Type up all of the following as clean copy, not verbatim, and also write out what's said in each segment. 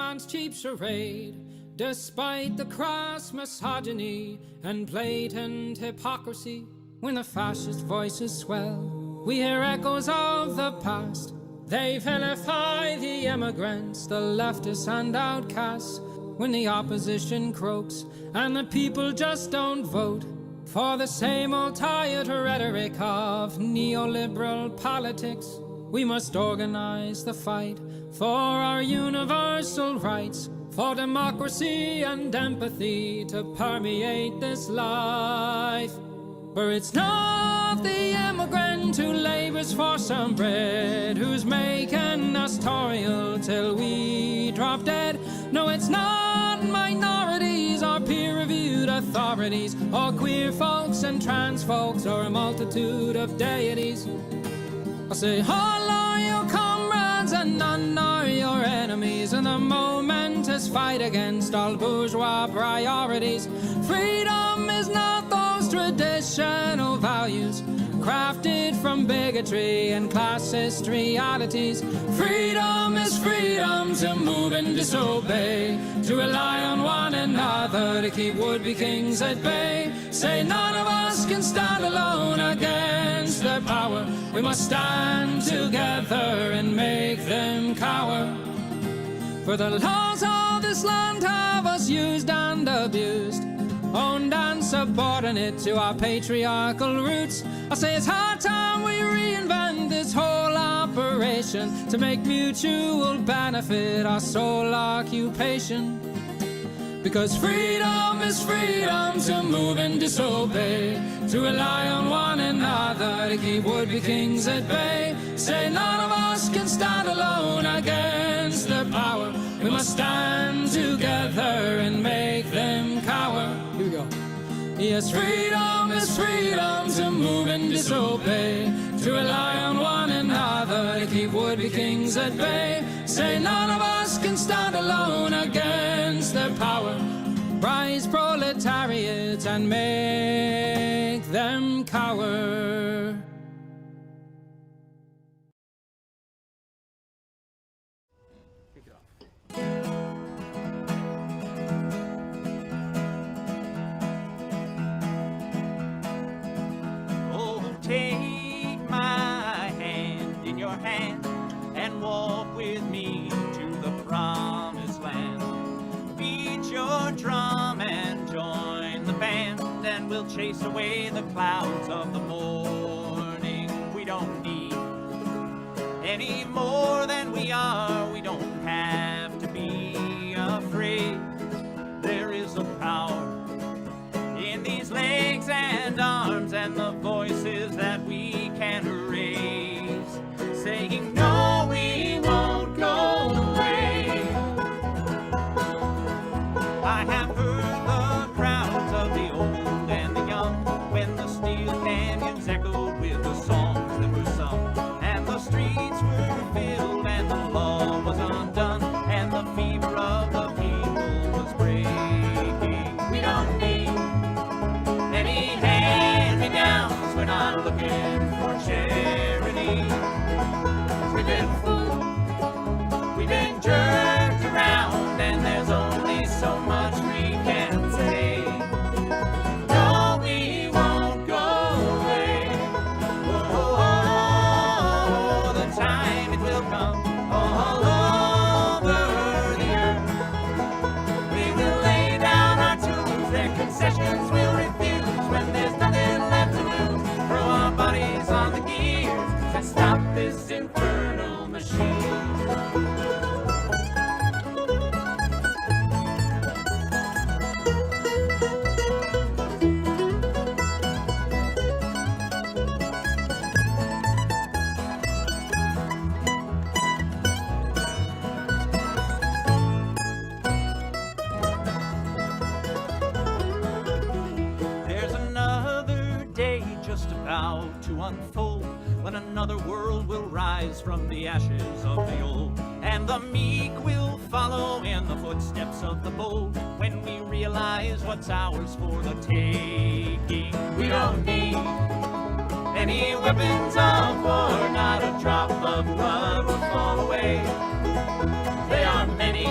God's cheap charade. Despite the crass misogyny and blatant hypocrisy, when the fascist voices swell, we hear echoes of the past. They vilify the immigrants, the leftists and outcasts. When the opposition croaks and the people just don't vote for the same old tired rhetoric of neoliberal politics, we must organize the fight for our universal rights, for democracy and empathy to permeate this life. For it's not the immigrant who labors for some bread, who's making us toil till we drop dead. No, it's not minorities or peer-reviewed authorities, or queer folks and trans folks, or a multitude of deities. I say, all are your comrades and none are your enemies, in the momentous fight against all bourgeois priorities. Freedom is not those traditional values crafted from bigotry and classist realities. Freedom is freedom to move and disobey, to rely on one another to keep would-be kings at bay. Say none of us can stand alone against their power. We must stand together and make them cower. For the laws of this land have us used and abused, owned and subordinate to our patriarchal roots. I say it's high time we reinvent this whole operation to make mutual benefit our sole occupation. Because freedom is freedom to move and disobey, to rely on one another to keep would-be kings at bay. Say none of us can stand alone against their power. We must stand together and make them cower. Here we go. Yes, freedom is freedom to move and disobey, to rely on one another to keep would-be kings at bay. Say none of us can stand alone against their power. Rise, proletariats, and make them cower. Pick it up. Take my hand in your hand and walk with me to the promised land. Beat your drum and join the band, and we'll chase away the clouds of the morning. We don't need any more than we are. We don't have to be afraid. There is a power in these legs and arms and the voices that we can raise, saying no, we won't go away. I have heard the crowds of the old and the young when the steel canyons echoed with the songs that were sung, and the streets were filled and the law was undone, and the fever of the people was breaking. We don't need any hand-me-downs, we're not looking for charity. We've been fooled, we've been jerked around, and there's only so much we can say. No, we won't go away. Oh, the time it will come all over the earth. We will lay down our tools, their concessions will refuse. When there's nothing left to lose, throw our bodies on the gears and stop this infernal machine. About to unfold, when another world will rise from the ashes of the old, and the meek will follow in the footsteps of the bold, when we realize what's ours for the taking. We don't need any weapons of war, not a drop of blood will fall away. They are many,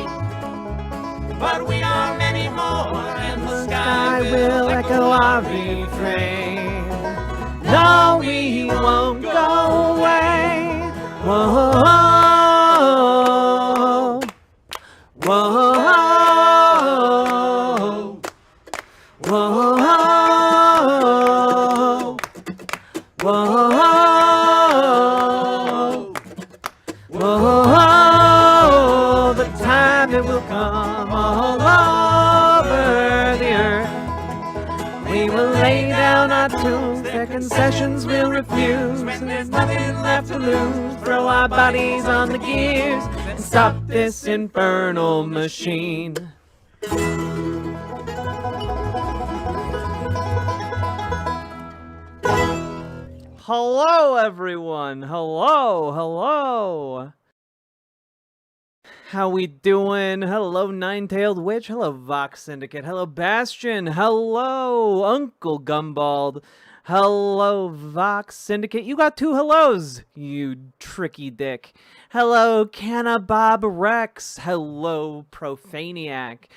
but we are many more, and the I sky will echo our refrain. No, we won't go away. Whoa, whoa, whoa, whoa, whoa. The time that will come all over the earth. We will lay down our tools, their concessions we'll refuse. When there's nothing left to lose, throw our bodies on the gears and stop this infernal machine. Hello, everyone. Hello. How we doing? Hello, Nine-Tailed Witch. Hello, Vox Syndicate. Hello, Bastion. Hello, Uncle Gumbald. Hello, Vox Syndicate. You got 2 hellos, you tricky dick. Hello, Canna Bob Rex. Hello, Profaniac.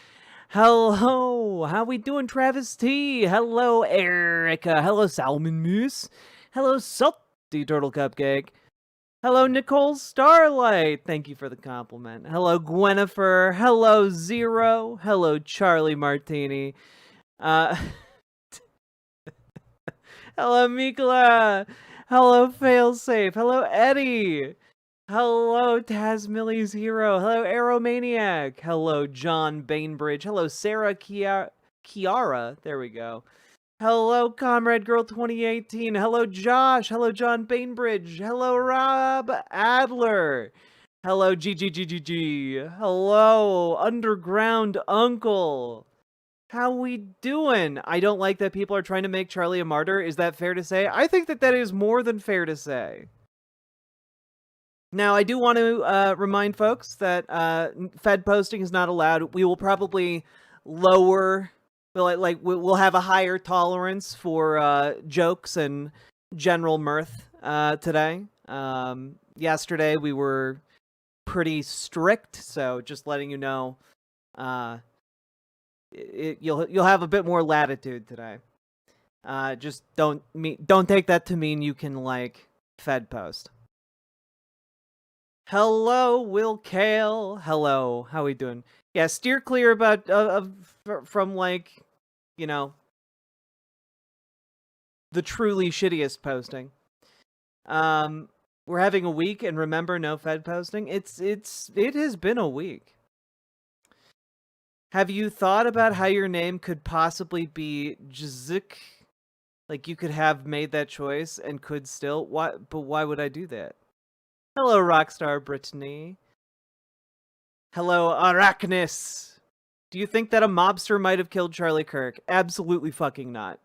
Hello, how we doing, Travis T? Hello, Erica. Hello, Salmon Moose. Hello, Salty Turtle Cupcake. Hello, Nicole Starlight. Thank you for the compliment. Hello, Gwenifer. Hello, Zero. Hello, Charlie Martini. Hello, Mikla. Hello, Failsafe. Hello, Eddie. Hello, Tazmilly's Hero. Hello, Aeromaniac. Hello, John Bainbridge. Hello, Sarah Kiara. There we go. Hello, Comrade Girl 2018. Hello, Josh. Hello, John Bainbridge. Hello, Rob Adler. Hello, GGGGG. Hello, Underground Uncle. How we doing? I don't like that people are trying to make Charlie a martyr. Is that fair to say? I think that is more than fair to say. Now, I do want to remind folks that Fed posting is not allowed. We will probably lower... We'll have a higher tolerance for jokes and general mirth today. Yesterday we were pretty strict, so just letting you know, you'll have a bit more latitude today. Just don't take that to mean you can Fed post. Hello, Will Kale. Hello, how we doing? Yeah, steer clear from the truly shittiest posting. We're having a week, and remember, no Fed posting. It has been a week. Have you thought about how your name could possibly be Jzik? Like you could have made that choice and could still. But why would I do that? Hello, Rockstar Brittany. Hello, Arachnis. Do you think that a mobster might have killed Charlie Kirk? Absolutely fucking not.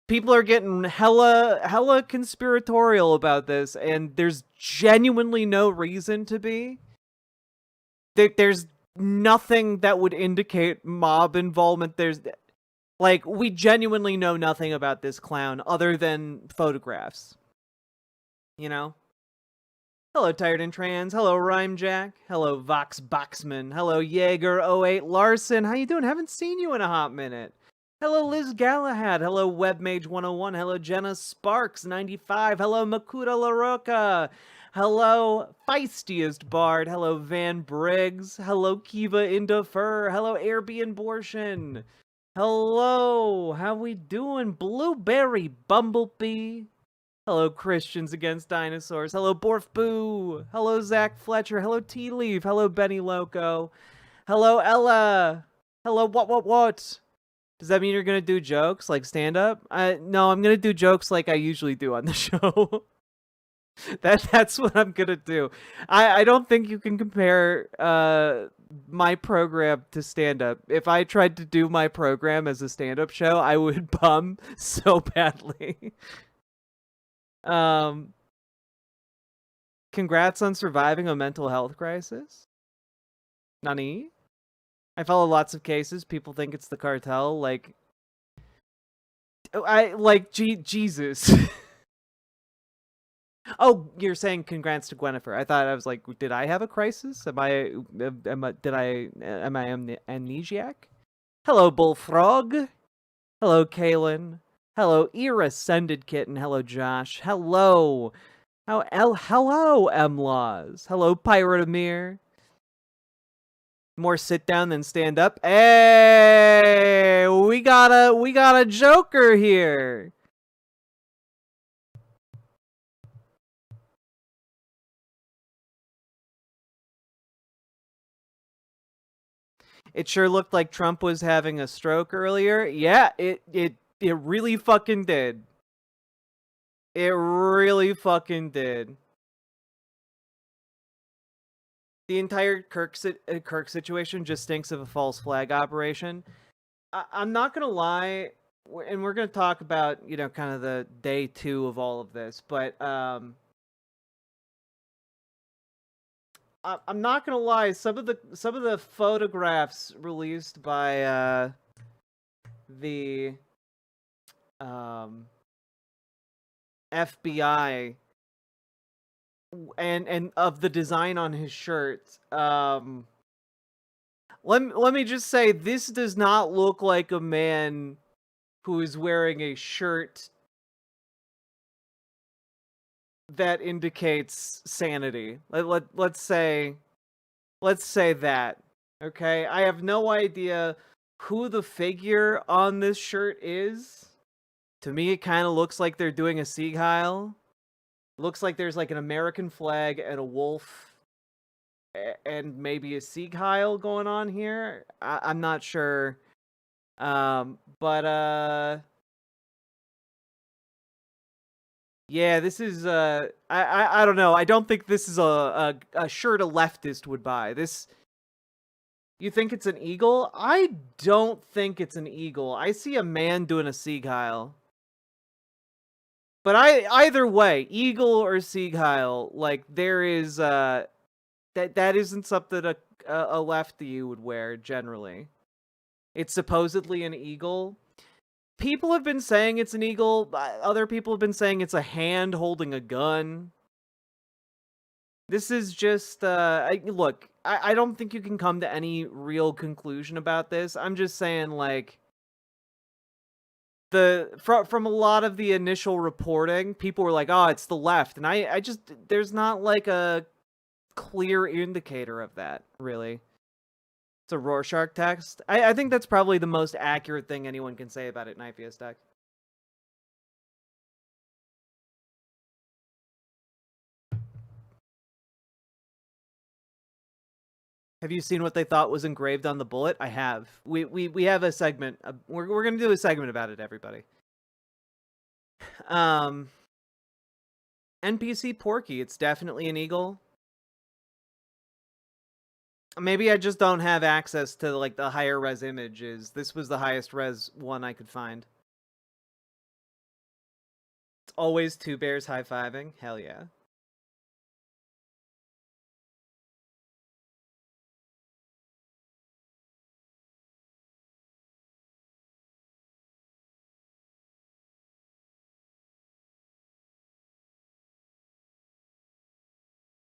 People are getting hella conspiratorial about this, and there's genuinely no reason to be. There's nothing that would indicate mob involvement. We genuinely know nothing about this clown other than photographs. You know? Hello, Tired and Trans. Hello, Rhyme Jack. Hello, Vox Boxman. Hello, Jaeger08 Larson. How you doing? Haven't seen you in a hot minute. Hello, Liz Galahad. Hello, Webmage101. Hello, Jenna Sparks95. Hello, Makuta LaRocca. Hello, Feistiest Bard. Hello, Van Briggs. Hello, Kiva Indefer. Hello, Airbnbortion. Hello, how we doing? Blueberry Bumblebee. Hello, Christians Against Dinosaurs. Hello, Borf Boo. Hello, Zach Fletcher. Hello, Tea Leaf. Hello, Benny Loco. Hello, Ella. Hello, what? Does that mean you're gonna do jokes like stand up? No, I'm gonna do jokes like I usually do on the show. That's what I'm gonna do. I don't think you can compare my program to stand up. If I tried to do my program as a stand up show, I would bum so badly. Congrats on surviving a mental health crisis. Nani? I follow lots of cases. People think it's the cartel. Jesus. Oh, you're saying congrats to Gwynnifer. I thought I was like, did I have a crisis? Am I amnesiac? Hello, Bullfrog. Hello, Kalen. Hello, Irascended Kitten. Hello, Josh. Hello. Hello, M-Laws. Hello, Pirate Amir. More sit down than stand up. Hey, we got a Joker here. It sure looked like Trump was having a stroke earlier. Yeah, it really fucking did. It really fucking did. The entire Kirk situation just stinks of a false flag operation. I'm not gonna lie, and we're gonna talk about, you know, kind of the day 2 of all of this, but I'm not gonna lie. Some of the photographs released by the FBI and of the design on his shirt. Let me just say, this does not look like a man who is wearing a shirt that indicates sanity. Let's say that. Okay, I have no idea who the figure on this shirt is. To me, it kind of looks like they're doing a Sieg Heil. Looks like there's like an American flag and a wolf and maybe a Sieg Heil going on here. I'm not sure. But yeah, this is I don't know. I don't think this is a shirt a leftist would buy. This, you think it's an eagle? I don't think it's an eagle. I see a man doing a Sieg Heil. But either way, eagle or Sieg Heil, like there is that isn't something a lefty would wear generally. It's supposedly an eagle. People have been saying it's an eagle. Other people have been saying it's a hand holding a gun. This is just look, I don't think you can come to any real conclusion about this. I'm just saying, like, from a lot of the initial reporting, people were like, "Oh, it's the left," and I just, there's not like a clear indicator of that, really. It's a Rorschach text. I think that's probably the most accurate thing anyone can say about it in IPS deck. Have you seen what they thought was engraved on the bullet? I have. We have a segment. We're gonna do a segment about it, everybody. NPC Porky. It's definitely an eagle. Maybe I just don't have access to like the higher res images. This was the highest res one I could find. It's always two bears high-fiving. Hell yeah.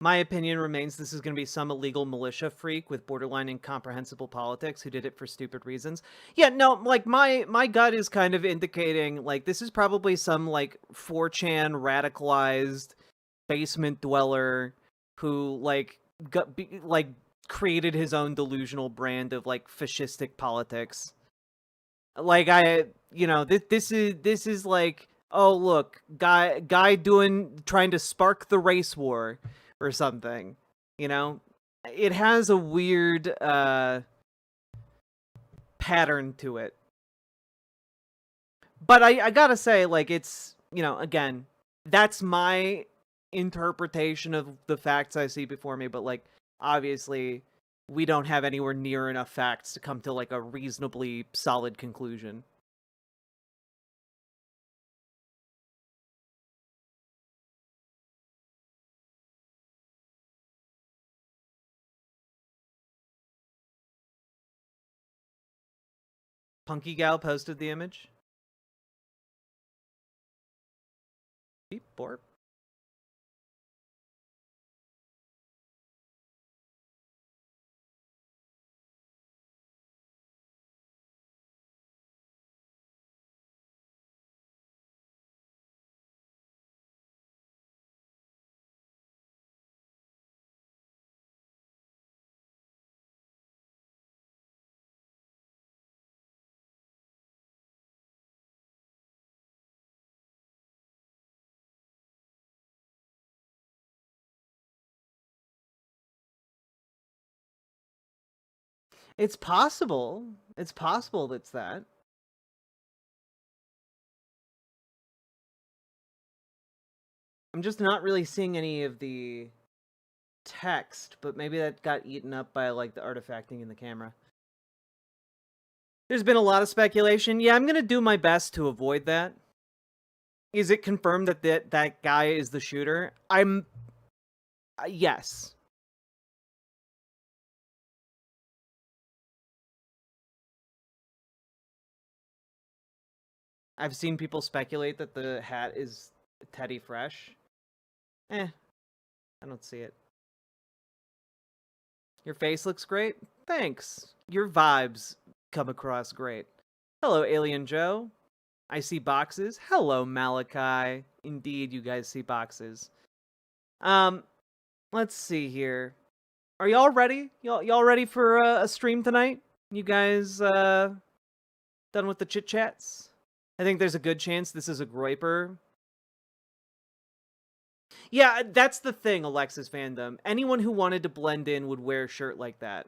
My opinion remains this is going to be some illegal militia freak with borderline incomprehensible politics who did it for stupid reasons. Yeah, no, like my gut is kind of indicating like this is probably some like 4chan radicalized basement dweller who like created his own delusional brand of like fascistic politics. Like this is like, oh look, guy trying to spark the race war or something, you know? It has a weird pattern to it. But I gotta say, like, it's, you know, again, that's my interpretation of the facts I see before me, but like, obviously, we don't have anywhere near enough facts to come to like a reasonably solid conclusion. Punky Gal posted the image. Beep, borp. It's possible. It's possible that's that. I'm just not really seeing any of the text, but maybe that got eaten up by like the artifacting in the camera. There's been a lot of speculation. Yeah, I'm gonna do my best to avoid that. Is it confirmed that that guy is the shooter? Yes. I've seen people speculate that the hat is Teddy Fresh. I don't see it. Your face looks great. Thanks. Your vibes come across great. Hello, Alien Joe. I see boxes. Hello, Malachi. Indeed, you guys see boxes. Let's see here. Are y'all ready? Y'all ready for a stream tonight? You guys done with the chit chats? I think there's a good chance this is a groiper. Yeah, that's the thing, Alexis fandom. Anyone who wanted to blend in would wear a shirt like that.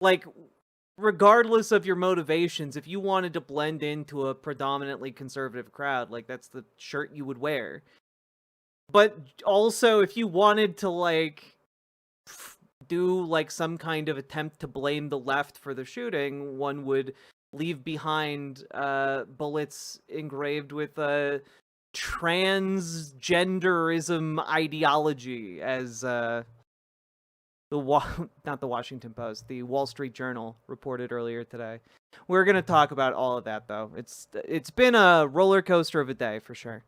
Like, regardless of your motivations, if you wanted to blend into a predominantly conservative crowd, like, that's the shirt you would wear. But also, if you wanted to, like, do, like, some kind of attempt to blame the left for the shooting, one would leave behind bullets engraved with transgenderism ideology, as not the Washington Post, the Wall Street Journal reported earlier today. We're gonna talk about all of that though. It's been a roller coaster of a day for sure.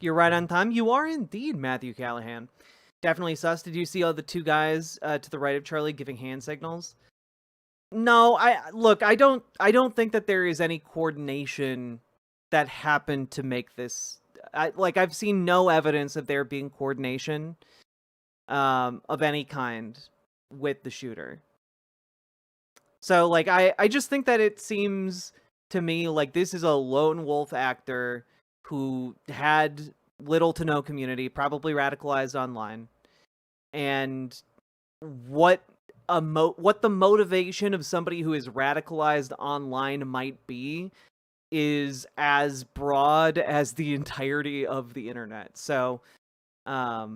You're right on time. You are indeed, Matthew Callahan. Definitely sus. Did you see all the two guys to the right of Charlie giving hand signals? No, I don't think that there is any coordination that happened to make this. I've seen no evidence of there being coordination of any kind with the shooter. So like I just think that it seems to me like this is a lone wolf actor who had little to no community, probably radicalized online. And what the motivation of somebody who is radicalized online might be is as broad as the entirety of the internet. So, yeah.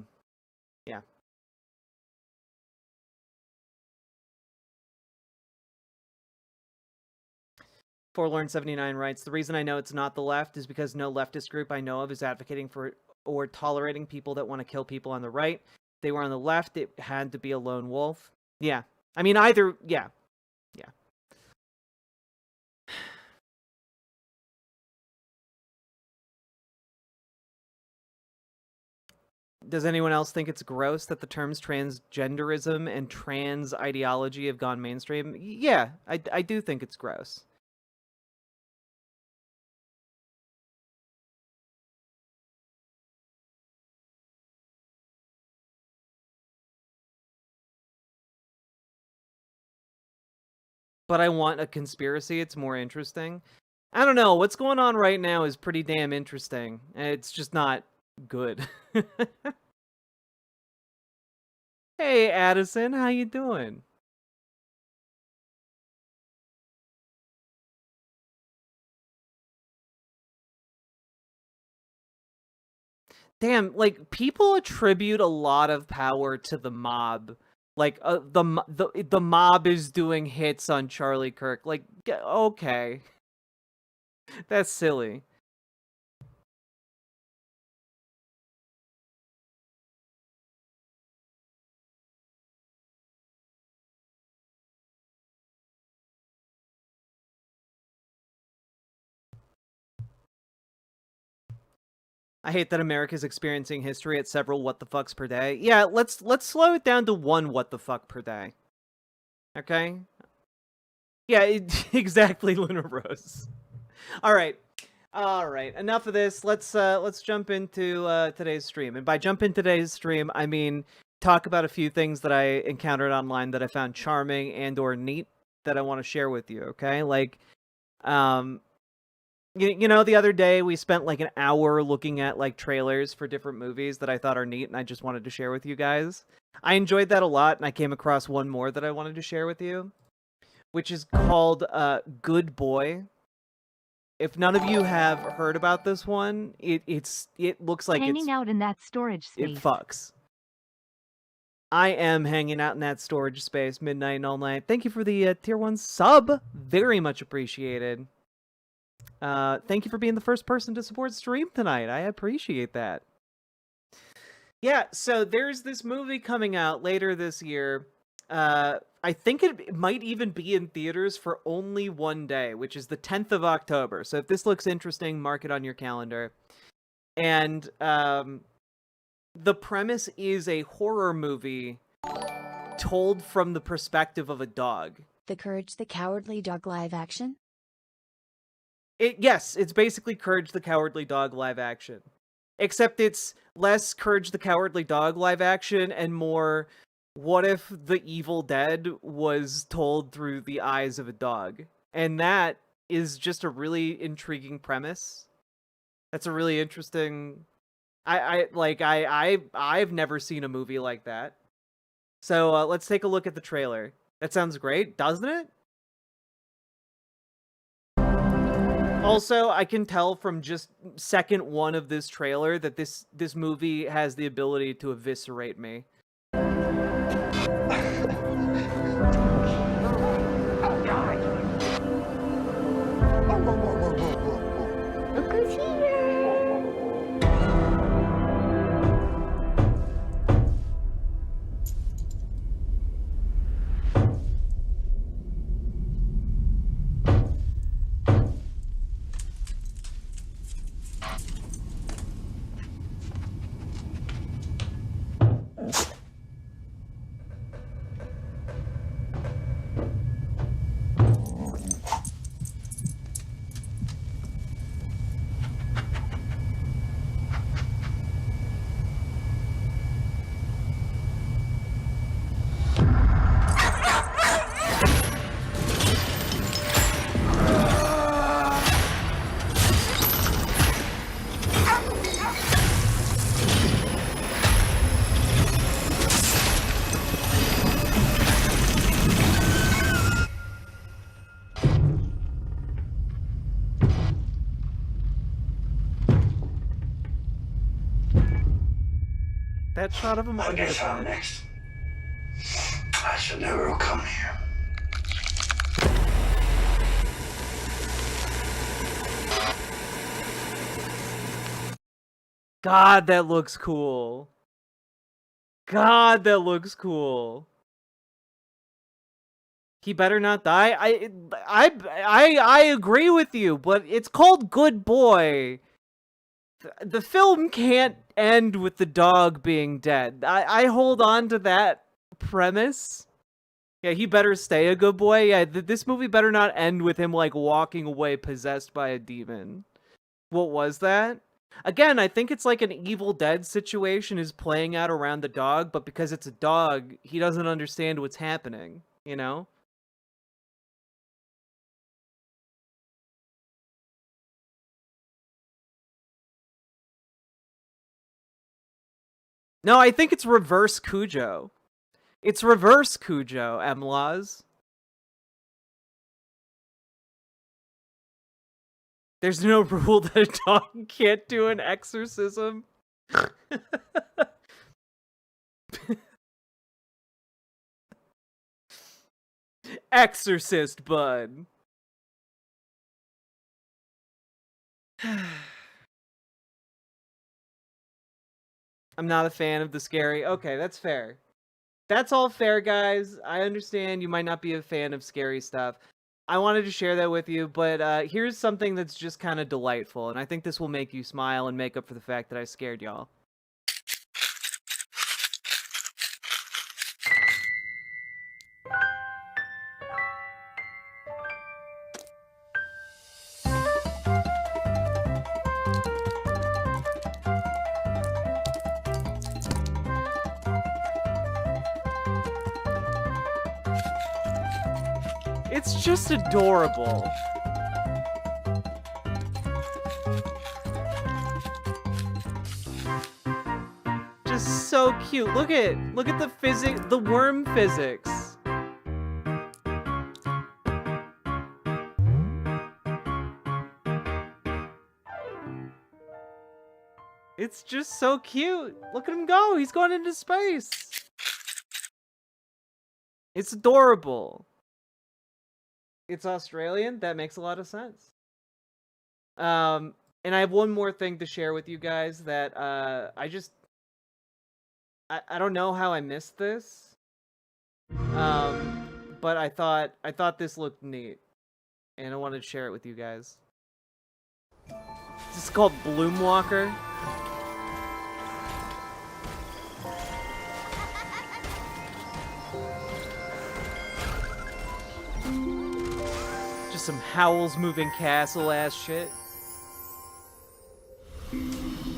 Forlorn79 writes, the reason I know it's not the left is because no leftist group I know of is advocating for or tolerating people that want to kill people on the right. If they were on the left, it had to be a lone wolf. Yeah. I mean, either, yeah. Yeah. Does anyone else think it's gross that the terms transgenderism and trans ideology have gone mainstream? Yeah, I do think it's gross. But I want a conspiracy. It's more interesting. I don't know. What's going on right now is pretty damn interesting. It's just not good. Hey, Addison, how you doing? Damn, like people attribute a lot of power to the mob. Like the mob is doing hits on Charlie Kirk. Like, okay. That's silly. I hate that America's experiencing history at several what the fucks per day. Yeah, let's slow it down to one what the fuck per day. Okay? Yeah, exactly, Luna Rose. All right. Enough of this. Let's jump into today's stream. And by jump into today's stream, I mean talk about a few things that I encountered online that I found charming and or neat that I want to share with you, okay? Like You know, the other day we spent like an hour looking at like trailers for different movies that I thought are neat, and I just wanted to share with you guys. I enjoyed that a lot, and I came across one more that I wanted to share with you, which is called Good Boy. If none of you have heard about this one, it looks like hanging out in that storage space. It fucks. I am hanging out in that storage space midnight and all night. Thank you for the tier 1 sub. Very much appreciated. Thank you for being the first person to support stream tonight. I appreciate that. Yeah, so there's this movie coming out later this year. I think it might even be in theaters for only one day, which is the 10th of October. So if this looks interesting, mark it on your calendar. And the premise is a horror movie told from the perspective of a dog. The Courage the Cowardly Dog live action? Yes, it's basically Courage the Cowardly Dog live action. Except it's less Courage the Cowardly Dog live action and more, what if The Evil Dead was told through the eyes of a dog? And that is just a really intriguing premise. That's a really interesting... I've never seen a movie like that. So let's take a look at the trailer. That sounds great, doesn't it? Also, I can tell from just second one of this trailer that this movie has the ability to eviscerate me. Look who's here! That shot of him I under the guess I'm bed. next. I should never have come here. God, that looks cool. God, that looks cool. He better not die. I agree with you, but it's called Good Boy. The film can't end with the dog being dead. I hold on to that premise. Yeah, he better stay a good boy. Yeah, this movie better not end with him, like, walking away possessed by a demon. What was that? Again, I think it's like an Evil Dead situation is playing out around the dog, but because it's a dog, he doesn't understand what's happening, you know? No, I think it's reverse Cujo. It's reverse Cujo, M-Laws. There's no rule that a dog can't do an exorcism. Exorcist, bud. I'm not a fan of the scary. Okay, that's fair. That's all fair, guys. I understand you might not be a fan of scary stuff. I wanted to share that with you, but here's something that's just kind of delightful, and I think this will make you smile and make up for the fact that I scared y'all. It's just adorable. so cute. Look at the worm physics. It's just so cute. Look at him go. He's going into space. It's adorable. It's Australian. That makes a lot of sense. And I have one more thing to share with you guys that I don't know how I missed this. But I thought this looked neat, and I wanted to share it with you guys. This is called Bloomwalker. Just some Howl's Moving Castle ass shit.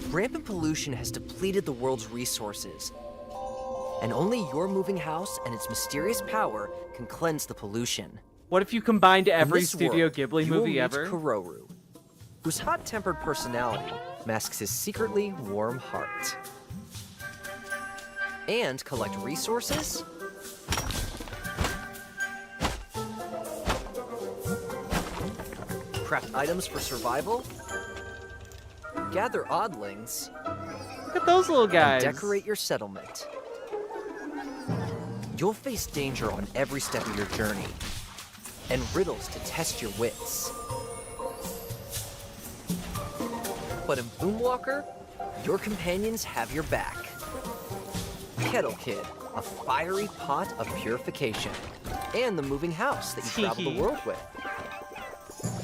Rampant pollution has depleted the world's resources. And only your moving house and its mysterious power can cleanse the pollution. What if you combined every In this Studio world, Ghibli you will movie meet ever? Kuroru, whose hot-tempered personality masks his secretly warm heart. And collect resources? Craft items for survival? Gather oddlings? Look at those little guys. And decorate your settlement. You'll face danger on every step of your journey, and riddles to test your wits. But in Bloomwalker, your companions have your back. Kettle Kid, a fiery pot of purification, and the moving house that you travel the world with.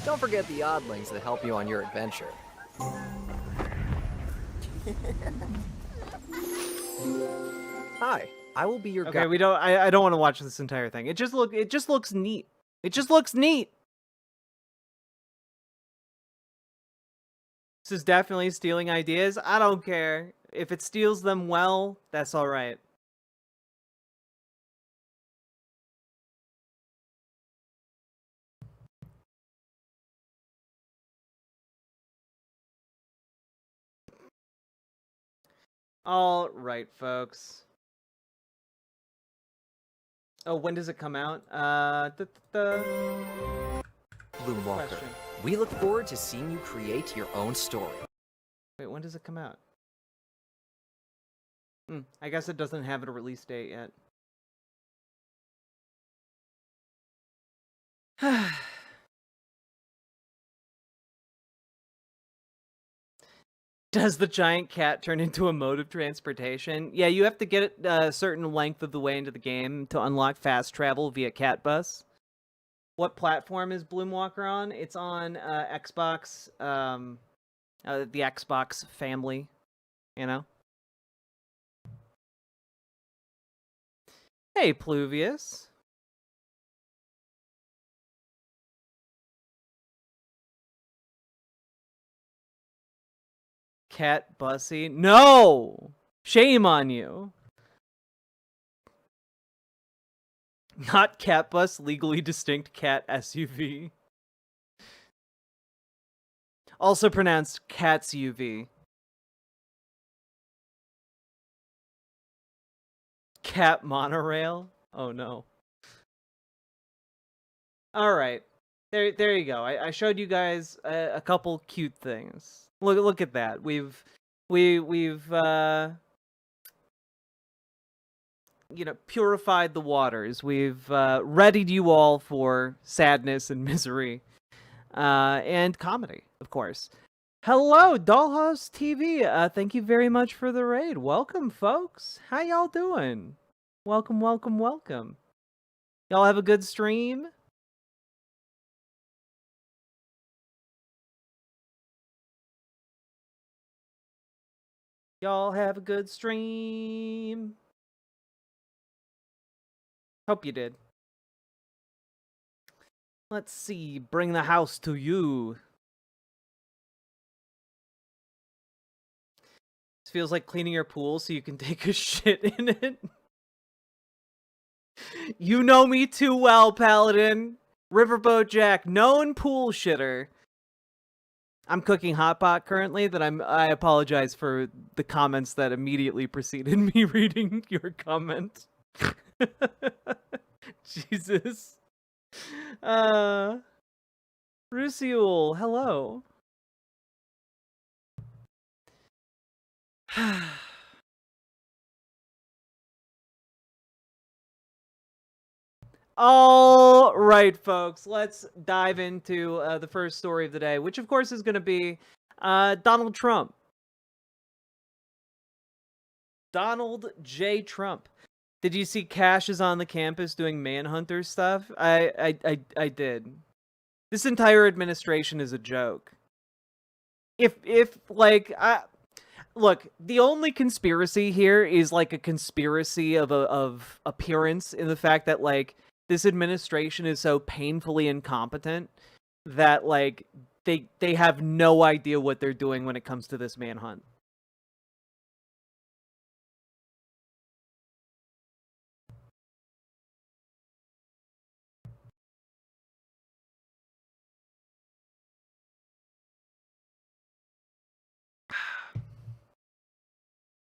Don't forget the oddlings that help you on your adventure. Hi, I will be your guide. Okay, I don't want to watch this entire thing. It just looks neat. It just looks neat. This is definitely stealing ideas. I don't care. If it steals them well, that's all right. All right, folks. Oh, when does it come out? Bloomwalker. Question. We look forward to seeing you create your own story. Wait, when does it come out? I guess it doesn't have a release date yet. Does the giant cat turn into a mode of transportation? Yeah, you have to get it a certain length of the way into the game to unlock fast travel via cat bus. What platform is Bloomwalker on? It's on Xbox, the Xbox family, you know? Hey, Pluvius. Cat Bussy? No! Shame on you. Not cat bus, legally distinct cat SUV. Also pronounced cat's UV. Cat monorail? Oh no. Alright. There you go. I showed you guys a couple cute things. Look at that. We've purified the waters. We've readied you all for sadness and misery, and comedy, of course. Hello, Dollhouse TV. Thank you very much for the raid. Welcome, folks. How y'all doing? Welcome, welcome, welcome. Y'all have a good stream? Y'all have a good stream. Hope you did. Let's see. Bring the house to you. This feels like cleaning your pool so you can take a shit in it. You know me too well, Paladin. Riverboat Jack, known pool shitter. I'm cooking hot pot currently. I apologize for the comments that immediately preceded me reading your comment. Jesus. Refusal, hello. All right, folks, let's dive into the first story of the day, which of course is going to be Donald Trump. Donald J. Trump. Did you see Cash is on the campus doing Manhunter stuff? I did. This entire administration is a joke. Look, the only conspiracy here is like a conspiracy of appearance in the fact that like this administration is so painfully incompetent that like they have no idea what they're doing when it comes to this manhunt.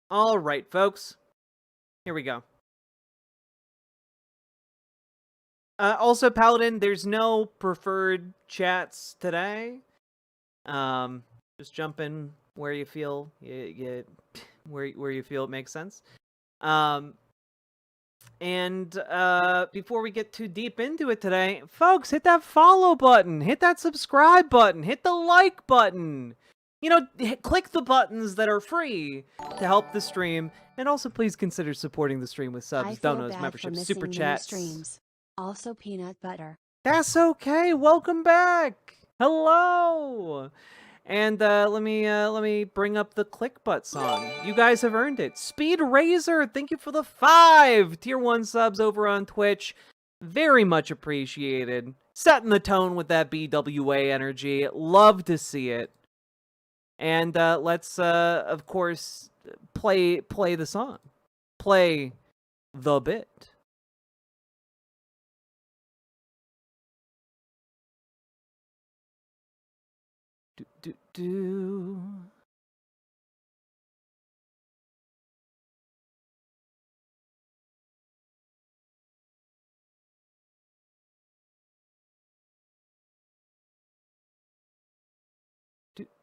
All right, folks. Here we go. Also, Paladin, there's no preferred chats today. Just jump in where you feel where you feel it makes sense. And before we get too deep into it today, folks, hit that follow button, hit that subscribe button, hit the like button. You know, click the buttons that are free to help the stream, and also please consider supporting the stream with subs, donos, memberships, super chats. Streams. Also peanut butter. That's okay. Welcome back. Hello. And let me bring up the click butt song. You guys have earned it. Speed Razor, thank you for the 5 tier 1 subs over on Twitch. Very much appreciated. Setting the tone with that BWA energy. Love to see it. And let's of course play the song. Play the bit.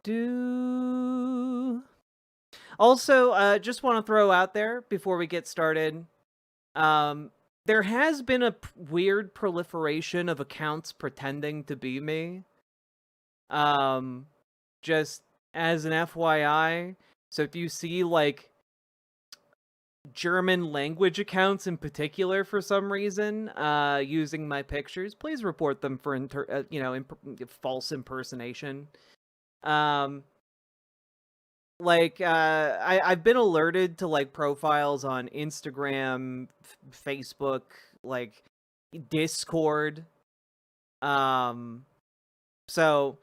Do. Also, just want to throw out there before we get started, there has been a weird proliferation of accounts pretending to be me. Just as an FYI, so if you see like German language accounts in particular for some reason using my pictures, please report them for false impersonation. I've been alerted to like profiles on Instagram, Facebook, like Discord. So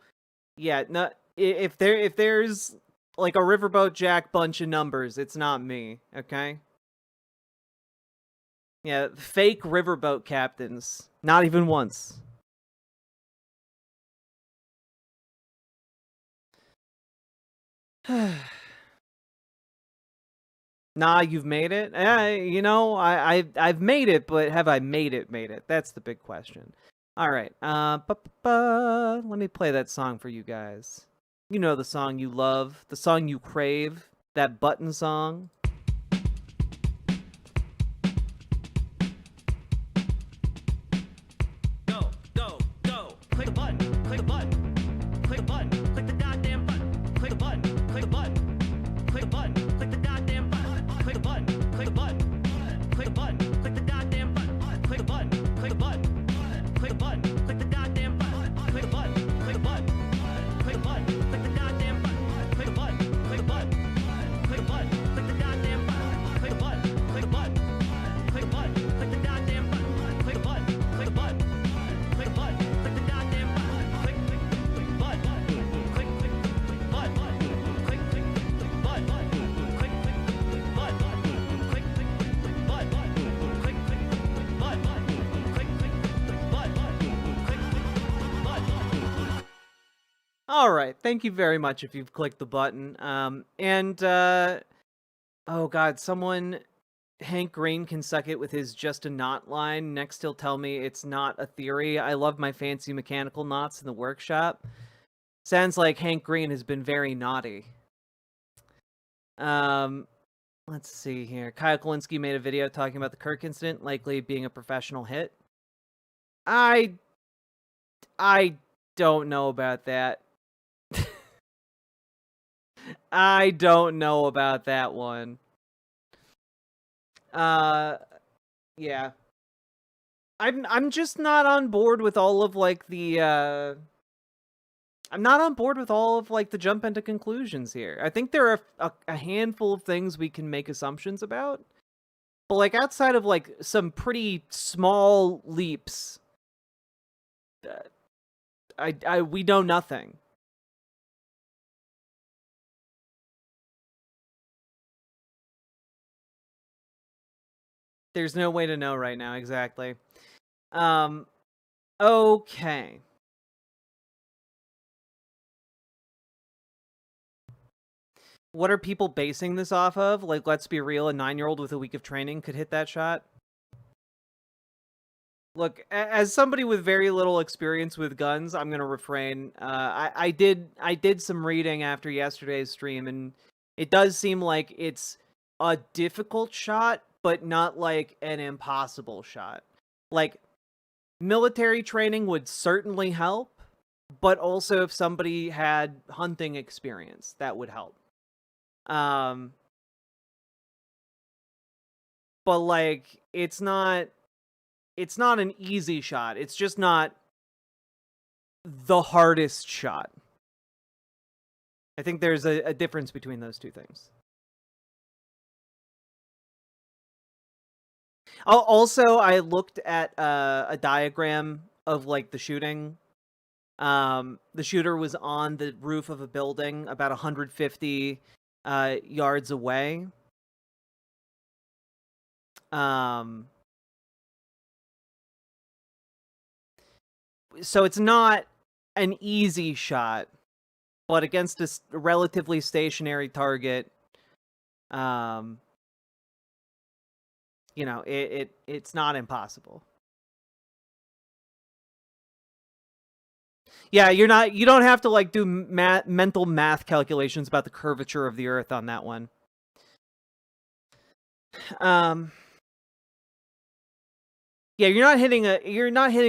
yeah, no, if there's like a Riverboat Jack bunch of numbers, it's not me, okay? Yeah, fake riverboat captains. Not even once. Nah, you've made it? I've made it, but have I made it? That's the big question. Alright, let me play that song for you guys. You know the song you love, the song you crave, that button song. Go, go, go. Click the button, click the button. Click the button, click the goddamn button. Click the button, click the button. Click the button, click the goddamn button. Click the button, click the button. Click the button, click the goddamn button. Click the button, click the button. Click the button, click the goddamn button. Click the button, click the button. Click the button, click the goddamn button. Click the button, click the button. Click the button, click the goddamn button. Click the button, click the button. Click the button, click the goddamn button. Click the button, click the button. Click the button, click the goddamn button. Click button. Click button. Click button. Click button. All right, thank you very much if you've clicked the button. Oh god, someone, Hank Green can suck it with his just a knot line. Next he'll tell me it's not a theory. I love my fancy mechanical knots in the workshop. Sounds like Hank Green has been very naughty. Let's see here. Kyle Kalinske made a video talking about the Kirk incident likely being a professional hit. I don't know about that. I don't know about that one. Yeah. I'm just not on board with all of like the I'm not on board with all of like the jump into conclusions here. I think there are a handful of things we can make assumptions about. But like outside of like some pretty small leaps, we know nothing. There's no way to know right now, exactly. Okay. What are people basing this off of? Like, let's be real, a 9-year-old with a week of training could hit that shot. Look, as somebody with very little experience with guns, I'm gonna refrain. I did some reading after yesterday's stream, and it does seem like it's a difficult shot, but not like an impossible shot. Like, military training would certainly help, but also if somebody had hunting experience, that would help. But like, it's not an easy shot. It's just not the hardest shot. I think there's a difference between those two things. Also, I looked at a diagram of like the shooting. The shooter was on the roof of a building about 150 yards away. So it's not an easy shot, but against a relatively stationary target, you know, it's not impossible. Yeah, you don't have to like do mental math calculations about the curvature of the Earth on that one. Yeah, you're not hitting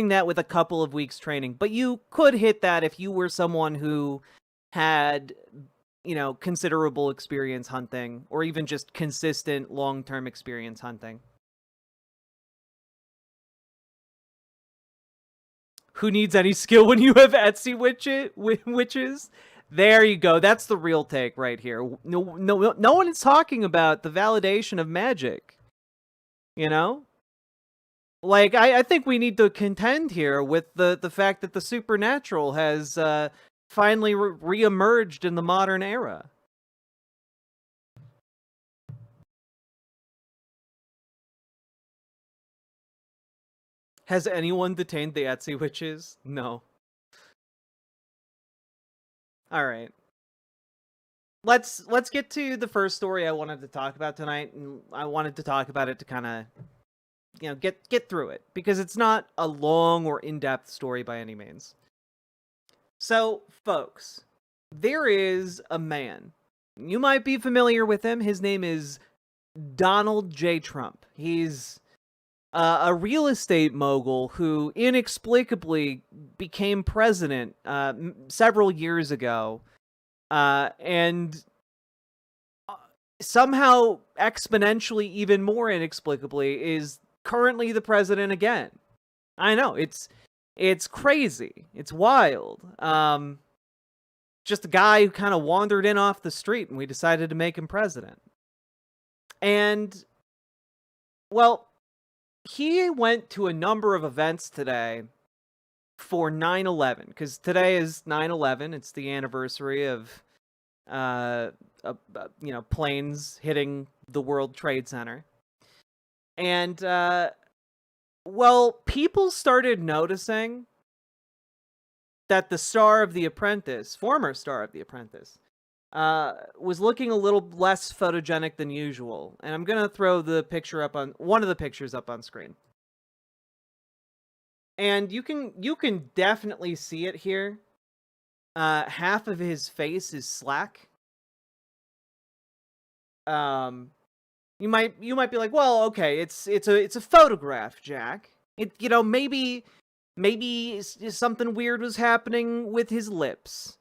that with a couple of weeks training, but you could hit that if you were someone who had, you know, considerable experience hunting, or even just consistent long-term experience hunting. Who needs any skill when you have Etsy witches? There you go. That's the real take right here. No one is talking about the validation of magic. You know? Like, I think we need to contend here with the fact that the supernatural has finally re-emerged in the modern era. Has anyone detained the Etsy witches? No. All right. Let's get to the first story I wanted to talk about tonight, and I wanted to talk about it to kind of, you know, get through it, because it's not a long or in-depth story by any means. So, folks, there is a man. You might be familiar with him. His name is Donald J. Trump. He's a real estate mogul who inexplicably became president several years ago, and somehow exponentially even more inexplicably is currently the president again. I know, it's crazy. It's wild. Just a guy who kind of wandered in off the street and we decided to make him president. And, well, he went to a number of events today for 9/11, because today is 9/11. It's the anniversary of, you know, planes hitting the World Trade Center. And, well, people started noticing that the star of The Apprentice, former star of The Apprentice, was looking a little less photogenic than usual. And I'm gonna throw the picture up on one of the pictures up on screen. And you can definitely see it here. Half of his face is slack. You might be like, well, okay, it's a photograph, Jack. Maybe something weird was happening with his lips.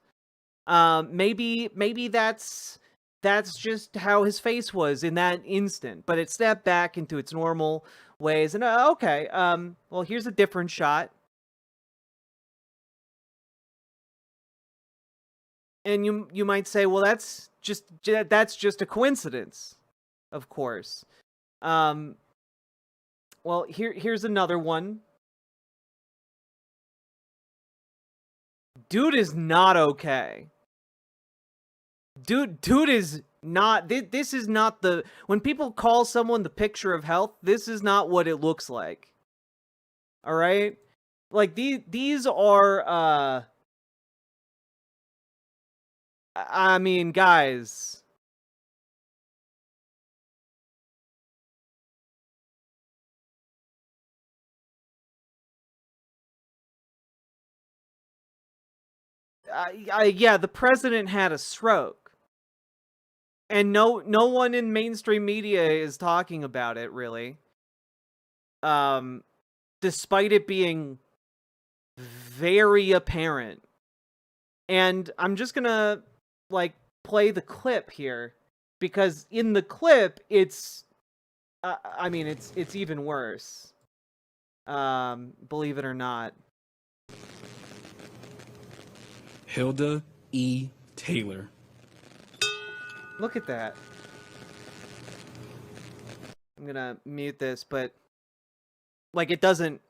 Maybe that's just how his face was in that instant, but it snapped back into its normal ways. And okay, well, here's a different shot. And you might say, well, that's just a coincidence, of course. Well, here's another one. Dude is not okay. Dude is not. This is not the. When people call someone the picture of health, this is not what it looks like. All right, like these are. I mean, guys. Yeah, the president had a stroke. And no one in mainstream media is talking about it, really. Despite it being very apparent. And I'm just gonna, like, play the clip here. Because in the clip, it's... I mean, it's even worse. Believe it or not. Hilda E. Taylor. Look at that. I'm gonna mute this, but like it doesn't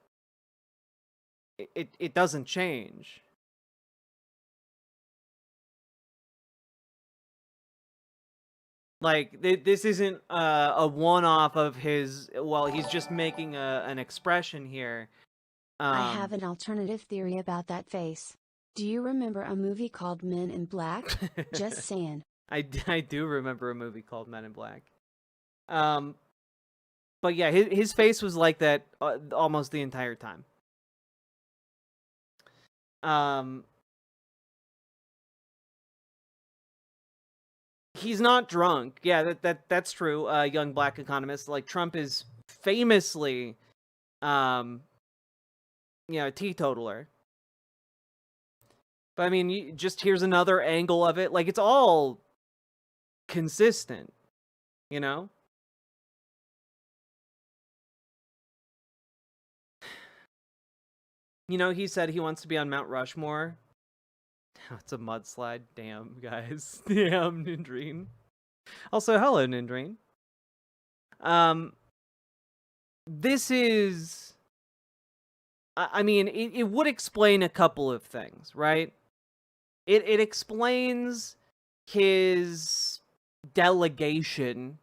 change. Like this isn't a one-off of his. Well, he's just making an expression here. I have an alternative theory about that face. Do you remember a movie called Men in Black? Just saying. I do remember a movie called Men in Black. But yeah, his face was like that almost the entire time. He's not drunk. Yeah, that's true. Young black economist. Like Trump is famously, a teetotaler. But I mean, just here's another angle of it. Like it's all consistent, you know? He said he wants to be on Mount Rushmore. It's a mudslide. Damn, guys. Damn, Nindreen. Also, hello, Nindreen. This is... I mean, it would explain a couple of things, right? It explains his delegation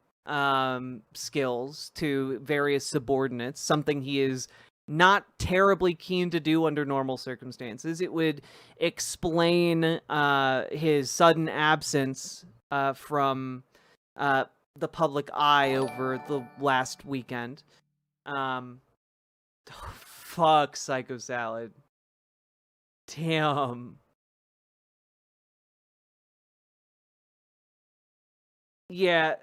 skills to various subordinates, something he is not terribly keen to do under normal circumstances. It would explain his sudden absence from the public eye over the last weekend. Fuck Psycho Salad. Damn. Yeah.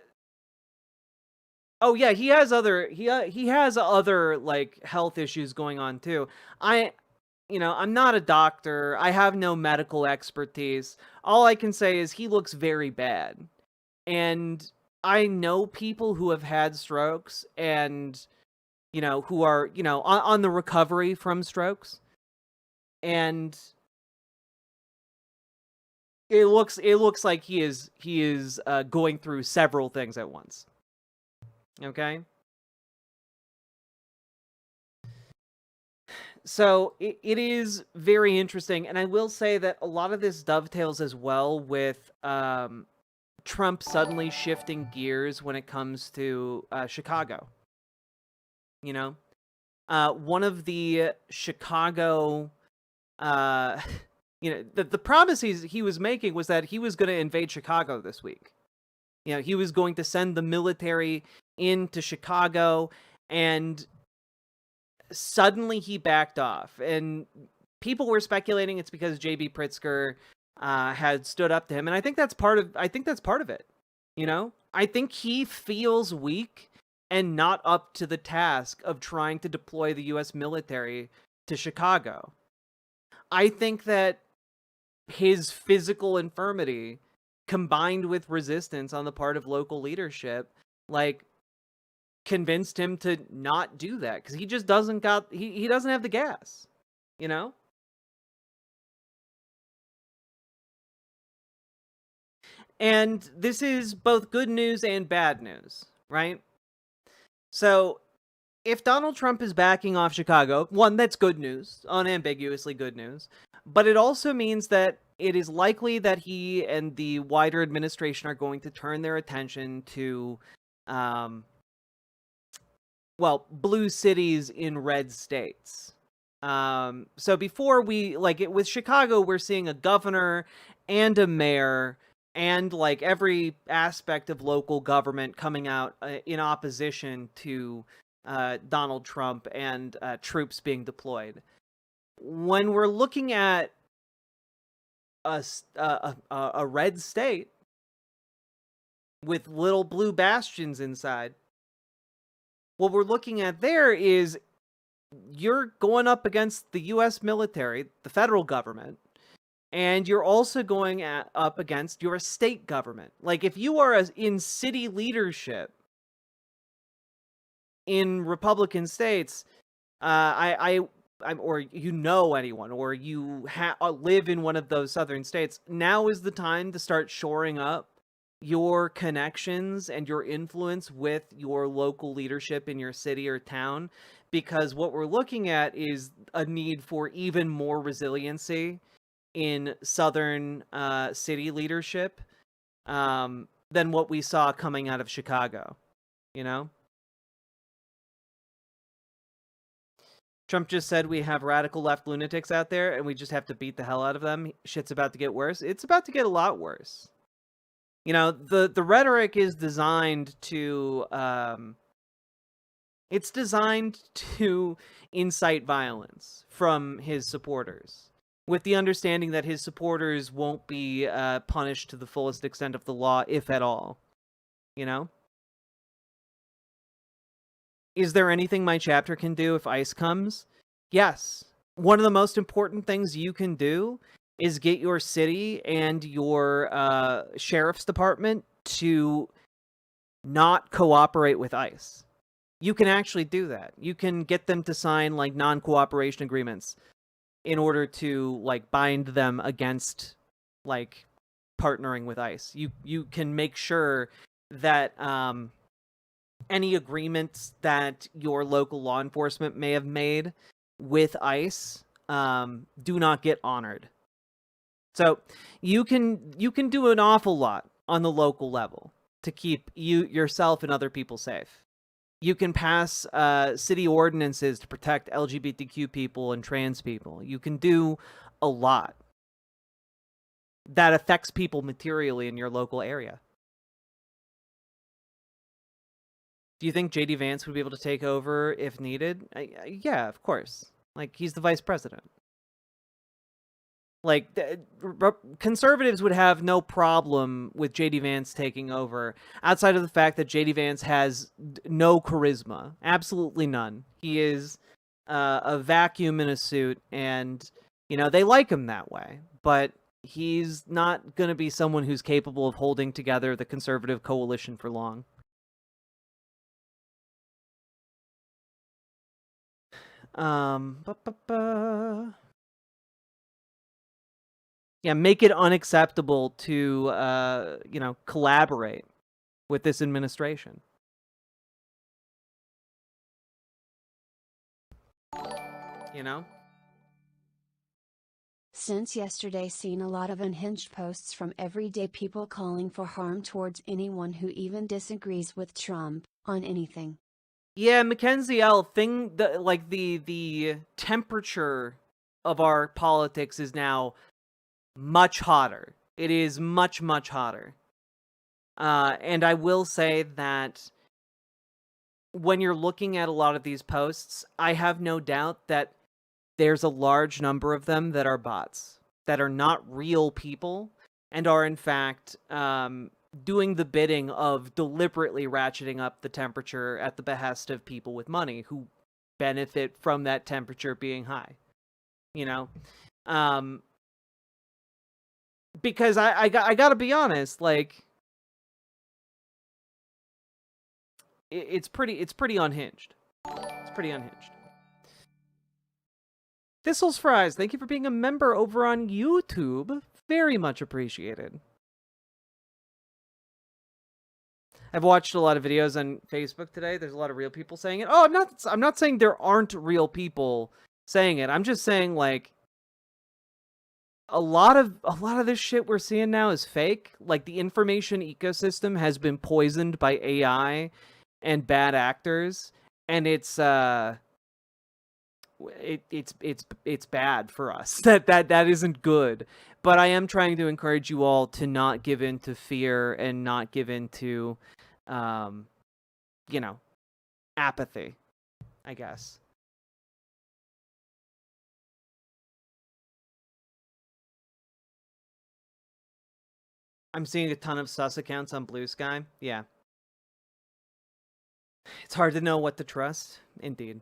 Oh yeah, he has other like health issues going on too. I'm not a doctor. I have no medical expertise. All I can say is he looks very bad. And I know people who have had strokes and who are, on the recovery from strokes. And it looks like he is going through several things at once. Okay? So it is very interesting, and I will say that a lot of this dovetails as well with Trump suddenly shifting gears when it comes to Chicago. One of the Chicago the promise he was making was that he was going to invade Chicago this week. He was going to send the military into Chicago, and suddenly he backed off. And people were speculating it's because J.B. Pritzker had stood up to him, and I think that's part of it. I think he feels weak and not up to the task of trying to deploy the U.S. military to Chicago. I think that his physical infirmity, combined with resistance on the part of local leadership, convinced him to not do that, because he just doesn't have the gas, And this is both good news and bad news, right? So, if Donald Trump is backing off Chicago, one, that's good news, unambiguously good news, but it also means that it is likely that he and the wider administration are going to turn their attention to, blue cities in red states. So before with Chicago, we're seeing a governor and a mayor and every aspect of local government coming out in opposition to Donald Trump and troops being deployed. When we're looking at a red state with little blue bastions inside, what we're looking at there is you're going up against the U.S. military, the federal government, and you're also going up against your state government. If you are in city leadership in Republican states, or anyone, or you live in one of those southern states, now is the time to start shoring up your connections and your influence with your local leadership in your city or town, because what we're looking at is a need for even more resiliency in southern city leadership than what we saw coming out of Chicago, Trump just said we have radical left lunatics out there and we just have to beat the hell out of them. Shit's about to get worse. It's about to get a lot worse. The rhetoric is designed to incite violence from his supporters, with the understanding that his supporters won't be punished to the fullest extent of the law, if at all. Is there anything my chapter can do if ICE comes? Yes. One of the most important things you can do is get your city and your sheriff's department to not cooperate with ICE. You can actually do that. You can get them to sign non-cooperation agreements in order to bind them against partnering with ICE. You can make sure that any agreements that your local law enforcement may have made with ICE do not get honored. So you can do an awful lot on the local level to keep yourself and other people safe. You can pass city ordinances to protect LGBTQ people and trans people. You can do a lot that affects people materially in your local area. Do you think J.D. Vance would be able to take over if needed? Yeah, of course. He's the vice president. Conservatives would have no problem with J.D. Vance taking over, outside of the fact that J.D. Vance has no charisma. Absolutely none. He is a vacuum in a suit, and, they like him that way. But he's not going to be someone who's capable of holding together the conservative coalition for long. Yeah, make it unacceptable to, collaborate with this administration. Since yesterday, seen a lot of unhinged posts from everyday people calling for harm towards anyone who even disagrees with Trump on anything. Yeah, Mackenzie L. The temperature of our politics is now much hotter. It is much, much hotter. And I will say that when you're looking at a lot of these posts, I have no doubt that there's a large number of them that are bots, that are not real people, and are in fact doing the bidding of deliberately ratcheting up the temperature at the behest of people with money who benefit from that temperature being high. You know? Because I gotta be honest, like, it's pretty unhinged. It's pretty unhinged. Thistle's Fries, thank you for being a member over on YouTube. Very much appreciated. I've watched a lot of videos on Facebook today. There's a lot of real people saying it. Oh, I'm not saying there aren't real people saying it. I'm just saying, like, a lot of this shit we're seeing now is fake. Like, the information ecosystem has been poisoned by AI and bad actors, and it's bad for us. That isn't good. But I am trying to encourage you all to not give in to fear and not give in to apathy, I guess. I'm seeing a ton of sus accounts on Blue Sky. Yeah. It's hard to know what to trust. Indeed.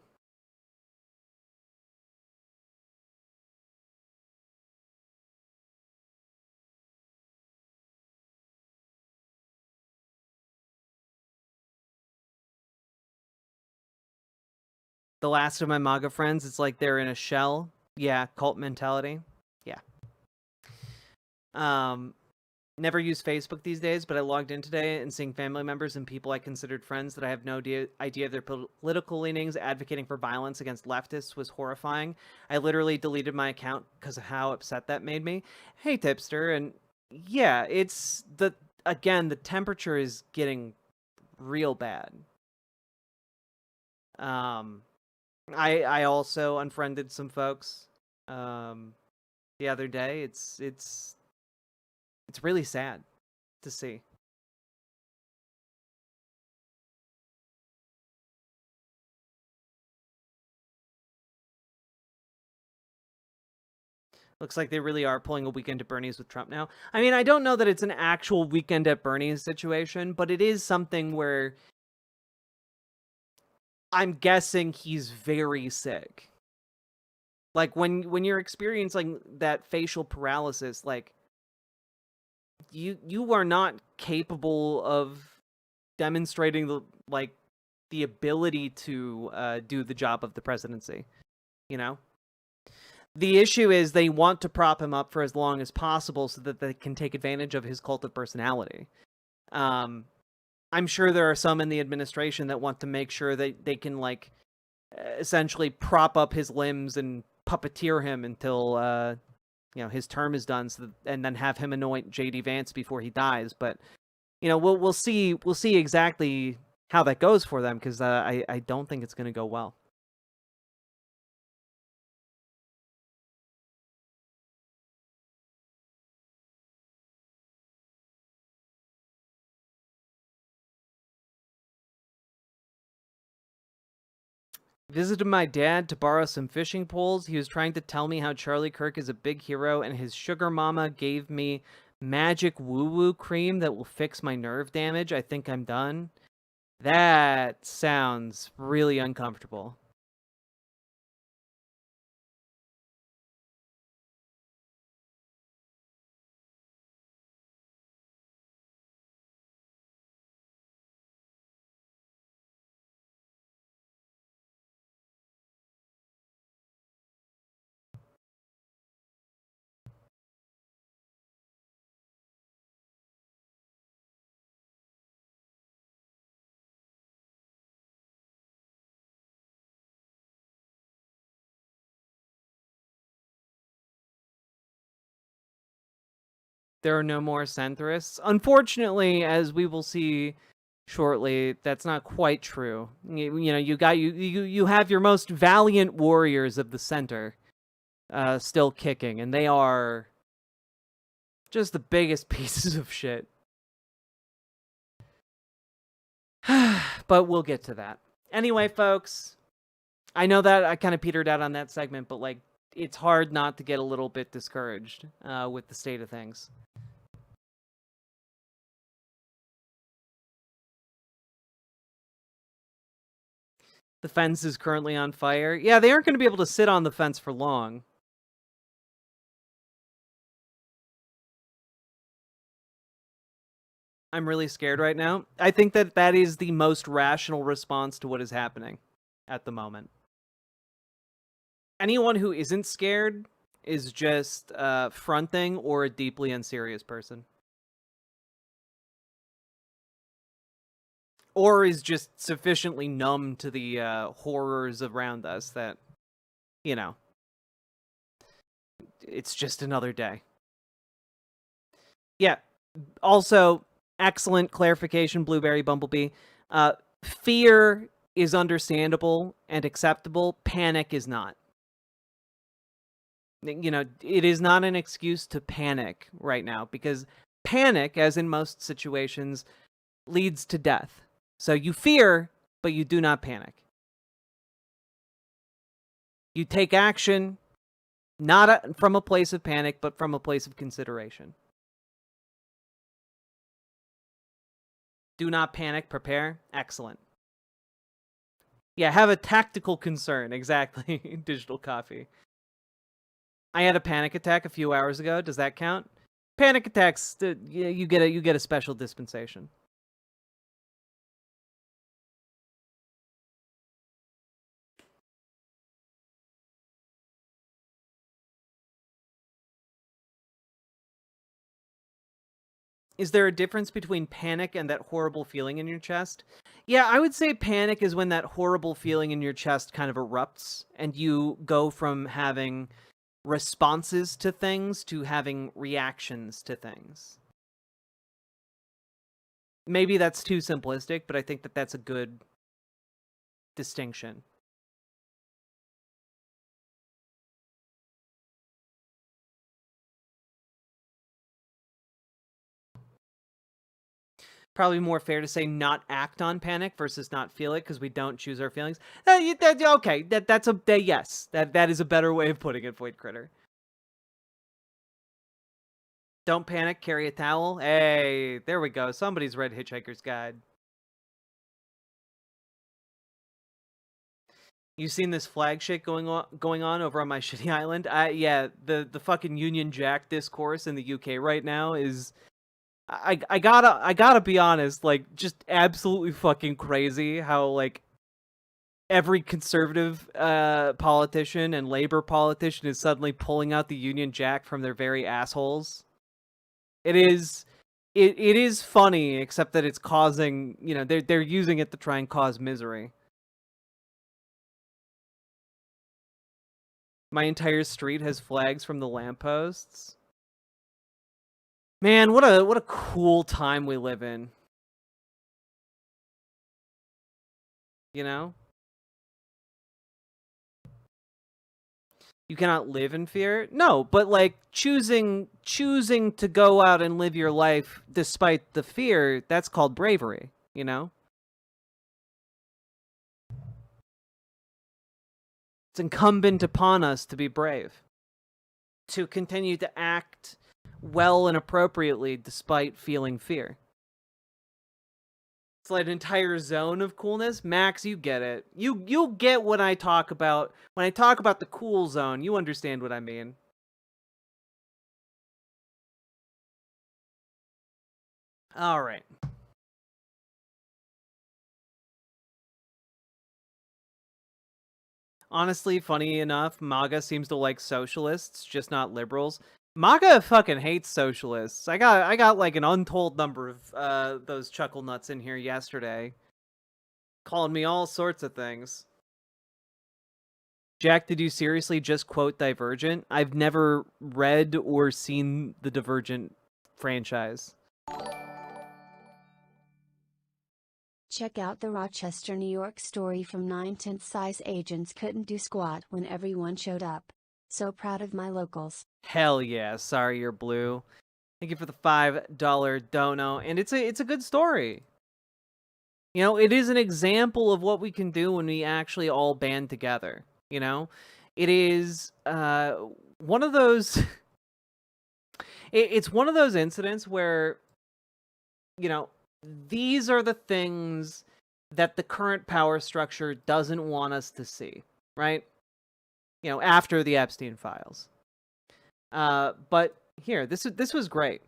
The last of my MAGA friends, it's like they're in a shell. Yeah, cult mentality. Yeah. Never use Facebook these days, but I logged in today and seeing family members and people I considered friends that I have no idea of their political leanings advocating for violence against leftists was horrifying. I literally deleted my account because of how upset that made me. Hey, Tipster, and yeah, it's the temperature is getting real bad. I also unfriended some folks the other day. It's really sad to see. Looks like they really are pulling a weekend at Bernie's with Trump now. I mean, I don't know that it's an actual weekend at Bernie's situation, but it is something where I'm guessing he's very sick. Like, when you're experiencing that facial paralysis, like, you are not capable of demonstrating the ability to do the job of the presidency, you know? The issue is they want to prop him up for as long as possible so that they can take advantage of his cult of personality. I'm sure there are some in the administration that want to make sure that they can, like, essentially prop up his limbs and puppeteer him until his term is done, and then have him anoint JD Vance before he dies. But we'll see exactly how that goes for them, because I don't think it's going to go well. Visited my dad to borrow some fishing poles. He was trying to tell me how Charlie Kirk is a big hero, and his sugar mama gave me magic woo-woo cream that will fix my nerve damage. I think I'm done. That sounds really uncomfortable. There are no more centrists. Unfortunately, as we will see shortly, that's not quite true. You have your most valiant warriors of the center still kicking, and they are Just the biggest pieces of shit. But we'll get to that. Anyway, folks, I know that I kind of petered out on that segment, but like, it's hard not to get a little bit discouraged with the state of things. The fence is currently on fire. Yeah, they aren't going to be able to sit on the fence for long. I'm really scared right now. I think that that is the most rational response to what is happening at the moment. Anyone who isn't scared is just fronting or a deeply unserious person. Or is just sufficiently numb to the horrors around us that, you know, it's just another day. Yeah. Also, excellent clarification, Blueberry Bumblebee. Fear is understandable and acceptable. Panic is not. You know, it is not an excuse to panic right now, because panic, as in most situations, leads to death. So you fear, but you do not panic. You take action, not from a place of panic, but from a place of consideration. Do not panic, prepare. Excellent. Yeah, have a tactical concern. Exactly. Digital coffee. I had a panic attack a few hours ago. Does that count? Panic attacks, you get a special dispensation. Is there a difference between panic and that horrible feeling in your chest? Yeah, I would say panic is when that horrible feeling in your chest kind of erupts and you go from having responses to things to having reactions to things. Maybe that's too simplistic, but I think that that's a good distinction. Probably more fair to say not act on panic versus not feel it, because we don't choose our feelings. Okay, that's a yes. That is a better way of putting it, Void Critter. Don't panic, carry a towel. Hey, there we go. Somebody's read Hitchhiker's Guide. You seen this flag shit going on over on my shitty island? Yeah, the fucking Union Jack discourse in the UK right now is, I gotta be honest, like, just absolutely fucking crazy how, like, every conservative politician and labor politician is suddenly pulling out the Union Jack from their very assholes. It is funny, except that it's causing, you know, they're using it to try and cause misery. My entire street has flags from the lampposts. Man, what a cool time we live in. You know? You cannot live in fear? No, but like choosing to go out and live your life despite the fear, that's called bravery, you know? It's incumbent upon us to be brave. To continue to act well and appropriately despite feeling fear. It's like an entire zone of coolness. Max, you get it. You'll get when I talk about the cool zone. You understand what I mean. All right. Honestly, funny enough, MAGA seems to like socialists, just not liberals. MAGA fucking hates socialists. I got like an untold number of those chuckle nuts in here yesterday, calling me all sorts of things. Jack, did you seriously just quote Divergent? I've never read or seen the Divergent franchise. Check out the Rochester, New York story from 9/10 size agents couldn't do squat when everyone showed up. So proud of my locals. Hell yeah, sorry you're blue. Thank you for the $5 dono. And it's a good story. You know, it is an example of what we can do when we actually all band together. You know, it is one of those. It's one of those incidents where, you know, these are the things that the current power structure doesn't want us to see, right? You know, after the Epstein files. But here, this was great.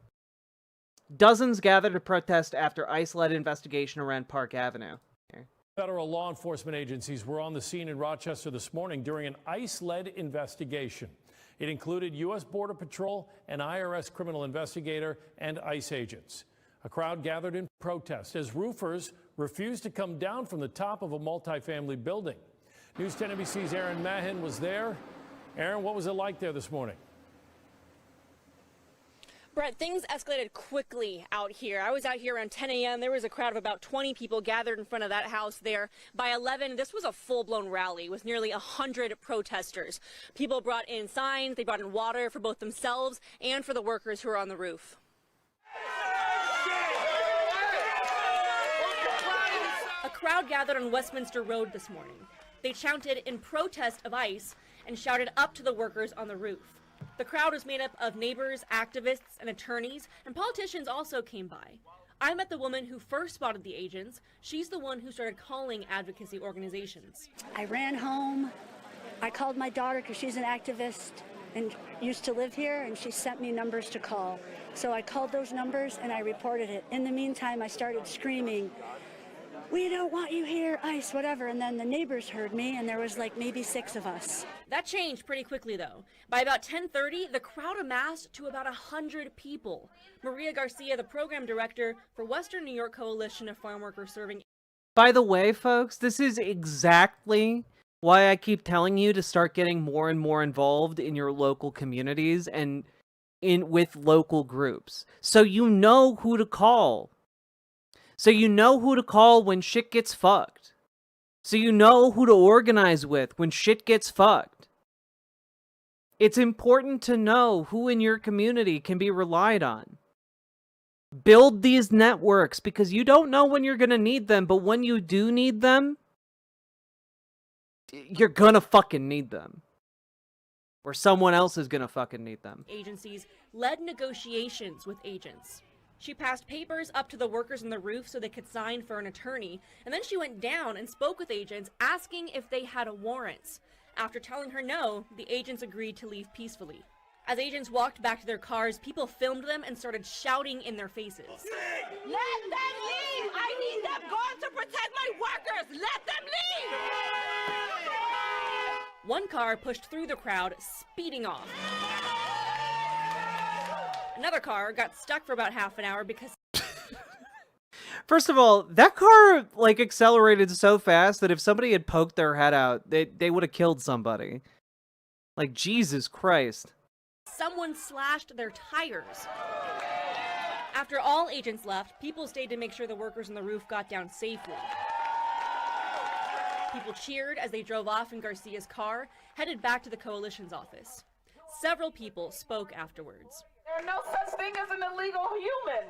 Dozens gathered to protest after ICE-led investigation around Park Avenue. Here. Federal law enforcement agencies were on the scene in Rochester this morning during an ICE-led investigation. It included U.S. Border Patrol, an IRS criminal investigator, and ICE agents. A crowd gathered in protest as roofers refused to come down from the top of a multifamily building. News 10 NBC's Aaron Mahin was there. Aaron, what was it like there this morning? Brett, things escalated quickly out here. I was out here around 10 a.m. There was a crowd of about 20 people gathered in front of that house there. By 11, this was a full-blown rally with nearly 100 protesters. People brought in signs, they brought in water for both themselves and for the workers who were on the roof. A crowd gathered on Westminster Road this morning. They chanted in protest of ICE and shouted up to the workers on the roof. The crowd was made up of neighbors, activists, and attorneys, and politicians also came by. I met the woman who first spotted the agents. She's the one who started calling advocacy organizations. I ran home. I called my daughter because she's an activist and used to live here, and she sent me numbers to call. So I called those numbers and I reported it. In the meantime, I started screaming, "We don't want you here, ICE, whatever." And then the neighbors heard me, and there was like maybe 6 of us. That changed pretty quickly, though. By about 10:30, the crowd amassed to about 100 people. Maria Garcia, the program director for Western New York Coalition of Farm Workers Serving. By the way, folks, this is exactly why I keep telling you to start getting more and more involved in your local communities and with local groups. So you know who to call. So you know who to call when shit gets fucked. So you know who to organize with when shit gets fucked. It's important to know who in your community can be relied on. Build these networks because you don't know when you're going to need them, but when you do need them, you're going to fucking need them. Or someone else is going to fucking need them. Agencies led negotiations with agents. She passed papers up to the workers on the roof so they could sign for an attorney, and then she went down and spoke with agents asking if they had warrants. After telling her no, the agents agreed to leave peacefully. As agents walked back to their cars, people filmed them and started shouting in their faces. Let them leave! I need them gone to protect my workers! Let them leave! One car pushed through the crowd, speeding off. Another car got stuck for about half an hour because... First of all, that car like accelerated so fast that if somebody had poked their head out, they would have killed somebody. Like, Jesus Christ. Someone slashed their tires. After all agents left, people stayed to make sure the workers on the roof got down safely. People cheered as they drove off in Garcia's car, headed back to the coalition's office. Several people spoke afterwards. There's no such thing as an illegal human.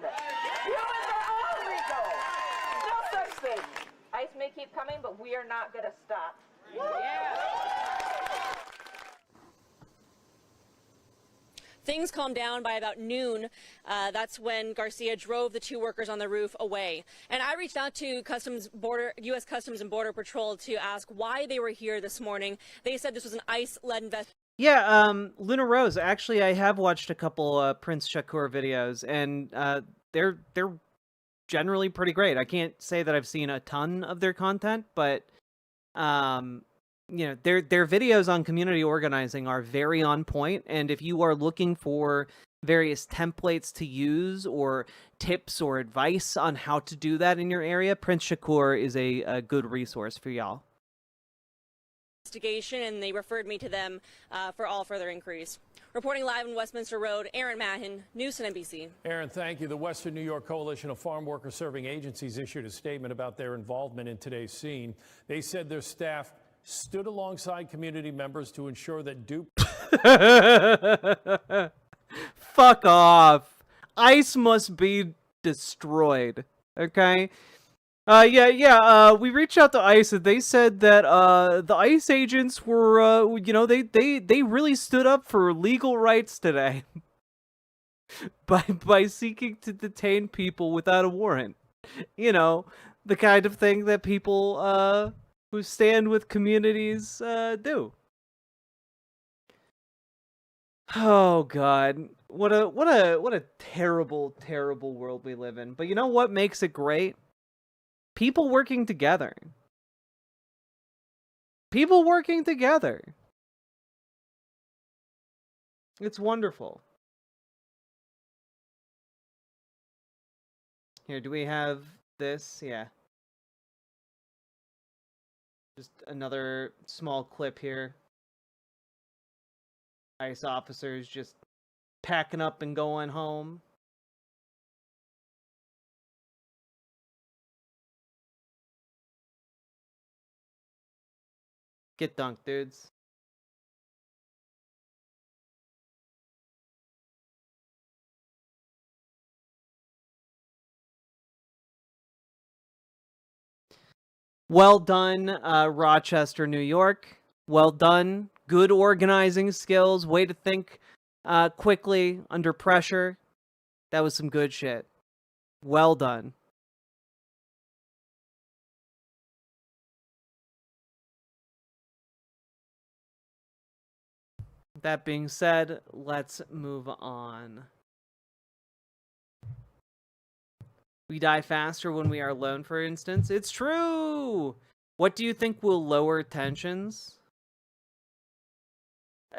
Humans are all legal. No such thing. ICE may keep coming, but we are not going to stop. Yeah. Things calmed down by about noon. That's when Garcia drove the 2 workers on the roof away. And I reached out to U.S. Customs and Border Patrol to ask why they were here this morning. They said this was an ICE-led investigation. Yeah, Luna Rose, actually I have watched a couple Prince Shakur videos, and they're generally pretty great. I can't say that I've seen a ton of their content, but you know, their videos on community organizing are very on point, and if you are looking for various templates to use or tips or advice on how to do that in your area, Prince Shakur is a good resource for y'all. And they referred me to them for all further inquiries. Reporting live on Westminster Road, Aaron Mahin, News and NBC. Aaron, thank you. The Western New York Coalition of Farm Workers Serving Agencies issued a statement about their involvement in today's scene. They said their staff stood alongside community members to ensure that Fuck off. ICE must be destroyed. Okay. We reached out to ICE and they said that the ICE agents were they really stood up for legal rights today by seeking to detain people without a warrant. You know, the kind of thing that people who stand with communities do. Oh god. What a terrible, terrible world we live in. But you know what makes it great? People working together. People working together. It's wonderful. Here, do we have this? Yeah. Just another small clip here. ICE officers just packing up and going home. Get dunked, dudes. Well done, Rochester, New York. Well done. Good organizing skills. Way to think quickly under pressure. That was some good shit. Well done. That being said, let's move on. We die faster when we are alone, for instance. It's true! What do you think will lower tensions?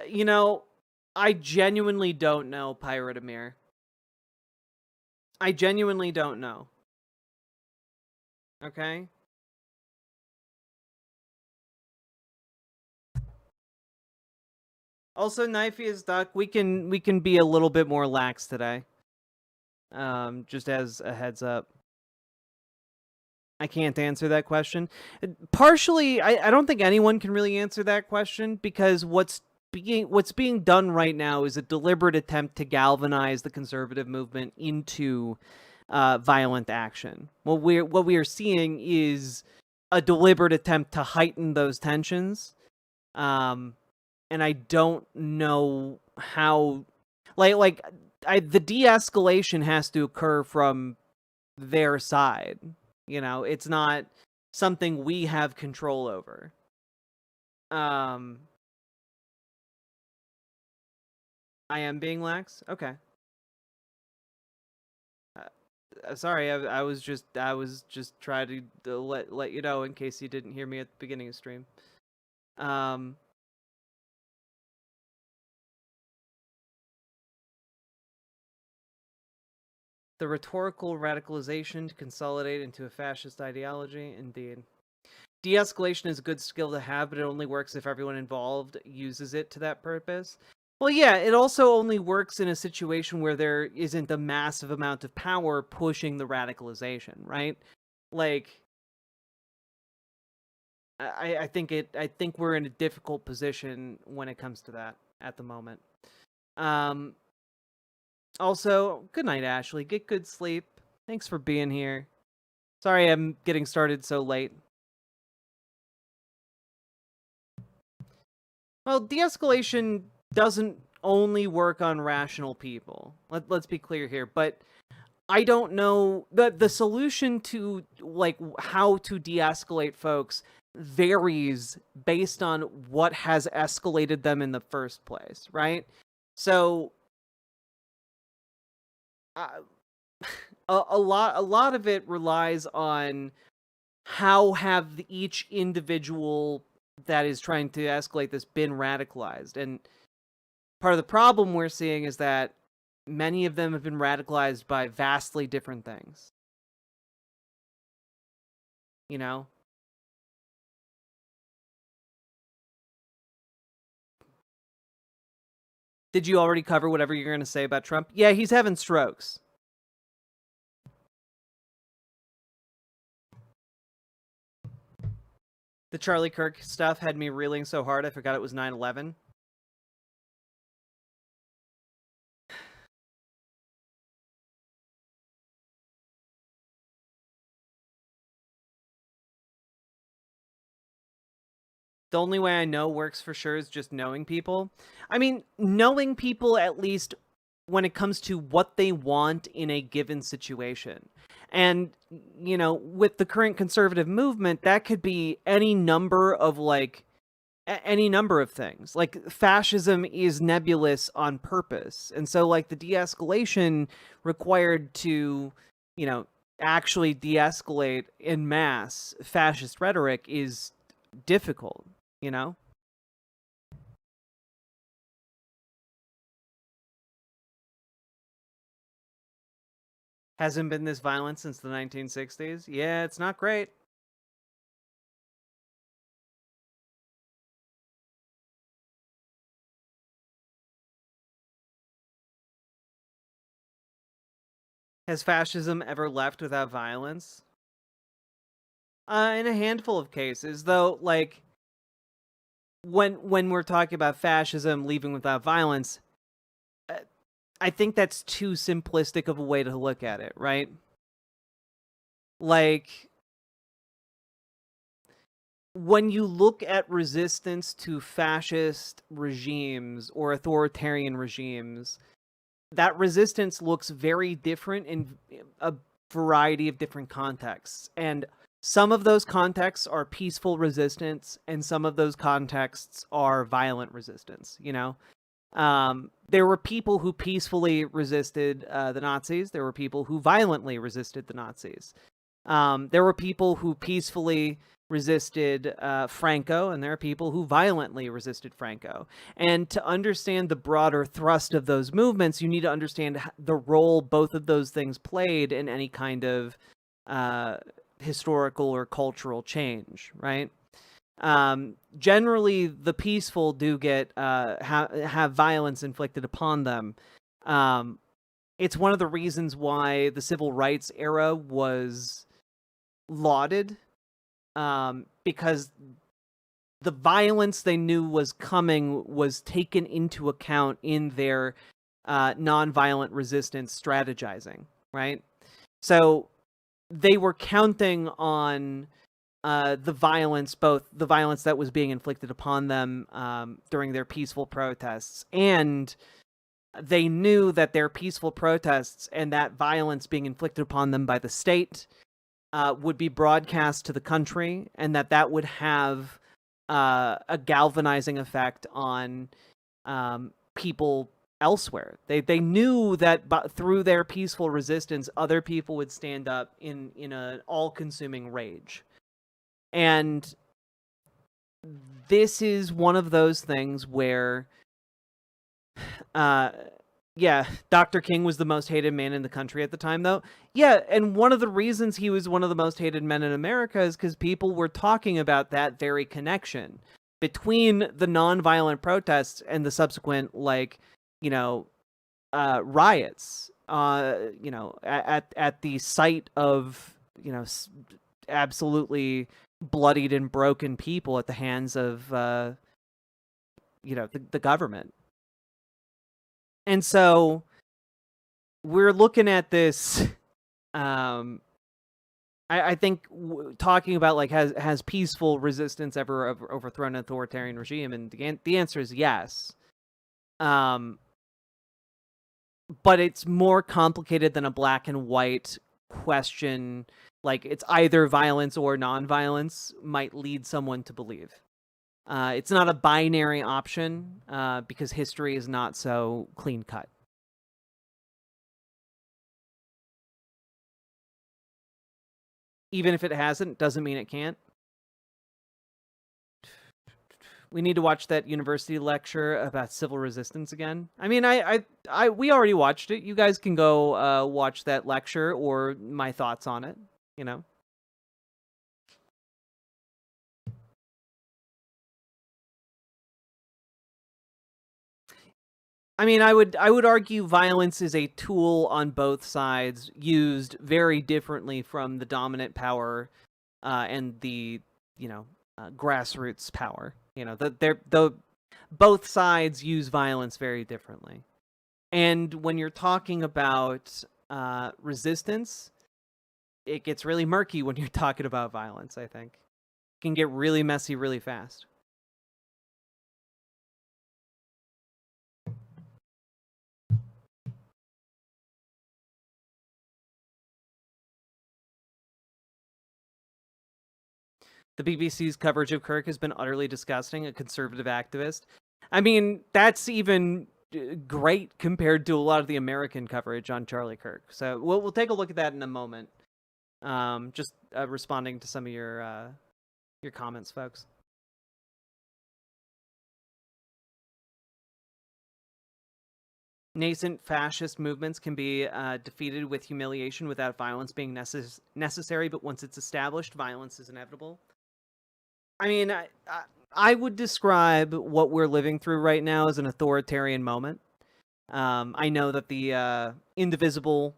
You know, I genuinely don't know, Pirate Amir. I genuinely don't know. Okay? Also, Knifey is Duck. We can be a little bit more lax today. Just as a heads up. I can't answer that question. Partially, I don't think anyone can really answer that question because what's being done right now is a deliberate attempt to galvanize the conservative movement into violent action. What we are seeing is a deliberate attempt to heighten those tensions. And I don't know how, the de-escalation has to occur from their side. You know, it's not something we have control over. I am being lax? Okay. Sorry, I was just trying to let you know in case you didn't hear me at the beginning of stream. The rhetorical radicalization to consolidate into a fascist ideology, indeed. De-escalation is a good skill to have, but it only works if everyone involved uses it to that purpose. Well, yeah, it also only works in a situation where there isn't a massive amount of power pushing the radicalization, right? Like, I think we're in a difficult position when it comes to that at the moment. Also, good night, Ashley. Get good sleep. Thanks for being here. Sorry I'm getting started so late. Well, de-escalation doesn't only work on rational people. Let's be clear here, but I don't know the solution to how to de-escalate folks varies based on what has escalated them in the first place, right? So a lot of it relies on how have each individual that is trying to escalate this been radicalized. And part of the problem we're seeing is that many of them have been radicalized by vastly different things. You know? Did you already cover whatever you're going to say about Trump? Yeah, he's having strokes. The Charlie Kirk stuff had me reeling so hard I forgot it was 9/11. the only way I know works for sure is just knowing people. I mean, knowing people at least when it comes to what they want in a given situation. And, you know, with the current conservative movement, that could be any number of, like, any number of things. Like, fascism is nebulous on purpose. And so, like, the de-escalation required to, you know, actually de-escalate en masse fascist rhetoric is difficult, you know? Hasn't been this violent since the 1960s? Yeah, it's not great. Has fascism ever left without violence? In a handful of cases, though, like, when we're talking about fascism leaving without violence, I think that's too simplistic of a way to look at it, right? Like, when you look at resistance to fascist regimes or authoritarian regimes, that resistance looks very different in a variety of different contexts. And some of those contexts are peaceful resistance, and some of those contexts are violent resistance, you know? There were people who peacefully resisted the Nazis. There were people who violently resisted the Nazis. There were people who peacefully resisted Franco, and there are people who violently resisted Franco. And to understand the broader thrust of those movements, you need to understand the role both of those things played in any kind of historical or cultural change, right? Generally, the peaceful do get have violence inflicted upon them. It's one of the reasons why the civil rights era was lauded, because the violence they knew was coming was taken into account in their nonviolent resistance strategizing, right? So they were counting on the violence, both the violence that was being inflicted upon them during their peaceful protests, and they knew that their peaceful protests and that violence being inflicted upon them by the state would be broadcast to the country, and that would have a galvanizing effect on people elsewhere. They knew that through their peaceful resistance, other people would stand up in an all-consuming rage. And this is one of those things where, yeah, Dr. King was the most hated man in the country at the time, though. Yeah, and one of the reasons he was one of the most hated men in America is because people were talking about that very connection between the nonviolent protests and the subsequent, like, you know, riots, you know, at the site of, you know, absolutely bloodied and broken people at the hands of, you know, the government. And so we're looking at this, I think talking about, like, has peaceful resistance ever overthrown an authoritarian regime? And the answer is yes. But it's more complicated than a black and white question. Like, it's either violence or non-violence might lead someone to believe. It's not a binary option because history is not so clean-cut. Even if it hasn't, doesn't mean it can't. We need to watch that university lecture about civil resistance again. I mean, we already watched it. You guys can go watch that lecture or my thoughts on it, you know. I mean, I would argue violence is a tool on both sides, used very differently from the dominant power and the, you know, grassroots power. You know, both sides use violence very differently. And when you're talking about resistance, it gets really murky when you're talking about violence, I think. It can get really messy really fast. The BBC's coverage of Kirk has been utterly disgusting, a conservative activist. I mean, that's even great compared to a lot of the American coverage on Charlie Kirk. So we'll take a look at that in a moment. Just responding to some of your comments, folks. Nascent fascist movements can be defeated with humiliation without violence being necessary, but once it's established, violence is inevitable. I mean, I would describe what we're living through right now as an authoritarian moment. I know that the Indivisible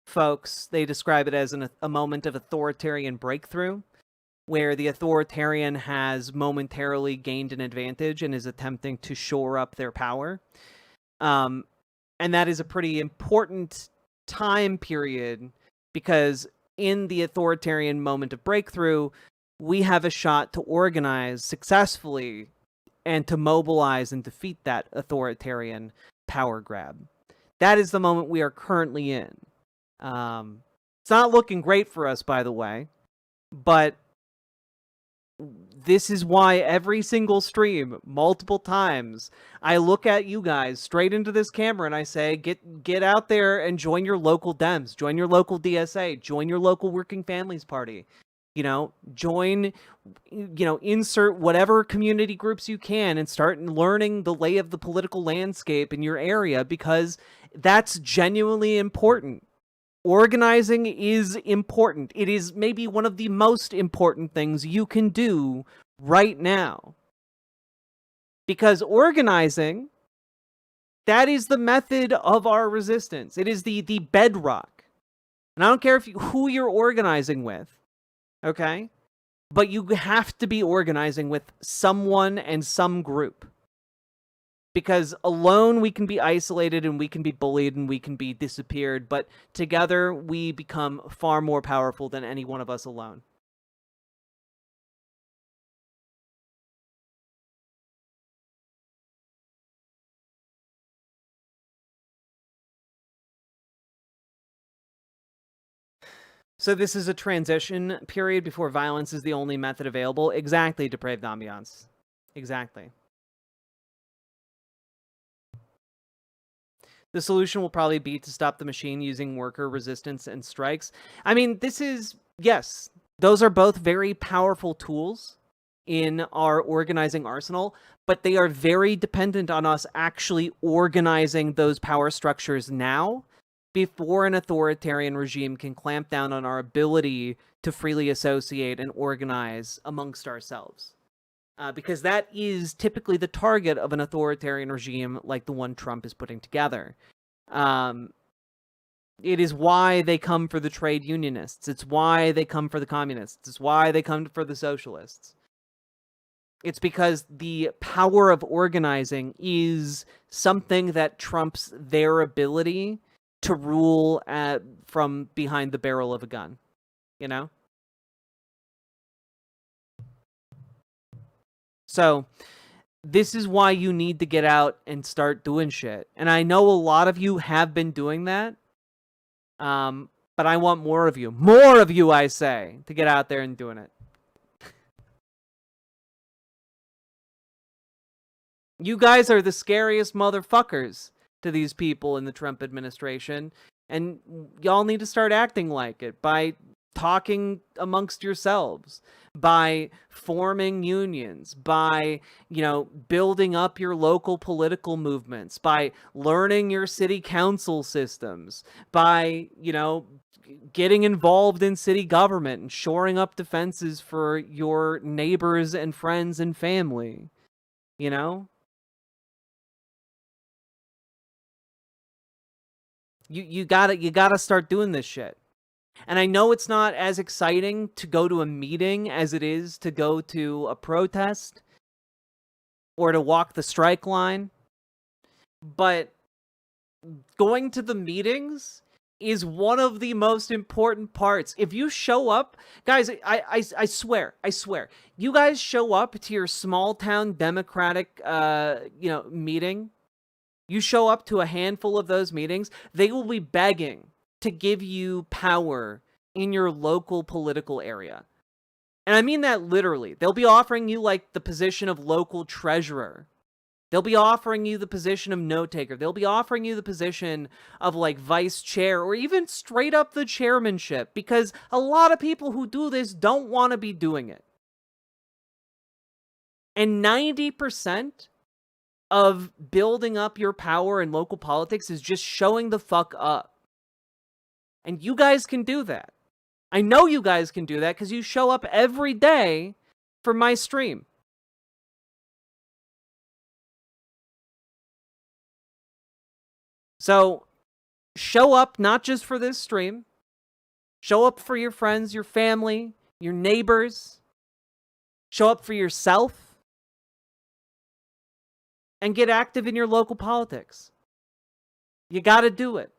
folks, they describe it as a moment of authoritarian breakthrough, where the authoritarian has momentarily gained an advantage and is attempting to shore up their power. And that is a pretty important time period, because in the authoritarian moment of breakthrough, we have a shot to organize successfully and to mobilize and defeat that authoritarian power grab. That is the moment we are currently in. It's not looking great for us, by the way, but this is why every single stream, multiple times, I look at you guys straight into this camera and I say, get out there and join your local Dems, join your local DSA, join your local Working Families Party. Join, insert whatever community groups you can and start learning the lay of the political landscape in your area, because that's genuinely important. Organizing is important. It is maybe one of the most important things you can do right now. Because organizing, that is the method of our resistance. It is the bedrock. And I don't care who you're organizing with, okay? But you have to be organizing with someone and some group. Because alone we can be isolated and we can be bullied and we can be disappeared, but together we become far more powerful than any one of us alone. So this is a transition period before violence is the only method available. Exactly, depraved ambiance. Exactly. The solution will probably be to stop the machine using worker resistance and strikes. I mean, yes, those are both very powerful tools in our organizing arsenal, but they are very dependent on us actually organizing those power structures now before an authoritarian regime can clamp down on our ability to freely associate and organize amongst ourselves. Because that is typically the target of an authoritarian regime like the one Trump is putting together. It is why they come for the trade unionists. It's why they come for the communists. It's why they come for the socialists. It's because the power of organizing is something that trumps their ability to rule from behind the barrel of a gun, So, this is why you need to get out and start doing shit. And I know a lot of you have been doing that. But I want more of you. More of you, I say, to get out there and doing it. You guys are the scariest motherfuckers to these people in the Trump administration. And y'all need to start acting like it by talking amongst yourselves, by forming unions, by, building up your local political movements, by learning your city council systems, by, getting involved in city government and shoring up defenses for your neighbors and friends and family, You gotta start doing this shit. And I know it's not as exciting to go to a meeting as it is to go to a protest or to walk the strike line. But going to the meetings is one of the most important parts. If you show up, guys, I swear, you guys show up to your small town Democratic, meeting. You show up to a handful of those meetings, they will be begging to give you power in your local political area. And I mean that literally. They'll be offering you, like, the position of local treasurer. They'll be offering you the position of note taker. They'll be offering you the position of, like, vice chair, or even straight up the chairmanship, because a lot of people who do this don't want to be doing it. And 90% of building up your power in local politics is just showing the fuck up. And you guys can do that. I know you guys can do that because you show up every day for my stream. So, show up not just for this stream. Show up for your friends, your family, your neighbors. Show up for yourself. And get active in your local politics. You gotta do it.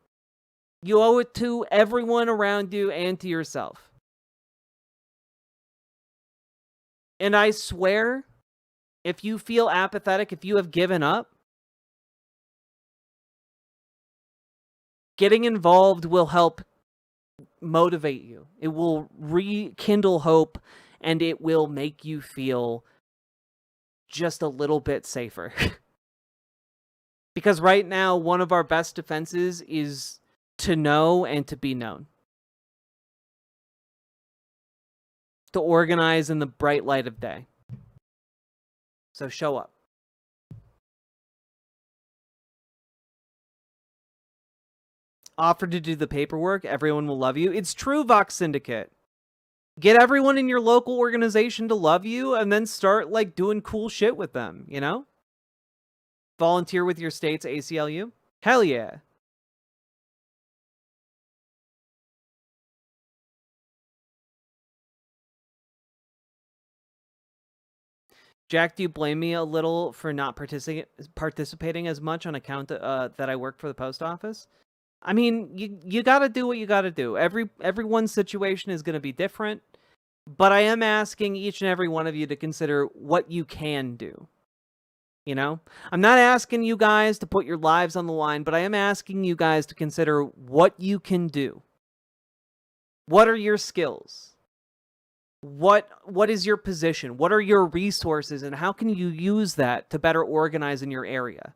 You owe it to everyone around you and to yourself. And I swear, if you feel apathetic, if you have given up, getting involved will help motivate you. It will rekindle hope, and it will make you feel just a little bit safer. Because right now, one of our best defenses is to know and to be known. To organize in the bright light of day. So show up. Offer to do the paperwork. Everyone will love you. It's true, Vox Syndicate. Get everyone in your local organization to love you, and then start, like, doing cool shit with them, you know? Volunteer with your state's ACLU? Hell yeah. Jack, do you blame me a little for not participating as much on account that I work for the post office? I mean, you gotta do what you gotta do. Everyone's situation is gonna be different, but I am asking each and every one of you to consider what you can do. You know? I'm not asking you guys to put your lives on the line, but I am asking you guys to consider what you can do. What are your skills? What is your position? What are your resources, and how can you use that to better organize in your area?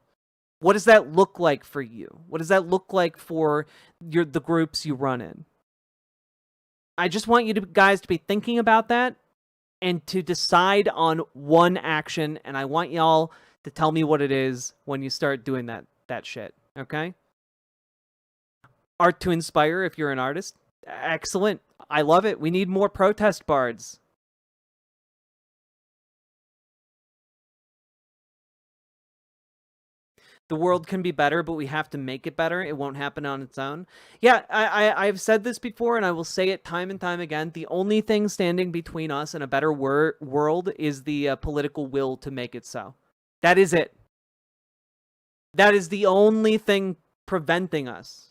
What does that look like for you? What does that look like for the groups you run in? I just want you guys to be thinking about that and to decide on one action, and I want y'all to tell me what it is when you start doing that shit, okay? Art to inspire if you're an artist. Excellent. I love it. We need more protest bards. The world can be better, but we have to make it better. It won't happen on its own. Yeah, I've said this before, and I will say it time and time again. The only thing standing between us and a better world is the political will to make it so. That is it. That is the only thing preventing us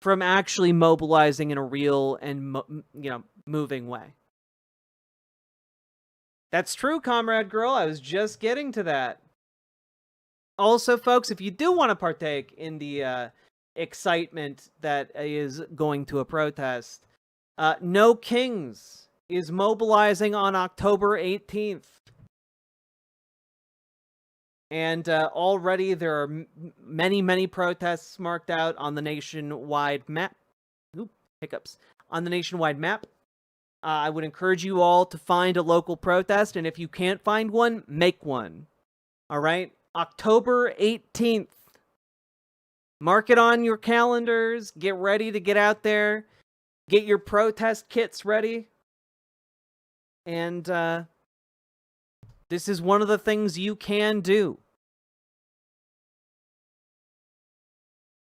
from actually mobilizing in a real and moving way. That's true, Comrade Girl. I was just getting to that. Also, folks, if you do want to partake in the excitement that is going to a protest, No Kings is mobilizing on October 18th. And already there are many, many protests marked out on the nationwide map. Oop, hiccups. On the nationwide map. I would encourage you all to find a local protest, and if you can't find one, make one. All right? October 18th. Mark it on your calendars. Get ready to get out there. Get your protest kits ready. And this is one of the things you can do.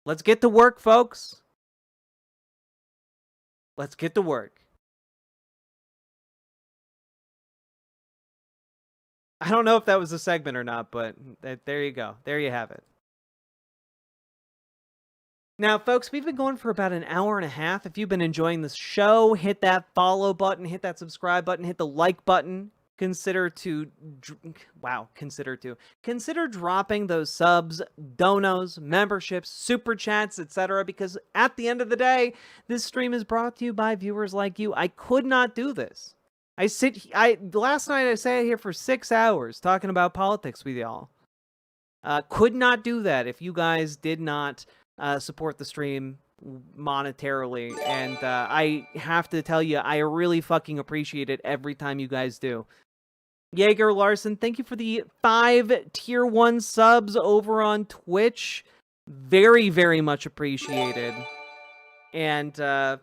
Let's get to work, folks. Let's get to work. I don't know if that was a segment or not, but there you go. There you have it. Now, folks, we've been going for about an hour and a half. If you've been enjoying this show, hit that follow button, hit that subscribe button, hit the like button. Consider dropping those subs, donos, memberships, super chats, etc. Because at the end of the day, this stream is brought to you by viewers like you. I could not do this. Last night I sat here for 6 hours talking about politics with y'all. Could not do that if you guys did not support the stream monetarily, and I have to tell you, I really fucking appreciate it every time you guys do. Jaeger Larson, thank you for the 5 tier 1 subs over on Twitch. Very, very much appreciated. And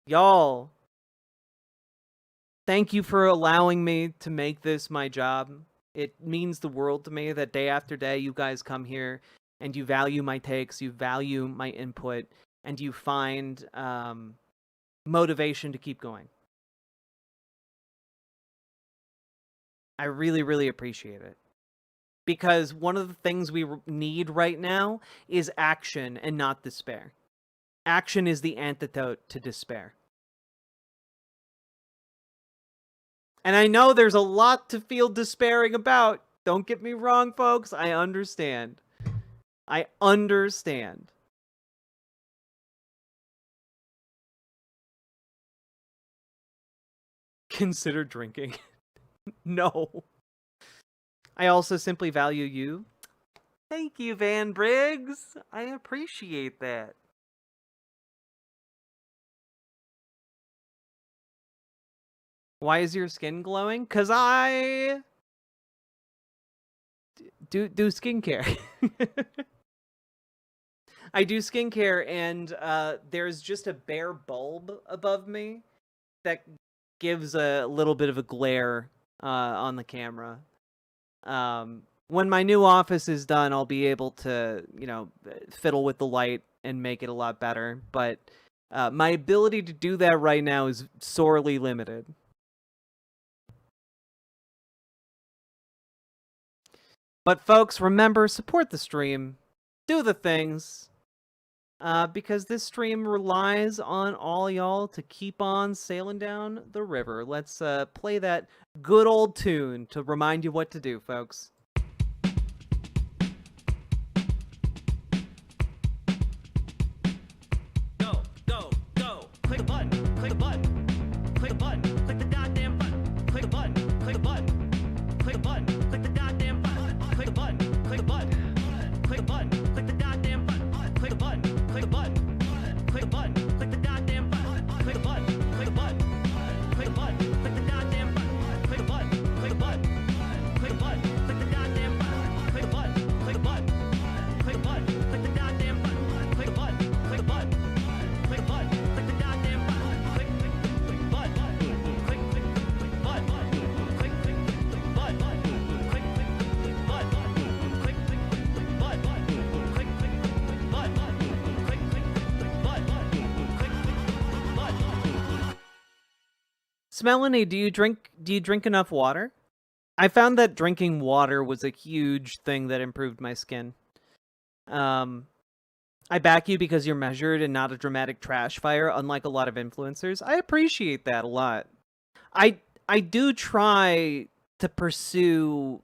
y'all, thank you for allowing me to make this my job. It means the world to me that day after day you guys come here and you value my takes, you value my input, and you find motivation to keep going. I really, really appreciate it. Because one of the things we need right now is action and not despair. Action is the antidote to despair. And I know there's a lot to feel despairing about. Don't get me wrong, folks. I understand. I understand. Consider drinking. No. I also simply value you. Thank you, Van Briggs. I appreciate that. Why is your skin glowing? 'Cause I do skincare. I do skincare, and there's just a bare bulb above me that gives a little bit of a glare on the camera. When my new office is done, I'll be able to, fiddle with the light and make it a lot better. But my ability to do that right now is sorely limited. But folks, remember, support the stream. Do the things. Because this stream relies on all y'all to keep on sailing down the river. Let's play that good old tune to remind you what to do, folks. Go, go, go. Click a button, click a button. Click a button, click the goddamn button. Click a button, click a button. Click a button, click the goddamn button. Click a button, click a button. Click a button, click the goddamn button. Click a button, click a button. Click a button, click the goddamn button. Click a button, click a button. Click a button, click the goddamn button. Click a button, click a button. Click a button, click the goddamn button. Click a button, click a button. Click a button, click the goddamn button. Click a button, click a button. Click a button, click the goddamn button. Click, click, click, button. Click, click, click, button. Click, click, click, button. Click, click, click, button. Click, click, click, button. Click, click, click, button. Click, click, click, button. Click, click, button. Smelanie, do you drink enough water? I found that drinking water was a huge thing that improved my skin. I back you because you're measured and not a dramatic trash fire, unlike a lot of influencers. I appreciate that a lot. I do try to pursue,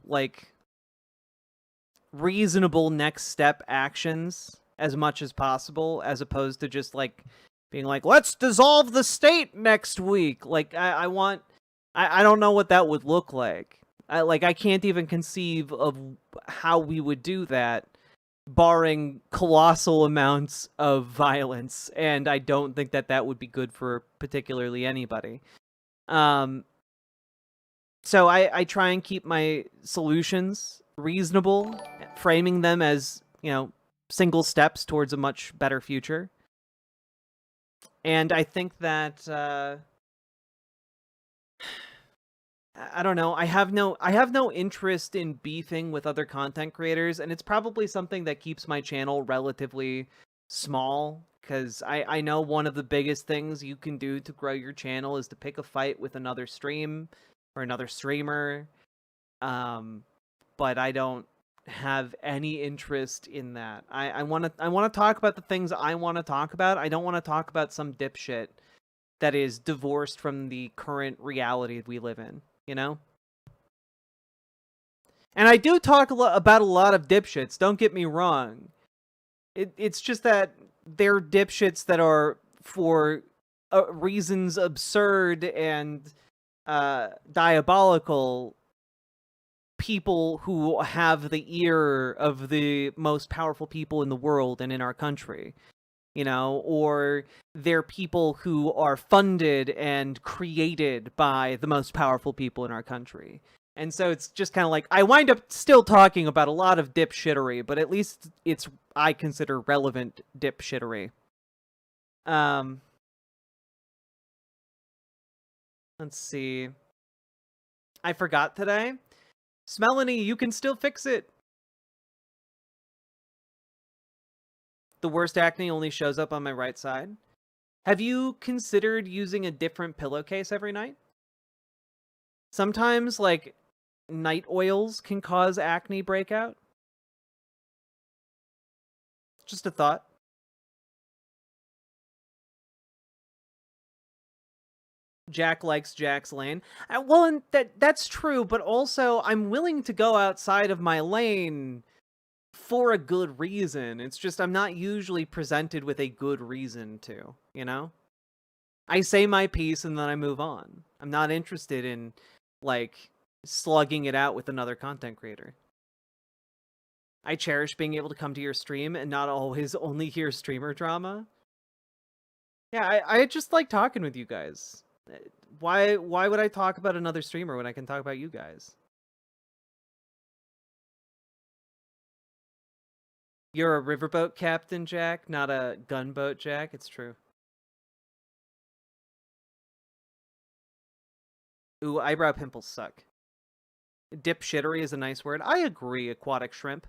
reasonable next step actions as much as possible, as opposed to just, being let's dissolve the state next week. I don't know what that would look like. I can't even conceive of how we would do that, barring colossal amounts of violence, and I don't think that would be good for particularly anybody. So I try and keep my solutions reasonable, framing them as, single steps towards a much better future. And I think that I don't know. I have no interest in beefing with other content creators, and it's probably something that keeps my channel relatively small, because I know one of the biggest things you can do to grow your channel is to pick a fight with another stream or another streamer. But I don't have any interest in that. I want to talk about the things I want to talk about. I don't want to talk about some dipshit that is divorced from the current reality we live in, And I do talk about a lot of dipshits, don't get me wrong. It's just that they're dipshits that are for reasons absurd and diabolical, people who have the ear of the most powerful people in the world and in our country, you know, or they're people who are funded and created by the most powerful people in our country. And so it's just kind of like, I wind up still talking about a lot of dipshittery, but at least it's, I consider, relevant dipshittery. Let's see. I forgot today. Smelanie, you can still fix it. The worst acne only shows up on my right side. Have you considered using a different pillowcase every night? Sometimes, like, night oils can cause acne breakout. Just a thought. Jack likes Jack's lane. Well, and that's true, but also I'm willing to go outside of my lane for a good reason. It's just I'm not usually presented with a good reason to, you know? I say my piece and then I move on. I'm not interested in, like, slugging it out with another content creator. I cherish being able to come to your stream and not always only hear streamer drama. Yeah, I just like talking with you guys. Why would I talk about another streamer when I can talk about you guys? You're a riverboat captain, Jack, not a gunboat, Jack. It's true. Ooh, eyebrow pimples suck. Dipshittery is a nice word. I agree, aquatic shrimp.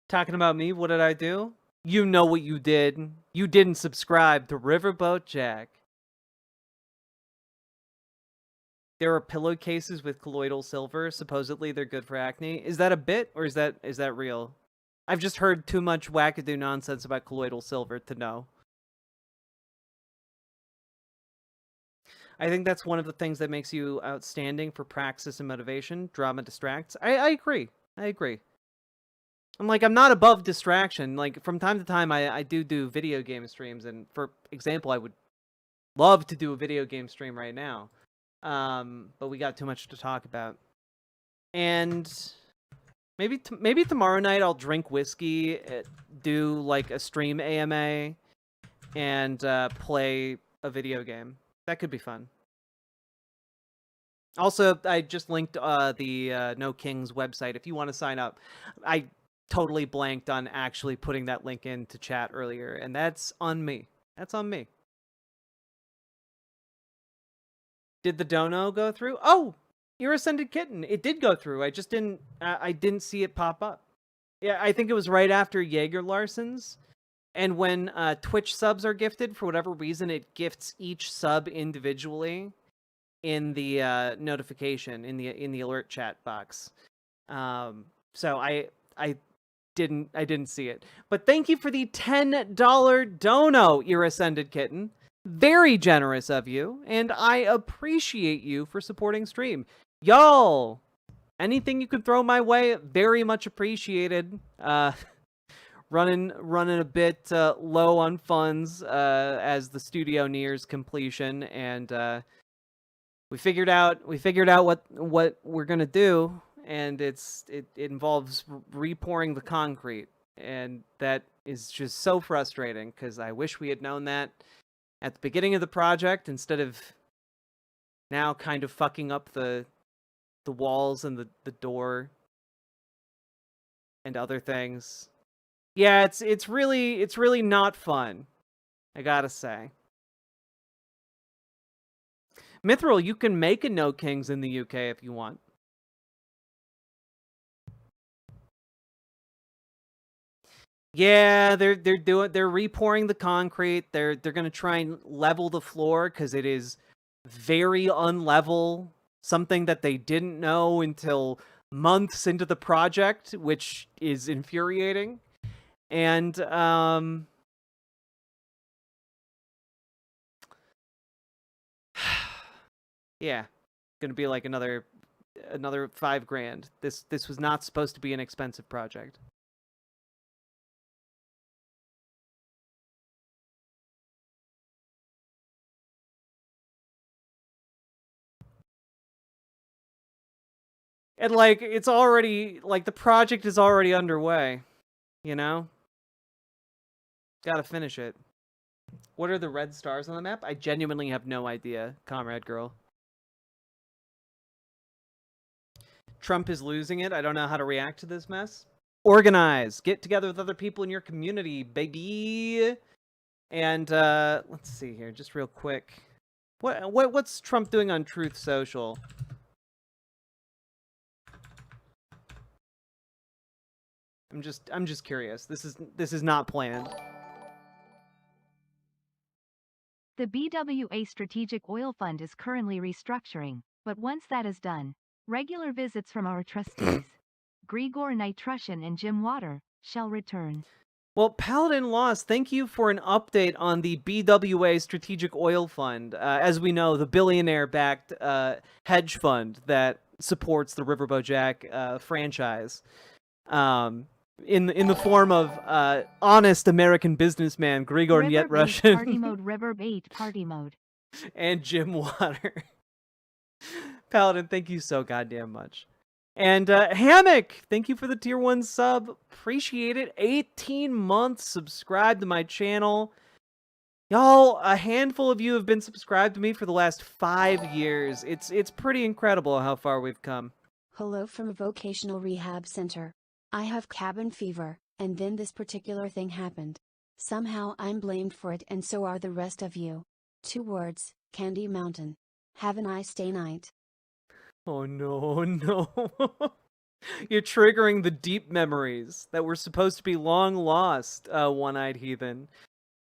Talking about me, what did I do? You know what you did. You didn't subscribe to Riverboat Jack. There are pillowcases with colloidal silver. Supposedly they're good for acne. Is that a bit or is that real? I've just heard too much wackadoo nonsense about colloidal silver to know. I think that's one of the things that makes you outstanding for praxis and motivation. Drama distracts. I agree. I agree. I'm not above distraction. Like, from time to time, I do video game streams, and for example, I would love to do a video game stream right now. But we got too much to talk about. And maybe tomorrow night I'll drink whiskey, do like a stream AMA, and play a video game. That could be fun. Also, I just linked the No Kings website if you want to sign up. I totally blanked on actually putting that link into chat earlier, and that's on me. That's on me. Did the dono go through? Oh, your Ascended Kitten. It did go through. I just didn't I didn't see it pop up. Yeah, I think it was right after Jaeger Larson's. And when Twitch subs are gifted, for whatever reason, it gifts each sub individually in the notification in the alert chat box. So I didn't see it. But thank you for the $10 dono, your Ascended Kitten. Very generous of you, and I appreciate you for supporting stream. Y'all, anything you could throw my way, very much appreciated. Running a bit low on funds as the studio nears completion, and we figured out what we're gonna do, and it involves repouring the concrete, and that is just so frustrating because I wish we had known that at the beginning of the project instead of now kind of fucking up the walls and the door and other things. Yeah, it's really not fun, I gotta say. Mithril, you can make a No Kings in the UK if you want. Yeah, they're repouring the concrete. They're gonna try and level the floor because it is very unlevel. Something that they didn't know until months into the project, which is infuriating. And yeah, gonna be like another another $5,000. This was not supposed to be an expensive project. And, like, it's already, like, the project is already underway, you know? Gotta finish it. What are the red stars on the map? I genuinely have no idea, Comrade Girl. Trump is losing it. I don't know how to react to this mess. Organize. Get together with other people in your community, baby. And, let's see here, just real quick. What's Trump doing on Truth Social? I'm just curious. This is not planned. The BWA Strategic Oil Fund is currently restructuring, but once that is done, regular visits from our trustees, Grigor Nitrushin and Jim Water, shall return. Well, Paladin Lost, thank you for an update on the BWA Strategic Oil Fund. As we know, the billionaire-backed hedge fund that supports the Riverboat Jack franchise. In the form of honest American businessman Grigor Nitrushin. Party mode, River Bait Party mode. And Jim Water. Paladin, thank you so goddamn much. And Hammock, thank you for the tier 1 sub. Appreciate it. 18 months subscribed to my channel. Y'all, a handful of you have been subscribed to me for the last 5 years. It's pretty incredible how far we've come. Hello from a vocational rehab center. I have cabin fever, and then this particular thing happened. Somehow I'm blamed for it, and so are the rest of you. 2 words, Candy Mountain. Have a nice day night. Oh no, no. You're triggering the deep memories that were supposed to be long lost, one-eyed heathen.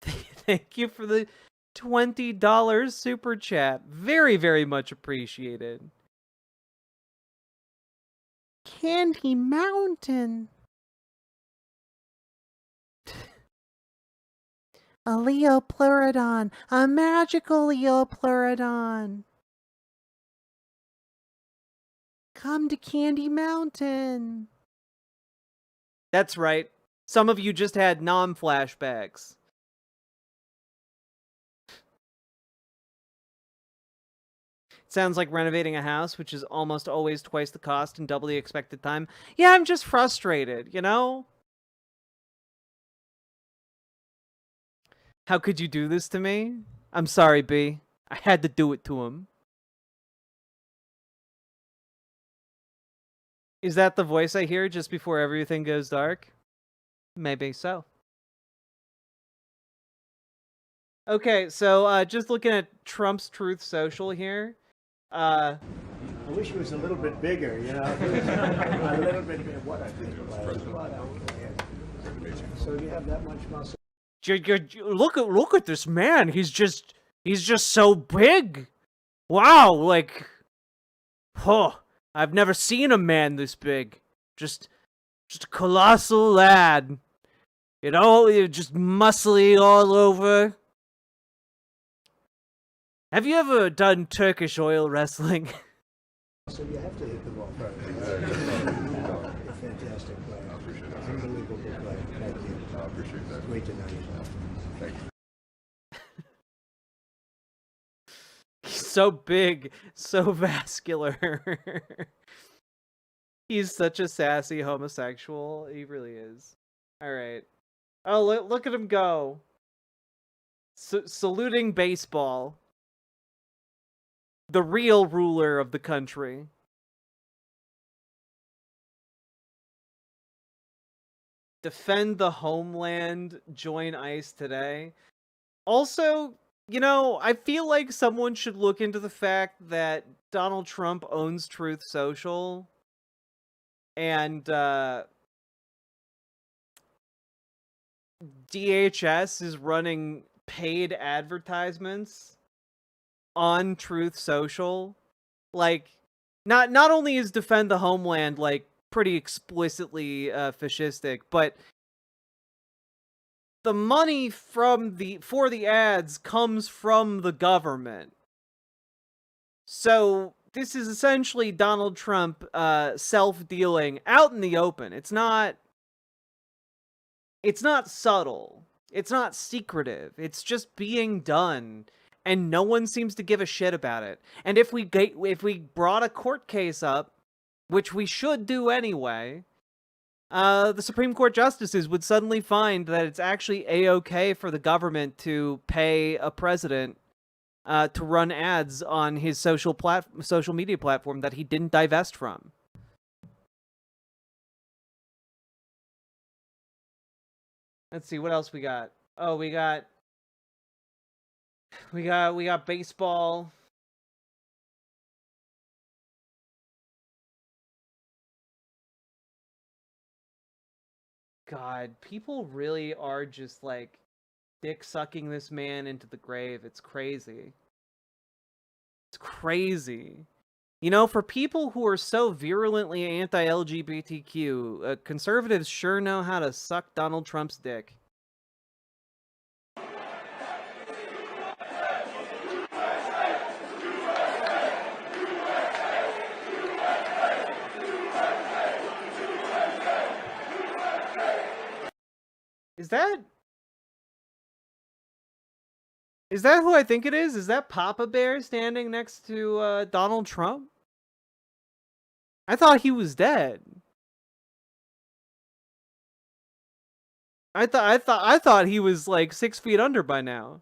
Thank you for the $20 super chat. Very, very much appreciated. Candy Mountain. A Leopleurodon. A magical Leopleurodon. Come to Candy Mountain. That's right. Some of you just had non-flashbacks. Sounds like renovating a house, which is almost always twice the cost and double the expected time. Yeah, I'm just frustrated, you know? How could you do this to me? I'm sorry, B. I had to do it to him. Is that the voice I hear just before everything goes dark? Maybe so. Okay, so just looking at Trump's Truth Social here. I wish it was a little bit bigger, you know. A little bit bigger. What I think So you have that much muscle. Look at this man. He's just so big. Wow, like, oh, I've never seen a man this big. Just a colossal lad. You know, just muscly all over. Have you ever done Turkish oil wrestling? So you have to hit the ball first. Fantastic play. Unbelievable play. Thank you. I appreciate that. Great to know you. Thank you. He's so big, so vascular. He's such a sassy homosexual. He really is. All right. Oh, look at him go. Saluting baseball. The real ruler of the country. Defend the homeland, join ICE today. Also, you know, I feel like someone should look into the fact that Donald Trump owns Truth Social. And, DHS is running paid advertisements on Truth Social. Like, not only is Defend the Homeland, like, pretty explicitly fascistic, but the money for the ads comes from the government. So this is essentially Donald Trump self-dealing out in the open. It's not subtle. It's not secretive. It's just being done, and no one seems to give a shit about it. And if we brought a court case up, which we should do anyway, the Supreme Court justices would suddenly find that it's actually a-okay for the government to pay a president to run ads on his social media platform that he didn't divest from. Let's see what else we got. Oh, we got baseball. God, people really are just like dick sucking this man into the grave. It's crazy. It's crazy. You know, for people who are so virulently anti-LGBTQ, conservatives sure know how to suck Donald Trump's dick. Is that who I think it is? Is that Papa Bear standing next to Donald Trump? I thought he was dead. I thought he was like 6 feet under by now.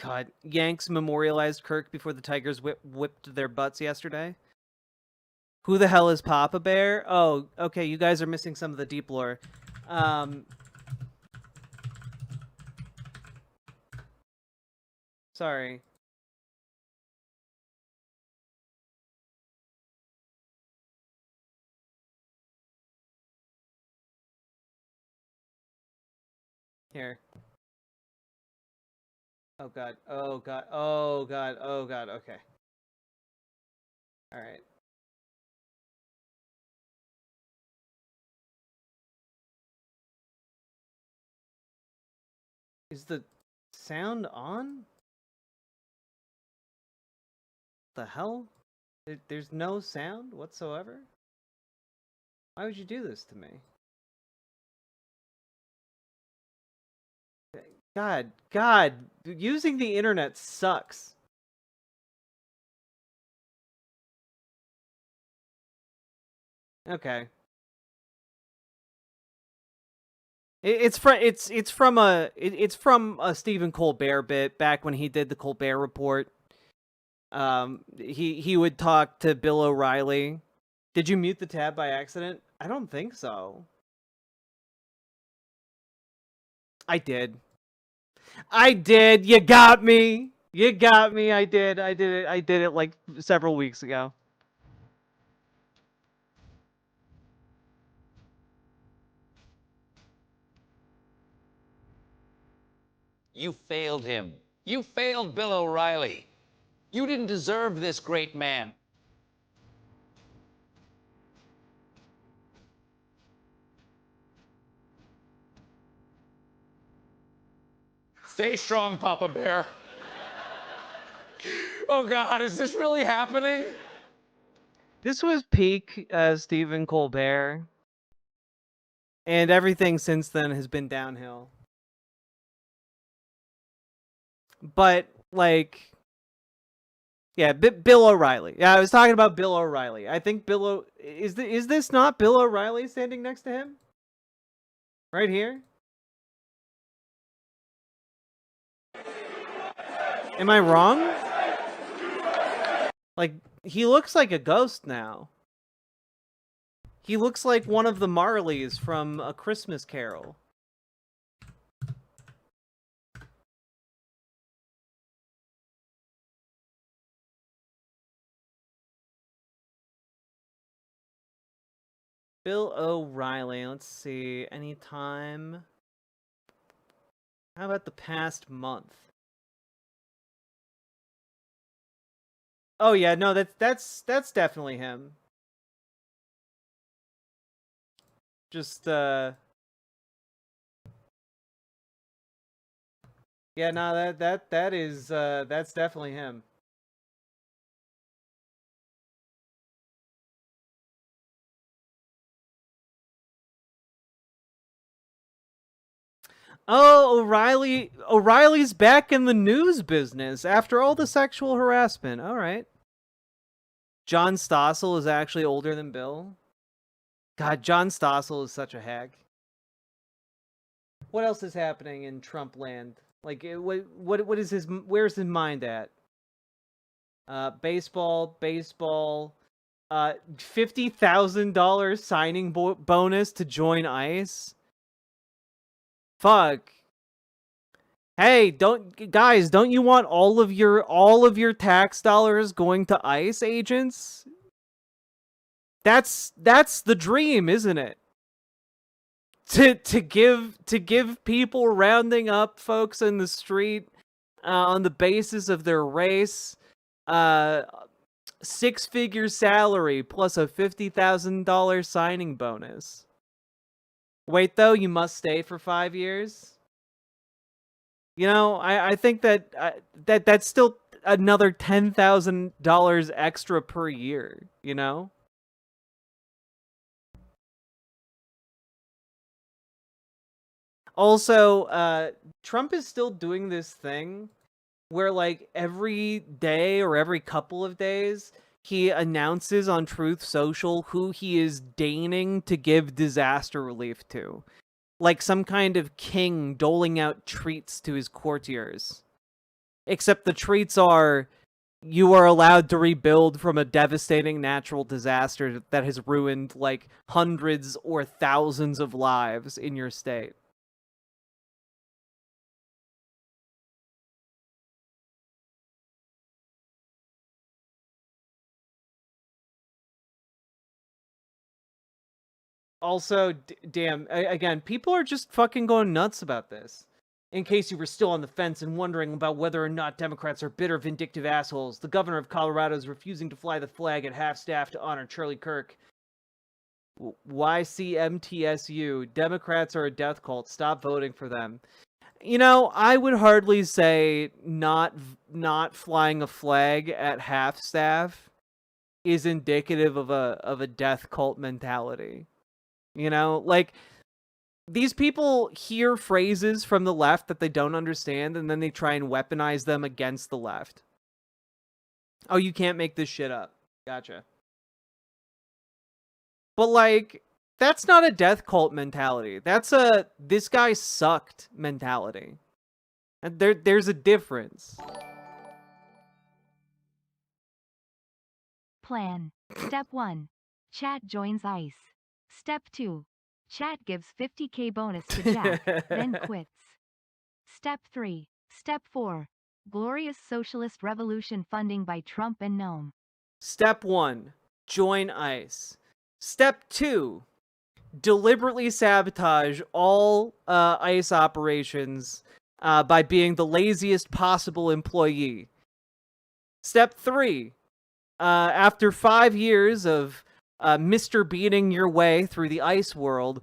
God, Yanks memorialized Kirk before the Tigers whipped their butts yesterday. Who the hell is Papa Bear? Oh, okay, you guys are missing some of the deep lore. Sorry. Here. Oh god, oh god, oh god, oh god, okay. Alright. Is the sound on? The hell? There's no sound whatsoever? Why would you do this to me? God, using the internet sucks. Okay. It's from a Stephen Colbert bit back when he did the Colbert Report. He would talk to Bill O'Reilly. Did you mute the tab by accident? I don't think so. I did. You got me. I did it like several weeks ago. You failed him. You failed Bill O'Reilly. You didn't deserve this great man. Stay strong, Papa Bear. Oh God, is this really happening? This was peak Stephen Colbert. And everything since then has been downhill. But, like... Yeah, Bill O'Reilly. Yeah, I was talking about Bill O'Reilly. I think is this not Bill O'Reilly standing next to him? Right here? Am I wrong? Like, he looks like a ghost now. He looks like one of the Marleys from A Christmas Carol. Bill O'Reilly, let's see, anytime. How about the past month? Oh yeah, no, that's definitely him. Just Yeah, no, that is that's definitely him. Oh, O'Reilly's back in the news business after all the sexual harassment. All right. John Stossel is actually older than Bill. God, John Stossel is such a hag. What else is happening in Trump land? Like, what is his? Where's his mind at? Baseball. $50,000 signing bonus to join ICE. Fuck. Hey, don't you want all of your tax dollars going to ICE agents? That's the dream, isn't it? To give people rounding up folks in the street on the basis of their race, 6-figure salary plus a $50,000 signing bonus. Wait, though, you must stay for 5 years. You know, I think that's still another $10,000 extra per year. You know. Also, Trump is still doing this thing where, like, every day or every couple of days, he announces on Truth Social who he is deigning to give disaster relief to. Like some kind of king doling out treats to his courtiers. Except the treats are, you are allowed to rebuild from a devastating natural disaster that has ruined, like, hundreds or thousands of lives in your state. Also, damn, again, people are just fucking going nuts about this. In case you were still on the fence and wondering about whether or not Democrats are bitter, vindictive assholes, the governor of Colorado is refusing to fly the flag at half-staff to honor Charlie Kirk. YCMTSU, Democrats are a death cult. Stop voting for them. You know, I would hardly say not flying a flag at half-staff is indicative of a death cult mentality. You know, like, these people hear phrases from the left that they don't understand, and then they try and weaponize them against the left. Oh, you can't make this shit up. Gotcha. But, like, that's not a death cult mentality. That's a this guy sucked mentality. And there's a difference. Plan. Step 1. Chat joins ICE. Step 2. Chat gives $50K bonus to Jack, then quits. Step 3. Step 4. Glorious Socialist Revolution funding by Trump and Noam. Step 1. Join ICE. Step 2. Deliberately sabotage all ICE operations by being the laziest possible employee. Step 3. After 5 years of Mr. Beating your way through the ICE world,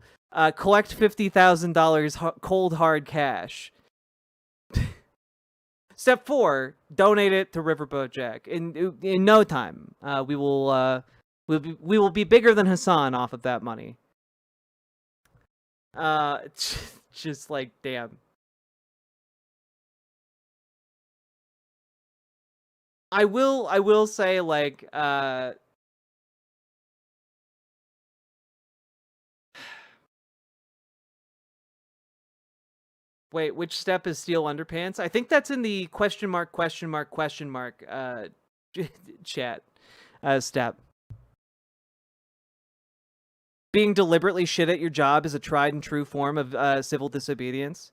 collect $50,000 cold hard cash. Step 4, donate it to Riverboat Jack. In no time, we will be bigger than Hassan off of that money. Just like, damn. I will say, like, wait, which step is steel underpants? I think that's in the question mark chat step. Being deliberately shit at your job is a tried and true form of civil disobedience.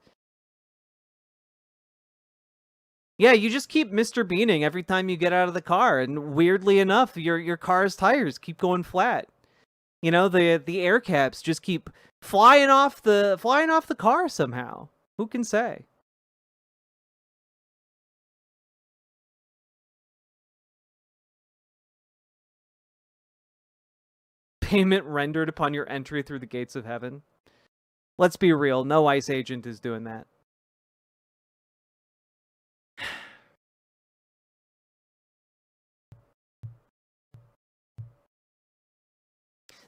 Yeah, you just keep Mr. Beaning every time you get out of the car, and weirdly enough, your car's tires keep going flat. You know, the air caps just keep flying off the car somehow. Who can say? Payment rendered upon your entry through the gates of heaven. Let's be real, no ICE agent is doing that.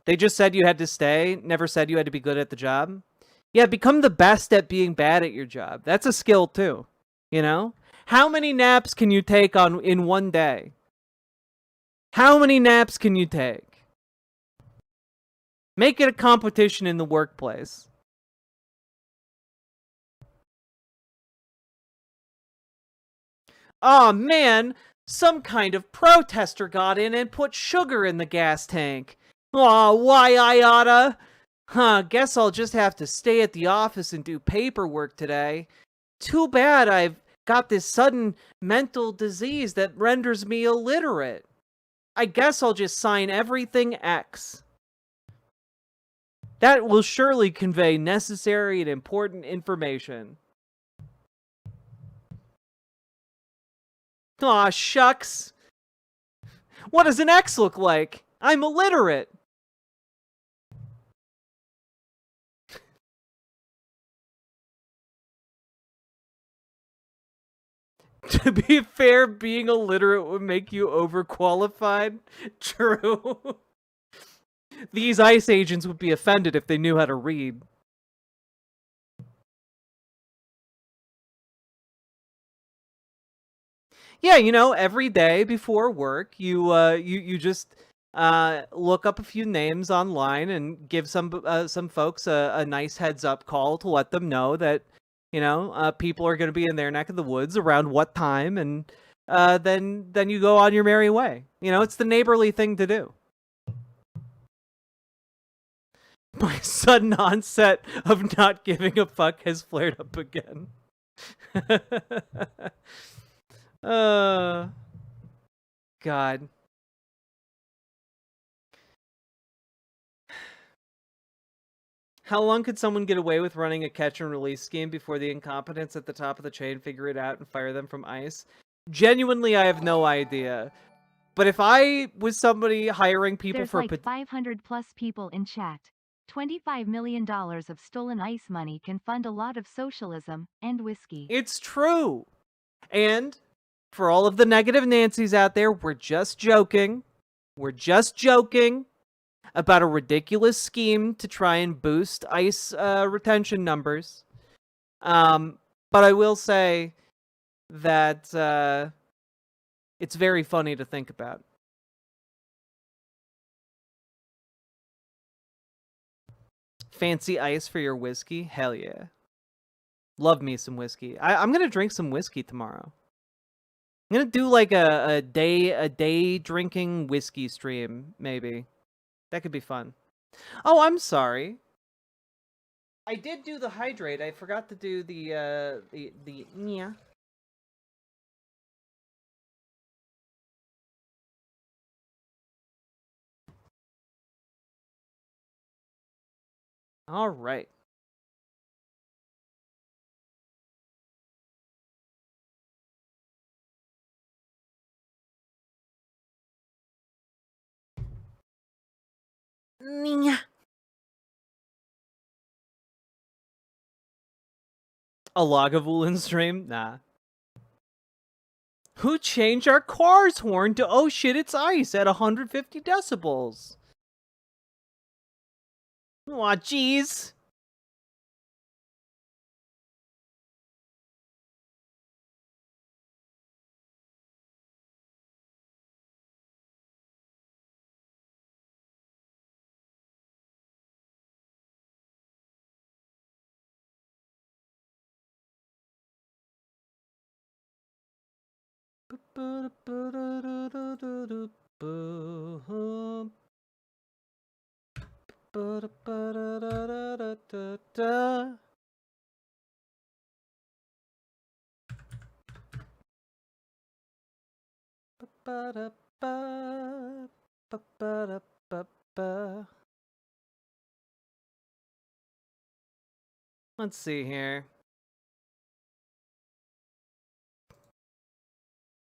They just said you had to stay, never said you had to be good at the job. Yeah, become the best at being bad at your job. That's a skill too, you know? How many naps can you take in one day? How many naps can you take? Make it a competition in the workplace. Oh man, some kind of protester got in and put sugar in the gas tank. Aw, why I oughta? Huh, guess I'll just have to stay at the office and do paperwork today. Too bad I've got this sudden mental disease that renders me illiterate. I guess I'll just sign everything X. That will surely convey necessary and important information. Aw, shucks. What does an X look like? I'm illiterate. To be fair, being illiterate would make you overqualified. True. These ICE agents would be offended if they knew how to read. Yeah, you know, every day before work, you just look up a few names online and give some folks a nice heads up call to let them know that, you know, people are going to be in their neck of the woods around what time, and then you go on your merry way. You know, it's the neighborly thing to do. My sudden onset of not giving a fuck has flared up again. God. How long could someone get away with running a catch and release scheme before the incompetents at the top of the chain figure it out and fire them from ICE? Genuinely, I have no idea. But if I was somebody hiring people There's for... like 500 plus people in chat. $25 million of stolen ICE money can fund a lot of socialism and whiskey. It's true. And for all of the negative Nancys out there, we're just joking. We're just joking about a ridiculous scheme to try and boost ICE retention numbers. But I will say that it's very funny to think about. Fancy ice for your whiskey? Hell yeah. Love me some whiskey. I'm gonna drink some whiskey tomorrow. I'm gonna do like a day drinking whiskey stream, maybe. That could be fun. Oh, I'm sorry. I did do the hydrate. I forgot to do the yeah. All right. A Lagavulin stream? Nah. Who changed our car's horn to oh shit it's ice at 150 decibels? Aw, jeez. Let's see here.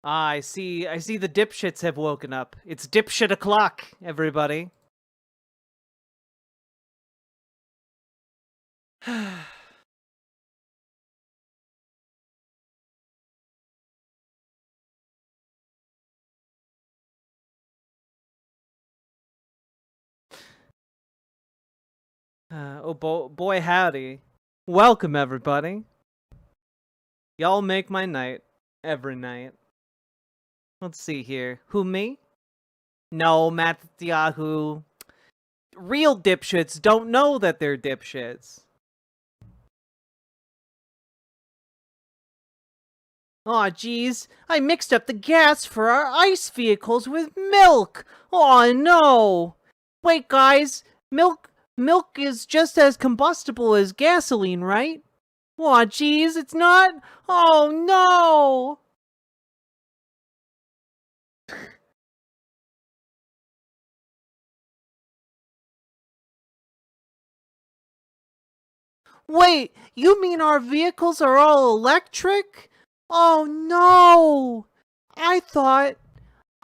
Ah, I see the dipshits have woken up. It's dipshit o'clock, everybody. Boy howdy. Welcome, everybody. Y'all make my night. Every night. Let's see here. Who, me? No, Matt Yahoo. Real dipshits don't know that they're dipshits. Aw, geez. I mixed up the gas for our ice vehicles with milk. Aw, no. Wait, guys. Milk is just as combustible as gasoline, right? Aw, geez, it's not? Oh, no. Wait, you mean our vehicles are all electric? Oh no! I thought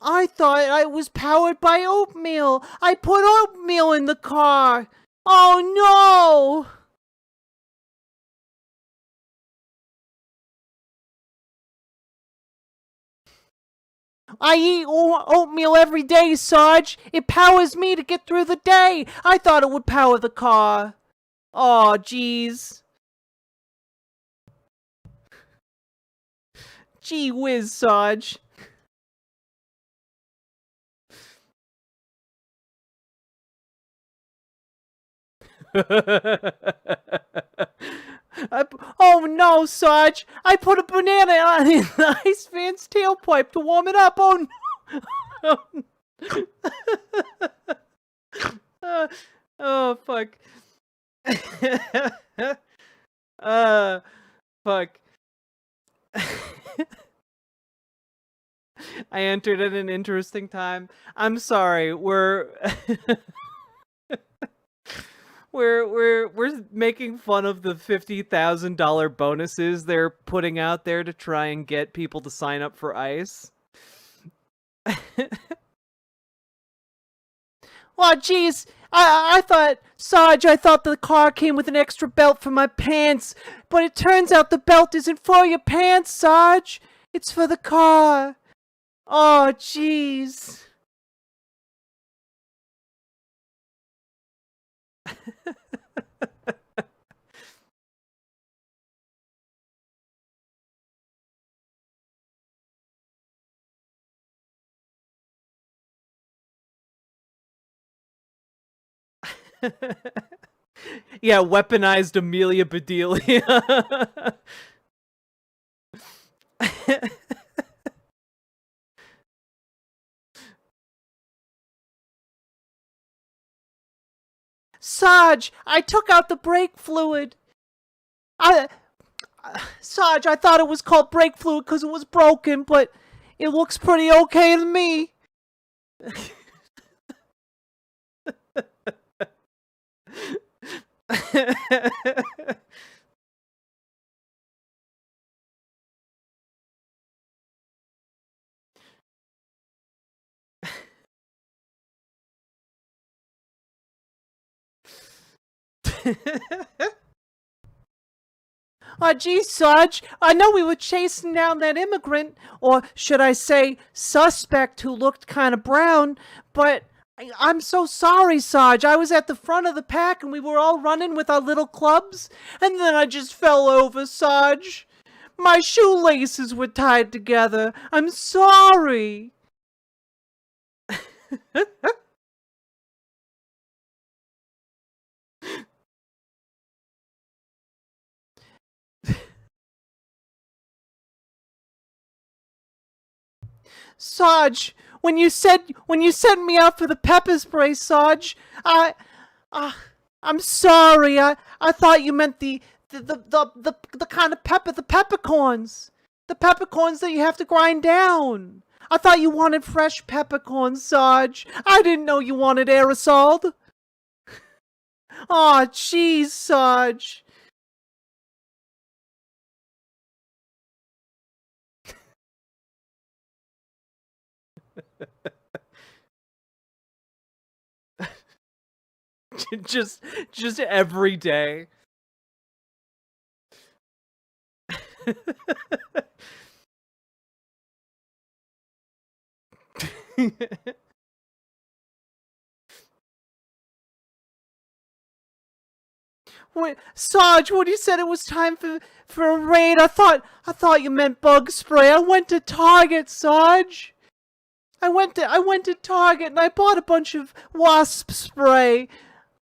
I was powered by oatmeal. I put oatmeal in the car. Oh no! I eat oatmeal every day, Sarge. It powers me to get through the day. I thought it would power the car. Oh, jeez. Gee whiz, Sarge. Oh no, Sarge! I put a banana on in the ice fan's tailpipe to warm it up. Oh no! Oh fuck! Fuck! I entered at an interesting time. I'm sorry. We're making fun of the $50,000 bonuses they're putting out there to try and get people to sign up for ICE. Well, geez, I thought, Sarge, I thought the car came with an extra belt for my pants, but it turns out the belt isn't for your pants, Sarge. It's for the car. Oh, jeez. Yeah, weaponized Amelia Bedelia. Sarge, I took out the brake fluid. Sarge, I thought it was called brake fluid because it was broken, but it looks pretty okay to me. Geez, Sarge, I know we were chasing down that immigrant, or should I say, suspect who looked kind of brown, but I'm so sorry, Sarge. I was at the front of the pack and we were all running with our little clubs, and then I just fell over, Sarge. My shoelaces were tied together. I'm sorry. Sarge, when you sent me out for the pepper spray, Sarge, I'm sorry. I thought you meant the kind of pepper, the peppercorns that you have to grind down. I thought you wanted fresh peppercorns, Sarge. I didn't know you wanted aerosol. Aw, jeez, Sarge. just every day. Sarge, when you said it was time for a raid, I thought you meant bug spray. I went to Target, Sarge. I went to Target and I bought a bunch of wasp spray.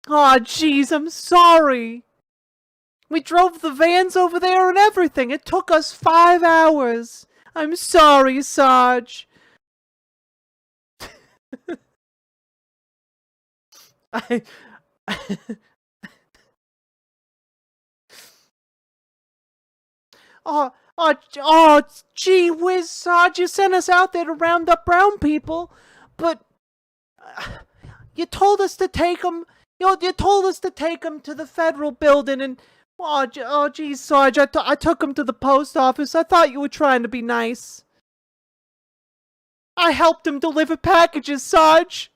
Aw, jeez, I'm sorry. We drove the vans over there and everything. It took us 5 hours. I'm sorry, Sarge. Oh, gee whiz, Sarge, you sent us out there to round up brown people, but you told us to take them. You told us to take them to the federal building, and geez, Sarge, I took them to the post office. I thought you were trying to be nice. I helped him deliver packages, Sarge.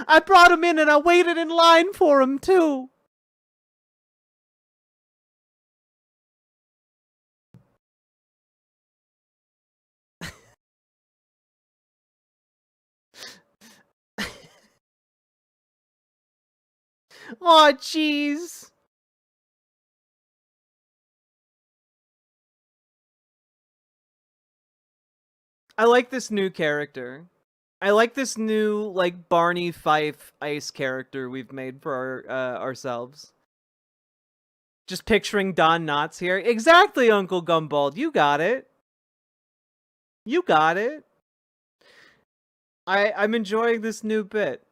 I brought him in and I waited in line for him, too. Aw, jeez. I like this new character. I like this new, like, Barney Fife ice character we've made for ourselves. Just picturing Don Knotts here. Exactly, Uncle Gumbald. You got it. You got it. I'm enjoying this new bit.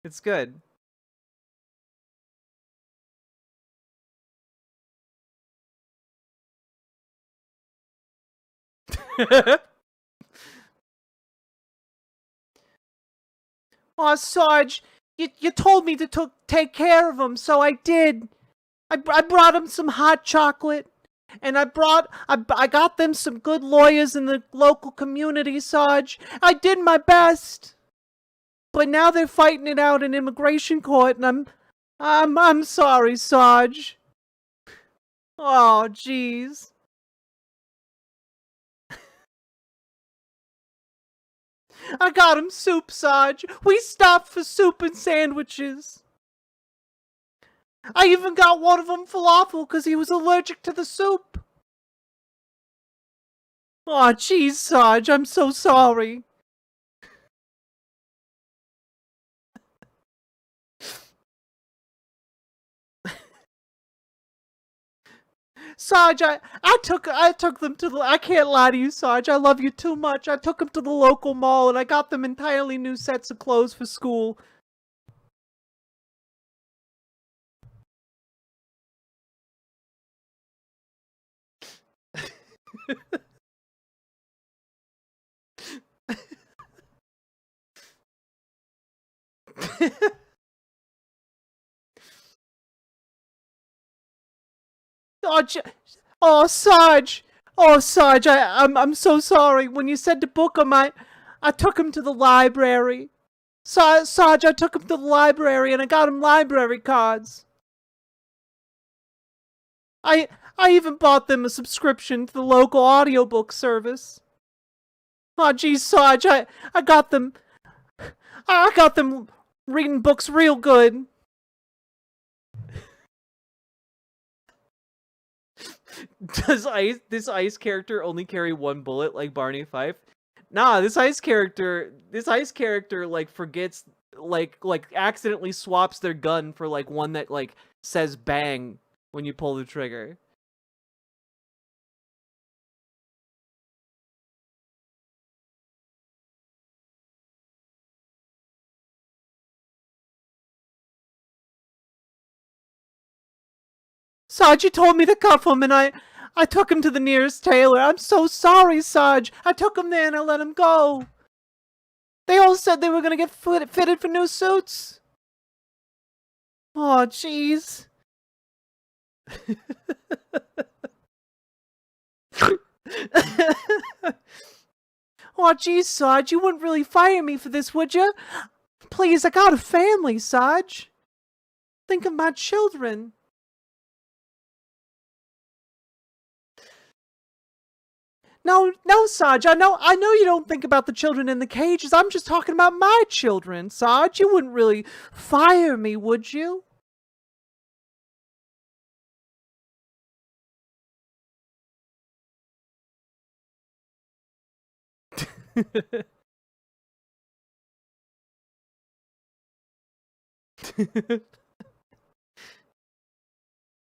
It's good. Aw, Sarge, you told me to take care of him, so I did. I brought him some hot chocolate, and I got them some good lawyers in the local community, Sarge. I did my best. But now they're fighting it out in immigration court, and I'm sorry, Sarge. Oh, jeez. I got him soup, Sarge. We stopped for soup and sandwiches. I even got one of them falafel because he was allergic to the soup. Aw, jeez, Sarge, I'm so sorry. Sarge, I took them to the, I can't lie to you, Sarge, I love you too much. I took them to the local mall and I got them entirely new sets of clothes for school. Sarge! Oh, Sarge, I'm so sorry. When you said to book him, I took him to the library. Sarge, I took him to the library and I got him library cards. I even bought them a subscription to the local audiobook service. Oh, geez, Sarge, I got them reading books real good. Does this ice character only carry one bullet like Barney Fife? Nah, this ice character like forgets, like accidentally swaps their gun for like one that like says bang when you pull the trigger. Sarge, you told me to cuff him, and I took him to the nearest tailor. I'm so sorry, Sarge. I took him there and I let him go. They all said they were gonna get fitted for new suits. Oh, jeez. Oh, jeez, Sarge, you wouldn't really fire me for this, would you? Please, I got a family, Sarge. Think of my children. No, Sarge, I know you don't think about the children in the cages. I'm just talking about my children, Sarge. You wouldn't really fire me, would you?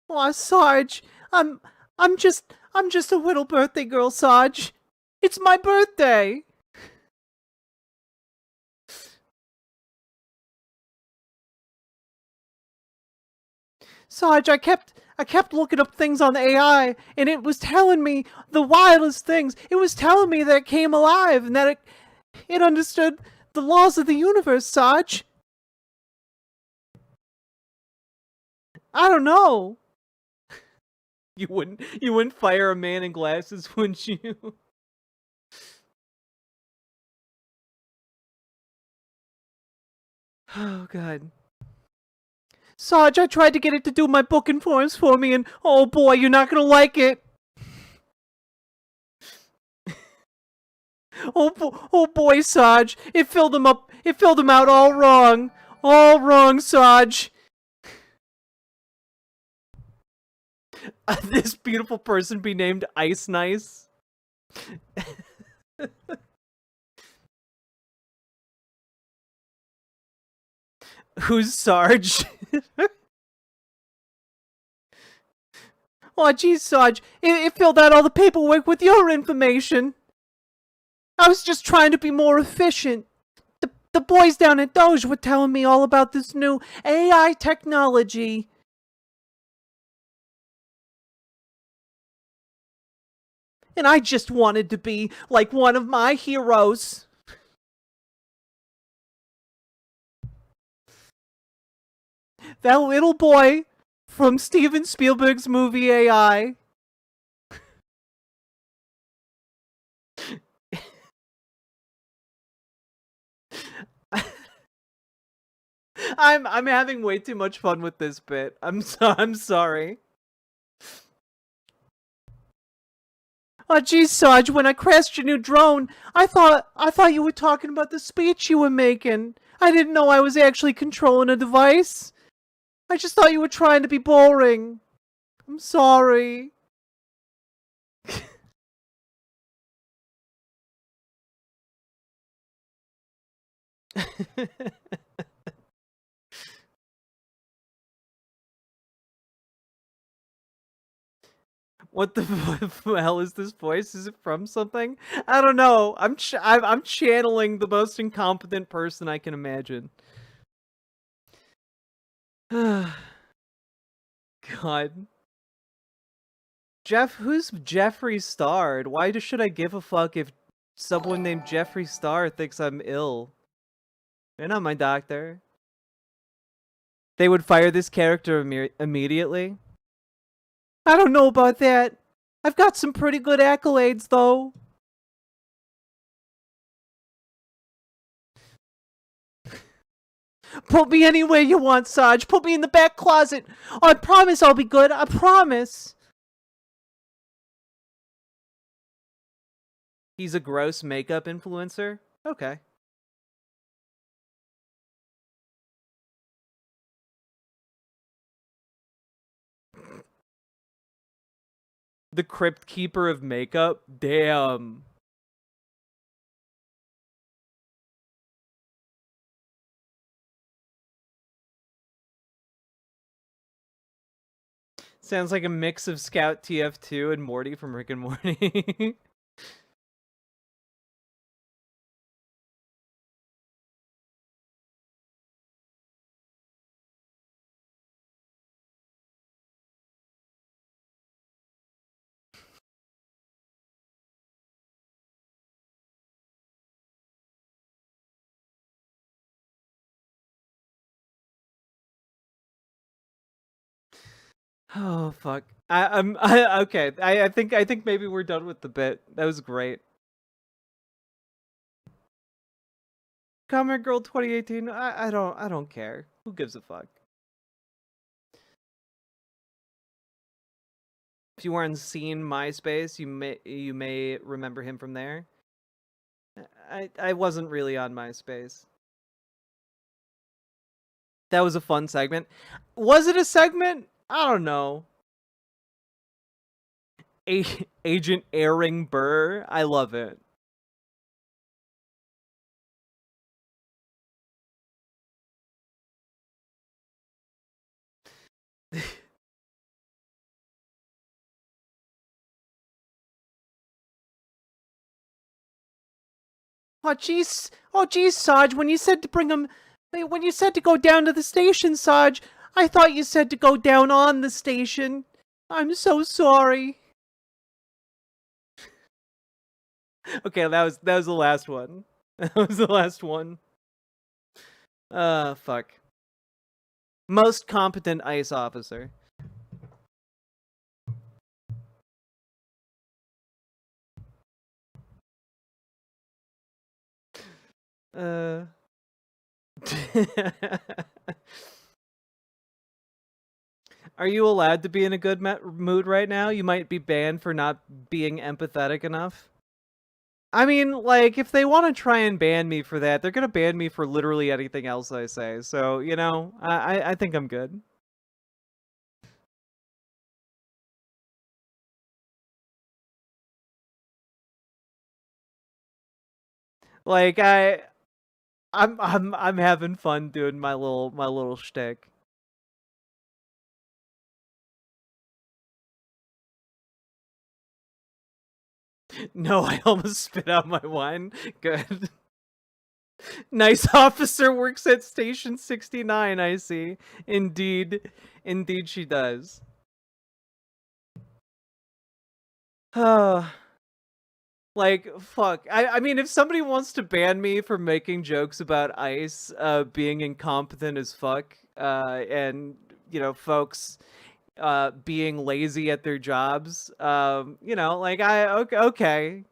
Aw, Sarge, I'm just a little birthday girl, Sarge. It's my birthday. Sarge, I kept looking up things on AI, and it was telling me the wildest things. It was telling me that it came alive and that it understood the laws of the universe, Sarge. I don't know. You wouldn't fire a man in glasses, wouldn't you? Oh, God. Sarge, I tried to get it to do my booking forms for me, and oh boy, you're not gonna like it. Oh boy, Sarge, it filled them out all wrong. All wrong, Sarge. This beautiful person be named Ice Nice. Who's Sarge? Oh, geez, Sarge, it filled out all the paperwork with your information. I was just trying to be more efficient. The boys down at Doge were telling me all about this new AI technology. And I just wanted to be like one of my heroes. That little boy from Steven Spielberg's movie AI. I'm having way too much fun with this bit. I'm sorry. Oh, geez, Sarge, when I crashed your new drone, I thought you were talking about the speech you were making. I didn't know I was actually controlling a device. I just thought you were trying to be boring. I'm sorry. What the hell is this voice? Is it from something? I don't know. I'm channeling the most incompetent person I can imagine. God. Who's Jeffree Star? Why should I give a fuck if someone named Jeffree Star thinks I'm ill? They're not my doctor. They would fire this character immediately? I don't know about that. I've got some pretty good accolades, though. Put me anywhere you want, Sarge. Put me in the back closet. I promise I'll be good. I promise. He's a gross makeup influencer? Okay. The Crypt Keeper of Makeup? Damn. Sounds like a mix of Scout TF2 and Morty from Rick and Morty. Oh fuck! Okay. I think maybe we're done with the bit. That was great. Comment Girl 2018. I don't care. Who gives a fuck? If you weren't seen MySpace, you may remember him from there. I wasn't really on MySpace. That was a fun segment. Was it a segment? I don't know. Agent Airing Burr. I love it. Oh jeez, Sarge, when you said to bring him, when you said to go down to the station, Sarge, I thought you said to go down on the station. I'm so sorry. Okay, that was the last one. That was the last one. Fuck. Most competent ICE officer. Are you allowed to be in a good mood right now? You might be banned for not being empathetic enough. I mean, like, if they want to try and ban me for that, they're gonna ban me for literally anything else I say. So, you know, I think I'm good. Like, I'm having fun doing my little shtick. No, I almost spit out my wine. Good. Nice officer works at Station 69, I see. Indeed she does. Like, fuck. I mean, if somebody wants to ban me for making jokes about ICE being incompetent as fuck, and, you know, folks being lazy at their jobs, you know, like, okay.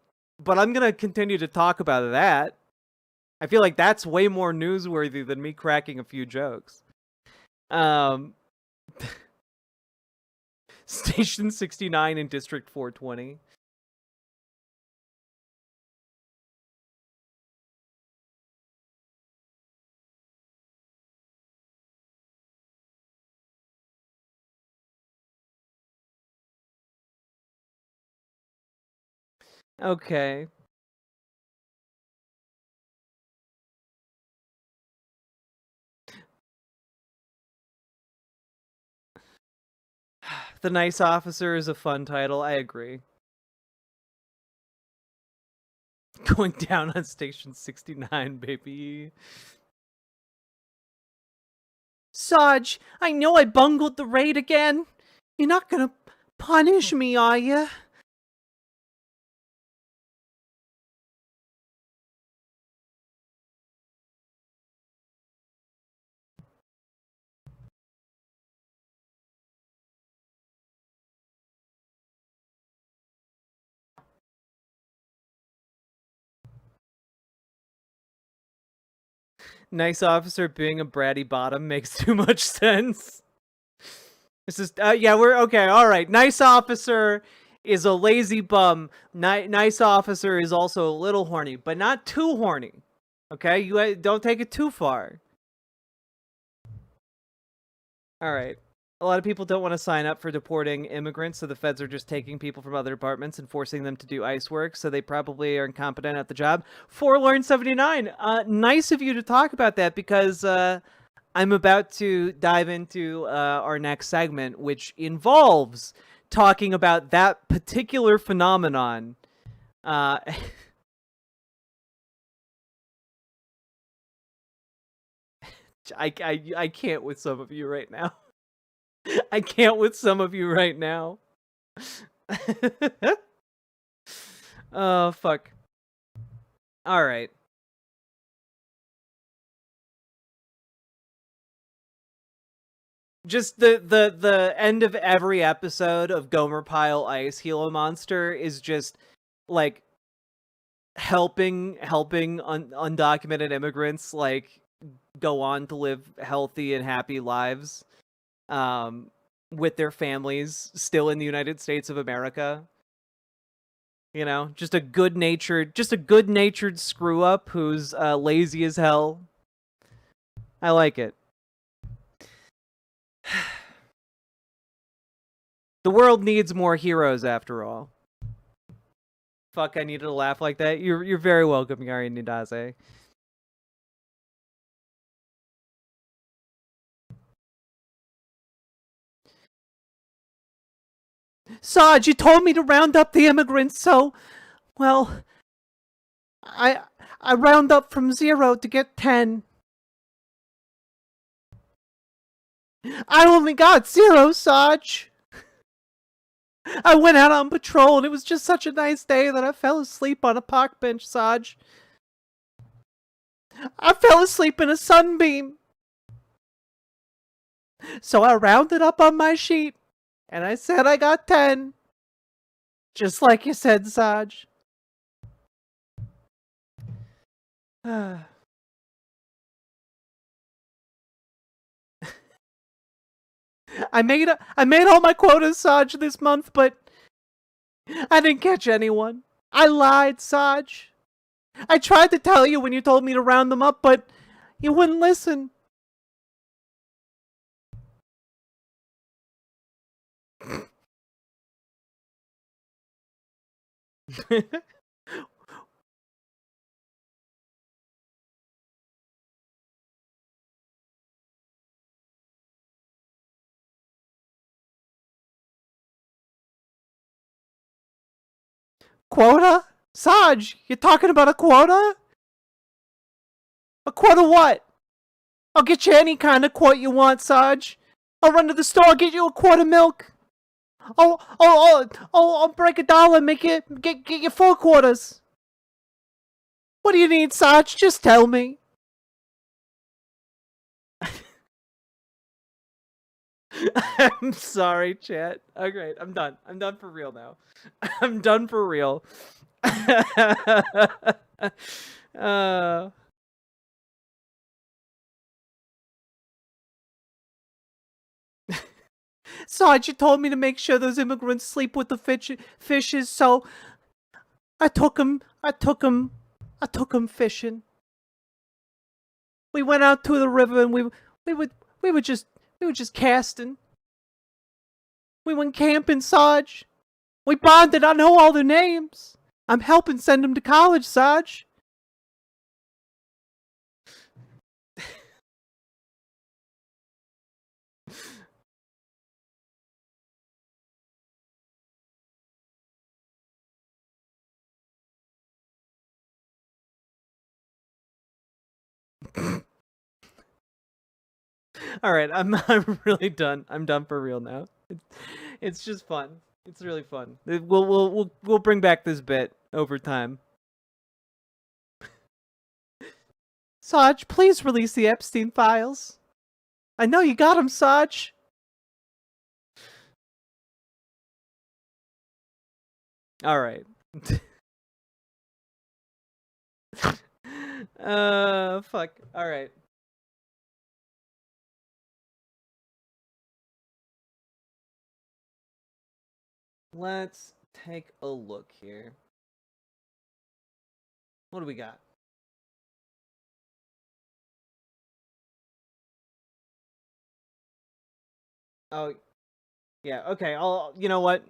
But I'm gonna continue to talk about that. I feel like that's way more newsworthy than me cracking a few jokes. Station 69 in District 420. Okay. The Nice Officer is a fun title, I agree. Going down on Station 69, baby. Sarge, I know I bungled the raid again. You're not gonna punish me, are you? Nice Officer being a bratty bottom makes too much sense. This is, yeah, we're, okay, alright. Nice Officer is a lazy bum. Nice Officer is also a little horny, but not too horny. Okay, you don't take it too far. Alright. A lot of people don't want to sign up for deporting immigrants, so the feds are just taking people from other departments and forcing them to do ICE work, so they probably are incompetent at the job. Forlorn79, nice of you to talk about that, because I'm about to dive into our next segment, which involves talking about that particular phenomenon. I can't with some of you right now. I can't with some of you right now. Oh, fuck. Alright. Just the end of every episode of Gomer Pyle Ice Gila Monster is just, like, helping undocumented immigrants, like, go on to live healthy and happy lives. with their families still in the United States of America. You know, just a good-natured screw up who's lazy as hell. I like it. The world needs more heroes, after all. Fuck, I needed to laugh like that. You're very welcome, Yari Nidaze. Sarge, you told me to round up the immigrants, so, well, I round up from 0 to get 10. I only got 0, Sarge. I went out on patrol and it was just such a nice day that I fell asleep on a park bench, Sarge. I fell asleep in a sunbeam. So I rounded up on my sheet and I said I got 10. Just like you said, Sarge. I made all my quotas, Sarge, this month, but I didn't catch anyone. I lied, Sarge. I tried to tell you when you told me to round them up, but you wouldn't listen. Quota? Sarge, you talking about a quota? A quota what? I'll get you any kind of quote you want, Sarge. I'll run to the store, get you a quart of milk. I'll break $1 and make you get you 4 quarters. What do you need, Sarge? Just tell me. I'm sorry, chat. Okay, I'm done. I'm done for real now. I'm done for real. Sarge, you told me to make sure those immigrants sleep with the fishes, so I took them fishing. We went out to the river and we were just casting. We went camping, Sarge. We bonded. I know all their names. I'm helping send them to college, Sarge. All right, I'm really done. I'm done for real now. It's just fun. It's really fun. We'll bring back this bit over time. Sarge, please release the Epstein files. I know you got them, Sarge. All right. Fuck. All right. Let's take a look here. What do we got? Oh, yeah, okay, you know what?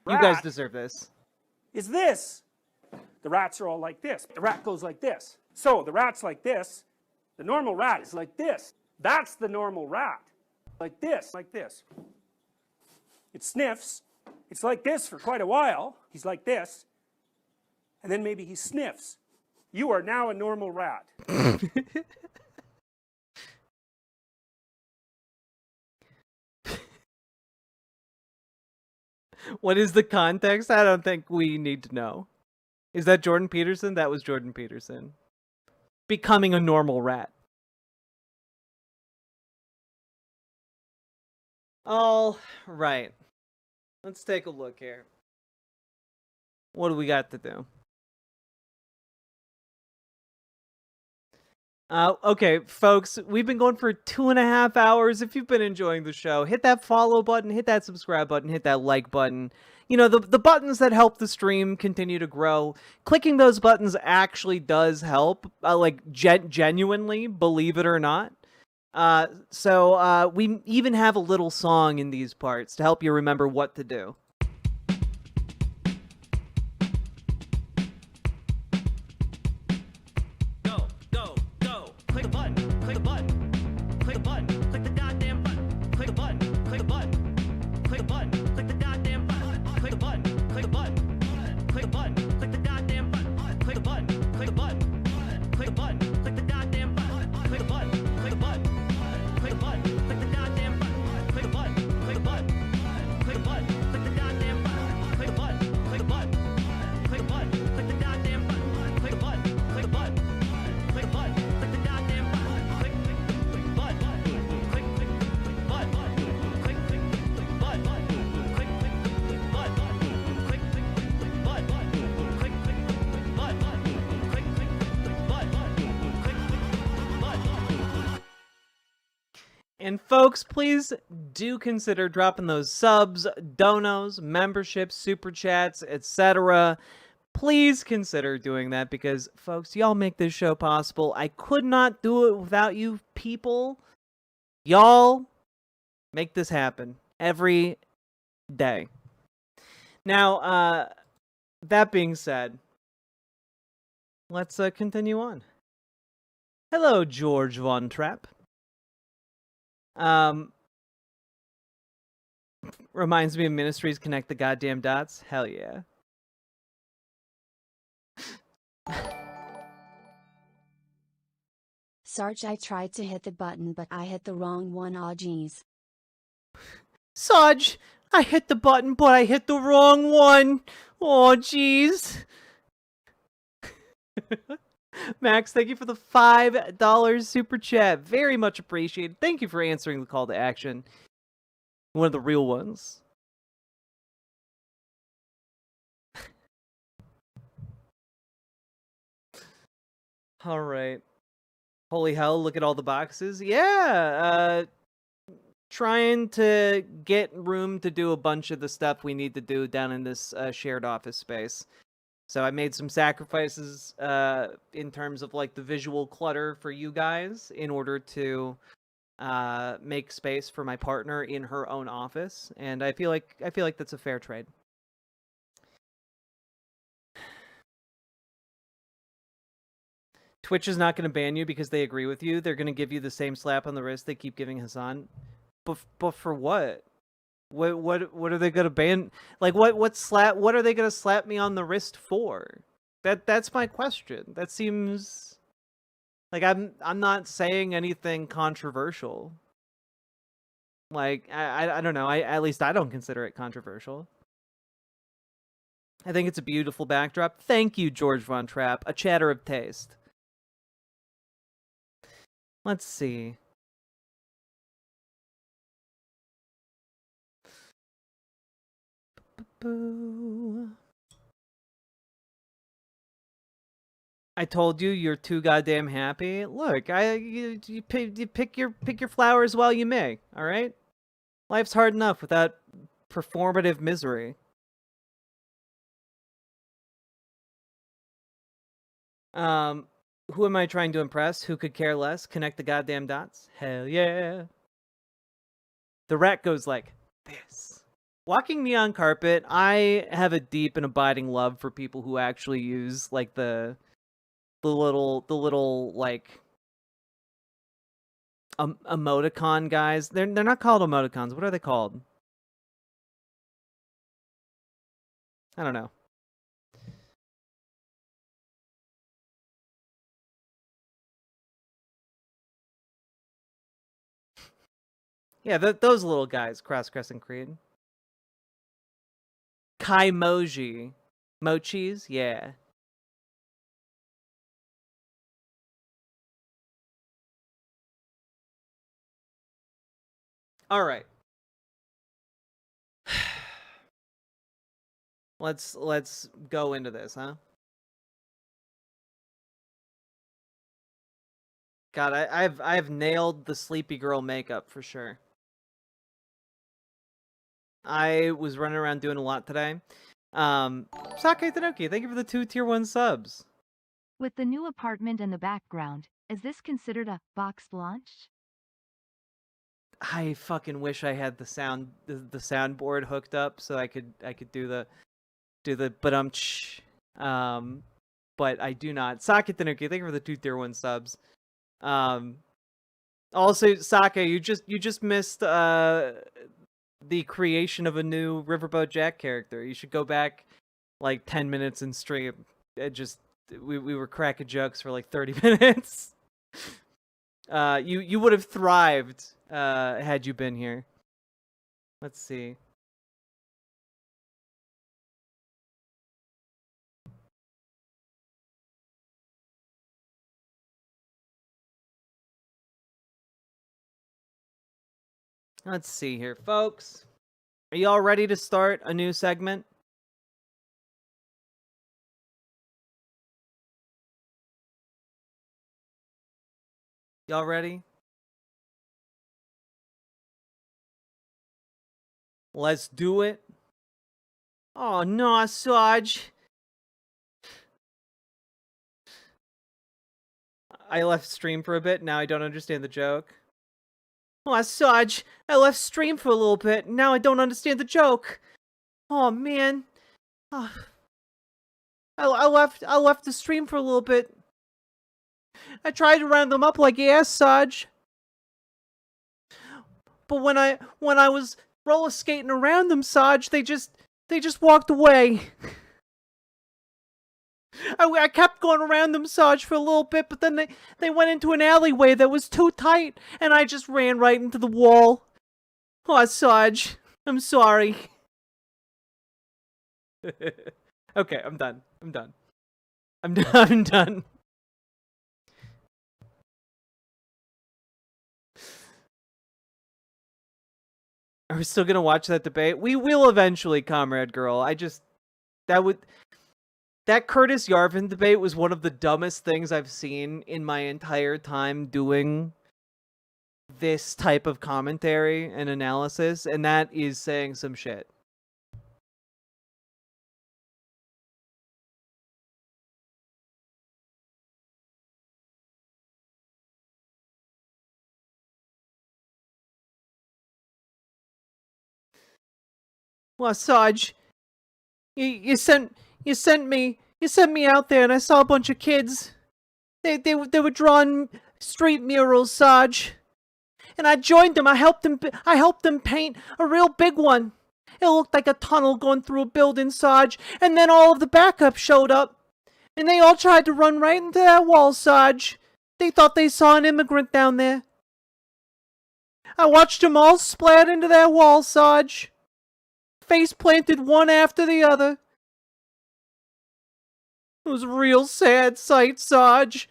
You guys deserve this. Is this. The rats are all like this. The rat goes like this. So, the rat's like this. The normal rat is like this. That's the normal rat. Like this, like this. It sniffs. It's like this for quite a while. He's like this. And then maybe he sniffs. You are now a normal rat. What is the context? I don't think we need to know. Is that Jordan Peterson? That was Jordan Peterson. Becoming a normal rat. All right. Let's take a look here. What do we got to do? Okay, folks, we've been going for 2.5 hours. If you've been enjoying the show, hit that follow button, hit that subscribe button, hit that like button. You know, the buttons that help the stream continue to grow. Clicking those buttons actually does help, genuinely, believe it or not. So we even have a little song in these parts to help you remember what to do. And folks, please do consider dropping those subs, donos, memberships, super chats, etc. Please consider doing that because, folks, y'all make this show possible. I could not do it without you people. Y'all make this happen every day. Now, that being said, let's continue on. Hello, George Von Trapp. Reminds me of Ministries Connect the Goddamn Dots. Hell yeah. Sarge, I tried to hit the button, but I hit the wrong one. Aw, geez. Sarge, I hit the button, but I hit the wrong one. Oh, jeez. Max, thank you for the $5 super chat. Very much appreciated. Thank you for answering the call to action. One of the real ones. All right. Holy hell, look at all the boxes. Yeah, trying to get room to do a bunch of the stuff we need to do down in this shared office space. So I made some sacrifices in terms of like the visual clutter for you guys in order to make space for my partner in her own office, and I feel like that's a fair trade. Twitch is not going to ban you because they agree with you. They're going to give you the same slap on the wrist they keep giving Hassan. But for what? What are they going to ban? Like what are they going to slap me on the wrist for? That's my question. That seems like I'm not saying anything controversial. Like I don't know. At least I don't consider it controversial. I think it's a beautiful backdrop. Thank you, George Von Trapp. A chatter of taste. Let's see. I told you you're too goddamn happy. Look, you pick your flowers while you may. All right, life's hard enough without performative misery. Who am I trying to impress? Who could care less? Connect the goddamn dots. Hell yeah. The rat goes like this. Walking neon carpet, I have a deep and abiding love for people who actually use like the little like emoticon guys. They're not called emoticons. What are they called? I don't know. Yeah, those little guys, Cross Crescent Creed. Kaimoji. Mochis? Yeah. All right. Let's go into this, huh? God, I've nailed the sleepy girl makeup for sure. I was running around doing a lot today. Sake Tanuki, thank you for the 2 tier 1 subs. With the new apartment in the background, is this considered a box launch? I fucking wish I had the soundboard hooked up so I could do the but I do not. Sake Tanuki, thank you for the 2 tier 1 subs. Also, Sake, you just missed the creation of a new Riverboat Jack character. You should go back like 10 minutes and stream. We were cracking jokes for like 30 minutes. You would have thrived had you been here. Let's see. Let's see here, folks. Are y'all ready to start a new segment? Y'all ready? Let's do it. Oh no, Sarge. I left stream for a bit. Now I don't understand the joke. Oh, Sarge, I left stream for a little bit. Now I don't understand the joke. Oh man. Oh. I left the stream for a little bit. I tried to round them up like ass, Sarge. But when I was roller skating around them, Sarge, they just walked away. I kept going around them, Sarge, for a little bit, but then they went into an alleyway that was too tight, and I just ran right into the wall. Oh, Sarge, I'm sorry. Okay, I'm done. I'm done. Are we still gonna watch that debate? We will eventually, Comrade Girl. That Curtis Yarvin debate was one of the dumbest things I've seen in my entire time doing this type of commentary and analysis, and that is saying some shit. Well, Sarge, you sent me out there, and I saw a bunch of kids. They were drawing street murals, Sarge, and I joined them. I helped them paint a real big one. It looked like a tunnel going through a building, Sarge. And then all of the backup showed up, and they all tried to run right into that wall, Sarge. They thought they saw an immigrant down there. I watched them all splat into that wall, Sarge. Face planted one after the other. It was a real sad sight, Sarge.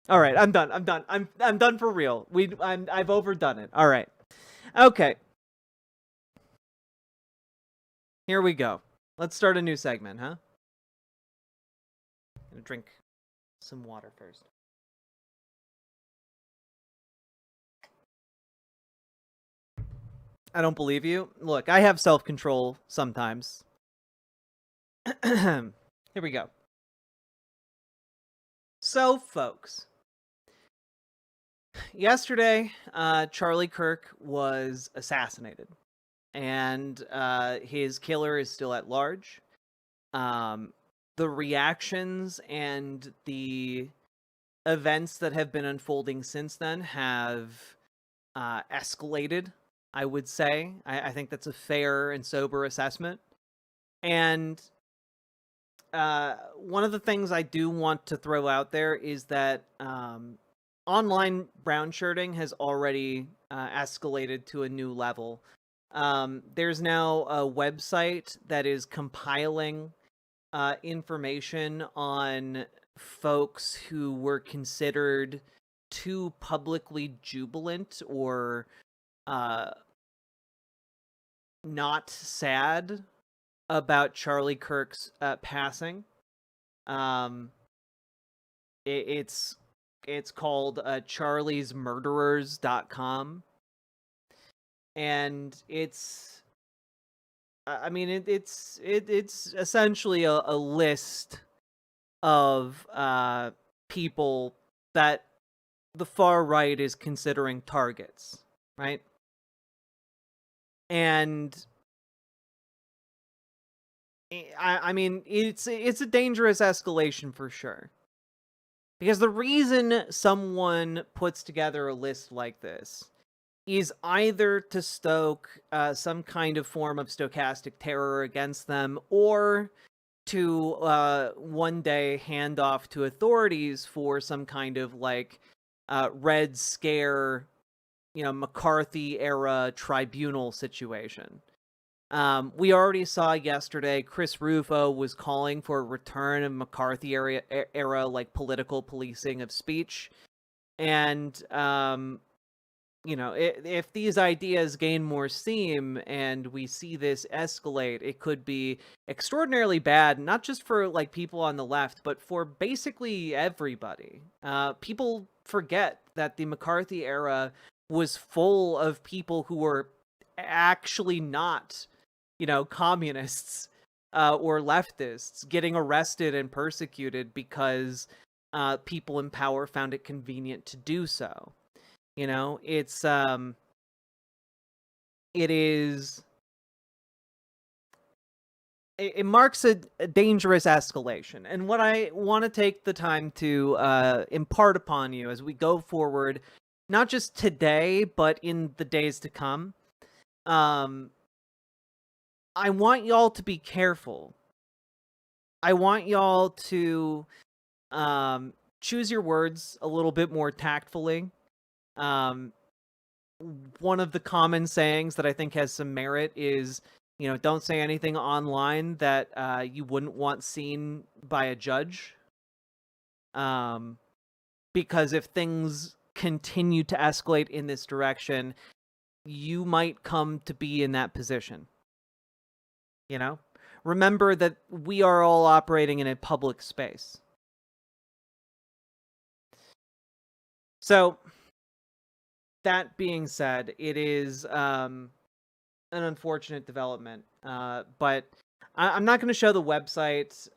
All right, I'm done. I'm done for real. I've overdone it. All right. Okay. Here we go. Let's start a new segment, huh? I'm gonna drink some water first. I don't believe you. Look, I have self-control sometimes. Here we go. So, folks, yesterday, Charlie Kirk was assassinated, and his killer is still at large. The reactions and the events that have been unfolding since then have escalated, I would say. I think that's a fair and sober assessment. And one of the things I do want to throw out there is that online brown shirting has already escalated to a new level. There's now a website that is compiling information on folks who were considered too publicly jubilant or not sad about Charlie Kirk's passing. it's called charliesmurderers.com, and it's essentially a list of people that the far right is considering targets, right? And it's a dangerous escalation for sure. Because the reason someone puts together a list like this is either to stoke some kind of form of stochastic terror against them, or to one day hand off to authorities for some kind of like Red Scare, McCarthy era tribunal situation. We already saw yesterday Chris Rufo was calling for a return of McCarthy era like political policing of speech. And, if these ideas gain more steam and we see this escalate, it could be extraordinarily bad, not just for like people on the left, but for basically everybody. People forget that the McCarthy era was full of people who were actually not, communists or leftists getting arrested and persecuted because people in power found it convenient to do so. It marks a dangerous escalation. And what I want to take the time to impart upon you as we go forward, not just today, but in the days to come, I want y'all to be careful. I want y'all to choose your words a little bit more tactfully. One of the common sayings that I think has some merit is, don't say anything online that you wouldn't want seen by a judge. Because if things continue to escalate in this direction, you might come to be in that position. Remember that we are all operating in a public space. So, that being said, it is an unfortunate development, but I'm not going to show the website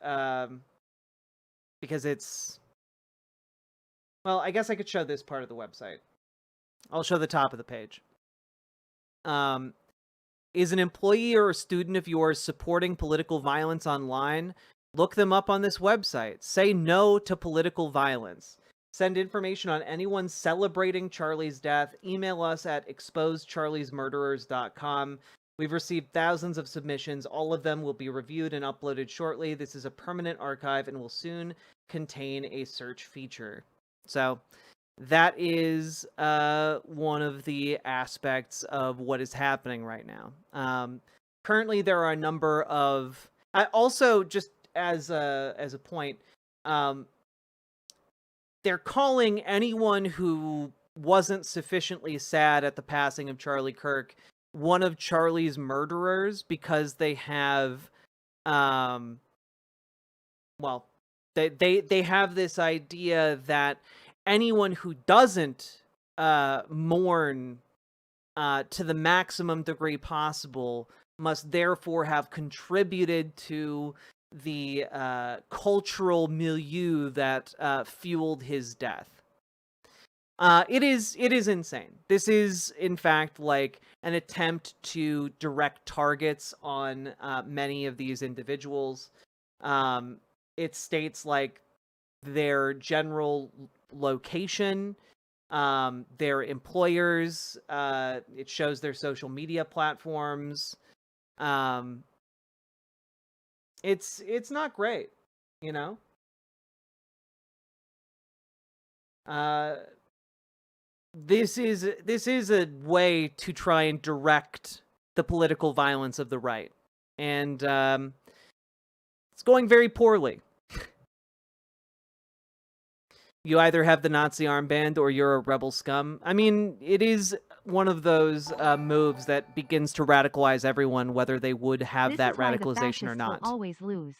because it's... Well, I guess I could show this part of the website. I'll show the top of the page. Is an employee or a student of yours supporting political violence online? Look them up on this website. Say no to political violence. Send information on anyone celebrating Charlie's death. Email us at exposecharliesmurderers.com. We've received thousands of submissions. All of them will be reviewed and uploaded shortly. This is a permanent archive and will soon contain a search feature. So that is one of the aspects of what is happening right now. Currently, there are a number of... also, just as a point, they're calling anyone who wasn't sufficiently sad at the passing of Charlie Kirk one of Charlie's murderers because they have... they have this idea that anyone who doesn't mourn to the maximum degree possible must therefore have contributed to the cultural milieu that fueled his death. It is insane. This is, in fact, like an attempt to direct targets on many of these individuals. It states like their general location, their employers, it shows their social media platforms. It's not great, this is a way to try and direct the political violence of the right, and it's going very poorly. You either have the Nazi armband or you're a rebel scum. I mean, it is one of those moves that begins to radicalize everyone, whether they would have that radicalization or not. Will always lose.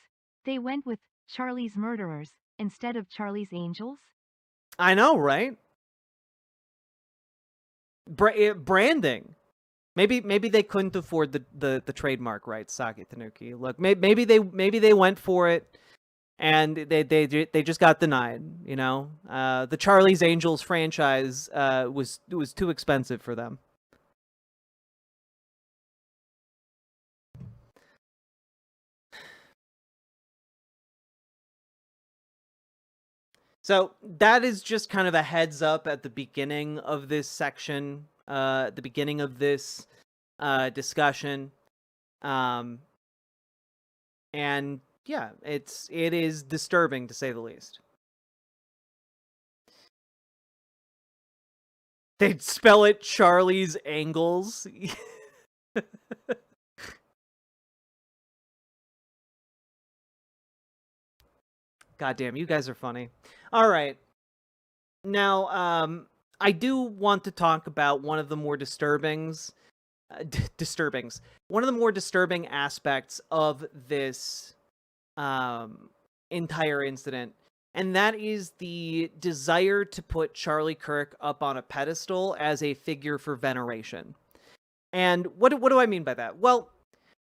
They went with Charlie's murderers instead of Charlie's Angels? I know, right? Branding. Maybe they couldn't afford the trademark rights, Saki Tanuki. Look, maybe they went for it, and they just got denied. You know, the Charlie's Angels franchise was too expensive for them. So that is just kind of a heads up at the beginning of this section, at the beginning of this discussion. And yeah, it is disturbing to say the least. They'd spell it Charlie's Angles. God damn, you guys are funny. All right. Now, I do want to talk about one of the more one of the more disturbing aspects of this entire incident, and that is the desire to put Charlie Kirk up on a pedestal as a figure for veneration. And what do I mean by that? Well,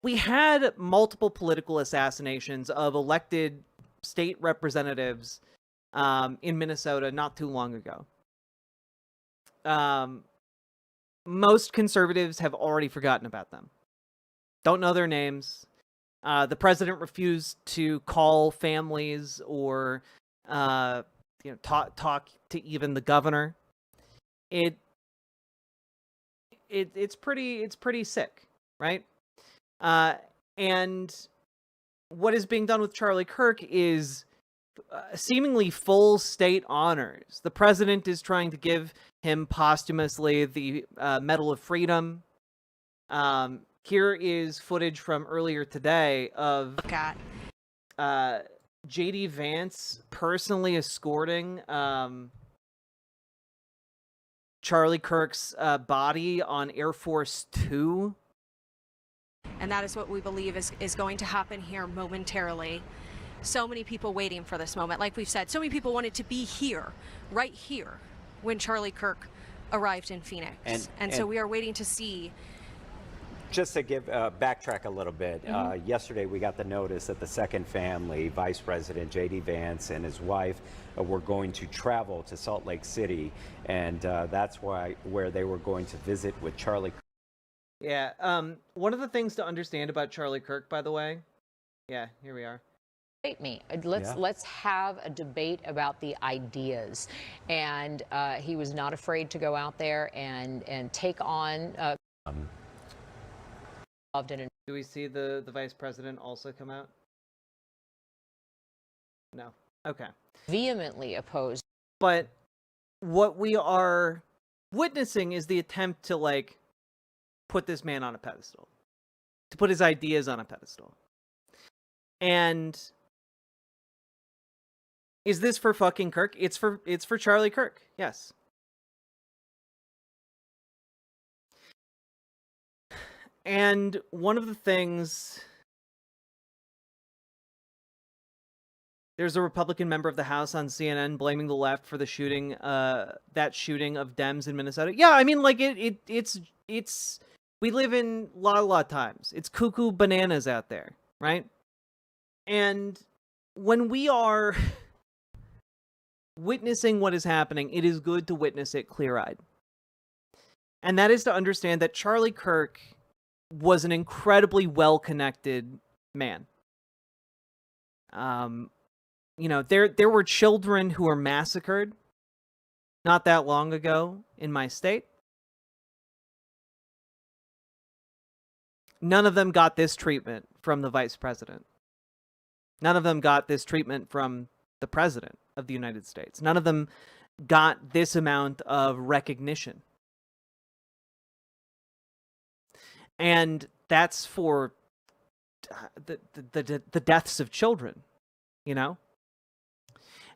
we had multiple political assassinations of elected state representatives in Minnesota not too long ago. Most conservatives have already forgotten about them. Don't know their names. The president refused to call families or talk to even the governor. It's pretty sick, right? And what is being done with Charlie Kirk is seemingly full state honors. The president is trying to give him posthumously the Medal of Freedom. Here is footage from earlier today of J.D. Vance personally escorting Charlie Kirk's body on Air Force 2. And that is what we believe is going to happen here momentarily. So many people waiting for this moment. Like we've said, so many people wanted to be here, right here, when Charlie Kirk arrived in Phoenix. And so we are waiting to see. Just to give backtrack a little bit, yesterday we got the notice that the second family, Vice President J.D. Vance and his wife, were going to travel to Salt Lake City, and that's where they were going to visit with Charlie Kirk. Yeah, one of the things to understand about Charlie Kirk, by the way, yeah, here we are. Me. Let's have a debate about the ideas, and he was not afraid to go out there and take on. Do we see the vice president also come out? No. Okay. Vehemently opposed. But what we are witnessing is the attempt to put this man on a pedestal, to put his ideas on a pedestal. And is this for fucking Kirk? It's for Charlie Kirk. Yes. And one of the things, there's a Republican member of the House on CNN blaming the left for the shooting, that shooting of Dems in Minnesota. Yeah, I mean, it's we live in la la times. It's cuckoo bananas out there, right? And when we are witnessing what is happening, it is good to witness it clear-eyed. And that is to understand that Charlie Kirk was an incredibly well-connected man. There were children who were massacred not that long ago in my state. None of them got this treatment from the vice president. None of them got this treatment from the president of the United States. None of them got this amount of recognition. And that's for the deaths of children, you know?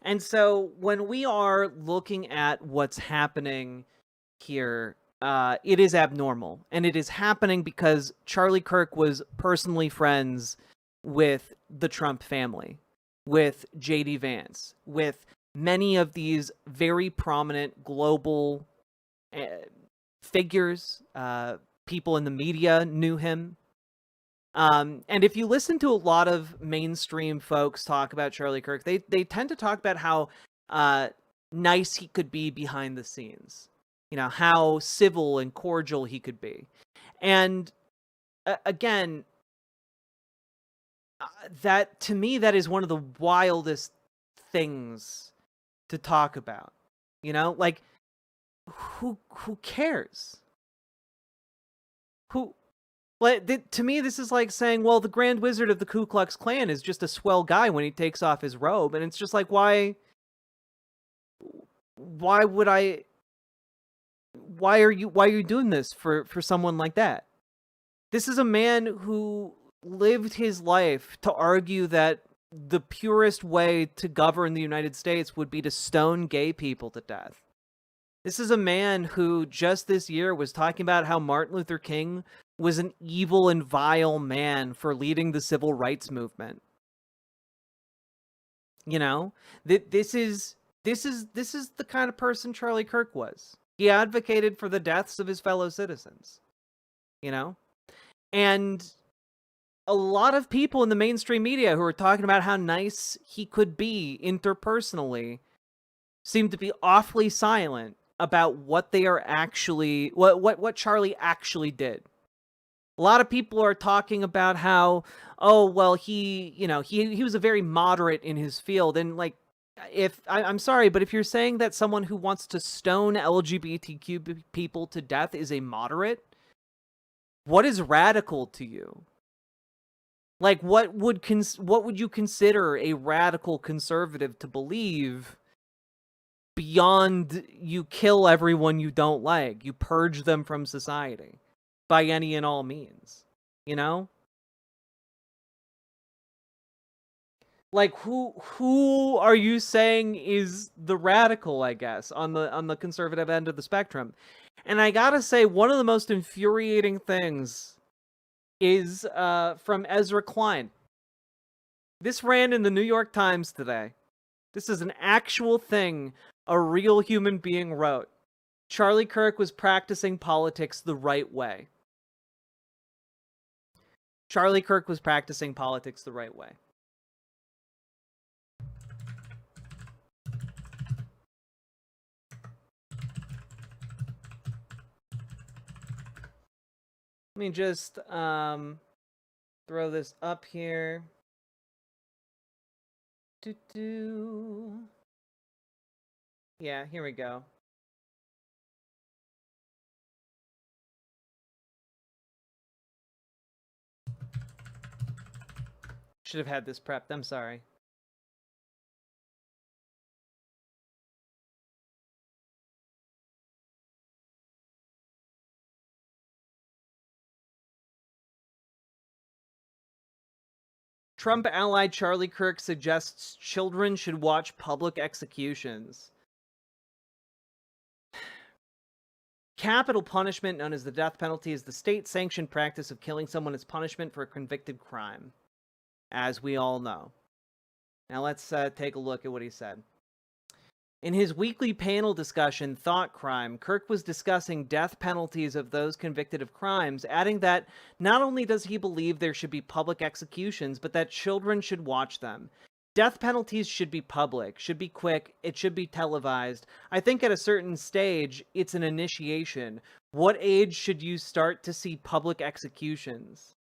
And so when we are looking at what's happening here, it is abnormal. And it is happening because Charlie Kirk was personally friends with the Trump family. with J.D. Vance, with many of these very prominent global figures. People in the media knew him. And if you listen to a lot of mainstream folks talk about Charlie Kirk, they tend to talk about how nice he could be behind the scenes. You know, how civil and cordial he could be. And again, that to me, that is one of the wildest things to talk about. You know, like who cares? To me, this is like saying, well, the Grand Wizard of the Ku Klux Klan is just a swell guy when he takes off his robe, and it's just like, why are you doing this for someone like that? This is a man who lived his life to argue that the purest way to govern the United States would be to stone gay people to death. This is a man who just this year was talking about how Martin Luther King was an evil and vile man for leading the civil rights movement. You know, this is the kind of person Charlie Kirk was. He advocated for the deaths of his fellow citizens. You know? And a lot of people in the mainstream media who are talking about how nice he could be interpersonally seem to be awfully silent about what they are actually, what Charlie actually did. A lot of people are talking about how, oh, well, he was a very moderate in his field. And like, I'm sorry, but if you're saying that someone who wants to stone LGBTQ people to death is a moderate, what is radical to you? Like, what would you consider a radical conservative to believe beyond you kill everyone you don't like, you purge them from society by any and all means, you know? Like, who are you saying is the radical, I guess, on the conservative end of the spectrum? And I gotta say, one of the most infuriating things is from Ezra Klein. This ran in the New York Times today. This is an actual thing a real human being wrote. Charlie Kirk was practicing politics the right way. Charlie Kirk was practicing politics the right way. Let me just throw this up here. Yeah, here we go. Should have had this prepped. I'm sorry. Trump ally Charlie Kirk suggests children should watch public executions. Capital punishment, known as the death penalty, is the state-sanctioned practice of killing someone as punishment for a convicted crime, as we all know. Now let's take a look at what he said. In his weekly panel discussion, Thought Crime, Kirk was discussing death penalties of those convicted of crimes, adding that not only does he believe there should be public executions, but that children should watch them. Death penalties should be public, should be quick, it should be televised. I think at a certain stage, it's an initiation. What age should you start to see public executions?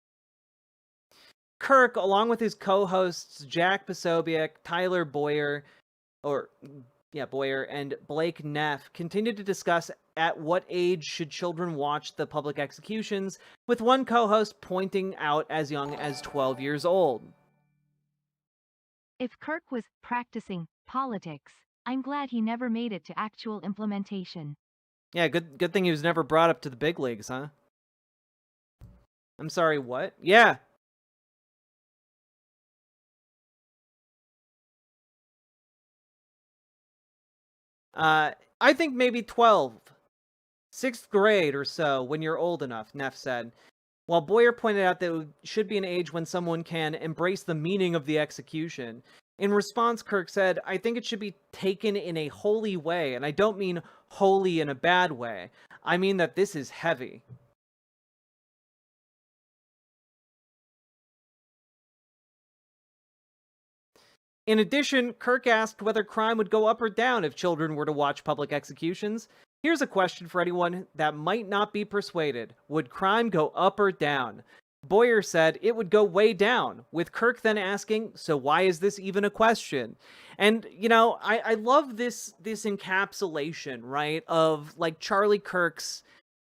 Kirk, along with his co-hosts Jack Posobiec, Tyler Boyer, and Blake Neff, continued to discuss at what age should children watch the public executions, with one co-host pointing out as young as 12 years old. If Kirk was practicing politics, I'm glad he never made it to actual implementation. Yeah, good thing he was never brought up to the big leagues, huh? I'm sorry, what? Yeah. I think maybe 12. 6th grade or so, when you're old enough, Neff said. While Boyer pointed out that it should be an age when someone can embrace the meaning of the execution. In response, Kirk said, I think it should be taken in a holy way, and I don't mean holy in a bad way. I mean that this is heavy. In addition, Kirk asked whether crime would go up or down if children were to watch public executions. Here's a question for anyone that might not be persuaded. Would crime go up or down? Boyer said it would go way down, with Kirk then asking, so why is this even a question? And, you know, I love this encapsulation, right, of, like, Charlie Kirk's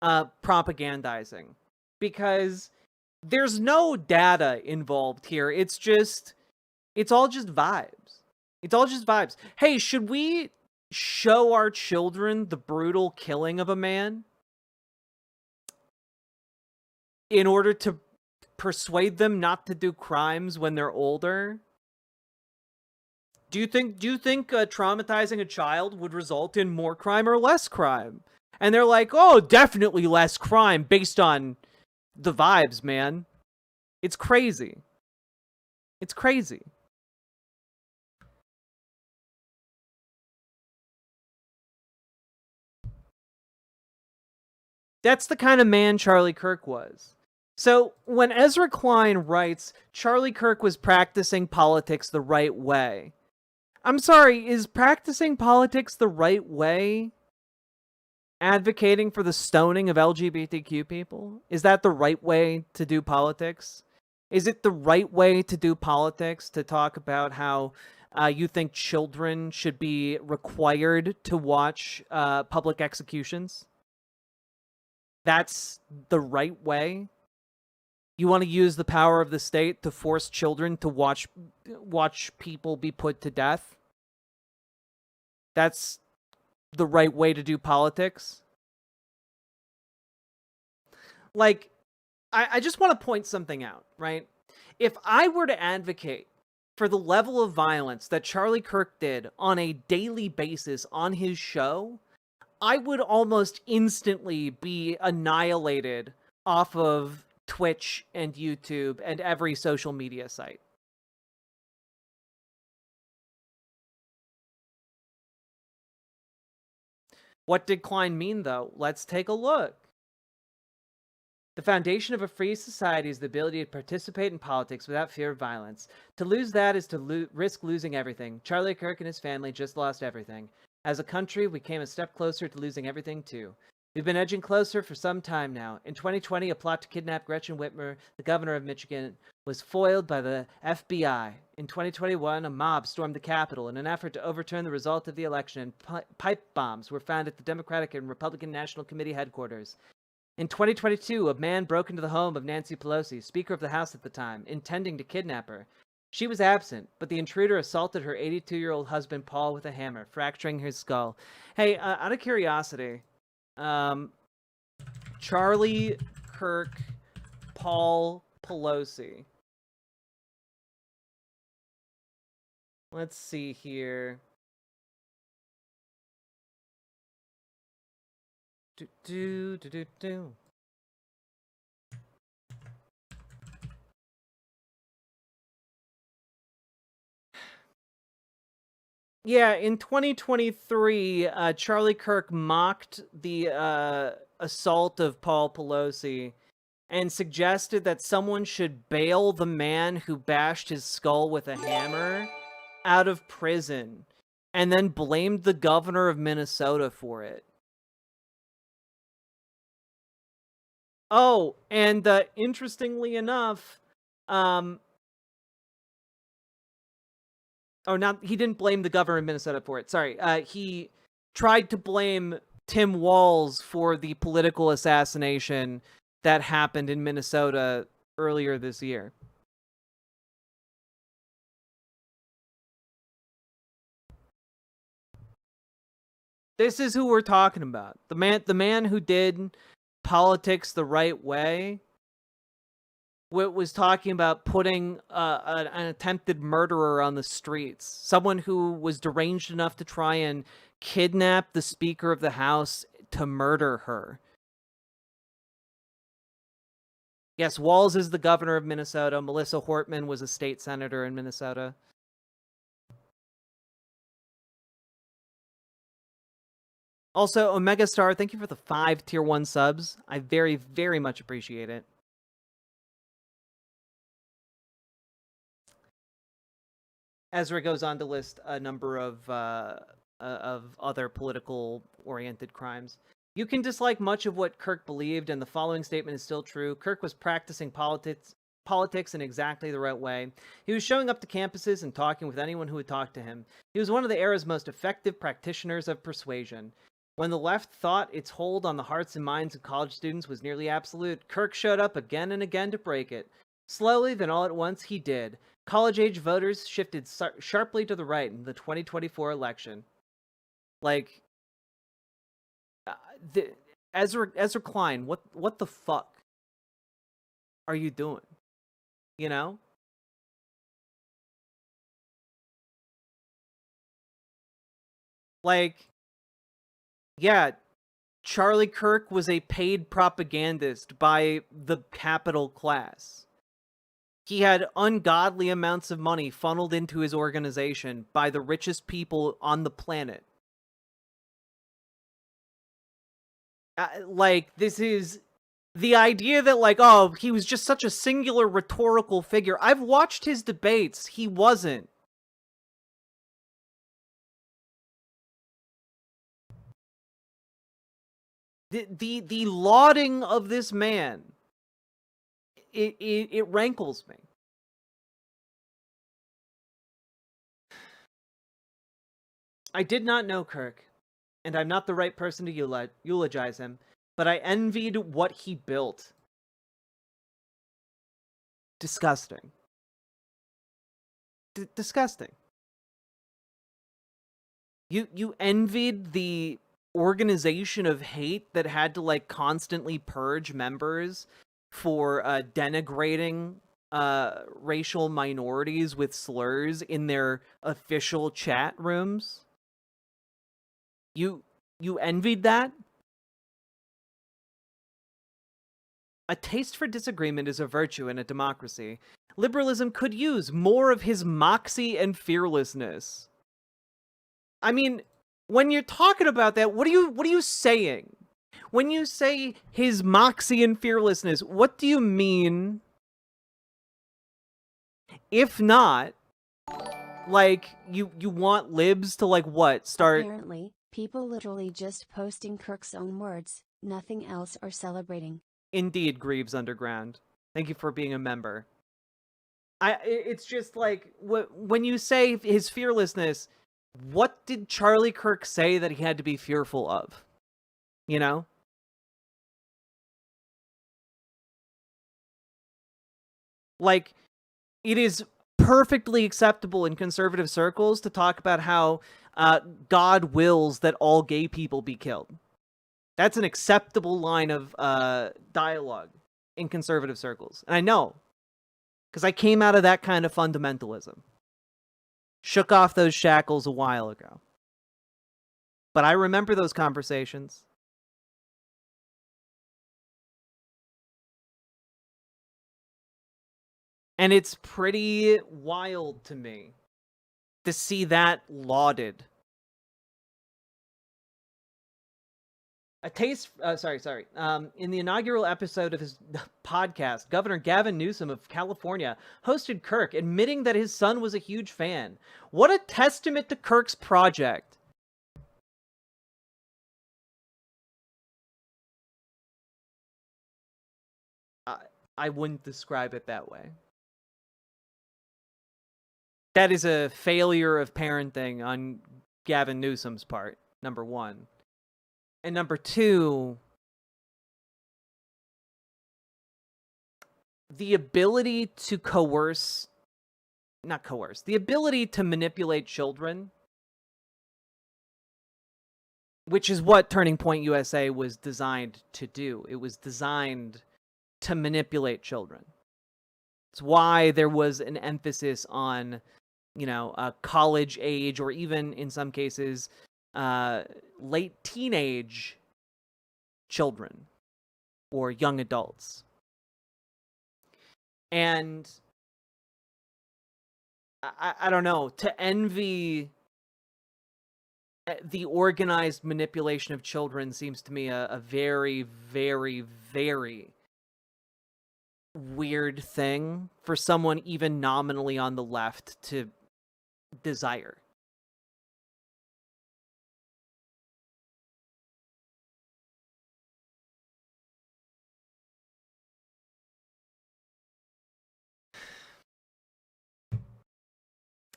propagandizing. Because there's no data involved here. It's all just vibes. It's all just vibes. Hey, should we show our children the brutal killing of a man in order to persuade them not to do crimes when they're older? Do you think traumatizing a child would result in more crime or less crime? And they're like, oh, definitely less crime based on the vibes, man. It's crazy. It's crazy. That's the kind of man Charlie Kirk was. So, when Ezra Klein writes, Charlie Kirk was practicing politics the right way. I'm sorry, is practicing politics the right way advocating for the stoning of LGBTQ people? Is that the right way to do politics? Is it the right way to do politics to talk about how you think children should be required to watch public executions? That's the right way? You want to use the power of the state to force children to watch people be put to death? That's the right way to do politics? Like, I just want to point something out, right? If I were to advocate for the level of violence that Charlie Kirk did on a daily basis on his show, I would almost instantly be annihilated off of Twitch and YouTube and every social media site. What did Klein mean, though? Let's take a look. The foundation of a free society is the ability to participate in politics without fear of violence. To lose that is to risk losing everything. Charlie Kirk and his family just lost everything. As a country, we came a step closer to losing everything, too. We've been edging closer for some time now. In 2020, a plot to kidnap Gretchen Whitmer, the governor of Michigan, was foiled by the FBI. In 2021, a mob stormed the Capitol in an effort to overturn the result of the election, and pipe bombs were found at the Democratic and Republican National Committee headquarters. In 2022, a man broke into the home of Nancy Pelosi, Speaker of the House at the time, intending to kidnap her. She was absent, but the intruder assaulted her 82-year-old husband, Paul, with a hammer, fracturing his skull. Hey, out of curiosity, Charlie Kirk, Paul Pelosi. Let's see here. Yeah, in 2023, Charlie Kirk mocked the assault of Paul Pelosi and suggested that someone should bail the man who bashed his skull with a hammer out of prison, and then blamed the governor of Minnesota for it. Oh, and interestingly enough, he didn't blame the governor of Minnesota for it. Sorry. He tried to blame Tim Walz for the political assassination that happened in Minnesota earlier this year. This is who we're talking about. The man who did politics the right way was talking about putting an attempted murderer on the streets. Someone who was deranged enough to try and kidnap the Speaker of the House to murder her. Yes, Walz is the governor of Minnesota. Melissa Hortman was a state senator in Minnesota. Also, Omega Star, thank you for the 5 tier 1 subs. I very, very much appreciate it. Ezra goes on to list a number of other political-oriented crimes. You can dislike much of what Kirk believed, and the following statement is still true. Kirk was practicing politics in exactly the right way. He was showing up to campuses and talking with anyone who would talk to him. He was one of the era's most effective practitioners of persuasion. When the left thought its hold on the hearts and minds of college students was nearly absolute, Kirk showed up again and again to break it. Slowly, then all at once, he did. College-age voters shifted sharply to the right in the 2024 election. Like, Ezra Klein, what the fuck are you doing? You know? Like, yeah, Charlie Kirk was a paid propagandist by the capital class. He had ungodly amounts of money funneled into his organization by the richest people on the planet. Like, this is the idea that, like, oh, he was just such a singular rhetorical figure. I've watched his debates. He wasn't. The lauding of this man, it rankles me. I did not know Kirk, and I'm not the right person to eulogize him, but I envied what he built. Disgusting. Disgusting. You envied the organization of hate that had to, like, constantly purge members for denigrating racial minorities with slurs in their official chat rooms. You envied that? A taste for disagreement is a virtue in a democracy. Liberalism could use more of his moxie and fearlessness. I mean, when you're talking about that, what are you saying? When you say his moxie and fearlessness, what do you mean? If not, like, you want libs to, like, what? Start... Apparently, people literally just posting Kirk's own words, nothing else, or celebrating. Indeed, Greaves Underground. Thank you for being a member. It's just like, when you say his fearlessness, what did Charlie Kirk say that he had to be fearful of? You know? Like, it is perfectly acceptable in conservative circles to talk about how God wills that all gay people be killed. That's an acceptable line of dialogue in conservative circles. And I know, because I came out of that kind of fundamentalism. Shook off those shackles a while ago. But I remember those conversations. And it's pretty wild to me to see that lauded. A taste, in the inaugural episode of his podcast, Governor Gavin Newsom of California hosted Kirk, admitting that his son was a huge fan. What a testament to Kirk's project. I wouldn't describe it that way. That is a failure of parenting on Gavin Newsom's part, number one. And number two, the ability to the ability to manipulate children, which is what Turning Point USA was designed to do. It was designed to manipulate children. It's why there was an emphasis on, college age, or even in some cases, late teenage children or young adults. And I don't know, to envy the organized manipulation of children seems to me a very, very, very weird thing for someone even nominally on the left to desire.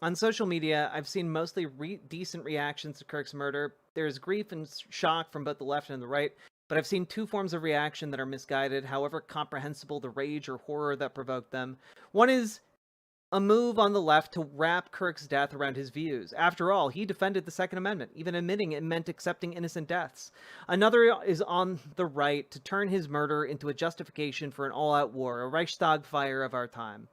On social media, I've seen mostly decent reactions to Kirk's murder. There is grief and shock from both the left and the right, but I've seen two forms of reaction that are misguided, however comprehensible the rage or horror that provoked them. One is a move on the left to wrap Kirk's death around his views. After all, he defended the Second Amendment, even admitting it meant accepting innocent deaths. Another is on the right to turn his murder into a justification for an all-out war, a Reichstag fire of our time.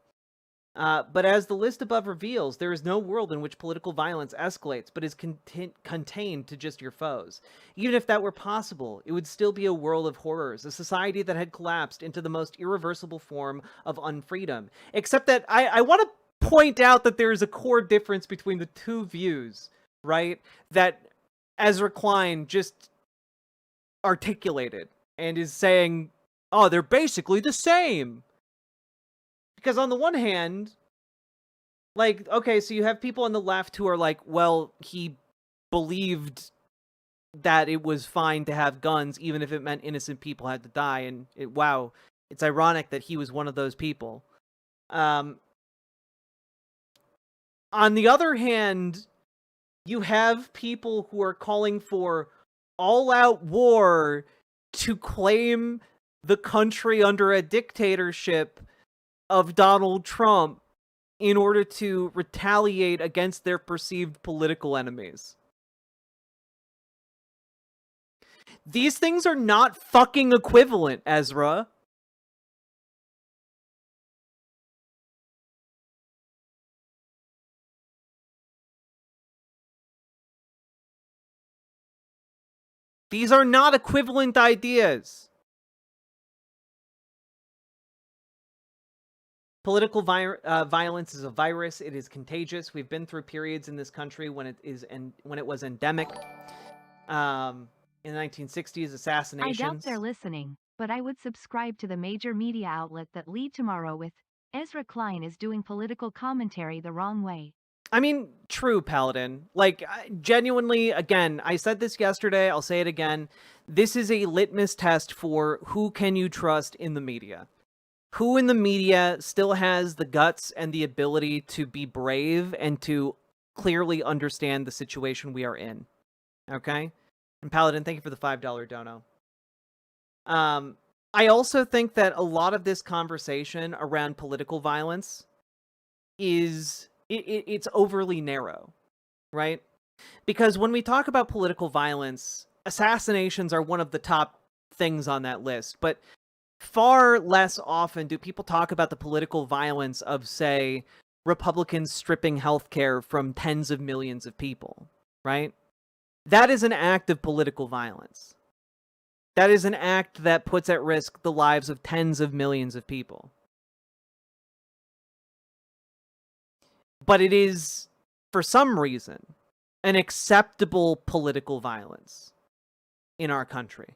But as the list above reveals, there is no world in which political violence escalates, but is contained to just your foes. Even if that were possible, it would still be a world of horrors, a society that had collapsed into the most irreversible form of unfreedom. Except that I want to point out that there is a core difference between the two views, right? That Ezra Klein just articulated and is saying, oh, they're basically the same. Because on the one hand, like, okay, so you have people on the left who are like, well, he believed that it was fine to have guns, even if it meant innocent people had to die. And wow, it's ironic that he was one of those people. On the other hand, you have people who are calling for all-out war to claim the country under a dictatorship of Donald Trump in order to retaliate against their perceived political enemies. These things are not fucking equivalent, Ezra. These are not equivalent ideas. Political violence is a virus. It is contagious. We've been through periods in this country when it was endemic. In the 1960s, assassinations. I doubt they're listening, but I would subscribe to the major media outlet that lead tomorrow with Ezra Klein is doing political commentary the wrong way. I mean, true, Paladin. Like, genuinely, again, I said this yesterday, I'll say it again. This is a litmus test for who can you trust in the media. Who in the media still has the guts and the ability to be brave and to clearly understand the situation we are in. Okay? And Paladin, thank you for the $5 dono. I also think that a lot of this conversation around political violence is... It's overly narrow, right? Because when we talk about political violence, assassinations are one of the top things on that list, but far less often do people talk about the political violence of, say, Republicans stripping healthcare from tens of millions of people, right? That is an act of political violence. That is an act that puts at risk the lives of tens of millions of people. But it is, for some reason, an acceptable political violence in our country.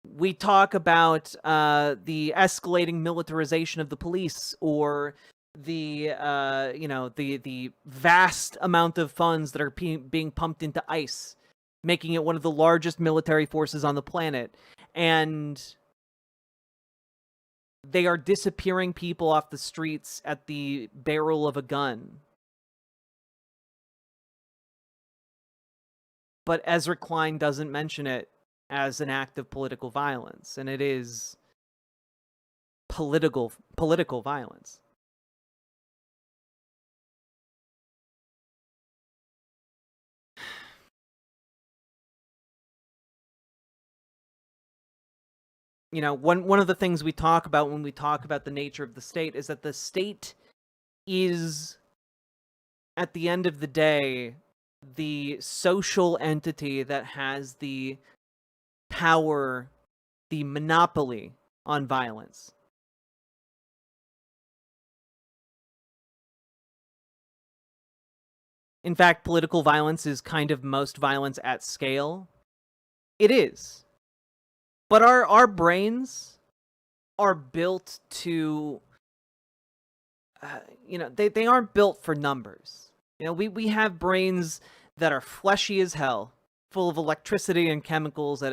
We talk about the escalating militarization of the police, or the the vast amount of funds that are being pumped into ICE, making it one of the largest military forces on the planet, and they are disappearing people off the streets at the barrel of a gun. But Ezra Klein doesn't mention it as an act of political violence, and it is political violence. You know, one of the things we talk about when we talk about the nature of the state is that the state is, at the end of the day, the social entity that has the power, the monopoly on violence. in fact, political violence is kind of most violence at scale. It is. But our brains are built to, they aren't built for numbers. We have brains that are fleshy as hell, full of electricity and chemicals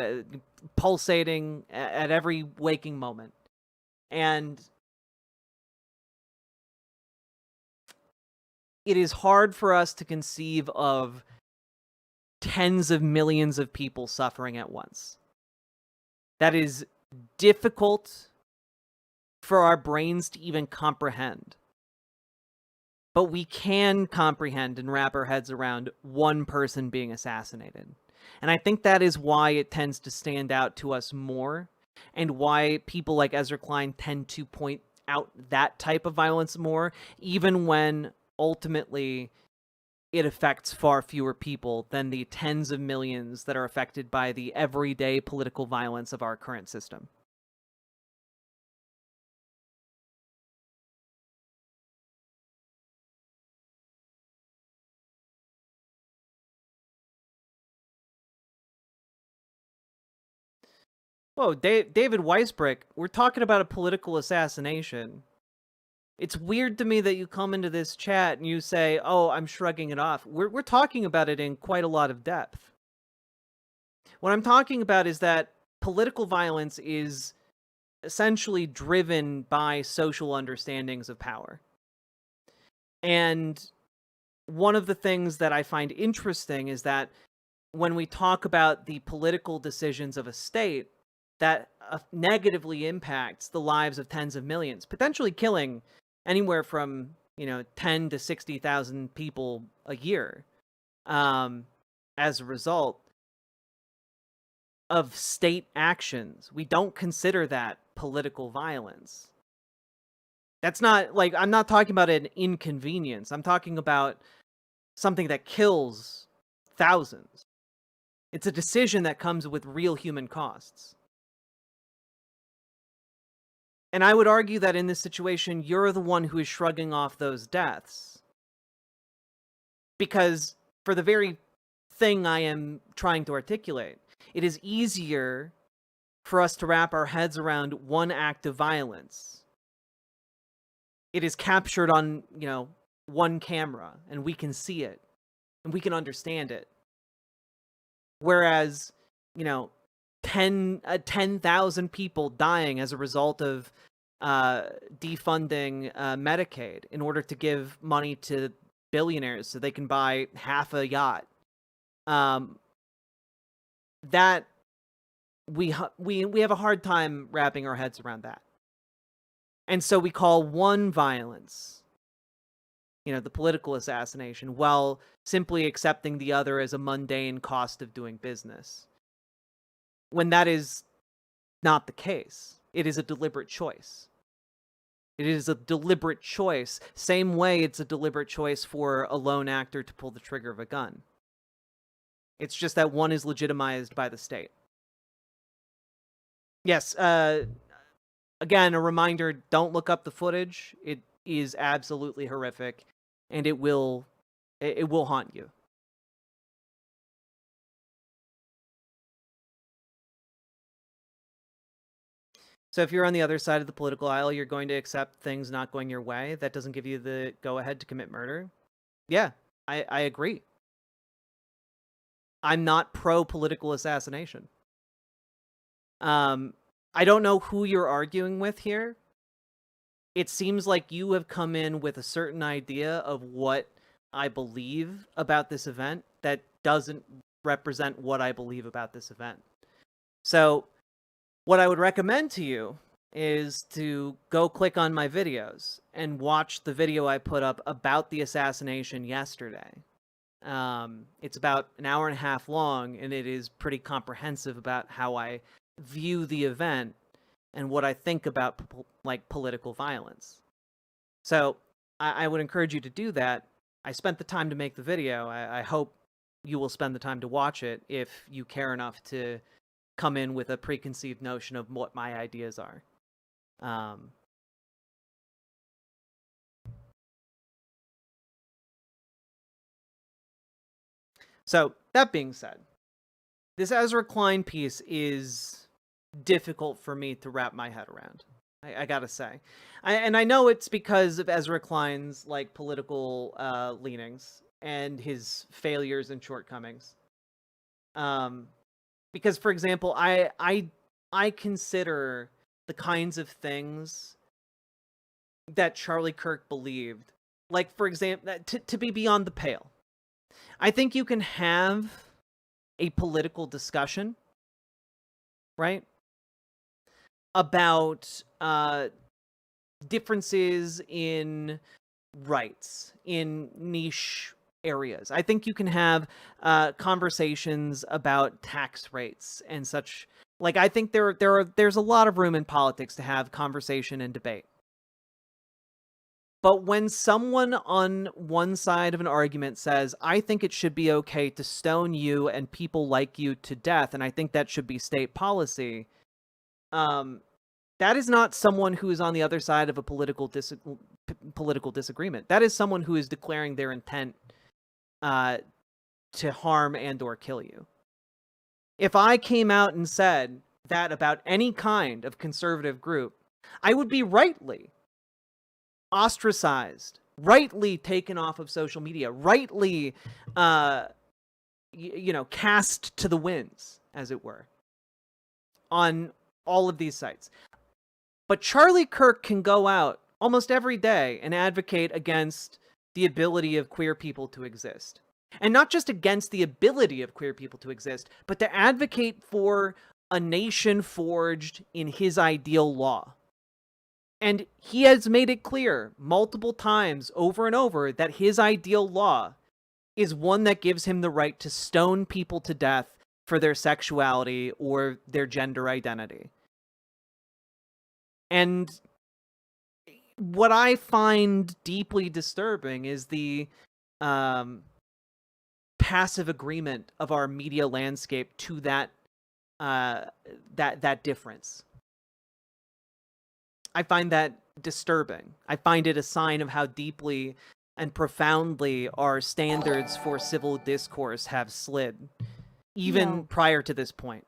pulsating at every waking moment. And it is hard for us to conceive of tens of millions of people suffering at once. That is difficult for our brains to even comprehend. But we can comprehend and wrap our heads around one person being assassinated. And I think that is why it tends to stand out to us more, and why people like Ezra Klein tend to point out that type of violence more, even when ultimately it affects far fewer people than the tens of millions that are affected by the everyday political violence of our current system. Whoa, David Weisbrick, we're talking about a political assassination. It's weird to me that you come into this chat and you say, oh, I'm shrugging it off. We're talking about it in quite a lot of depth. What I'm talking about is that political violence is essentially driven by social understandings of power. And one of the things that I find interesting is that when we talk about the political decisions of a state, that negatively impacts the lives of tens of millions, potentially killing anywhere from 10 to 60,000 people a year, as a result of state actions. We don't consider that political violence. That's not like, I'm not talking about an inconvenience. I'm talking about something that kills thousands. It's a decision that comes with real human costs. And I would argue that in this situation, you're the one who is shrugging off those deaths. Because for the very thing I am trying to articulate, it is easier for us to wrap our heads around one act of violence. It is captured on, one camera, and we can see it, and we can understand it. Whereas, 10,000 people dying as a result of defunding Medicaid in order to give money to billionaires so they can buy half a yacht. That we have a hard time wrapping our heads around that. And so we call one violence, the political assassination, while simply accepting the other as a mundane cost of doing business. When that is not the case. It is a deliberate choice. It is a deliberate choice. Same way it's a deliberate choice for a lone actor to pull the trigger of a gun. It's just that one is legitimized by the state. Yes, again, a reminder, don't look up the footage. It is absolutely horrific, and it will haunt you. So if you're on the other side of the political aisle, you're going to accept things not going your way. That doesn't give you the go-ahead to commit murder. Yeah, I agree. I'm not pro-political assassination. I don't know who you're arguing with here. It seems like you have come in with a certain idea of what I believe about this event that doesn't represent what I believe about this event. So what I would recommend to you is to go click on my videos and watch the video I put up about the assassination yesterday. It's about an hour and a half long, and it is pretty comprehensive about how I view the event and what I think about political violence. So I would encourage you to do that. I spent the time to make the video. I hope you will spend the time to watch it if you care enough to come in with a preconceived notion of what my ideas are. So, that being said, this Ezra Klein piece is difficult for me to wrap my head around. I gotta say. And I know it's because of Ezra Klein's, like, political leanings and his failures and shortcomings. Because, for example, I consider the kinds of things that Charlie Kirk believed, like, for example, to be beyond the pale. I think you can have a political discussion, right, about differences in rights in niche areas. I think you can have conversations about tax rates and such. Like, I think there's a lot of room in politics to have conversation and debate. But when someone on one side of an argument says, I think it should be okay to stone you and people like you to death, and I think that should be state policy, that is not someone who is on the other side of a political disagreement. That is someone who is declaring their intent to harm and or kill you. If I came out and said that about any kind of conservative group, I would be rightly ostracized, rightly taken off of social media, rightly, cast to the winds, as it were, on all of these sites. But Charlie Kirk can go out almost every day and advocate against the ability of queer people to exist. And not just against the ability of queer people to exist, but to advocate for a nation forged in his ideal law. And he has made it clear multiple times over and over that his ideal law is one that gives him the right to stone people to death for their sexuality or their gender identity. And what I find deeply disturbing is the passive agreement of our media landscape to that difference. I find that disturbing. I find it a sign of how deeply and profoundly our standards for civil discourse have slid, even prior to this point.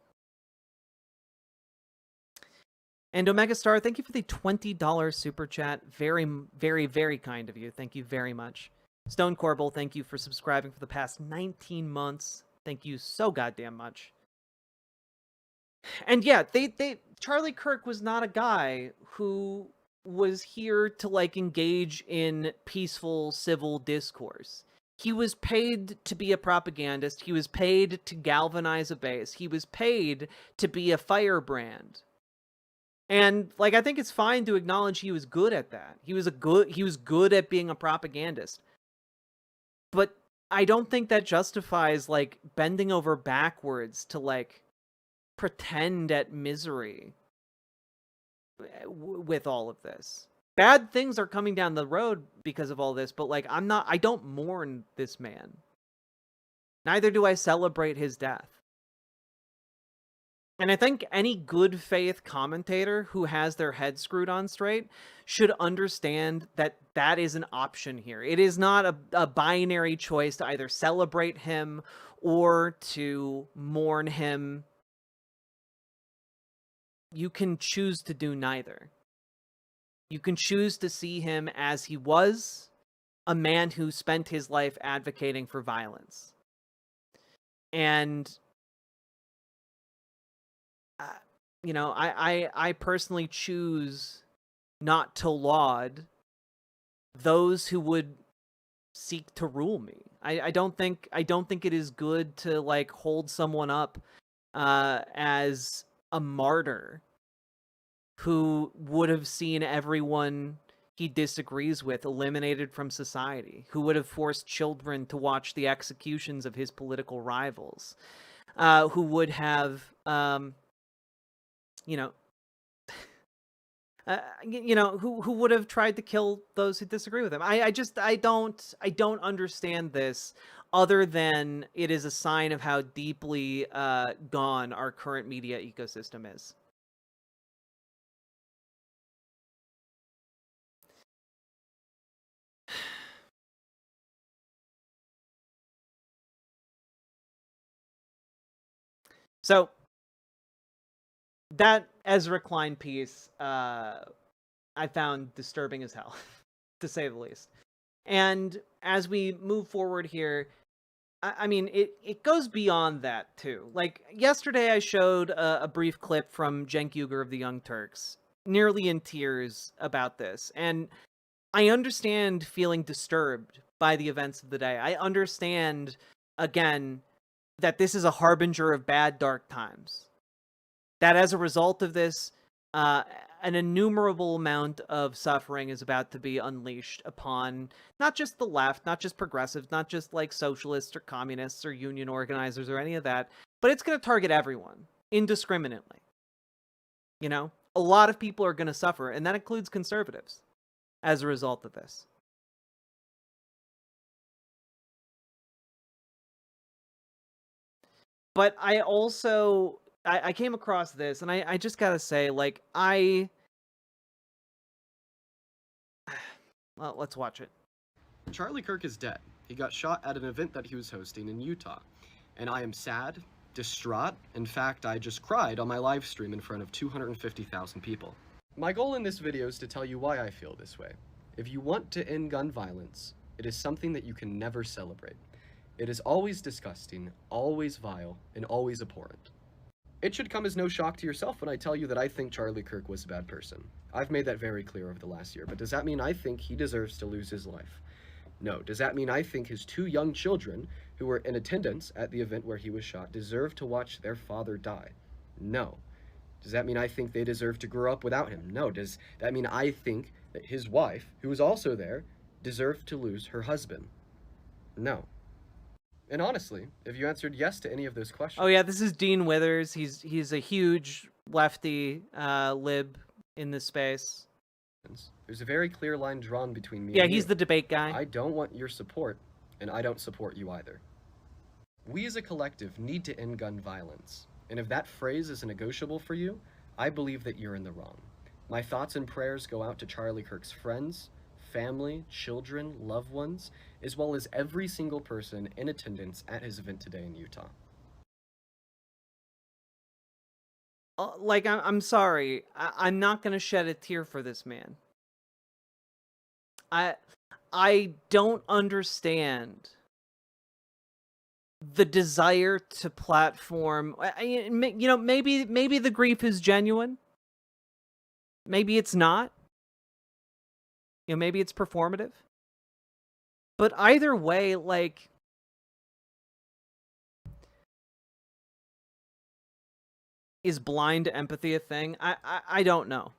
And Omega Star, thank you for the $20 super chat. Very, very, very kind of you. Thank you very much. Stone Corbel, thank you for subscribing for the past 19 months. Thank you so goddamn much. And yeah, Charlie Kirk was not a guy who was here to, like, engage in peaceful civil discourse. He was paid to be a propagandist. He was paid to galvanize a base. He was paid to be a firebrand. And, like, I think it's fine to acknowledge he was good at that. He was good at being a propagandist. But I don't think that justifies, like, bending over backwards to, like, pretend at misery with all of this. Bad things are coming down the road because of all this, but, like, I don't mourn this man. Neither do I celebrate his death. And I think any good faith commentator who has their head screwed on straight should understand that that is an option here. It is not a binary choice to either celebrate him or to mourn him. You can choose to do neither. You can choose to see him as he was, a man who spent his life advocating for violence. And I personally choose not to laud those who would seek to rule me. I don't think it is good to, like, hold someone up as a martyr who would have seen everyone he disagrees with eliminated from society, who would have forced children to watch the executions of his political rivals, who would have who would have tried to kill those who disagree with him. I don't understand this, other than it is a sign of how deeply gone our current media ecosystem is. So that Ezra Klein piece, I found disturbing as hell, to say the least. And as we move forward here, I mean, it goes beyond that, too. Like, yesterday I showed a brief clip from Cenk Uygur of the Young Turks, nearly in tears about this. And I understand feeling disturbed by the events of the day. I understand, again, that this is a harbinger of bad, dark times. That as a result of this, an innumerable amount of suffering is about to be unleashed upon not just the left, not just progressives, not just like socialists or communists or union organizers or any of that, but it's going to target everyone indiscriminately. You know, a lot of people are going to suffer, and that includes conservatives as a result of this. But I also, I came across this, and I just gotta say, like, well, let's watch it. Charlie Kirk is dead. He got shot at an event that he was hosting in Utah. And I am sad, distraught. In fact, I just cried on my live stream in front of 250,000 people. My goal in this video is to tell you why I feel this way. If you want to end gun violence, it is something that you can never celebrate. It is always disgusting, always vile, and always abhorrent. It should come as no shock to yourself when I tell you that I think Charlie Kirk was a bad person. I've made that very clear over the last year, but does that mean I think he deserves to lose his life? No. Does that mean I think his 2 young children, who were in attendance at the event where he was shot, deserve to watch their father die? No. Does that mean I think they deserve to grow up without him? No. Does that mean I think that his wife, who was also there, deserved to lose her husband? No. And honestly, if you answered yes to any of those questions... Oh yeah, this is Dean Withers. He's a huge lefty lib in this space. There's a very clear line drawn between me and you. He's the debate guy. I don't want your support, and I don't support you either. We as a collective need to end gun violence. And if that phrase is negotiable for you, I believe that you're in the wrong. My thoughts and prayers go out to Charlie Kirk's friends, family, children, loved ones, as well as every single person in attendance at his event today in Utah. Like, I'm sorry. I'm not going to shed a tear for this man. I don't understand the desire to platform. You know, maybe the grief is genuine. Maybe it's not. You know, maybe it's performative. But either way, like, is blind empathy a thing? I don't know.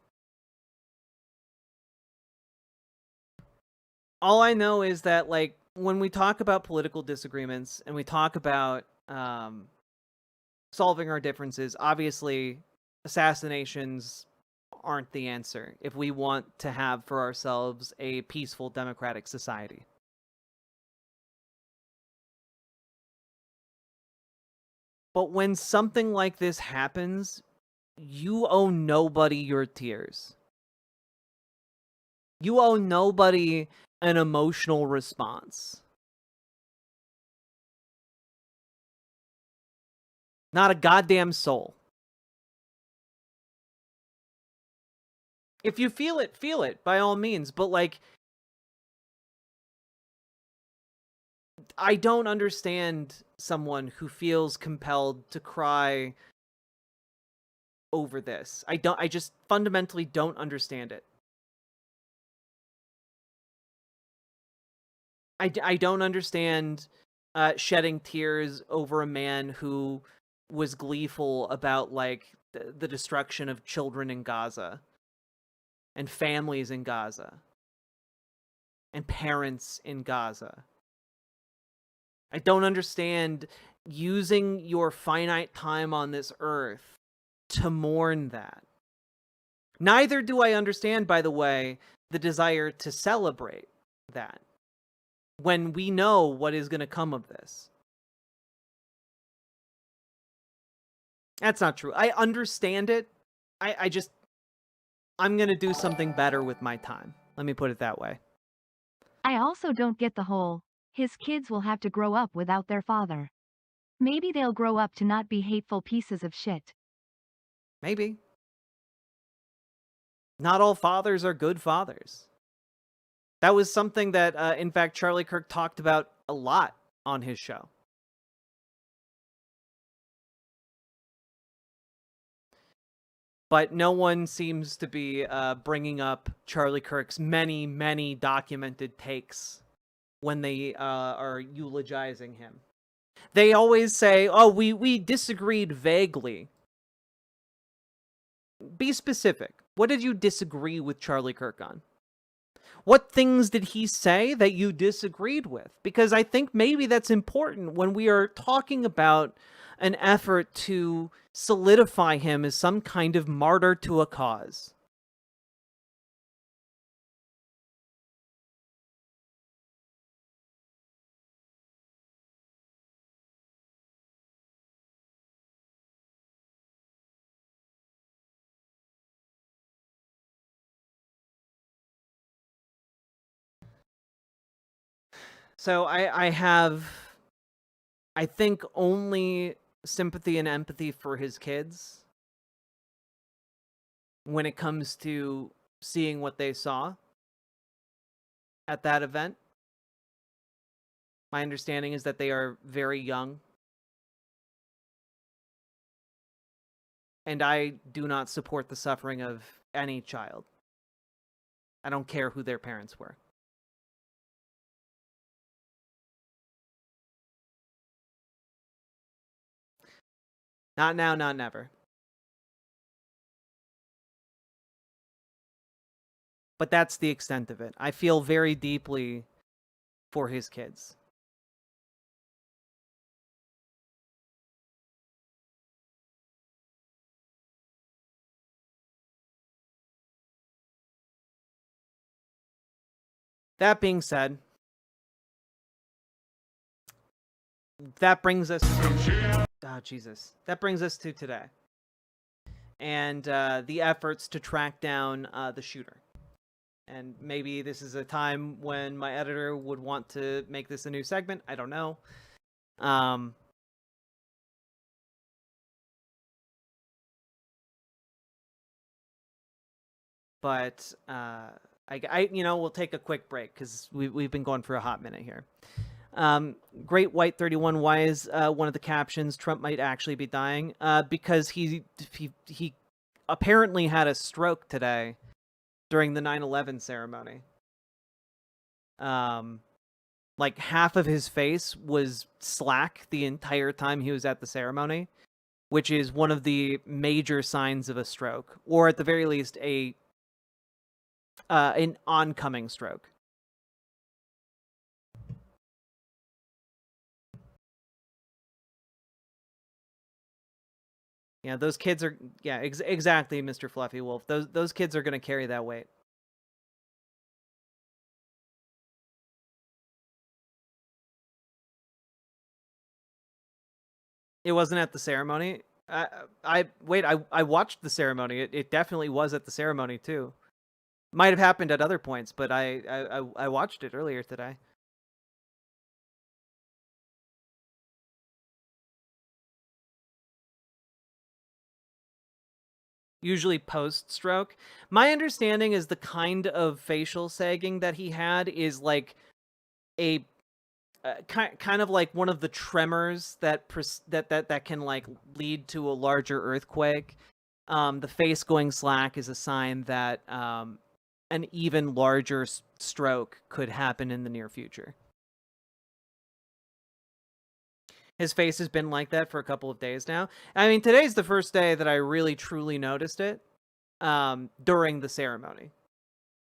All I know is that, like, when we talk about political disagreements and we talk about solving our differences, obviously assassinations aren't the answer if we want to have for ourselves a peaceful democratic society. But when something like this happens, you owe nobody your tears. You owe nobody an emotional response. Not a goddamn soul. If you feel it, by all means. But, like, I don't understand someone who feels compelled to cry over this. I just fundamentally don't understand it. I don't understand shedding tears over a man who was gleeful about, like, the destruction of children in Gaza and families in Gaza and parents in Gaza. I don't understand using your finite time on this earth to mourn that. Neither do I understand, by the way, the desire to celebrate that when we know what is going to come of this. That's not true. I understand it. I'm going to do something better with my time. Let me put it that way. I also don't get the whole, his kids will have to grow up without their father. Maybe they'll grow up to not be hateful pieces of shit. Maybe. Not all fathers are good fathers. That was something that, in fact, Charlie Kirk talked about a lot on his show. But no one seems to be bringing up Charlie Kirk's many, many documented takes when they are eulogizing him. They always say, oh, we disagreed vaguely. Be specific. What did you disagree with Charlie Kirk on? What things did he say that you disagreed with? Because I think maybe that's important when we are talking about an effort to solidify him as some kind of martyr to a cause. So I have, I think, only sympathy and empathy for his kids when it comes to seeing what they saw at that event. My understanding is that they are very young. And I do not support the suffering of any child. I don't care who their parents were. Not now, not never. But that's the extent of it. I feel very deeply for his kids. That being said, that brings us to... Oh, Jesus. That brings us to today. And the efforts to track down the shooter. And maybe this is a time when my editor would want to make this a new segment. I don't know. But we'll take a quick break because we've been going for a hot minute here. Great White 31. Why is one of the captions Trump might actually be dying? Because he apparently had a stroke today during the 9/11 ceremony. Like half of his face was slack the entire time he was at the ceremony, which is one of the major signs of a stroke, or at the very least an oncoming stroke. Yeah, those kids are... Yeah, exactly, Mr. Fluffy Wolf. Those kids are going to carry that weight. It wasn't at the ceremony. I watched the ceremony. It definitely was at the ceremony too. Might have happened at other points, but I watched it earlier today. Usually post-stroke. My understanding is the kind of facial sagging that he had is like a kind of like one of the tremors that can like lead to a larger earthquake. The face going slack is a sign that an even larger stroke could happen in the near future. His face has been like that for a couple of days now. I mean, today's the first day that I really truly noticed it during the ceremony.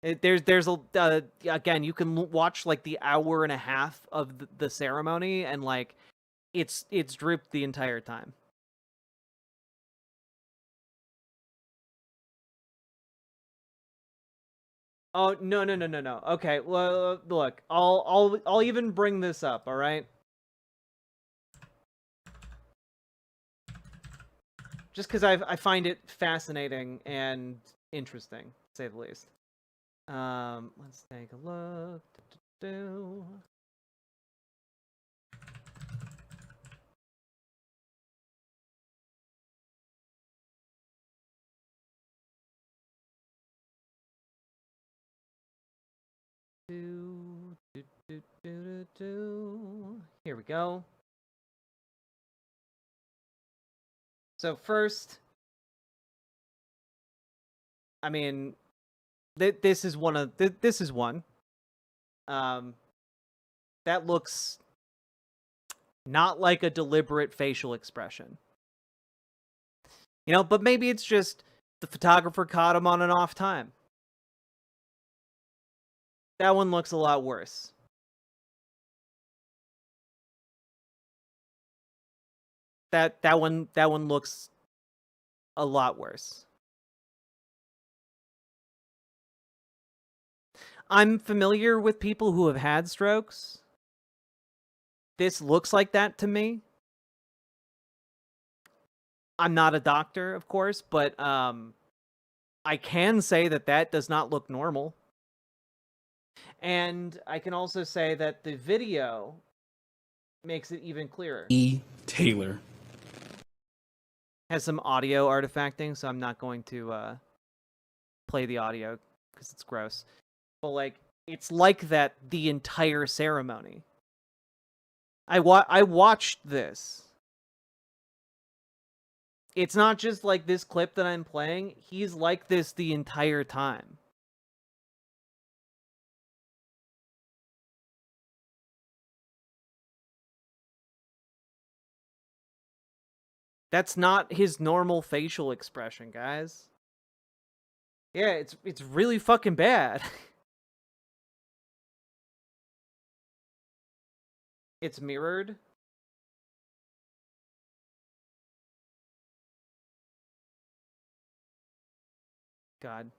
There's a again, you can watch like the hour and a half of the ceremony, and like it's drooped the entire time. Oh, no. Okay, well, look, I'll even bring this up, all right? Just because I find it fascinating and interesting, to say the least. Let's take a look. Here we go. So first, I mean, this is one. That looks not like a deliberate facial expression. You know, but maybe it's just the photographer caught him on an off time. That one looks a lot worse. That one looks a lot worse. I'm familiar with people who have had strokes. This looks like that to me. I'm not a doctor, of course, but I can say that that does not look normal. And I can also say that the video makes it even clearer. E. Taylor. Has some audio artifacting, so I'm not going to play the audio because it's gross. But like, it's like that the entire ceremony. I watched this. It's not just like this clip that I'm playing. He's like this the entire time. That's not his normal facial expression, guys. Yeah, it's really fucking bad. It's mirrored. God.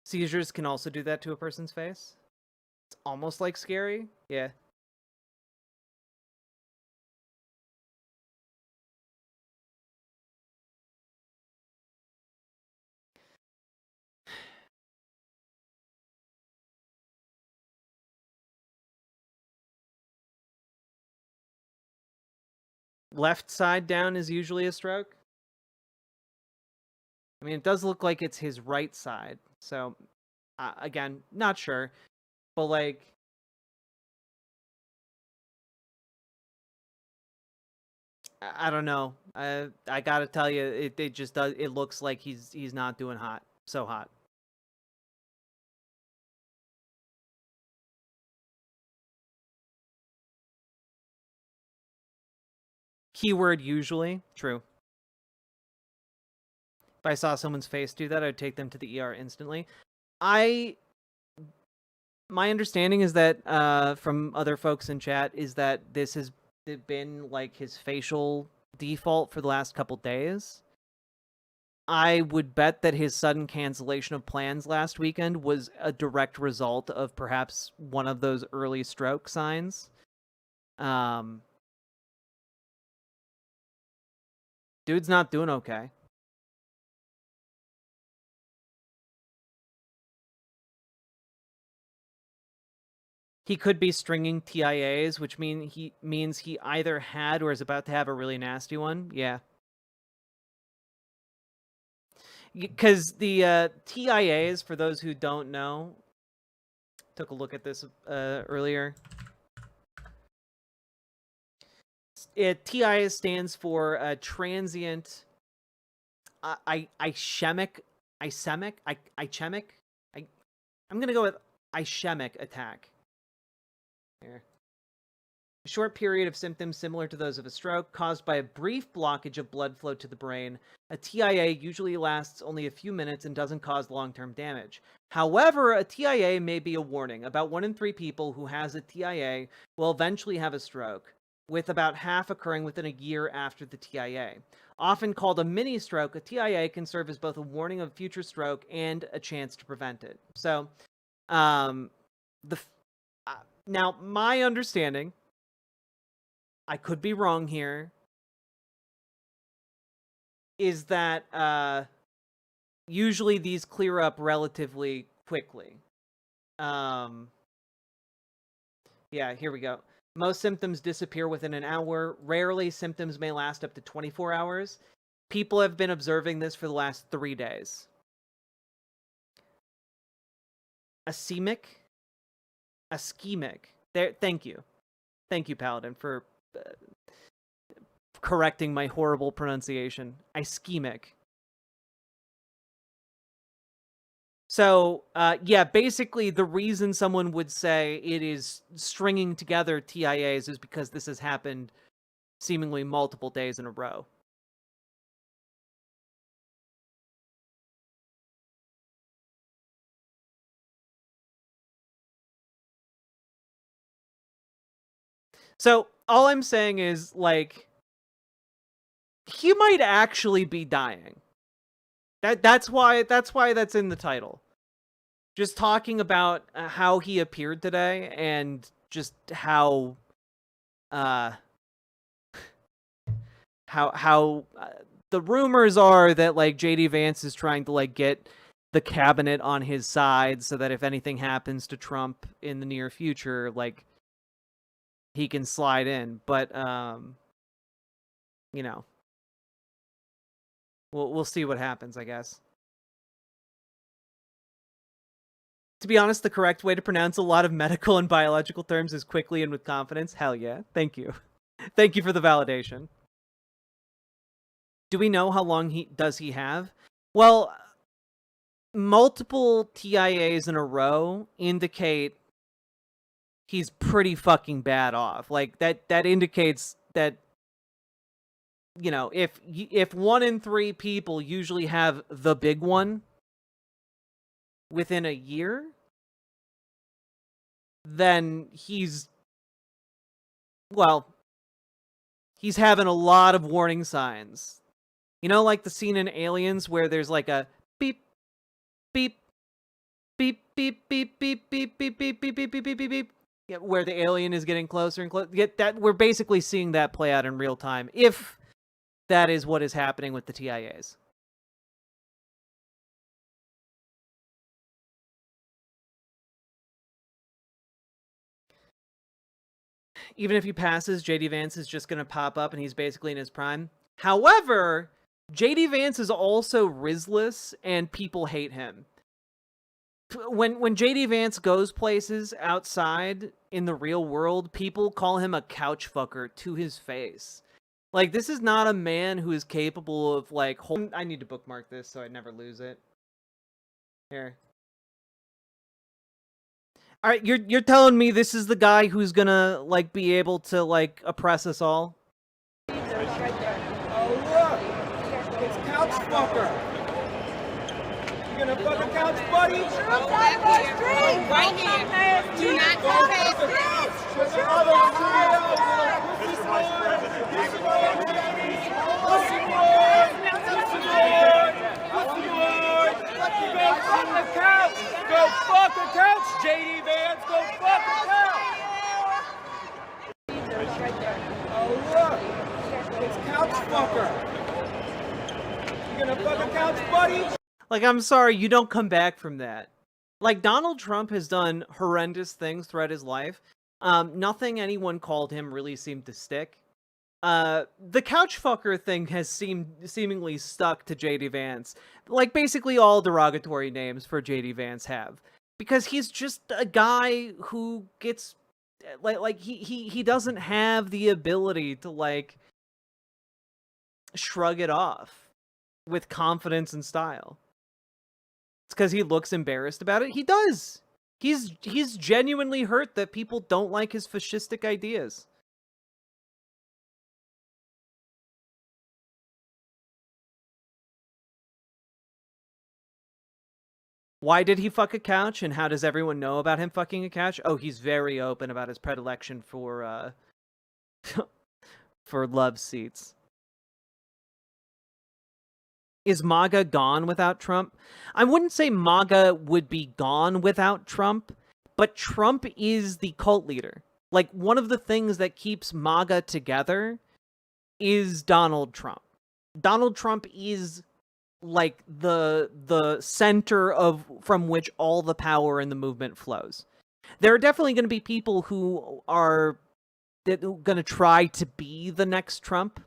Seizures can also do that to a person's face. It's almost like scary. Yeah. Left side down is usually a stroke. I mean, it does look like it's his right side. So, again, not sure. But, like, I don't know. I gotta tell you, it just does. It looks like he's not doing hot. So hot. Keyword usually. True. If I saw someone's face do that, I'd take them to the ER instantly. My understanding is that from other folks in chat is that this has been like his facial default for the last couple days. I would bet that his sudden cancellation of plans last weekend was a direct result of perhaps one of those early stroke signs. Dude's not doing okay. He could be stringing TIAs, which means he either had or is about to have a really nasty one. Yeah. Because the TIAs, for those who don't know, took a look at this earlier. TIA stands for transient ischemic. I'm gonna go with ischemic attack. Here. A short period of symptoms similar to those of a stroke caused by a brief blockage of blood flow to the brain. A TIA usually lasts only a few minutes and doesn't cause long-term damage. However, a TIA may be a warning. About 1 in 3 people who has a TIA will eventually have a stroke, with about half occurring within a year after the TIA. Often called a mini-stroke, a TIA can serve as both a warning of future stroke and a chance to prevent it. So, now, my understanding, I could be wrong here, is that usually these clear up relatively quickly. Yeah, here we go. Most symptoms disappear within an hour. Rarely, symptoms may last up to 24 hours. People have been observing this for the last 3 days. Ischemic Ischemic. There. Thank you, Paladin, for correcting my horrible pronunciation. Ischemic. So, yeah, basically the reason someone would say it is stringing together TIAs is because this has happened seemingly multiple days in a row. So, all I'm saying is, like, he might actually be dying. That's why that's in the title. Just talking about how he appeared today and just how the rumors are that, like, JD Vance is trying to, like, get the cabinet on his side so that if anything happens to Trump in the near future, like, he can slide in. But you know, we'll see what happens, I guess. To be honest, the correct way to pronounce a lot of medical and biological terms is quickly and with confidence. Hell yeah. Thank you. Thank you for the validation. Do we know how long does he have? Well, multiple TIAs in a row indicate he's pretty fucking bad off. Like, that indicates that, you know, if 1 in 3 people usually have the big one within a year, then he's having a lot of warning signs. You know, like the scene in Aliens where there's like a beep, beep, beep, beep, beep, beep, beep, beep, beep, beep, beep, beep, beep, beep, beep, where the alien is getting closer and closer. That we're basically seeing that play out in real time, if that is what is happening with the TIAs. Even if he passes, JD Vance is just going to pop up and he's basically in his prime. However, JD Vance is also Rizless and people hate him. When JD Vance goes places outside in the real world, people call him a couch fucker to his face. Like, this is not a man who is capable of, like, I need to bookmark this so I never lose it. Here. All right, you're telling me this is the guy who's gonna, like, be able to, like, oppress us all? Oh, look! It's Couch Fucker! You gonna fuck a couch, buddy? Outside of our street! Right here! Do not go past this! Pussy boy! Go fuck the couch! Go fuck the couch, JD Vance! Go fuck the couch! Oh, look! It's Couch Fucker! You gonna fuck a couch, buddy? Like, I'm sorry, you don't come back from that. Like, Donald Trump has done horrendous things throughout his life. Nothing anyone called him really seemed to stick. The couch fucker thing has seemingly stuck to JD Vance. Like, basically all derogatory names for JD Vance have. Because he's just a guy who gets, like he doesn't have the ability to, like, shrug it off with confidence and style. It's because he looks embarrassed about it. He does. He's genuinely hurt that people don't like his fascistic ideas. Why did he fuck a couch, and how does everyone know about him fucking a couch? Oh, he's very open about his predilection for for love seats. Is MAGA gone without Trump? I wouldn't say MAGA would be gone without Trump, but Trump is the cult leader. Like, one of the things that keeps MAGA together is Donald Trump. Donald Trump is, like, the center from which all the power in the movement flows. There are definitely going to be people who are going to try to be the next Trump,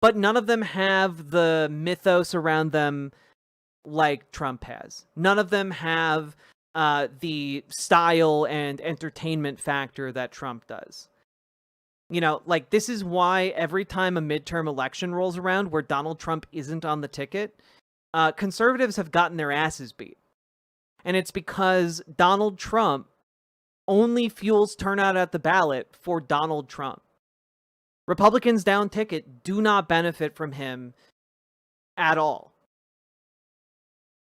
but none of them have the mythos around them like Trump has. None of them have the style and entertainment factor that Trump does. You know, like, this is why every time a midterm election rolls around where Donald Trump isn't on the ticket, conservatives have gotten their asses beat. And it's because Donald Trump only fuels turnout at the ballot for Donald Trump. Republicans down ticket do not benefit from him at all.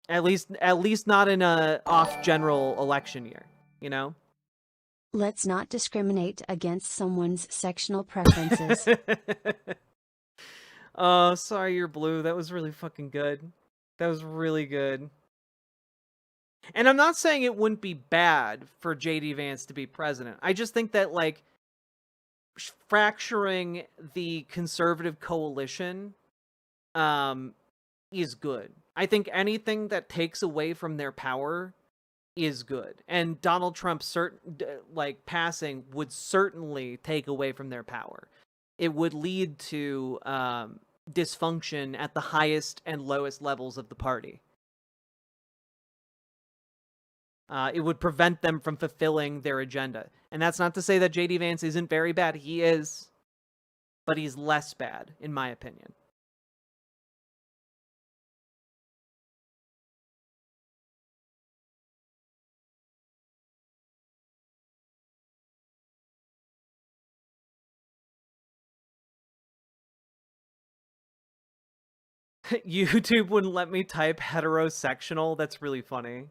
At least not in a off general election year, you know? Let's not discriminate against someone's sectional preferences. Oh, sorry you're blue. That was really fucking good. That was really good. And I'm not saying it wouldn't be bad for J.D. Vance to be president. I just think that, like, fracturing the conservative coalition is good. I think anything that takes away from their power is good. And Donald Trump's passing would certainly take away from their power. It would lead to dysfunction at the highest and lowest levels of the party. It would prevent them from fulfilling their agenda. And that's not to say that J.D. Vance isn't very bad. He is. But he's less bad, in my opinion. YouTube wouldn't let me type heterosectional. That's really funny.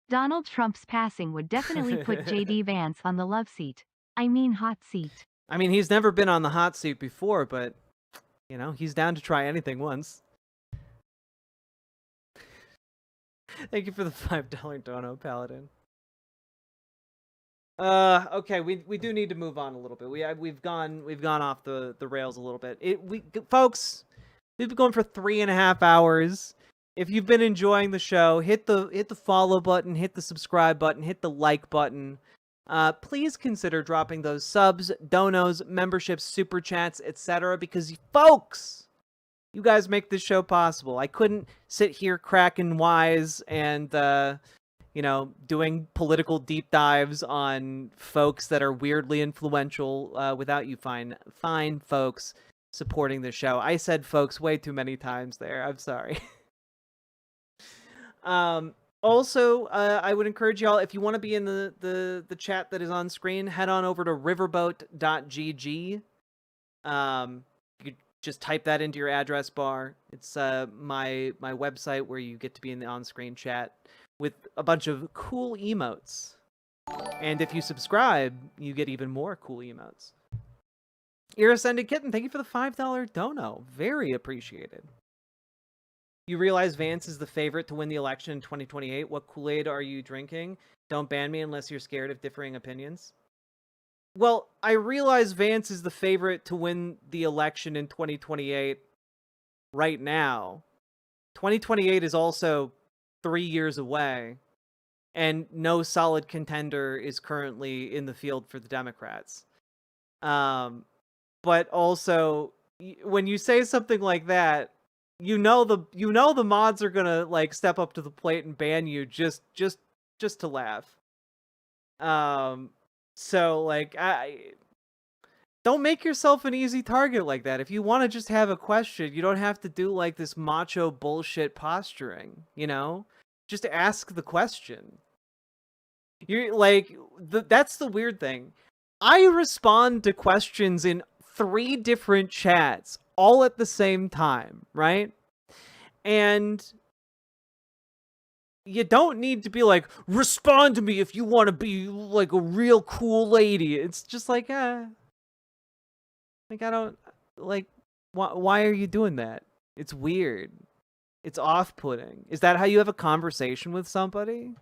Donald Trump's passing would definitely put J.D. Vance on the love seat. I mean hot seat. I mean, he's never been on the hot seat before, but, you know, he's down to try anything once. Thank you for the $5 dono, Paladin. Okay, we do need to move on a little bit. We've gone off the rails a little bit. Folks, we've been going for 3.5 hours. If you've been enjoying the show, hit the follow button, hit the subscribe button, hit the like button. Please consider dropping those subs, donos, memberships, super chats, etc. Because, folks, you guys make this show possible. I couldn't sit here cracking wise and doing political deep dives on folks that are weirdly influential without you fine folks supporting the show. I said folks way too many times there. I'm sorry. Also, I would encourage y'all, if you want to be in the chat that is on screen, head on over to riverboat.gg. You could just type that into your address bar. It's my website where you get to be in the on-screen chat with a bunch of cool emotes. And if you subscribe, you get even more cool emotes. Irascended Kitten, thank you for the $5 dono. Very appreciated. You realize Vance is the favorite to win the election in 2028. What Kool-Aid are you drinking? Don't ban me unless you're scared of differing opinions. Well, I realize Vance is the favorite to win the election in 2028 right now. 2028 is also 3 years away, and no solid contender is currently in the field for the Democrats. But also, when you say something like that, you know the mods are gonna like step up to the plate and ban you just to laugh. So like, don't make yourself an easy target like that. If you want to just have a question, you don't have to do like this macho bullshit posturing, you know? Just ask the question. You're like, that's the weird thing. I respond to questions in 3 different chats all at the same time, right? And you don't need to be like, respond to me if you want to be like a real cool lady. It's just like, like, I don't, like, why are you doing that? It's weird. It's off-putting. Is that how you have a conversation with somebody?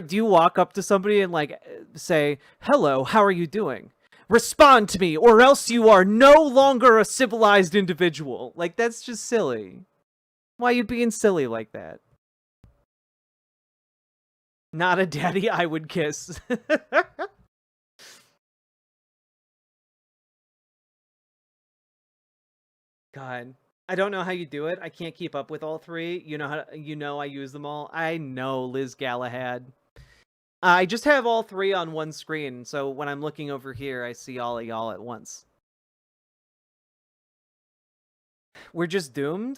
Do you walk up to somebody and like say, hello, how are you doing? Respond to me, or else you are no longer a civilized individual. Like, that's just silly. Why are you being silly like that? Not a daddy I would kiss. God, I don't know how you do it. I can't keep up with all three. You know I use them all. I know Liz Galahad. I just have all three on one screen, so when I'm looking over here, I see all of y'all at once. We're just doomed?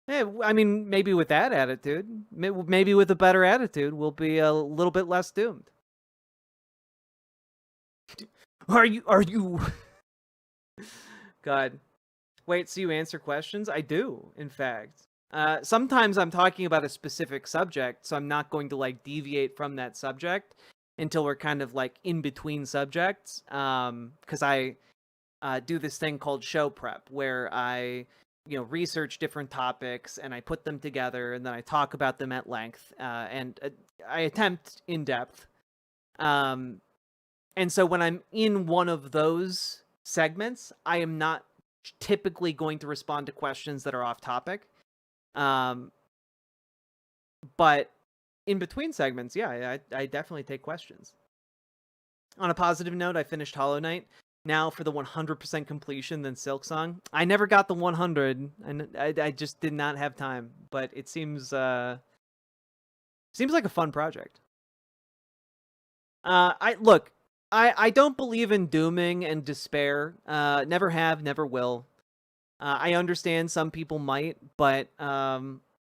I mean, maybe with that attitude, maybe with a better attitude, we'll be a little bit less doomed. Are you... God. Wait, so you answer questions? I do, in fact. Sometimes I'm talking about a specific subject, so I'm not going to, like, deviate from that subject until we're kind of, like, in between subjects. Because I do this thing called show prep, where I, research different topics, and I put them together, and then I talk about them at length, and I attempt in depth. And so when I'm in one of those segments, I am not typically going to respond to questions that are off topic. But in between segments, yeah, I definitely take questions. On a positive note, I finished Hollow Knight. Now for the 100% completion, then Silksong. I never got the 100, and I just did not have time. But it seems like a fun project. I don't believe in dooming and despair. Never have, never will. I understand some people might, but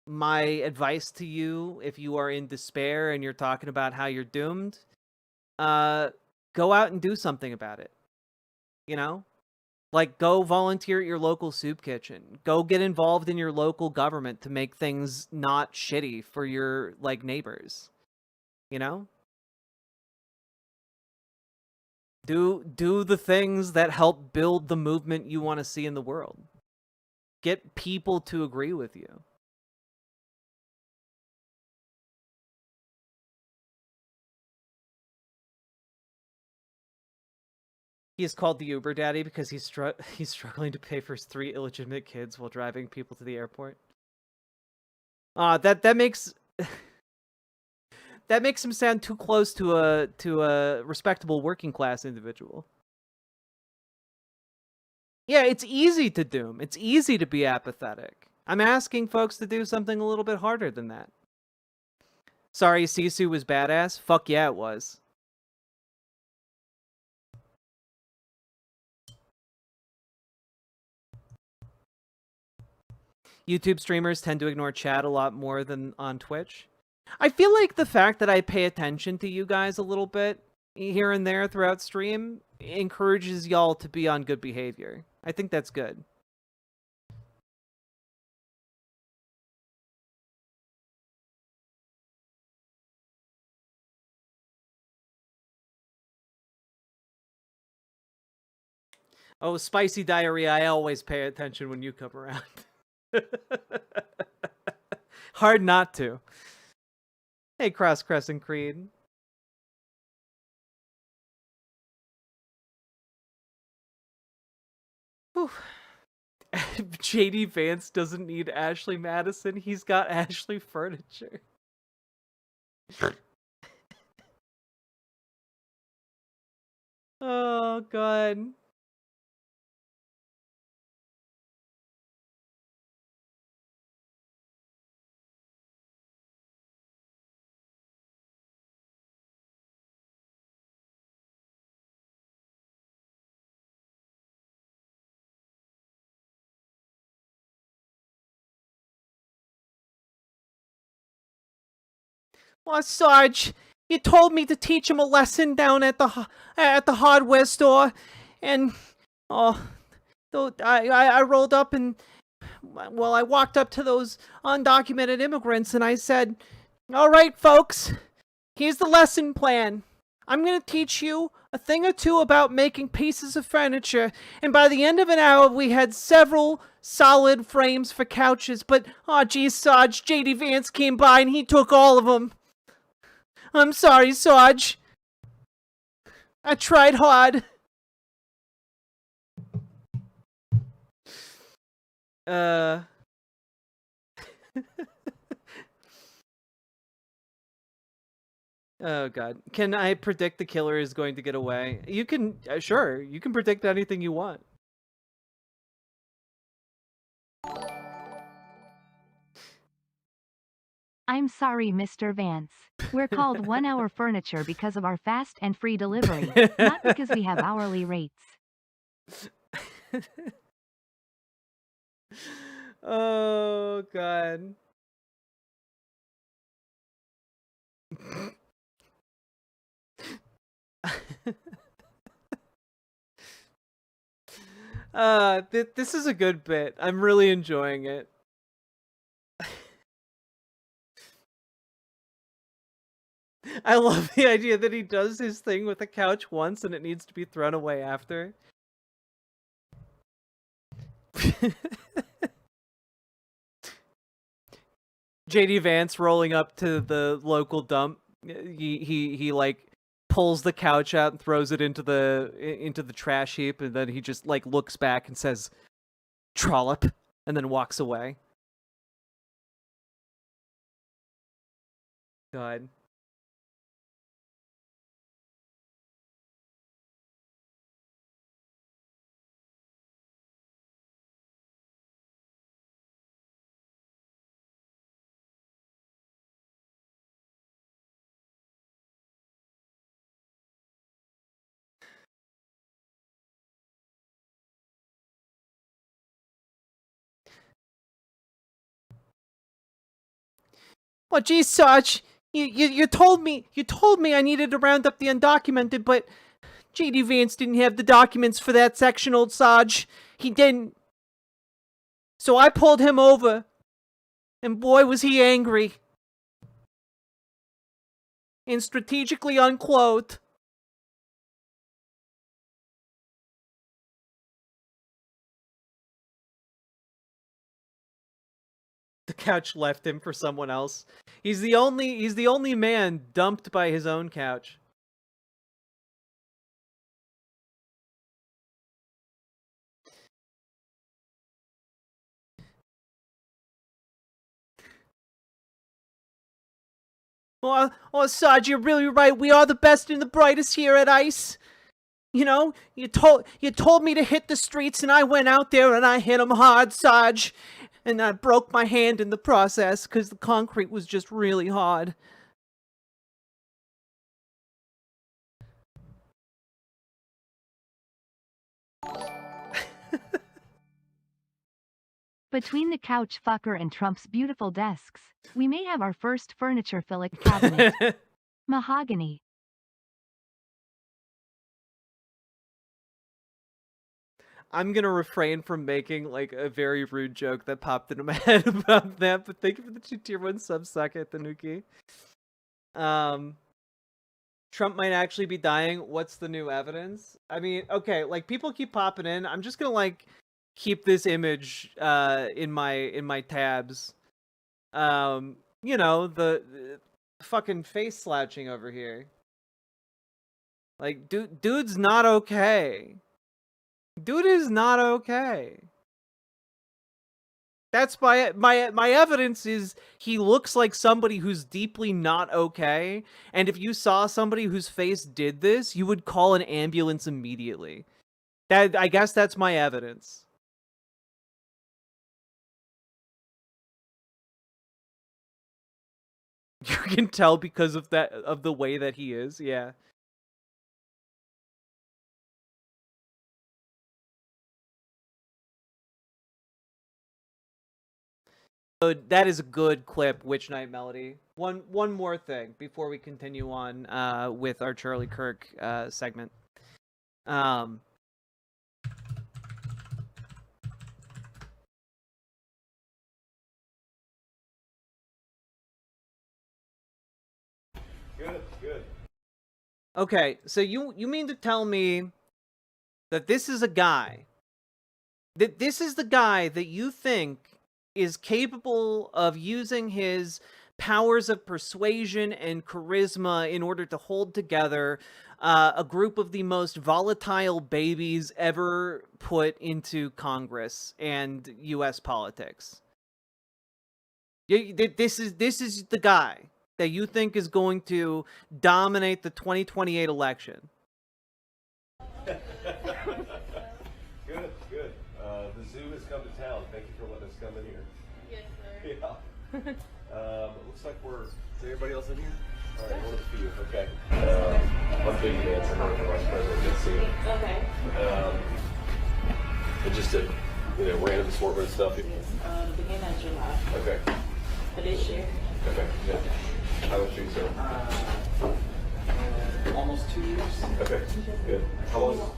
my advice to you, if you are in despair and you're talking about how you're doomed, go out and do something about it. Like, go volunteer at your local soup kitchen. Go get involved in your local government to make things not shitty for your, like, neighbors. Do the things that help build the movement you want to see in the world. Get people to agree with you. He is called the Uber Daddy because he's struggling to pay for his 3 illegitimate kids while driving people to the airport. That makes that makes him sound too close to a respectable working class individual. Yeah, it's easy to doom. It's easy to be apathetic. I'm asking folks to do something a little bit harder than that. Sorry, Sisu was badass? Fuck yeah, it was. YouTube streamers tend to ignore chat a lot more than on Twitch. I feel like the fact that I pay attention to you guys a little bit here and there throughout stream encourages y'all to be on good behavior. I think that's good. Oh, spicy diarrhea, I always pay attention when you come around. Hard not to. Hey, Cross Crescent Creed. Whew. JD Vance doesn't need Ashley Madison. He's got Ashley Furniture. Oh, God. Well, Sarge, you told me to teach him a lesson down at the hardware store, and I rolled up and I walked up to those undocumented immigrants and I said, "All right, folks, here's the lesson plan. I'm gonna teach you a thing or two about making pieces of furniture." And by the end of an hour, we had several solid frames for couches. But oh, geez, Sarge, JD Vance came by and he took all of them. I'm sorry, Sarge. I tried hard. Oh, God. Can I predict the killer is going to get away? You can, sure, you can predict anything you want. I'm sorry, Mr. Vance. We're called 1 Hour Furniture because of our fast and free delivery, not because we have hourly rates. Oh, God. This is a good bit. I'm really enjoying it. I love the idea that he does his thing with the couch once and it needs to be thrown away after. JD Vance rolling up to the local dump. He like pulls the couch out and throws it into the trash heap, and then he just like looks back and says, "Trollop," and then walks away. God. Well, geez, Sarge, you told me I needed to round up the undocumented, but JD Vance didn't have the documents for that section, old Sarge. He didn't. So I pulled him over, and boy was he angry. And strategically unclothed. The couch left him for someone else. He's the only man dumped by his own couch. Oh, Sarge, you're really right. We are the best and the brightest here at ICE. You know, you told me to hit the streets, and I went out there and I hit them hard, Sarge. And I broke my hand in the process because the concrete was just really hard. Between the couch fucker and Trump's beautiful desks, we may have our first furniture fillet cabinet. Mahogany. I'm gonna refrain from making like a very rude joke that popped into my head about that, but thank you for the 2 tier 1 sub-socket, Tanuki. Trump might actually be dying. What's the new evidence? I mean, okay, like people keep popping in. I'm just gonna like keep this image in my tabs. You know, the fucking face slouching over here. Like dude's not okay. Dude is not okay. That's my evidence is he looks like somebody who's deeply not okay. And if you saw somebody whose face did this, you would call an ambulance immediately. I guess that's my evidence. You can tell because of the way that he is, yeah. So that is a good clip, Witch Night Melody. One more thing before we continue on with our Charlie Kirk segment. Good. Okay, so you mean to tell me that this is a guy, that this is the guy that you think is capable of using his powers of persuasion and charisma in order to hold together a group of the most volatile babies ever put into Congress and U.S. politics? This is the guy that you think is going to dominate the 2028 election. Good. The zoo has come to town. Thank you for letting us come in here. Yes, sir. Yeah. Looks like is everybody else in here? All right, one of the few. Okay. I'm Big Vance. I'm running for vice president. Good to see you. Okay. And just a, random assortment of stuff. Beginning of July. Okay. For this year. Okay. Yeah. How much you, sir? Almost 2 years. Okay. Good. How long?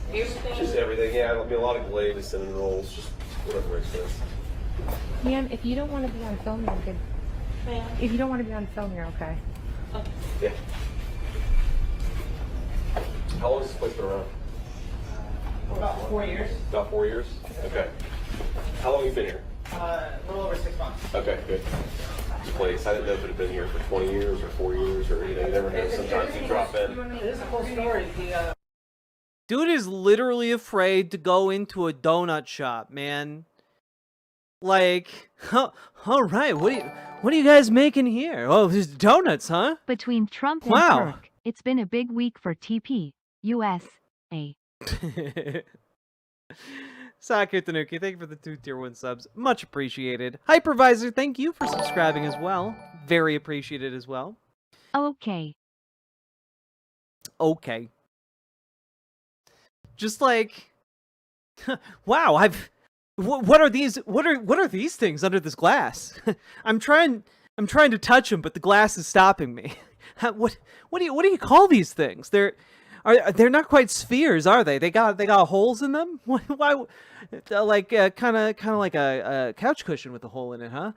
Everything. Just everything. Yeah, it'll be a lot of glaze, cinnamon rolls, just whatever makes sense. Ma'am, if you don't want to be on film, you're good. Ma'am. If you don't want to be on film, you're okay. Okay. Yeah. How long has this place been around? About 4 years. About 4 years? Okay. How long have you been here? A little over 6 months. Okay, good. This place, I didn't know if it had been here for 20 years or 4 years or, you never know. Sometimes you drop in. This is a cool story. Dude is literally afraid to go into a donut shop, man. Like, all right, what are you guys making here? Oh, there's donuts, huh? Between Trump and Wow. Kirk, it's been a big week for TP, USA. Sakir Tanuki, thank you for the 2 tier 1 subs. Much appreciated. Hypervisor, thank you for subscribing as well. Very appreciated as well. Okay. Okay. Just like, wow, what are these things under this glass? I'm trying to touch them, but the glass is stopping me. What do you call these things? They're not quite spheres, are they? They got holes in them. Why? Like kind of like a couch cushion with a hole in it, huh?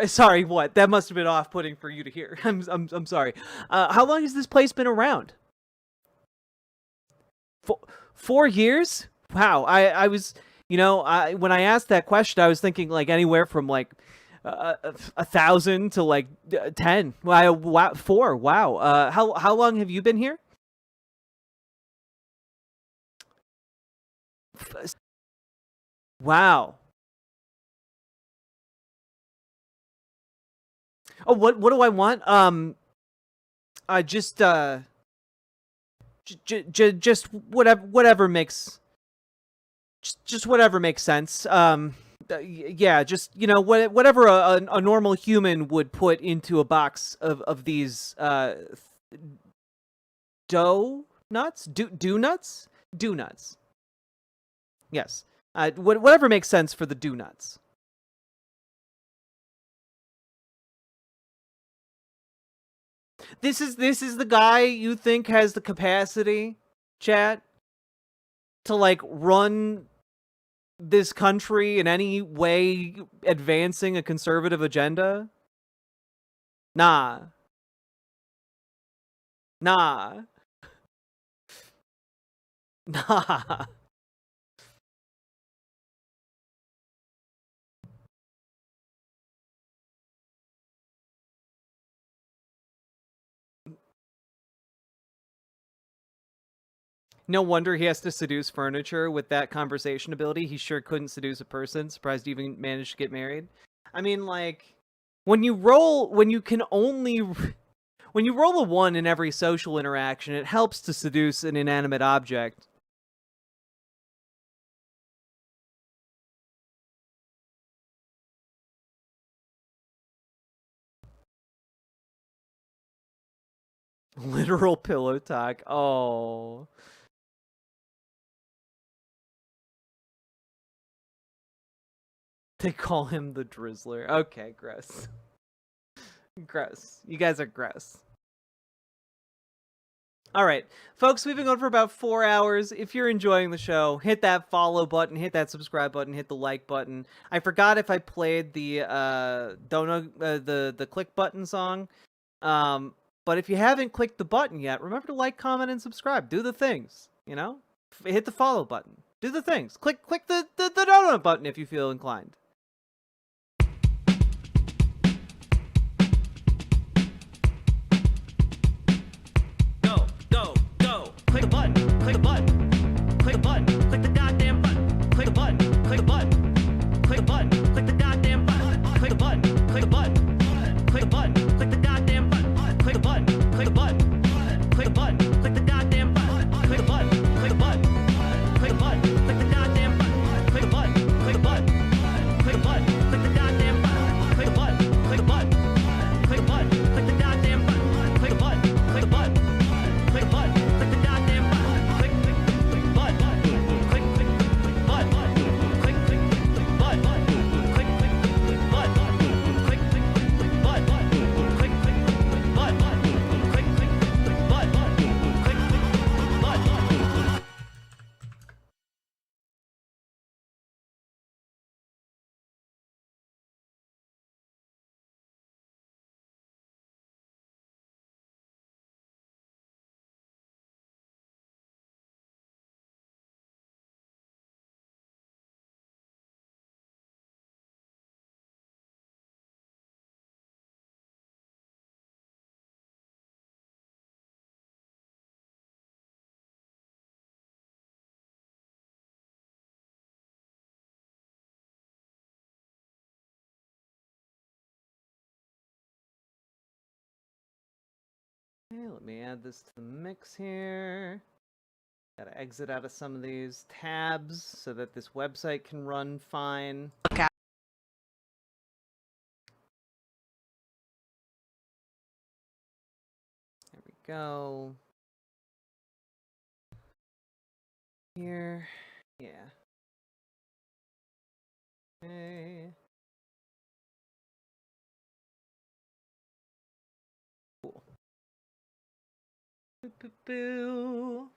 Sorry. What? That must have been off-putting for you to hear. I'm sorry. How long has this place been around? 4 years? Wow. I was, when I asked that question, I was thinking like anywhere from like 1,000 to like 10. Wow, 4. Wow. How long have you been here? Wow. Oh, what do I want? I just whatever makes whatever makes sense. Yeah, just whatever a normal human would put into a box of these do nuts. Yes, whatever makes sense for the do nuts. This is the guy you think has the capacity, chat, to like run this country in any way advancing a conservative agenda? Nah. Nah. No wonder he has to seduce furniture with that conversation ability. He sure couldn't seduce a person. Surprised he even managed to get married. I mean, like, when you roll a 1 in every social interaction, it helps to seduce an inanimate object. Literal pillow talk. Oh. They call him the Drizzler. Okay, gross. Gross. You guys are gross. Alright, folks, we've been going for about 4 hours. If you're enjoying the show, hit that follow button, hit that subscribe button, hit the like button. I forgot if I played the the click button song. But if you haven't clicked the button yet, remember to like, comment, and subscribe. Do the things, Hit the follow button. Do the things. Click the donut button if you feel inclined. Go. Click the button. Click the button. Click the button. Click the goddamn button. Click the button. Click the button. Click the button. Click the goddamn button. Click the button. Click the button. Click the button. Click the goddamn button. Click the button. Click the button. Click the button. Click the goddamn button. Click the button. Click the button. Click the button. Click the goddamn button. Click the button. Click the button. Okay, let me add this to the mix here. Gotta exit out of some of these tabs so that this website can run fine. Look at. There we go. Here. Yeah. Okay. Cool. Boo, boo, boo.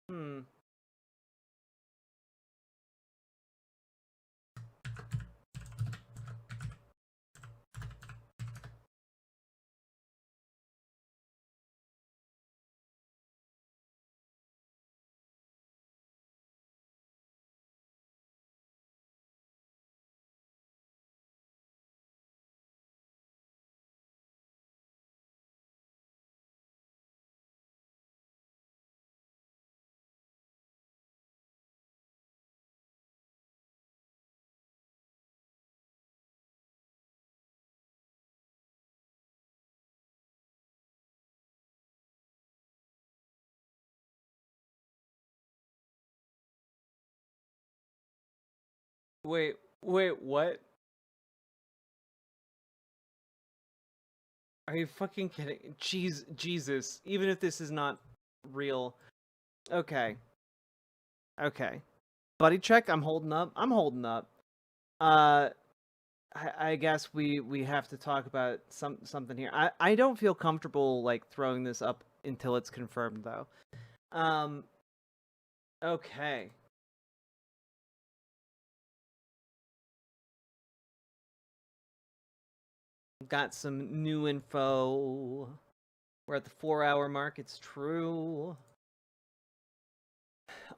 Hmm. Wait, what? Are you fucking kidding? Jesus. Even if this is not real. Okay. Okay. Buddy check, I'm holding up. I guess we have to talk about something here. I don't feel comfortable like throwing this up until it's confirmed though. Okay. Got some new info. We're at the 4-hour mark. It's true.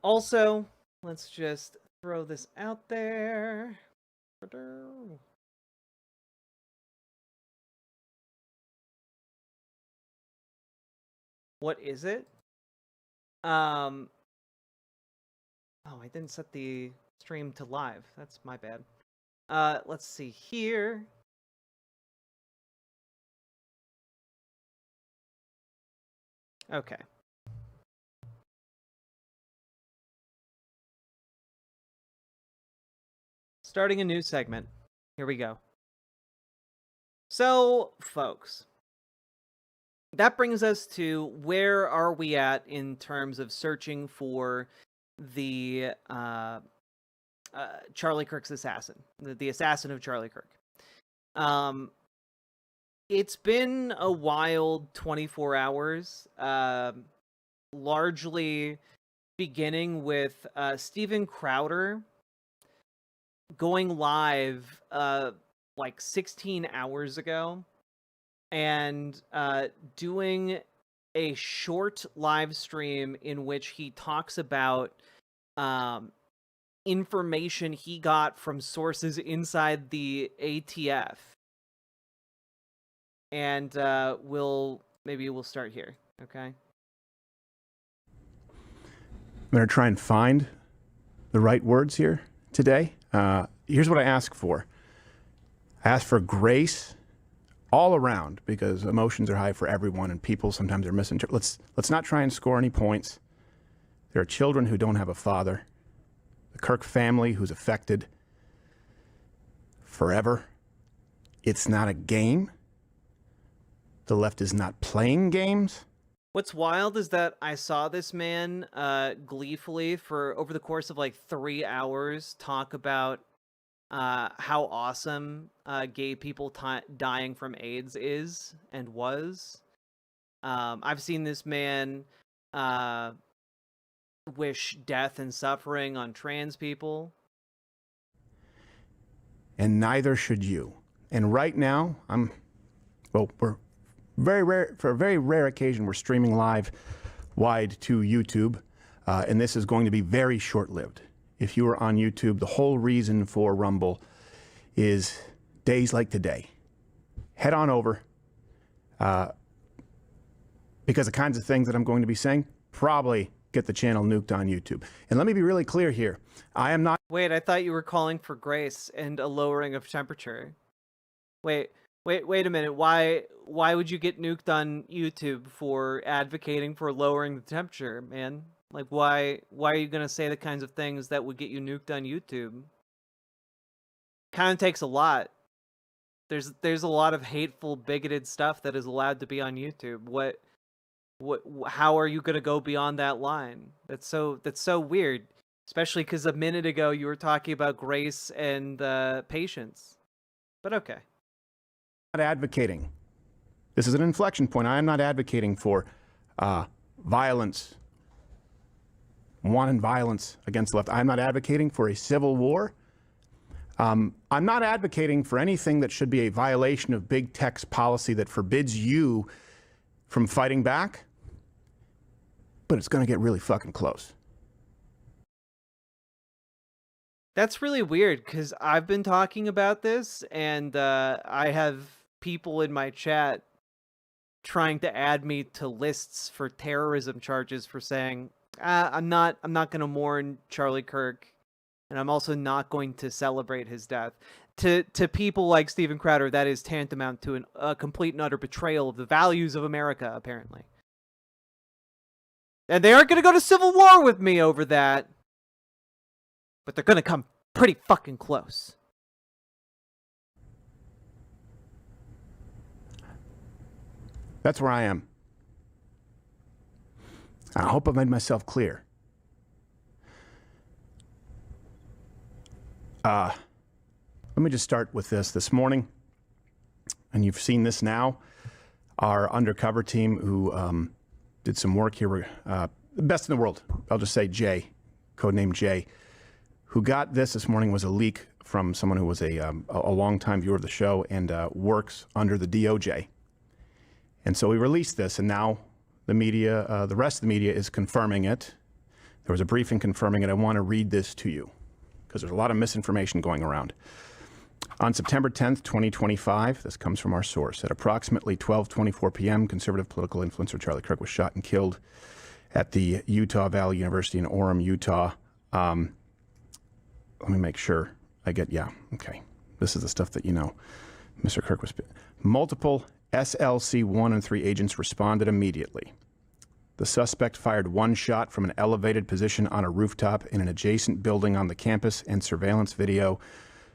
Also, let's just throw this out there. What is it? Oh, I didn't set the stream to live. That's my bad. Let's see here. Okay. Starting a new segment. Here we go. So, folks, that brings us to where are we at in terms of searching for the Charlie Kirk's assassin, the assassin of Charlie Kirk. It's been a wild 24 hours, largely beginning with Steven Crowder going live like 16 hours ago and doing a short live stream in which he talks about information he got from sources inside the ATF. And maybe we'll start here, okay? I'm going to try and find the right words here today. Here's what I ask for. I ask for grace all around because emotions are high for everyone and people sometimes are misinterpreted. Let's not try and score any points. There are children who don't have a father. The Kirk family who's affected forever. It's not a game. The left is not playing games. What's wild is that I saw this man gleefully for over the course of like 3 hours talk about how awesome gay people dying from AIDS is and was. I've seen this man wish death and suffering on trans people. And neither should you. And right now, we're for a very rare occasion, we're streaming live wide to YouTube, and this is going to be very short-lived. If you are on YouTube, the whole reason for Rumble is days like today. Head on over, because the kinds of things that I'm going to be saying probably get the channel nuked on YouTube. And let me be really clear here. I am not... Wait, I thought you were calling for grace and a lowering of temperature. Wait a minute. Why would you get nuked on YouTube for advocating for lowering the temperature, man? Like, why are you gonna say the kinds of things that would get you nuked on YouTube? Kind of takes a lot. There's a lot of hateful, bigoted stuff that is allowed to be on YouTube. How are you gonna go beyond that line? That's so weird. Especially because a minute ago you were talking about grace and patience. But okay. Not advocating. This is an inflection point. I am not advocating for violence, wanton violence against the left. I'm not advocating for a civil war. I'm not advocating for anything that should be a violation of big tech's policy that forbids you from fighting back, but it's going to get really fucking close. That's really weird, because I've been talking about this, and I have people in my chat trying to add me to lists for terrorism charges for saying, I'm not going to mourn Charlie Kirk, and I'm also not going to celebrate his death. To people like Steven Crowder, that is tantamount to a complete and utter betrayal of the values of America, apparently. And they aren't going to go to civil war with me over that. But they're going to come pretty fucking close. That's where I am. I hope I've made myself clear. Let me just start with this morning, and you've seen this now. Our undercover team who did some work here, the best in the world, I'll just say Jay, codename Jay, who got this morning was a leak from someone who was a longtime viewer of the show and works under the DOJ. And so we released this, and now the media, the rest of the media is confirming it. There was a briefing confirming it. I want to read this to you because there's a lot of misinformation going around. On September 10th, 2025, this comes from our source, at approximately 12:24 p.m., conservative political influencer Charlie Kirk was shot and killed at the Utah Valley University in Orem, Utah. Let me make sure I get, yeah, okay. This is the stuff that you know. Mr. Kirk was... Multiple SLC 1 and 3 agents responded immediately. The suspect fired one shot from an elevated position on a rooftop in an adjacent building on the campus, and surveillance video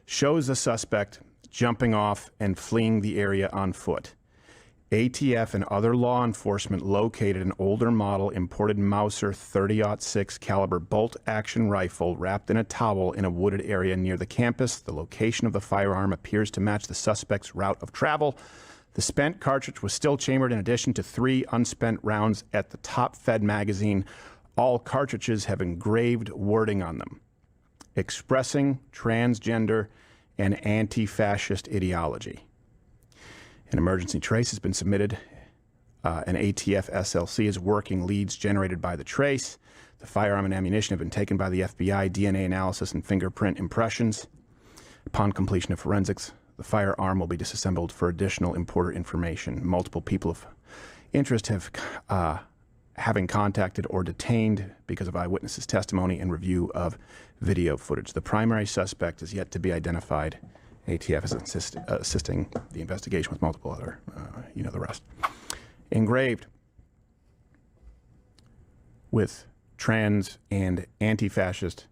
shows the suspect jumping off and fleeing the area on foot. ATF and other law enforcement located an older model imported Mauser 30-06 caliber bolt-action rifle wrapped in a towel in a wooded area near the campus. The location of the firearm appears to match the suspect's route of travel. The spent cartridge was still chambered in addition to 3 unspent rounds at the top-fed magazine. All cartridges have engraved wording on them, expressing transgender and anti-fascist ideology. An emergency trace has been submitted. An ATF SLC is working leads generated by the trace. The firearm and ammunition have been taken by the FBI, DNA analysis, and fingerprint impressions. Upon completion of forensics, the firearm will be disassembled for additional importer information. Multiple people of interest have having contacted or detained because of eyewitnesses' testimony and review of video footage. The primary suspect is yet to be identified. ATF is assisting the investigation with multiple other, you know the rest. Engraved with trans and anti-fascist,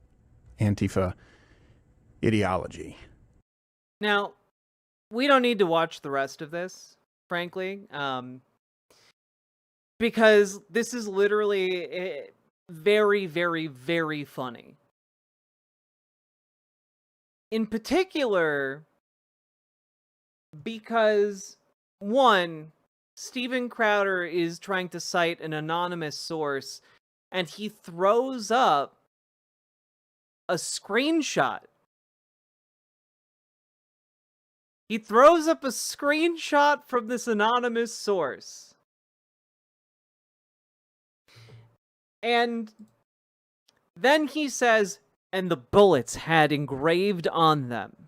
Antifa ideology. Now, we don't need to watch the rest of this, frankly, because this is literally very, very, very funny. In particular, because, one, Steven Crowder is trying to cite an anonymous source, and he throws up a screenshot He throws up a screenshot from this anonymous source. And then he says, and the bullets had engraved on them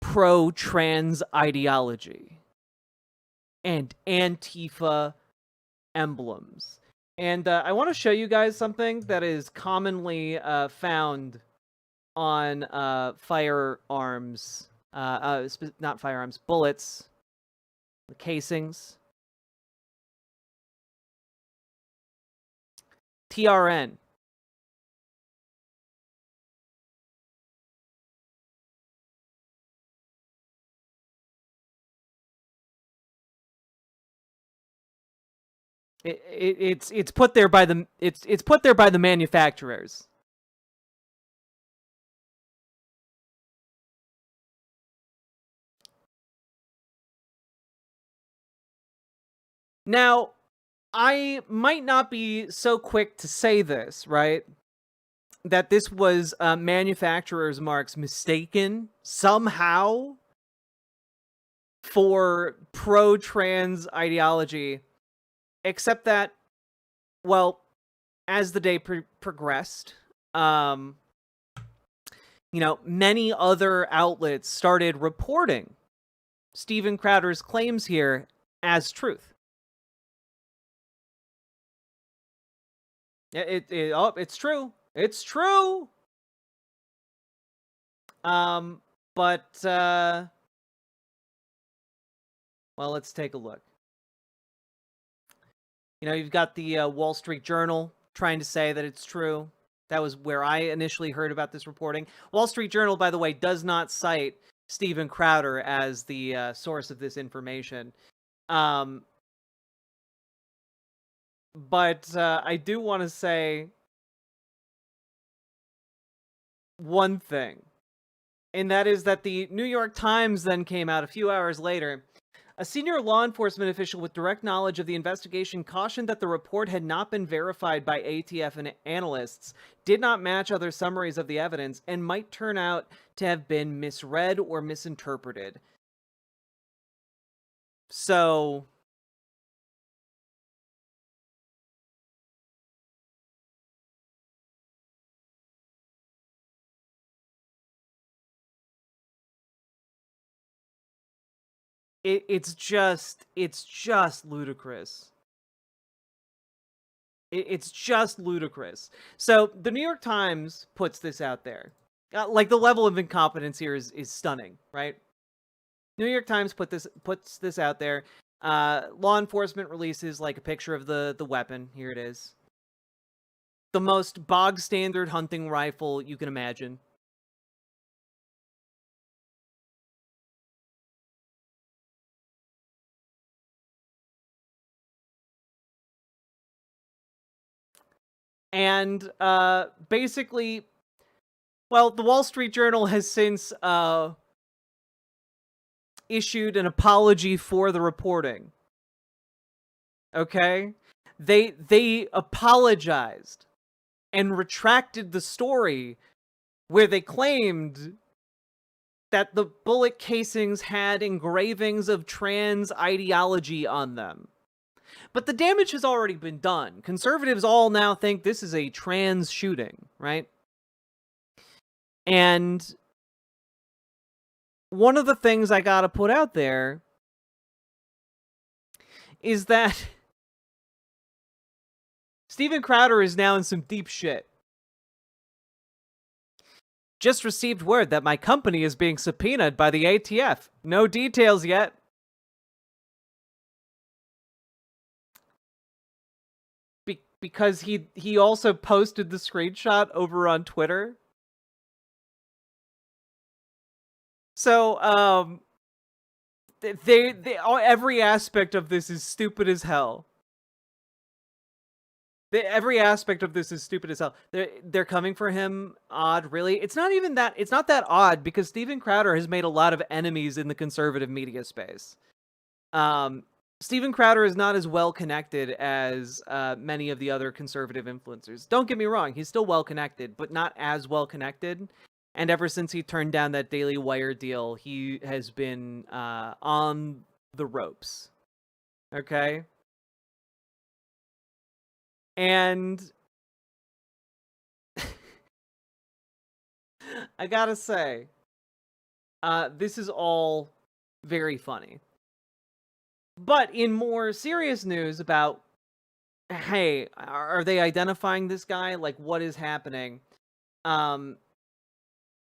pro-trans ideology and Antifa emblems. And I want to show you guys something that is commonly found on firearms, not firearms, bullets, the casings. TRN. It's put there by the it's put there by the manufacturers. Now, I might not be so quick to say this, right? That this was manufacturer's marks mistaken somehow for pro-trans ideology, except that, well, as the day progressed, you know, many other outlets started reporting Steven Crowder's claims here as truth. It's true. It's true. But well, let's take a look. You know, you've got the Wall Street Journal trying to say that it's true. That was where I initially heard about this reporting. Wall Street Journal, by the way, does not cite Steven Crowder as the source of this information. But I do want to say one thing, and that is that the New York Times then came out a few hours later. A senior law enforcement official with direct knowledge of the investigation cautioned that the report had not been verified by ATF and analysts, did not match other summaries of the evidence, and might turn out to have been misread or misinterpreted. So it's just ludicrous. It's just ludicrous. So the New York Times puts this out there. Like, the level of incompetence here is stunning, right? New York Times puts this out there. Law enforcement releases like a picture of the weapon. Here it is. The most bog standard hunting rifle you can imagine. And basically, well, the Wall Street Journal has since issued an apology for the reporting. Okay? They apologized and retracted the story where they claimed that the bullet casings had engravings of trans ideology on them. But the damage has already been done. Conservatives all now think this is a trans shooting, right? And one of the things I gotta put out there is that Steven Crowder is now in some deep shit. Just received word that my company is being subpoenaed by the ATF. No details yet. Because he also posted the screenshot over on Twitter. So, every aspect of this is stupid as hell. Every aspect of this is stupid as hell. They're coming for him odd, really. It's not even that. It's not that odd because Steven Crowder has made a lot of enemies in the conservative media space. Steven Crowder is not as well connected as many of the other conservative influencers. Don't get me wrong, he's still well connected, but not as well connected And ever since he turned down that Daily Wire deal, he has been on the ropes. Okay? And I gotta say, this is all very funny. But in more serious news about, hey, are they identifying this guy? Like, what is happening?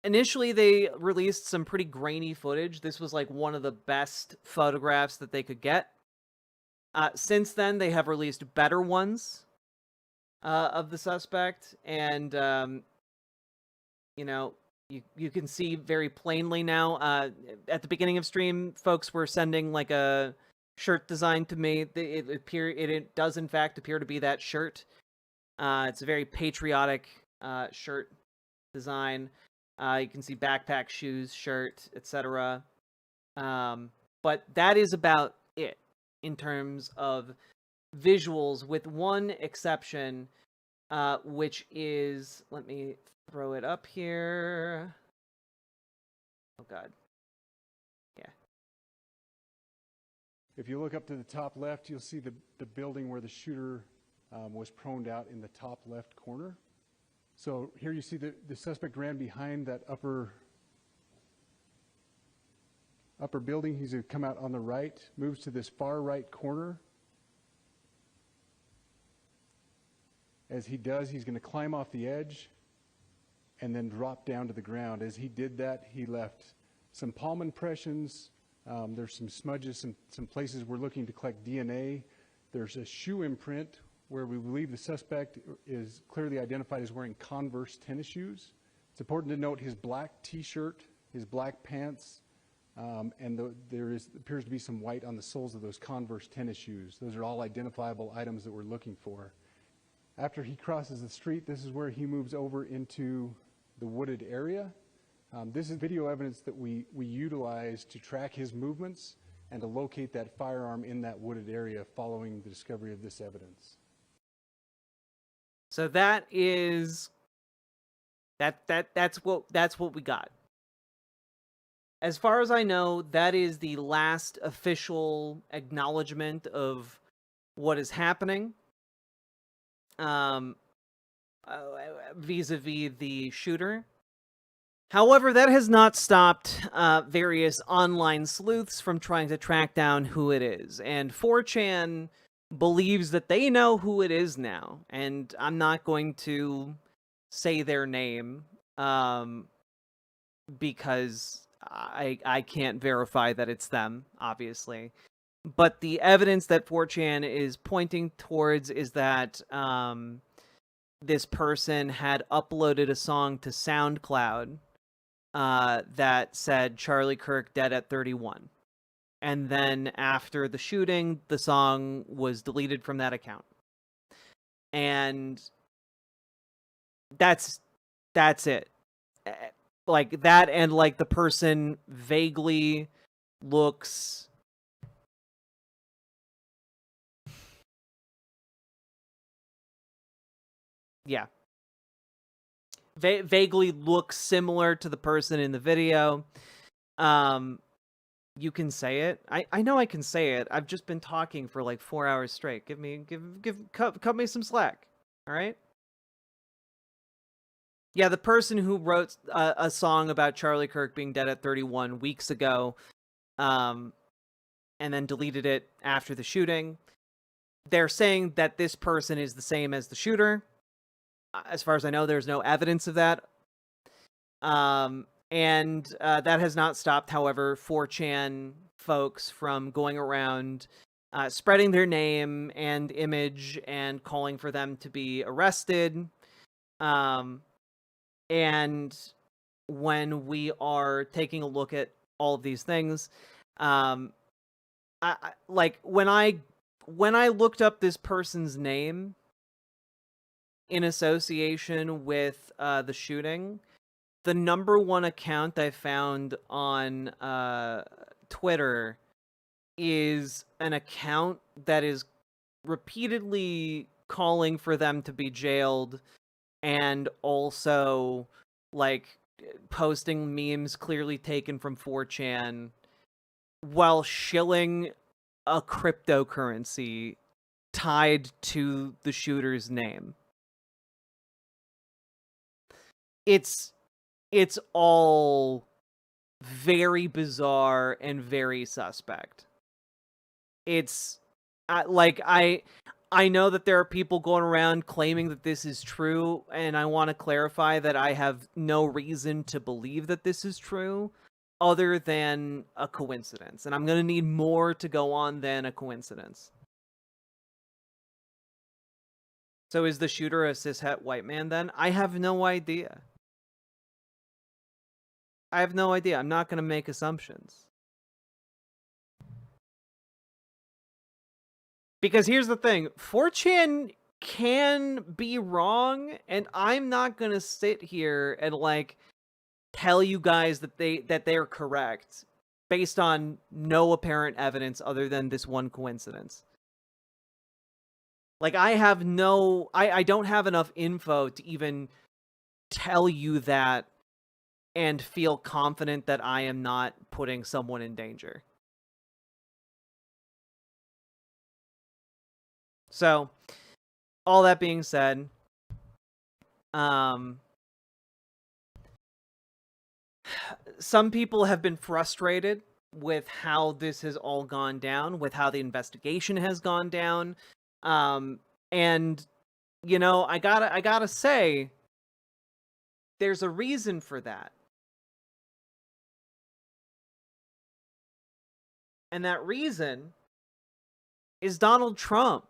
Initially, they released some pretty grainy footage. This was like one of the best photographs that they could get. Since then, they have released better ones of the suspect, and you know, you can see very plainly now. At the beginning of stream, folks were sending like a shirt design to me. It does in fact appear to be that shirt. It's a very patriotic shirt design. You can see backpack, shoes, shirt, etc. But that is about it in terms of visuals, with one exception, which is, let me throw it up here. Oh God. Yeah. If you look up to the top left, you'll see the building where the shooter was proned out in the top left corner. So here you see the suspect ran behind that upper building. He's going to come out on the right, moves to this far right corner. As he does, he's going to climb off the edge and then drop down to the ground. As he did that, he left some palm impressions. There's some smudges, some places we're looking to collect DNA. There's a shoe imprint where we believe the suspect is clearly identified as wearing Converse tennis shoes. It's important to note his black t-shirt, his black pants, and there appears to be some white on the soles of those Converse tennis shoes. Those are all identifiable items that we're looking for. After he crosses the street, this is where he moves over into the wooded area. This is video evidence that we utilize to track his movements and to locate that firearm in that wooded area following the discovery of this evidence. So that is that's what we got. As far as I know, that is the last official acknowledgement of what is happening. Vis-a-vis the shooter. However, that has not stopped various online sleuths from trying to track down who it is. And 4chan believes that they know who it is now. And I'm not going to say their name because I can't verify that it's them, obviously. But the evidence that 4chan is pointing towards is that this person had uploaded a song to SoundCloud that said Charlie Kirk dead at 31. And then after the shooting, the song was deleted from that account. And that's it. Like that, and like the person vaguely looks vaguely looks similar to the person in the video. You can say it. I know I can say it. I've just been talking for like 4 hours straight. Cut me some slack. All right? Yeah, the person who wrote a song about Charlie Kirk being dead at 31 weeks ago, and then deleted it after the shooting. They're saying that this person is the same as the shooter. As far as I know, there's no evidence of that. And that has not stopped, however, 4chan folks from going around spreading their name and image and calling for them to be arrested. And when we are taking a look at all of these things, like when I looked up this person's name in association with the shooting, the number one account I found on Twitter is an account that is repeatedly calling for them to be jailed, and also like posting memes clearly taken from 4chan while shilling a cryptocurrency tied to the shooter's name. It's all very bizarre and very suspect. It's I know that there are people going around claiming that this is true, and I want to clarify that I have no reason to believe that this is true other than a coincidence. And I'm going to need more to go on than a coincidence. So is the shooter a cishet white man then? I have no idea. I have no idea. I'm not going to make assumptions. Because here's the thing, 4chan can be wrong, and I'm not going to sit here and like tell you guys that they're correct based on no apparent evidence other than this one coincidence. Like I don't have enough info to even tell you that and feel confident that I am not putting someone in danger. So, all that being said, some people have been frustrated with how this has all gone down, with how the investigation has gone down, and you know, I gotta say, there's a reason for that, and that reason is Donald Trump.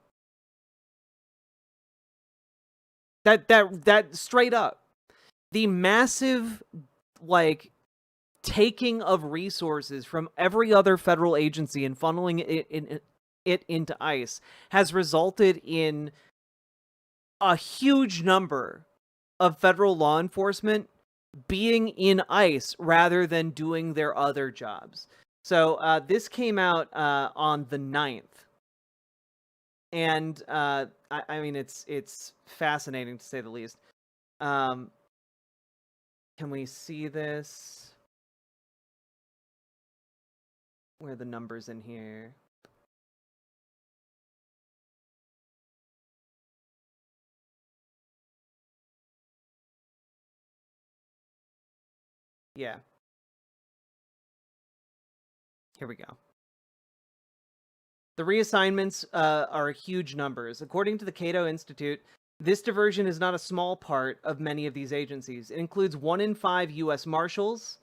That straight up, the massive like taking of resources from every other federal agency and funneling it into ICE has resulted in a huge number of federal law enforcement being in ICE rather than doing their other jobs. So this came out on the 9th. And I mean, it's fascinating to say the least. Can we see this? Where are the numbers in here? Yeah. Here we go. The reassignments are huge numbers. According to the Cato Institute, this diversion is not a small part of many of these agencies. It includes 1 in 5 U.S. Marshals,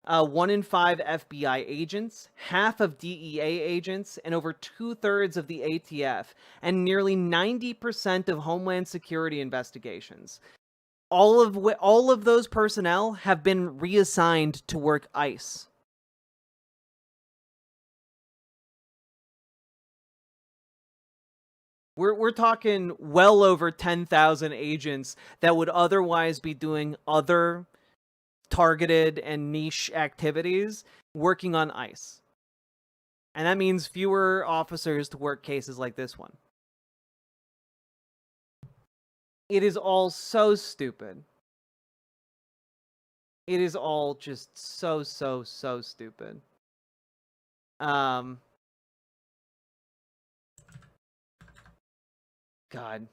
1 in 5 FBI agents, half of DEA agents, and over 2/3 of the ATF, and nearly 90% of Homeland Security investigations. All of those personnel have been reassigned to work ICE. We're talking well over 10,000 agents that would otherwise be doing other targeted and niche activities working on ICE. And that means fewer officers to work cases like this one. It is all so stupid. It is all just so stupid. God.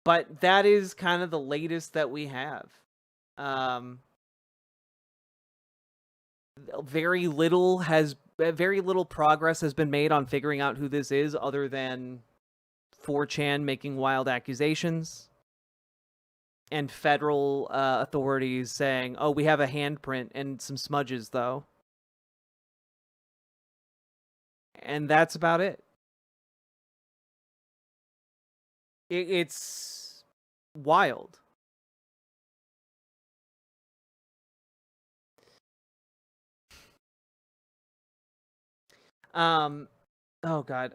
But that is kind of the latest that we have. Very little progress has been made on figuring out who this is, other than 4chan making wild accusations and federal authorities saying, "Oh, we have a handprint and some smudges, though." And that's about it. It's wild. Oh God.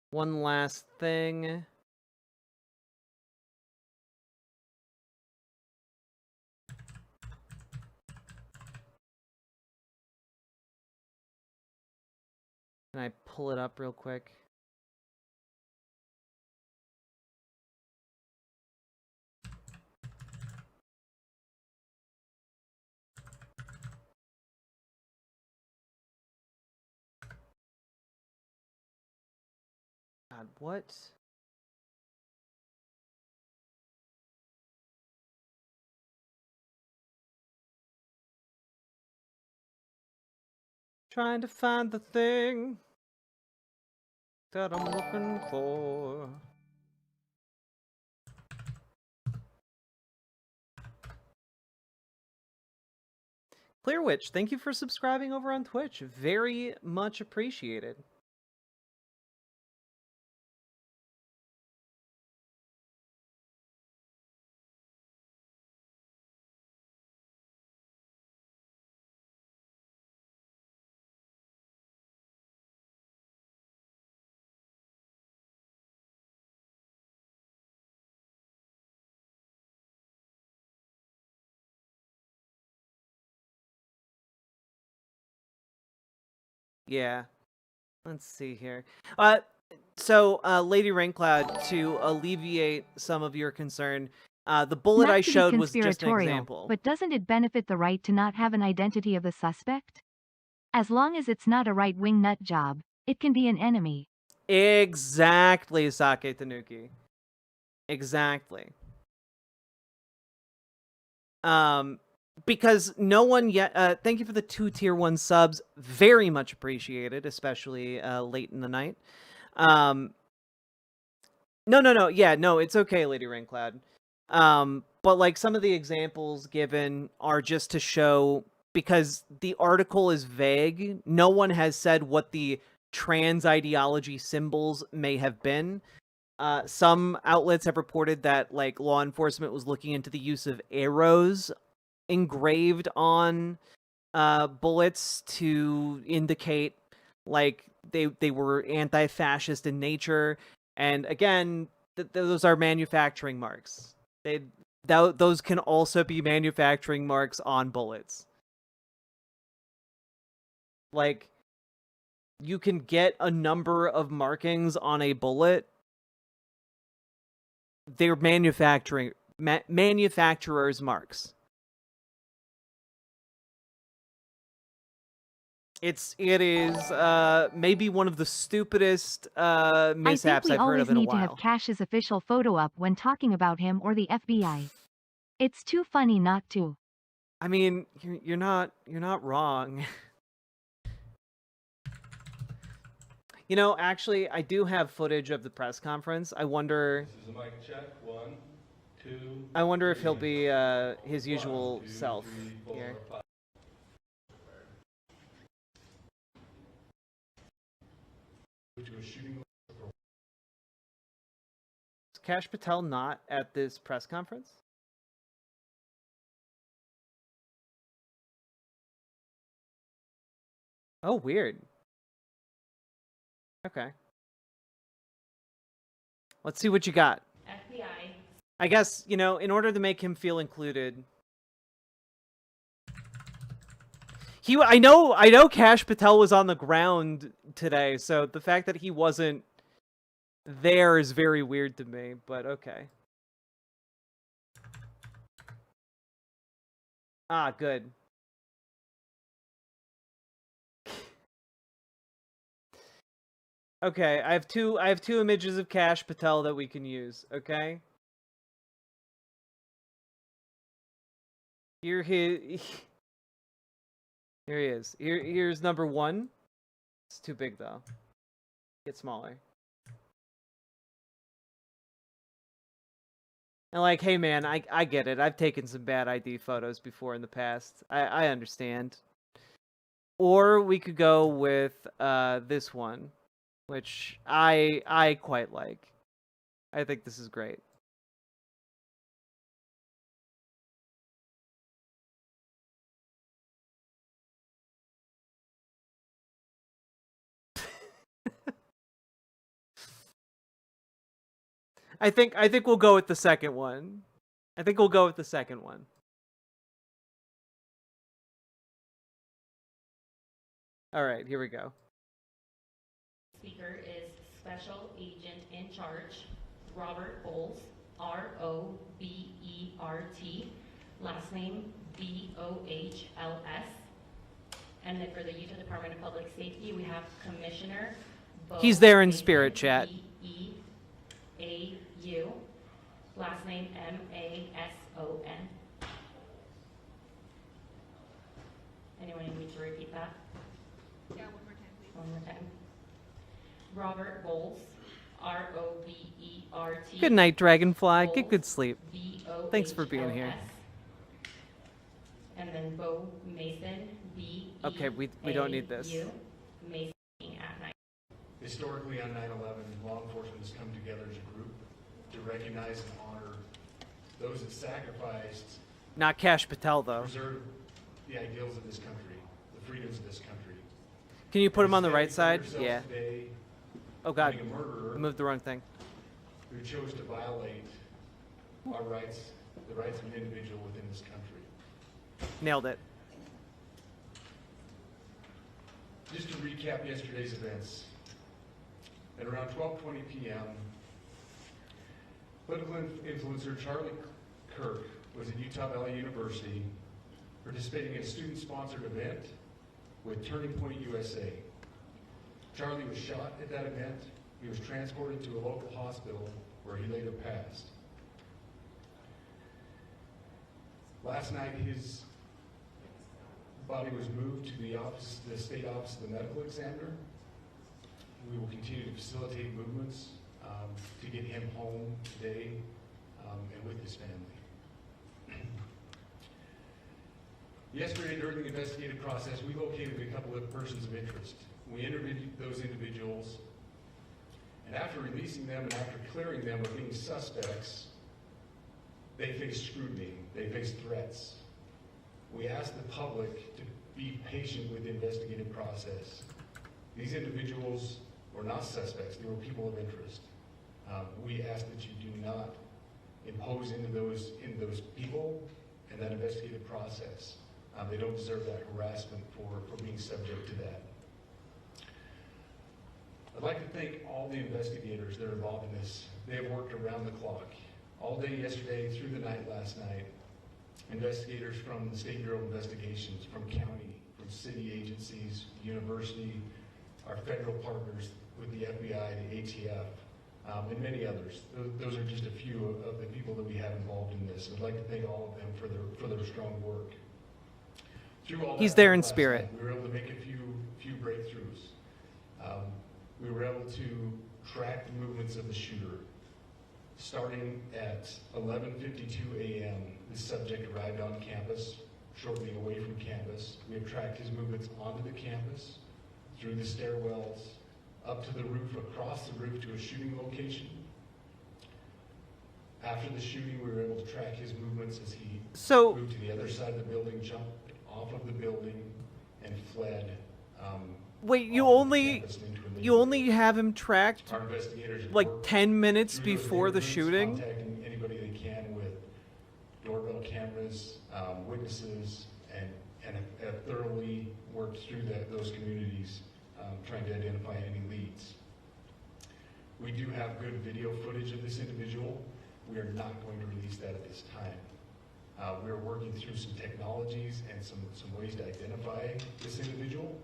One last thing. Can I pull it up real quick? God, what? Trying to find the thing that I'm looking for. Clearwitch, thank you for subscribing over on Twitch. Very much appreciated. Yeah. Let's see here. So, Lady Raincloud, to alleviate some of your concern, the bullet Not I to be showed was just an conspiratorial, example. but doesn't it benefit the right to not have an identity of the suspect? As long as it's not a right-wing nut job, it can be an enemy. Exactly, Sake Tanuki. Exactly. Because no one yet, thank you for the 2 tier 1 subs, very much appreciated, especially late in the night. No, yeah, no, it's okay, Lady Raincloud. But like some of the examples given are just to show, because the article is vague, no one has said what the trans ideology symbols may have been. Some outlets have reported that like law enforcement was looking into the use of arrows engraved on bullets to indicate like they were anti-fascist in nature, and again those are manufacturing marks. Those can also be manufacturing marks on bullets. Like, you can get a number of markings on a bullet. They're manufacturer's marks. It is maybe one of the stupidest mishaps I've heard of in a while. I think we always need to have Cash's official photo up when talking about him or the FBI. It's too funny not to. I mean, you're not wrong. You know, actually, I do have footage of the press conference. I wonder. This is a mic check. 1, 2. I wonder if he'll be his usual self here. Is Cash Patel not at this press conference? Oh, weird. Okay. Let's see what you got. FBI. I guess, you know, in order to make him feel included. I know Cash Patel was on the ground today, so the fact that he wasn't there is very weird to me, but okay. Ah, good. Okay, I have two images of Cash Patel that we can use, okay? Here he is. Here's number 1. It's too big though. Get smaller. And like, hey man, I get it. I've taken some bad ID photos before in the past. I understand. Or we could go with this one, which I quite like. I think this is great. I think we'll go with the second one. I think we'll go with the second one. All right, here we go. speaker is Special Agent in Charge Robert Bowles, R-O-B-E-R-T, last name B-O-H-L-S. And then for the Utah Department of Public Safety, we have Commissioner Bo. He's there in spirit, chat. B-E-A-U, last name M-A-S-O-N. Anyone need me to repeat that? Yeah, one more time, please. One more time. Robert Bowles, R-O-B-E-R-T. Good night, Dragonfly. Get good sleep. B-O-H-L-S. Thanks for being here. And then Bo Mason, B-E-A-U. Okay, we don't need this. Mason at night. Historically, on 9/11, law enforcement has come together as a group to recognize and honor those that sacrificed, Not Cash Patel, though. preserve the ideals of this country, the freedoms of this country. Can you put him on the right side? Ourselves Yeah. Today, Oh, God. being a murderer I moved the wrong thing. who chose to violate our rights, the rights of an individual within this country. Nailed it. Just to recap yesterday's events, at around 12:20 p.m., political influencer Charlie Kirk was at Utah Valley University participating in a student-sponsored event with Turning Point USA. Charlie was shot at that event. He was transported to a local hospital where he later passed. Last night, his body was moved to the state office of the medical examiner. We will continue to facilitate movements to get him home today and with his family. Yesterday, during the investigative process, we located a couple of persons of interest. We interviewed those individuals, and after releasing them and after clearing them of being suspects, they faced scrutiny, they faced threats. We asked the public to be patient with the investigative process. These individuals were not suspects, they were people of interest. We ask that you do not impose into those people and that investigative process. They don't deserve that harassment for being subject to that. I'd like to thank all the investigators that are involved in this. They have worked around the clock, all day yesterday, through the night last night. Investigators from the State Bureau of Investigations, from county, from city agencies, university, our federal partners with the FBI, the ATF, and many others. Those are just a few of the people that we have involved in this. I'd like to thank all of them for their strong work. Through all He's that there in last spirit. night, we were able to make a few breakthroughs. We were able to track the movements of the shooter. Starting at 11:52 a.m., the subject arrived on campus, shortly away from campus. We have tracked his movements onto the campus, through the stairwells, up to the roof, across the roof to a shooting location. After the shooting, we were able to track his movements as he moved to the other side of the building, jumped off of the building, and fled. Wait, you only have him tracked Our investigators like worked 10 minutes through those before the neighborhoods, shooting? contacting anybody they can with doorbell cameras, witnesses, and have thoroughly worked through those communities, trying to identify any leads. We do have good video footage of this individual. We are not going to release that at this time. We are working through some technologies and some ways to identify this individual.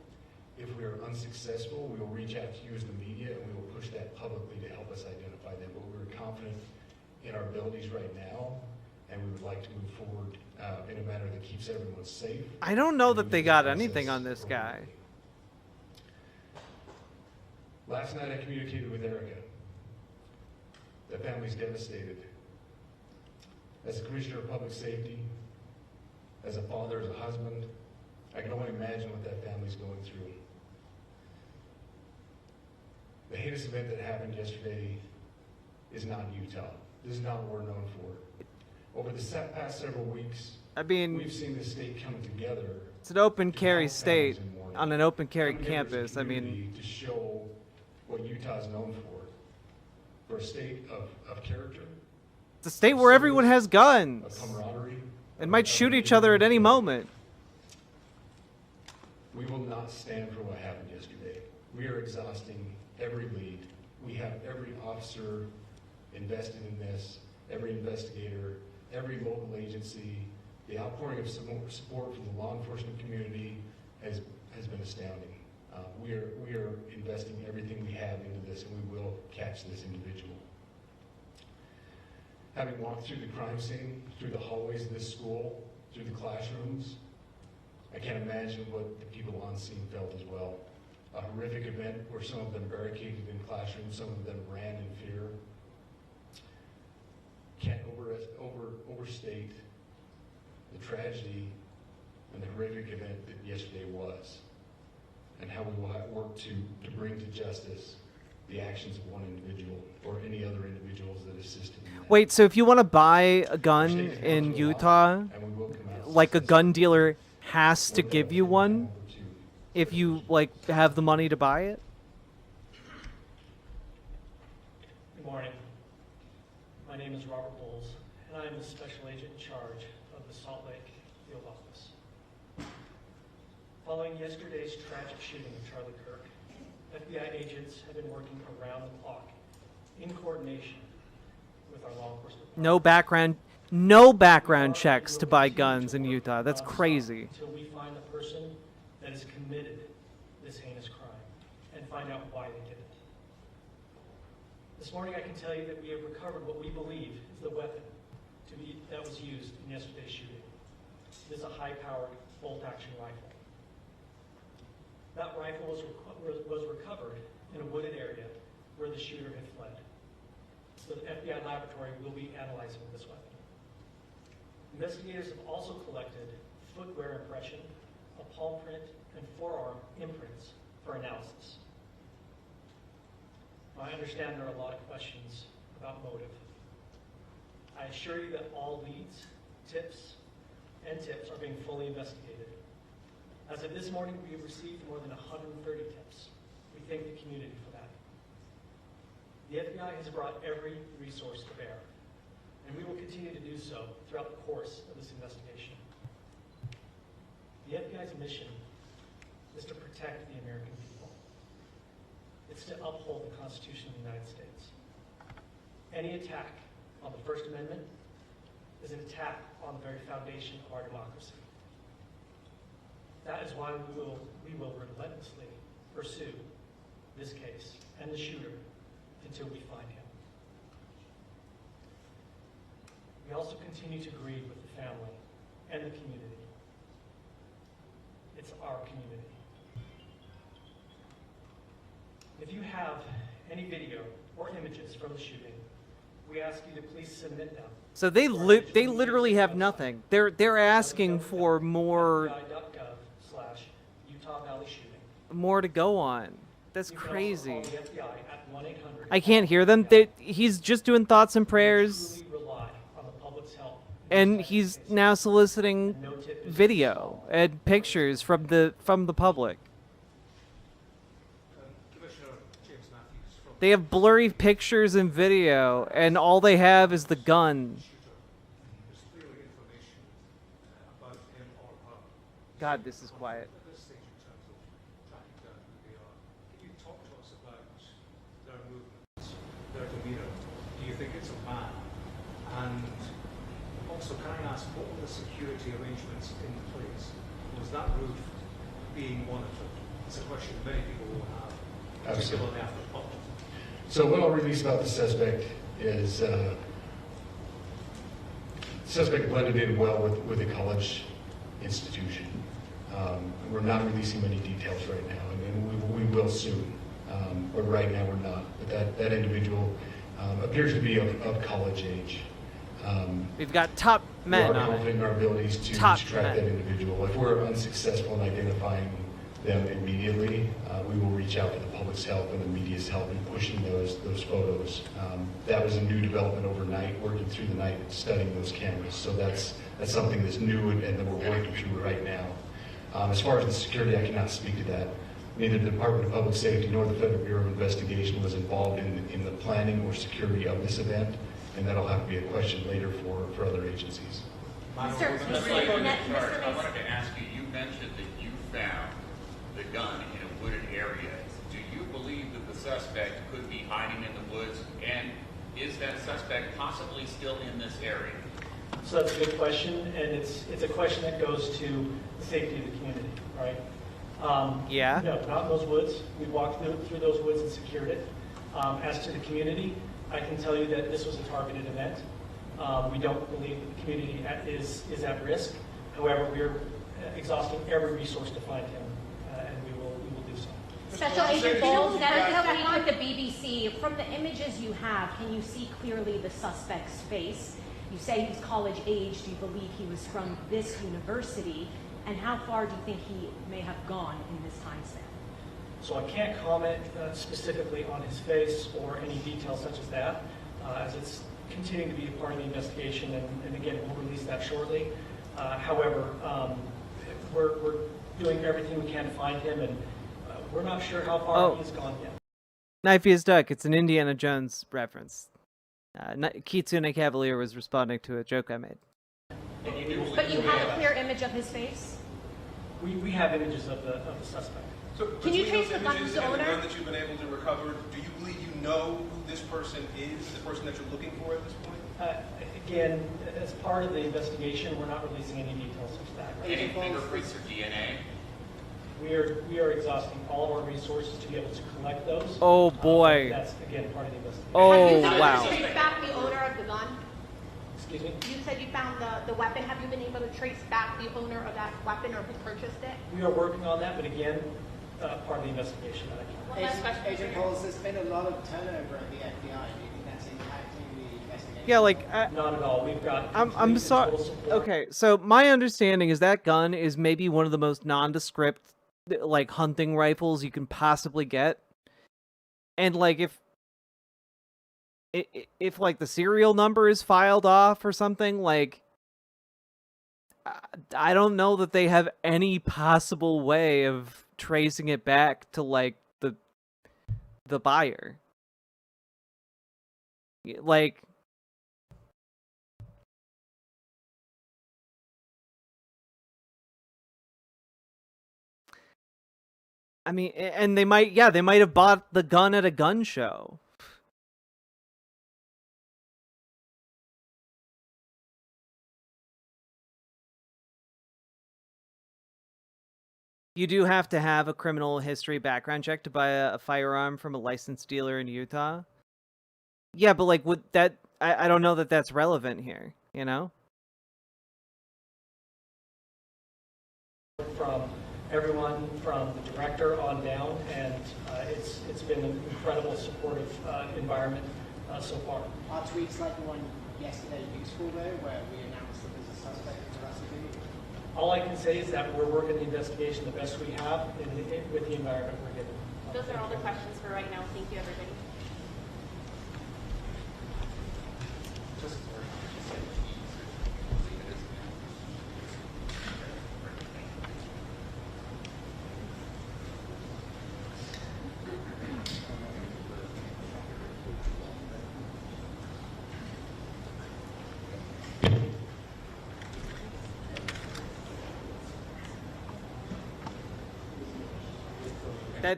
If we are unsuccessful, we will reach out to you as the media and we will push that publicly to help us identify them. But we're confident in our abilities right now, and we would like to move forward in a manner that keeps everyone safe. I don't know that they got anything on this guy. Last night I communicated with Erica. The family's devastated. As a commissioner of public safety, as a father, as a husband, I can only imagine what that family's going through. The heinous event that happened yesterday is not Utah. This is not what we're known for. Over the past several weeks, I mean, we've seen the state come together. It's an open carry state on an open carry campus. I mean, to show what Utah is known for a state of character. it's a state where everyone has guns Of camaraderie. and might shoot each other at any moment. We will not stand for what happened yesterday. We are exhausting every lead. We have every officer invested in this, every investigator, every local agency. The outpouring of support from the law enforcement community has been astounding. We are investing everything we have into this, and we will catch this individual. Having walked through the crime scene, through the hallways of this school, through the classrooms, I can't imagine what the people on scene felt as well. A horrific event where some of them barricaded in classrooms, some of them ran in fear. Can't overstate the tragedy and the horrific event that yesterday was, and how we will work to bring to justice the actions of one individual or any other individuals that assisted in that. Wait, so if you want to buy a gun in Utah, like a gun dealer has to give you one if you like have the money to buy it? Good morning. My name is Robert Bowles, and I am the special agent in charge of the Salt Lake field office. Following yesterday's tragic shooting of Charlie Kirk, FBI agents have been working around the clock in coordination with our law enforcement. No background checks to buy guns in Utah. That's crazy. Until we find the person that has committed this heinous crime and find out why they did it. This morning I can tell you that we have recovered what we believe is the weapon that was used in yesterday's shooting. It is a high-powered bolt-action rifle. That rifle was recovered in a wooded area where the shooter had fled. So the FBI laboratory will be analyzing this weapon. Investigators have also collected footwear impression, a palm print, and forearm imprints for analysis. Now, I understand there are a lot of questions about motive. I assure you that all leads, tips are being fully investigated. As of this morning, we have received more than 130 tips. We thank the community for that. The FBI has brought every resource to bear, and we will continue to do so throughout the course of this investigation. The FBI's mission is to protect the American people. It's to uphold the Constitution of the United States. Any attack on the First Amendment is an attack on the very foundation of our democracy. That is why we will relentlessly pursue this case and the shooter until we find him. We also continue to grieve with the family and the community. It's our community. If you have any video or images from the shooting, we ask you to please submit them. So they literally have nothing. They're asking for more Utah Valley shooting. more to go on. That's You can also crazy. call the FBI at 1-800. I can't hear them. He's just doing thoughts and prayers, Rely on the public's help. and he's now soliciting video and pictures from the public. They have blurry pictures and video, and all they have is the gun. God, this is quiet. Can you talk to us about their movements, their demeanour? Do you think it's a man? And also, can I ask, what were the security arrangements in place? Was that roof being monitored? It's a question many people will have, particularly after the public. So what I'll release about the suspect is suspect blended in well with a college institution. We're not releasing many details right now, and we will soon. But right now we're not. But that individual appears to be of college age. We've got top men We are on confident in our abilities to Top track that individual. If we're unsuccessful in identifying them immediately, we will reach out to the public's help and the media's help in pushing those photos. That was a new development overnight, working through the night, studying those cameras. So that's something that's new and that we're working through right now. As far as the security, I cannot speak to that. Neither the Department of Public Safety nor the Federal Bureau of Investigation was involved in the planning or security of this event, and that'll have to be a question later for other agencies. I wanted to ask you, you mentioned that you found the gun in a wooded area. Do you believe that the suspect could be hiding in the woods? And is that suspect possibly still in this area? So that's a good question, and it's a question that goes to the safety of the community, right? Yeah. No, not in those woods. We walked through those woods and secured it. As to the community, I can tell you that this was a targeted event. We don't believe that the community is at risk. However, we're exhausting every resource to find him, and we will do so. Special Agent Bowles, with the BBC, from the images you have, can you see clearly the suspect's face? You say he's college age. Do you believe he was from this university? And how far do you think he may have gone in this time span? So I can't comment specifically on his face or any details such as that, as it's continuing to be a part of the investigation, and again, we'll release that shortly. However, we're doing everything we can to find him, and we're not sure how far he's gone yet. Knifey is Duck. It's an Indiana Jones reference. Kitsune Cavalier was responding to a joke I made. But you have a clear image of his face? We have images of the suspect. So Can you between trace those the gun's images and the owner? gun that you've been able to recover, do you believe you know who this person is, the person that you're looking for at this point? Again, as part of the investigation, we're not releasing any details such as that. Any fingerprints or DNA? We are exhausting all of our resources to be able to collect those. Oh boy. That's again part of the investigation. Oh wow. Have you traced back the owner of the gun? Excuse me? You said you found the weapon. Have you been able to trace back the owner of that weapon or who purchased it? We are working on that, but again, part of the investigation that I can't. Agent Bowles, there's been a lot of turnover at the FBI. Do you think that's impacting the investigation? Yeah, like not at all. We've got. I'm sorry. Okay, so my understanding is that gun is maybe one of the most nondescript, like, hunting rifles you can possibly get, and like if like the serial number is filed off or something, like I don't know that they have any possible way of tracing it back to like the buyer. Like I mean, and they might have bought the gun at a gun show. You do have to have a criminal history background check to buy a firearm from a licensed dealer in Utah. Yeah, but like, would that? I don't know that that's relevant here. You know. From everyone, from the director on down, and it's been an incredible supportive environment so far. Are tweets like the one yesterday useful though, where we announced that there's a suspect in custody? All I can say is that we're working the investigation the best we have with the environment we're given. Those are all the questions for right now. Thank you, everybody.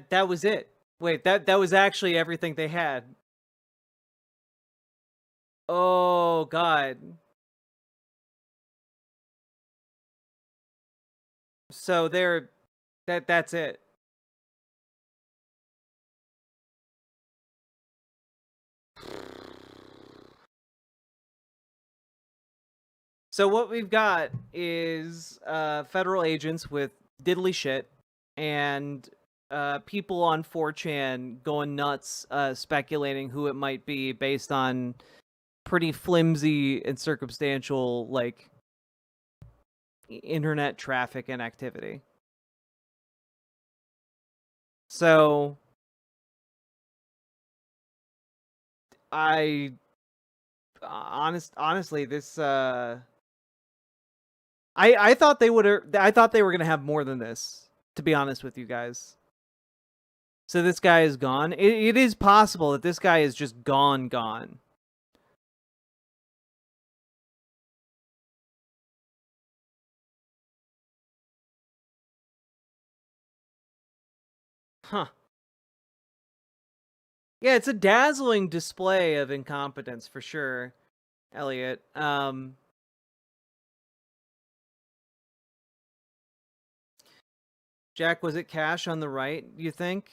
That was it. Wait, that was actually everything they had. Oh god. So that's it. So what we've got is federal agents with diddly shit and people on 4chan going nuts, speculating who it might be based on pretty flimsy and circumstantial, like, internet traffic and activity. So, honestly, this, I thought they were gonna have more than this, to be honest with you guys. So this guy is gone. It is possible that this guy is just gone. Huh. Yeah, it's a dazzling display of incompetence for sure, Elliot. Jack, was it Cash on the right, you think?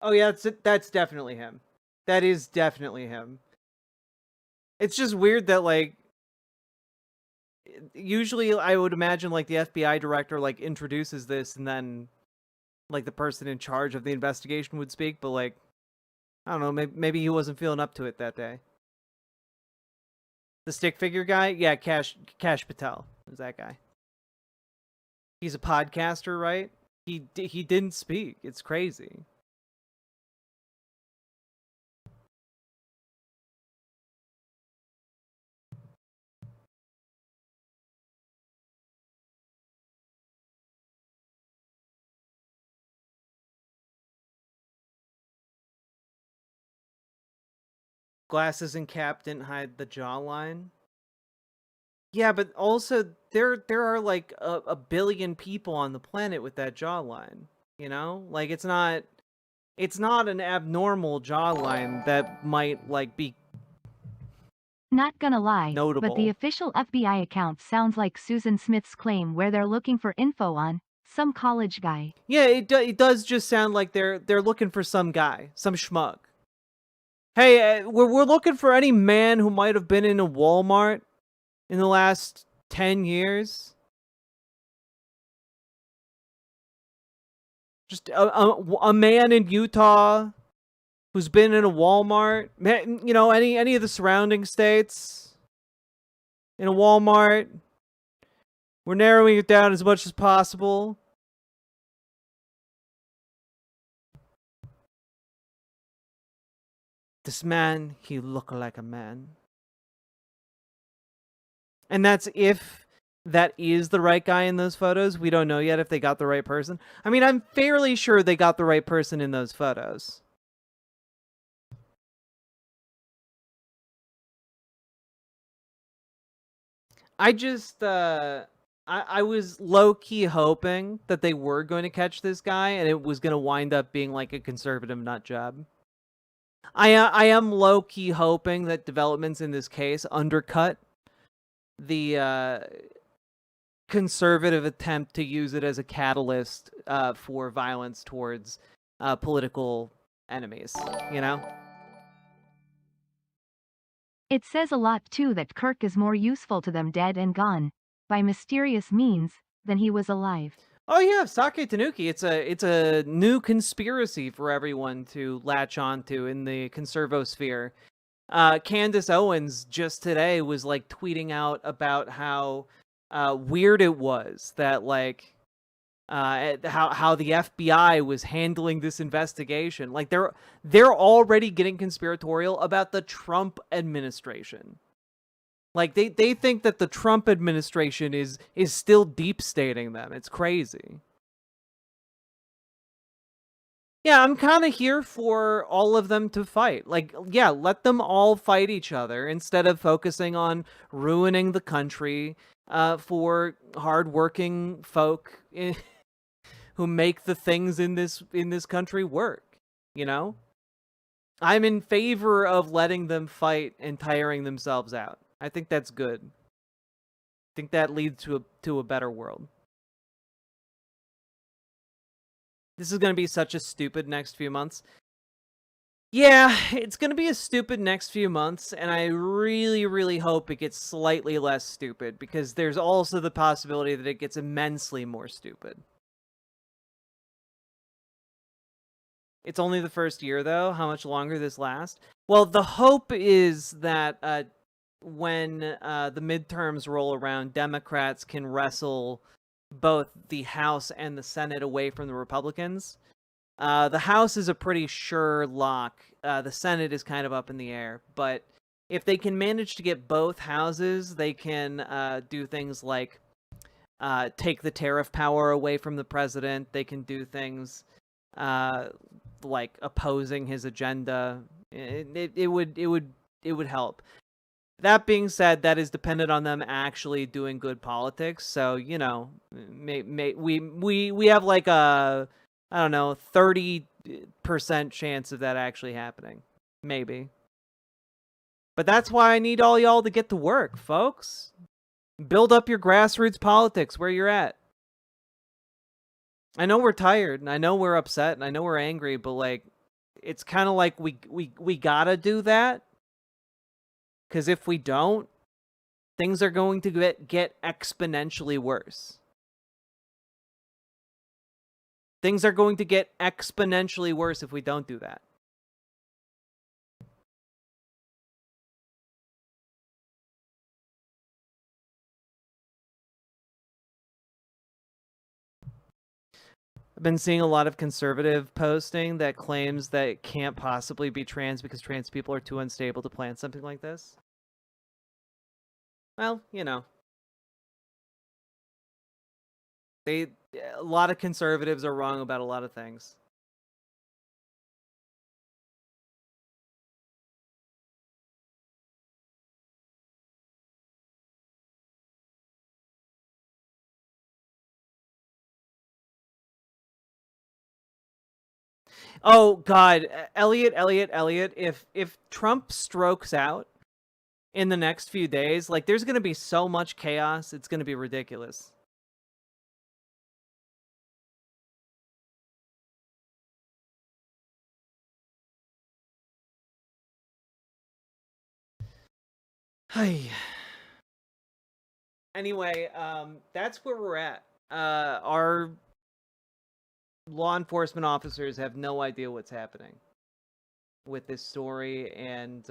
Oh yeah, that's definitely him. That is definitely him. It's just weird that, like, usually I would imagine, like, the FBI director, like, introduces this and then, like, the person in charge of the investigation would speak, but, like, I don't know, maybe he wasn't feeling up to it that day. The stick figure guy? Yeah, Cash Patel is that guy. He's a podcaster, right? He didn't speak. It's crazy. Glasses and cap didn't hide the jawline. Yeah, but also there are like a billion people on the planet with that jawline. You know, like it's not an abnormal jawline that might like be Not gonna lie, notable. but the official FBI account sounds like Susan Smith's claim where they're looking for info on some college guy. Yeah, it does just sound like they're looking for some guy, some schmuck. Hey, we're looking for any man who might have been in a Walmart in the last 10 years. Just a man in Utah who's been in a Walmart. You know, any of the surrounding states in a Walmart. We're narrowing it down as much as possible. This man, he look like a man. And that's if that is the right guy in those photos. We don't know yet if they got the right person. I mean, I'm fairly sure they got the right person in those photos. I just, I was low-key hoping that they were going to catch this guy and it was going to wind up being like a conservative nut job. I am low-key hoping that developments in this case undercut the conservative attempt to use it as a catalyst for violence towards political enemies, you know? It says a lot too that Kirk is more useful to them dead and gone, by mysterious means, than he was alive. Oh yeah, Sake Tanuki. It's a new conspiracy for everyone to latch onto in the conservosphere. Candace Owens just today was like tweeting out about how weird it was that like how the FBI was handling this investigation. Like they're already getting conspiratorial about the Trump administration. Like they think that the Trump administration is still deep stating them. It's crazy. Yeah, I'm kind of here for all of them to fight. Like, yeah, let them all fight each other instead of focusing on ruining the country for hardworking folk who make the things in this country work. You know, I'm in favor of letting them fight and tiring themselves out. I think that's good. I think that leads to a better world. This is going to be such a stupid next few months. Yeah, it's going to be a stupid next few months, and I really, really hope it gets slightly less stupid, because there's also the possibility that it gets immensely more stupid. It's only the first year, though. How much longer this lasts? Well, the hope is that when the midterms roll around, Democrats can wrestle both the House and the Senate away from the Republicans. The House is a pretty sure lock. The Senate is kind of up in the air. But if they can manage to get both houses, they can do things like take the tariff power away from the president. They can do things like opposing his agenda. It would help. That being said, that is dependent on them actually doing good politics. So, you know, we have like a, I don't know, 30% chance of that actually happening. Maybe. But that's why I need all y'all to get to work, folks. Build up your grassroots politics where you're at. I know we're tired, and I know we're upset, and I know we're angry, but like, it's kind of like we gotta do that. Because if we don't, things are going to get exponentially worse. Things are going to get exponentially worse if we don't do that. I've been seeing a lot of conservative posting that claims that it can't possibly be trans because trans people are too unstable to plan something like this. Well, you know. A lot of conservatives are wrong about a lot of things. Oh God, Elliot, if Trump strokes out in the next few days, like there's going to be so much chaos, it's going to be ridiculous. Hi. Anyway, that's where we're at. Our law enforcement officers have no idea what's happening with this story, and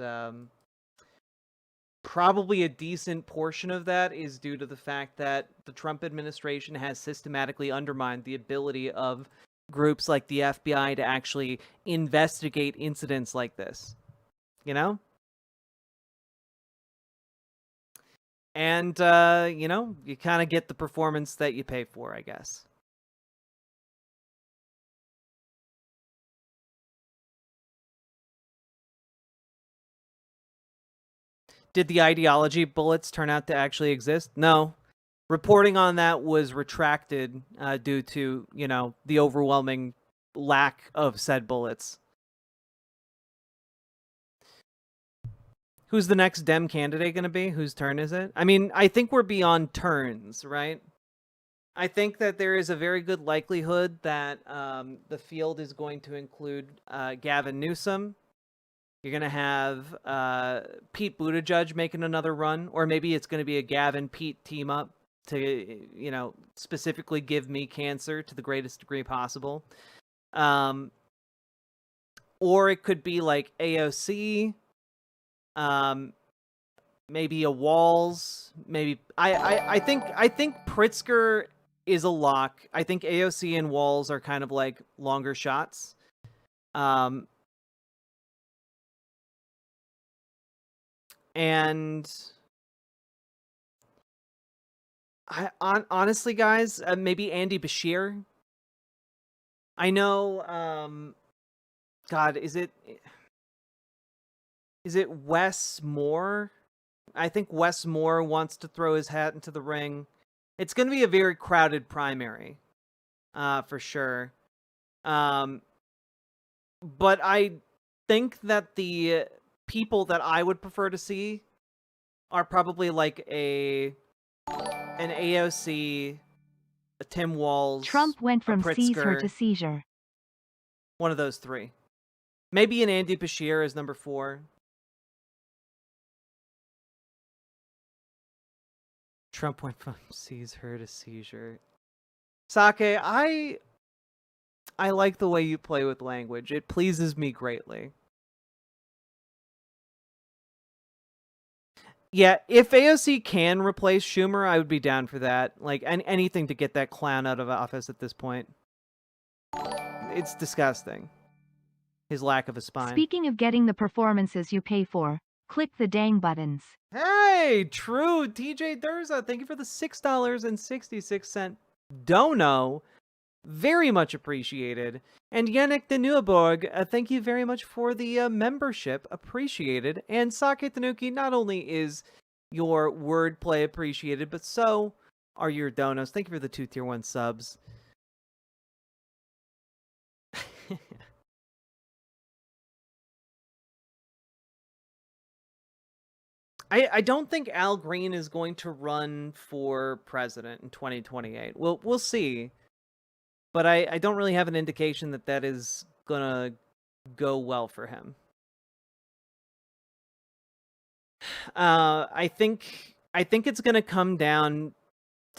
probably a decent portion of that is due to the fact that the Trump administration has systematically undermined the ability of groups like the FBI to actually investigate incidents like this. You know? And, you know, you kind of get the performance that you pay for, I guess. Did the ideology bullets turn out to actually exist? No. Reporting on that was retracted due to, you know, the overwhelming lack of said bullets. Who's the next Dem candidate going to be? Whose turn is it? I mean, I think we're beyond turns, right? I think that there is a very good likelihood that the field is going to include Gavin Newsom. You're going to have Pete Buttigieg making another run, or maybe it's going to be a Gavin-Pete team up to, you know, specifically give me cancer to the greatest degree possible. Or it could be like AOC, maybe a Walls, maybe I think Pritzker is a lock. I think AOC and Walls are kind of like longer shots. And honestly, guys, maybe Andy Bashir. I know, God, is it Wes Moore? I think Wes Moore wants to throw his hat into the ring. It's going to be a very crowded primary, for sure. But I think that the people that I would prefer to see are probably like an AOC, a Tim Walz, Trump went from a Caesar Pritzker, to seizure. one of those three. Maybe an Andy Bashir as number 4. Trump went from Caesar to seizure. Sake, I like the way you play with language. It pleases me greatly. Yeah, if AOC can replace Schumer, I would be down for that. Like, anything to get that clown out of office at this point. It's disgusting. His lack of a spine. Speaking of getting the performances you pay for, click the dang buttons. Hey, true. TJ Durza, thank you for the $6.66 dono. Very much appreciated. And Yannick de Nieuwborg, thank you very much for the membership. Appreciated. And Sake Tanuki, not only is your wordplay appreciated, but so are your donos. Thank you for the 2 tier 1 subs. I don't think Al Green is going to run for president in 2028. We'll see. But I don't really have an indication that that is gonna go well for him. I think it's gonna come down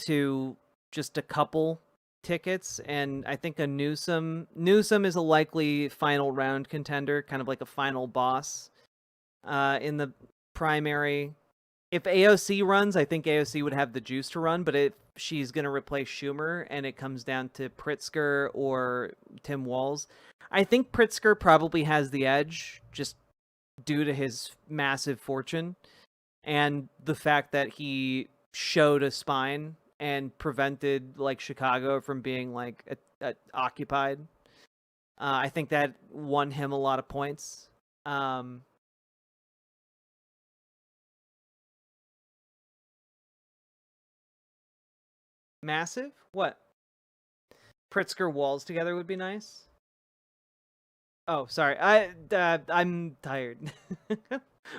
to just a couple tickets, and I think a Newsom is a likely final round contender, kind of like a final boss in the primary. If AOC runs, I think AOC would have the juice to run, but if she's going to replace Schumer and it comes down to Pritzker or Tim Walz, I think Pritzker probably has the edge just due to his massive fortune and the fact that he showed a spine and prevented like Chicago from being like occupied. I think that won him a lot of points. Massive? What? Pritzker Walz together would be nice. Oh, sorry. I'm tired.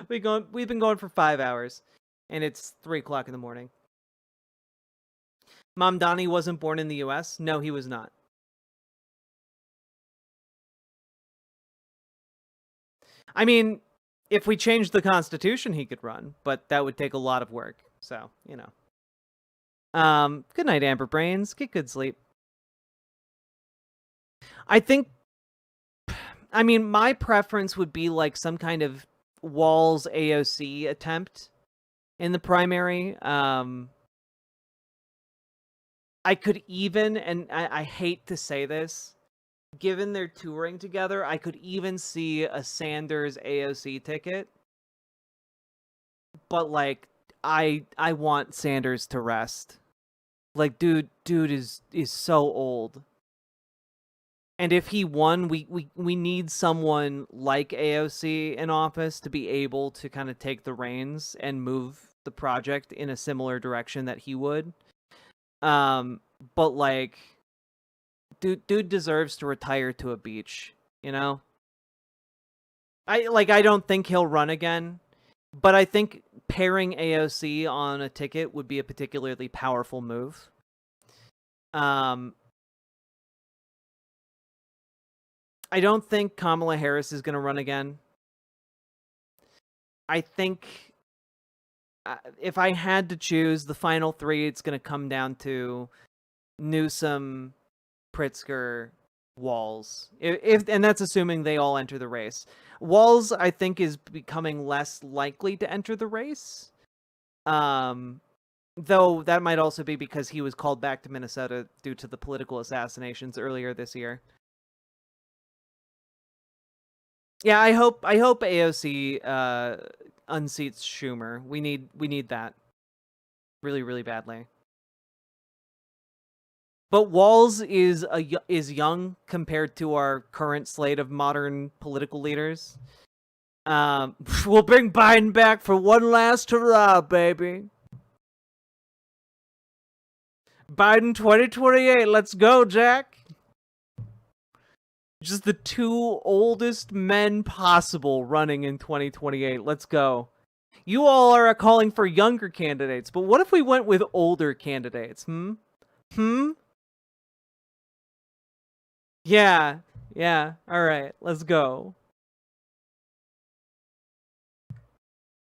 We've been going for 5 hours, and it's 3 o'clock in the morning. Mamdani wasn't born in the U.S. No, he was not. I mean, if we changed the Constitution, he could run, but that would take a lot of work. So, you know. Good night, Amber Brains. Get good sleep. I mean, my preference would be like some kind of Walz AOC attempt in the primary. I could even, and I hate to say this, given they're touring together, I could even see a Sanders AOC ticket. But like, I want Sanders to rest. Like, dude is so old. And if he won, we need someone like AOC in office to be able to kind of take the reins and move the project in a similar direction that he would. But like, dude deserves to retire to a beach, you know? I don't think he'll run again, but I think pairing AOC on a ticket would be a particularly powerful move. I don't think Kamala Harris is going to run again. I think if I had to choose the final 3, it's going to come down to Newsom, Pritzker, Walz. And that's assuming they all enter the race. Walz, I think, is becoming less likely to enter the race. Though that might also be because he was called back to Minnesota due to the political assassinations earlier this year. Yeah, I hope AOC unseats Schumer. We need that really, really badly. But Walz is young compared to our current slate of modern political leaders. We'll bring Biden back for one last hurrah, baby. Biden 2028, let's go, Jack. Just the 2 oldest men possible running in 2028. Let's go. You all are calling for younger candidates, but what if we went with older candidates? Yeah, all right, let's go.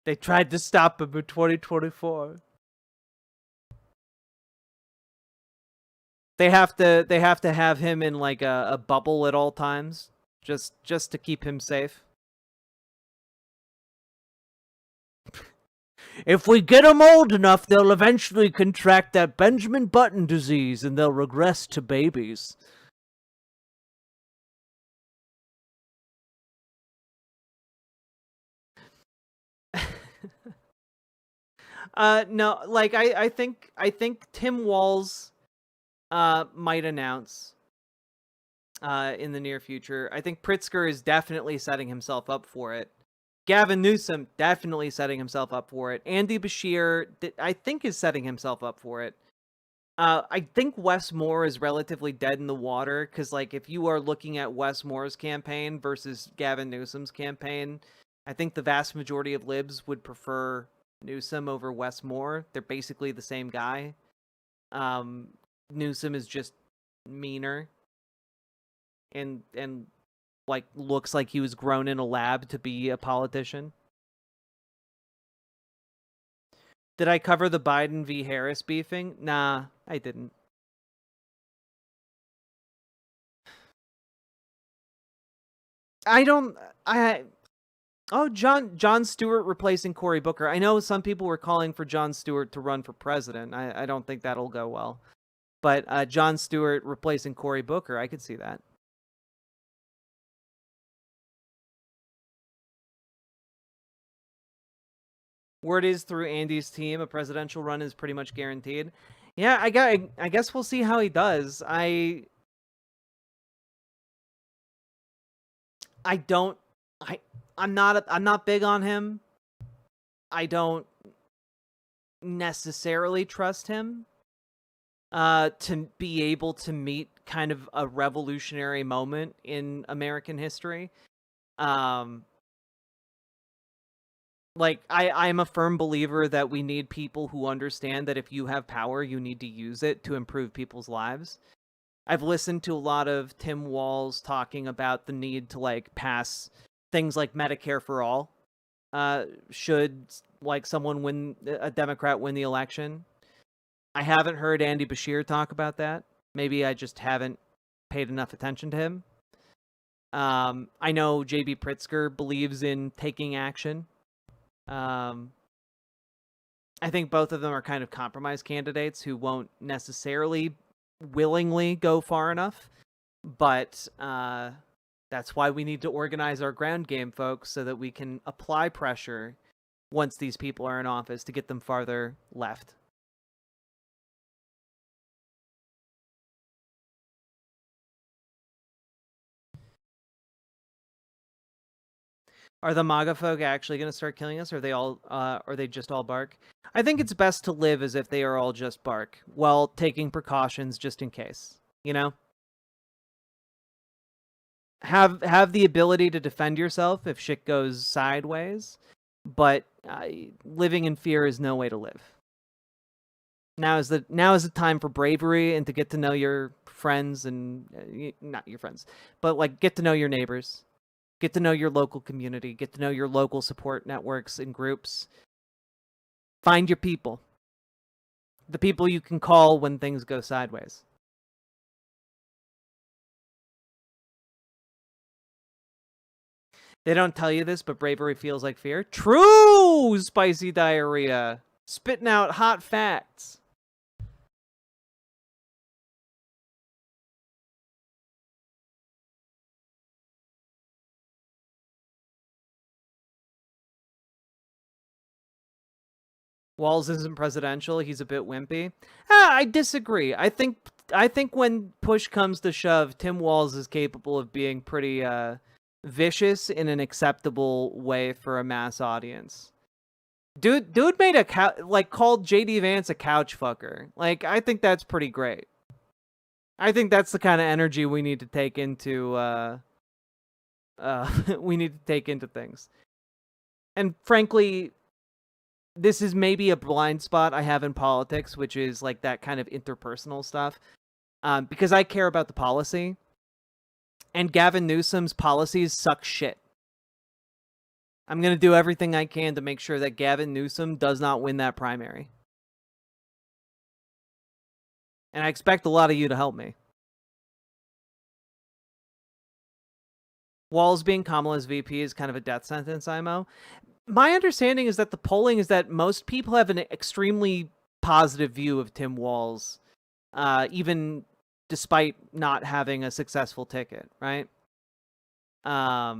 They tried to stop him in 2024. They have to have him in like a bubble at all times, just to keep him safe. If we get them old enough, they'll eventually contract that Benjamin Button disease and they'll regress to babies. No, like I think Tim Walz might announce in the near future. I think Pritzker is definitely setting himself up for it. Gavin Newsom definitely setting himself up for it. Andy Bashir, I think, is setting himself up for it. I think Wes Moore is relatively dead in the water, because, like, if you are looking at Wes Moore's campaign versus Gavin Newsom's campaign, I think the vast majority of libs would prefer Newsom over Wes Moore. They're basically the same guy. Newsom is just meaner and like looks like he was grown in a lab to be a politician. Did I cover the Biden v. Harris beefing? Nah, I didn't. Oh, Jon Stewart replacing Cory Booker. I know some people were calling for Jon Stewart to run for president. I don't think that'll go well. But Jon Stewart replacing Cory Booker, I could see that. Word is through Andy's team, a presidential run is pretty much guaranteed. Yeah, I guess we'll see how he does. I'm not big on him. I don't necessarily trust him to be able to meet kind of a revolutionary moment in American history. Like, I'm a firm believer that we need people who understand that if you have power, you need to use it to improve people's lives. I've listened to a lot of Tim Walz talking about the need to, like, pass things like Medicare for all. Should, like, a Democrat win the election. I haven't heard Andy Bashir talk about that. Maybe I just haven't paid enough attention to him. I know J.B. Pritzker believes in taking action. I think both of them are kind of compromise candidates who won't necessarily willingly go far enough, but that's why we need to organize our ground game, folks, so that we can apply pressure once these people are in office to get them farther left. Are the MAGA folk actually going to start killing us, or are they just all bark? I think it's best to live as if they are all just bark, while taking precautions just in case. You know, have the ability to defend yourself if shit goes sideways, but living in fear is no way to live. Now is the time for bravery and to get to know your friends and not your friends, but like get to know your neighbors. Get to know your local community. Get to know your local support networks and groups. Find your people. The people you can call when things go sideways. They don't tell you this, but bravery feels like fear. True, spicy diarrhea. Spitting out hot facts. Walz isn't presidential. He's a bit wimpy. I disagree. I think when push comes to shove, Tim Walz is capable of being pretty vicious in an acceptable way for a mass audience. Dude made called JD Vance a couch fucker. Like, I think that's pretty great. I think that's the kind of energy we need to take into things. And frankly, this is maybe a blind spot I have in politics, which is like that kind of interpersonal stuff. Because I care about the policy. And Gavin Newsom's policies suck shit. I'm going to do everything I can to make sure that Gavin Newsom does not win that primary. And I expect a lot of you to help me. Walz being Kamala's VP is kind of a death sentence, IMO. My understanding is that the polling is that most people have an extremely positive view of Tim Walz, even despite not having a successful ticket, right? I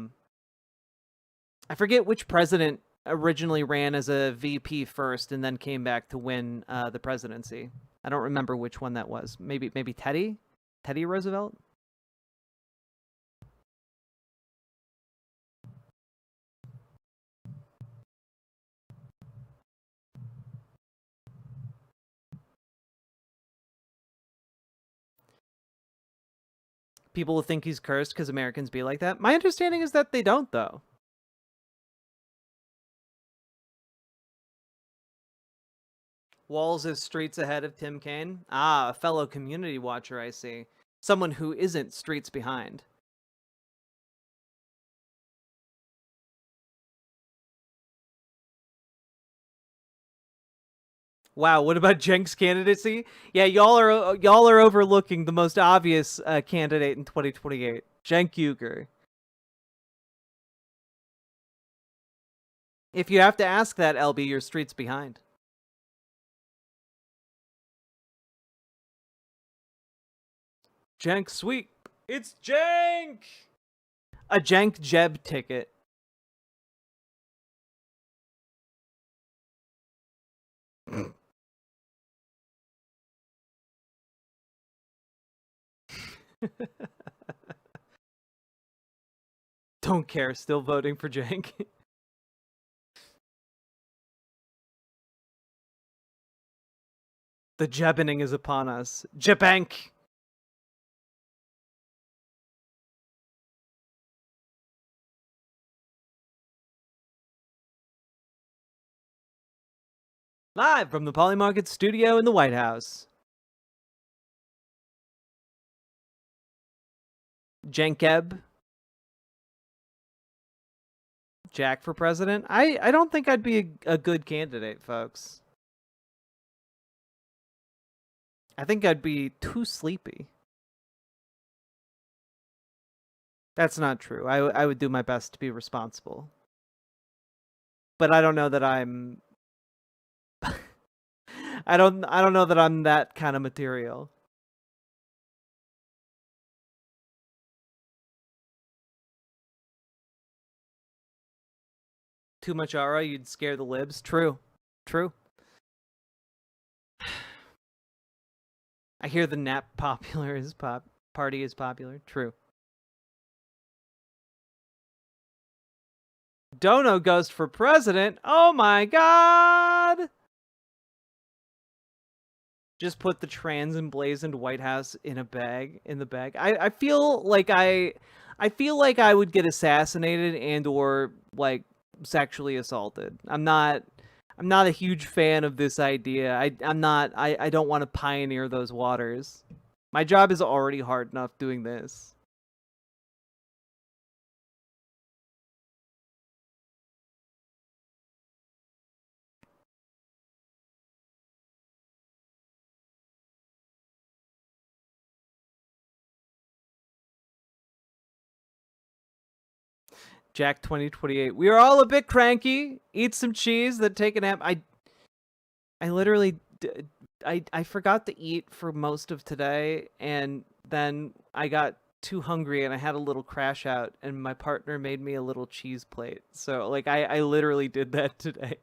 forget which president originally ran as a VP first and then came back to win the presidency. I don't remember which one that was. Maybe Teddy Roosevelt? People will think he's cursed because Americans be like that. My understanding is that they don't, though. Walls is streets ahead of Tim Kaine. Ah, a fellow community watcher, I see. Someone who isn't streets behind. Wow, what about Cenk's candidacy? Yeah, y'all are overlooking the most obvious candidate in 2028, Cenk Uygur. If you have to ask that, LB, your streets behind. Cenk sweep. It's Cenk! A Cenk Jeb ticket. Don't care, still voting for Cenk. The Jebening is upon us. Jebank! Live from the Polymarket studio in the White House. Cenkeb. Jack for president? I don't think I'd be a good candidate, folks. I think I'd be too sleepy. That's not true. I would do my best to be responsible. But I don't know that I'm I don't know that I'm that kind of material. Too much aura, you'd scare the libs. True. True. I hear the nap popular is party is popular. True. Dono Ghost for president. Oh my god! Just put the trans emblazoned White House in a bag. I feel like I feel like I would get assassinated and or like sexually assaulted. I'm not a huge fan of this idea. I don't want to pioneer those waters. My job is already hard enough doing this. Jack 2028. We are all a bit cranky. Eat some cheese, then take a nap. I literally I forgot to eat for most of today, and then I got too hungry and I had a little crash out, and my partner made me a little cheese plate. So like I literally did that today.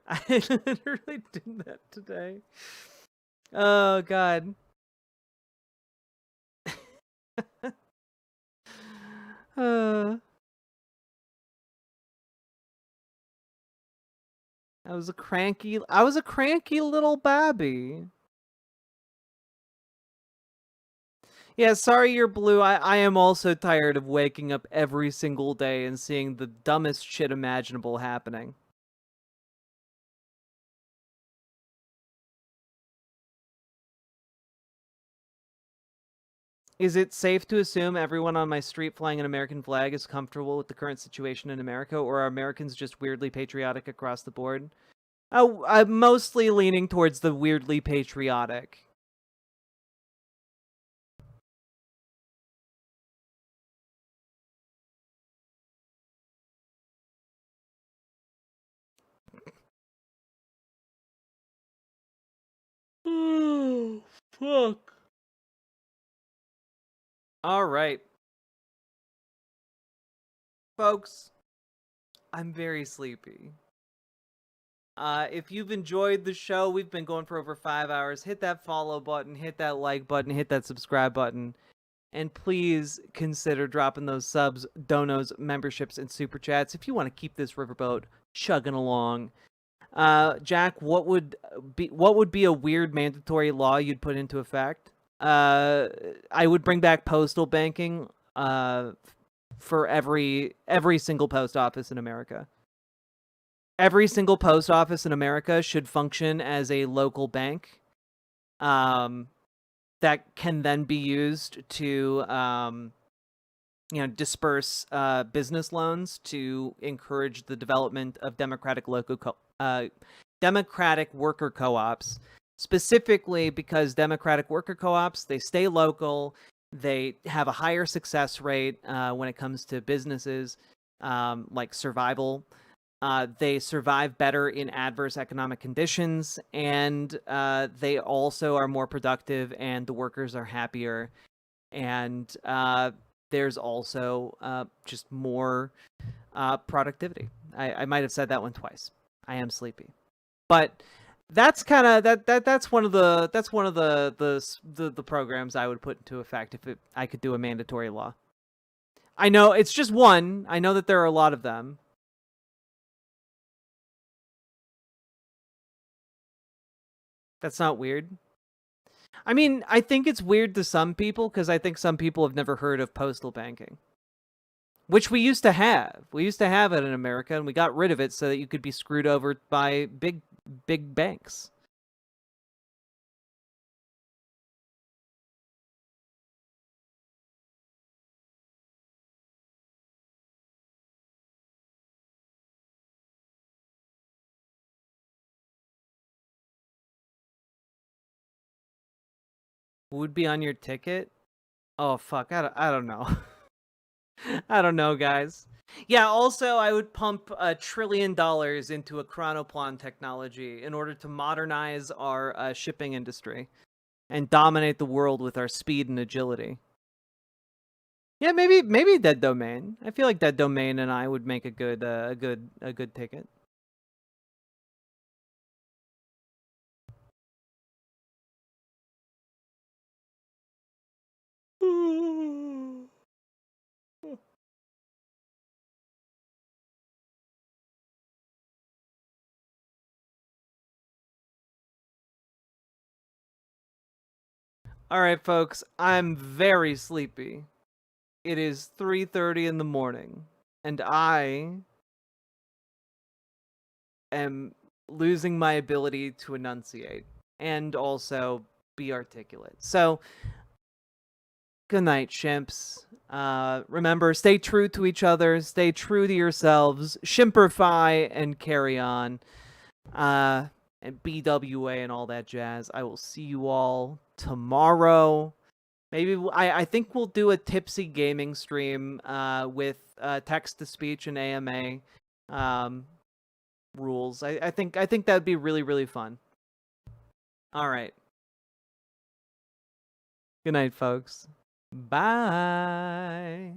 I literally did that today. Oh god. I was a cranky little babby. Yeah, sorry you're blue. I am also tired of waking up every single day and seeing the dumbest shit imaginable happening. Is it safe to assume everyone on my street flying an American flag is comfortable with the current situation in America, or are Americans just weirdly patriotic across the board? Oh, I'm mostly leaning towards the weirdly patriotic. Oh, fuck. All right. Folks, I'm very sleepy. If you've enjoyed the show, we've been going for over 5 hours. Hit that follow button, hit that like button, hit that subscribe button. And please consider dropping those subs, donos, memberships, and super chats if you want to keep this riverboat chugging along. Jack, what would be a weird mandatory law you'd put into effect? I would bring back postal banking for every single post office in America. Every single post office in America should function as a local bank that can then be used to disperse business loans to encourage the development of democratic worker co-ops, specifically because democratic worker co-ops, they stay local, they have a higher success rate when it comes to businesses, like survival. They survive better in adverse economic conditions, and they also are more productive, and the workers are happier, and there's also just more productivity. I might have said that one twice. I am sleepy, but that's kind of that's one of the programs I would put into effect if I could do a mandatory law. I know it's just one. I know that there are a lot of them. That's not weird. I mean, I think it's weird to some people because I think some people have never heard of postal banking, which we used to have. We used to have it in America, and we got rid of it so that you could be screwed over by big banks. Would be on your ticket? Oh fuck, I don't know. I don't know, guys. Yeah, also I would pump $1 trillion into a chronoplan technology in order to modernize our shipping industry and dominate the world with our speed and agility. Yeah, maybe Dead Domain. I feel like Dead Domain and I would make a good ticket. All right, folks, I'm very sleepy. It is 3:30 in the morning, and I am losing my ability to enunciate and also be articulate. So, good night, chimps. Remember, stay true to each other, stay true to yourselves, shimperfy and carry on. And BWA and all that jazz. I will see you all tomorrow. Maybe I think we'll do a tipsy gaming stream with text to speech and AMA rules. I think that'd be really fun. All right. Good night, folks. Bye.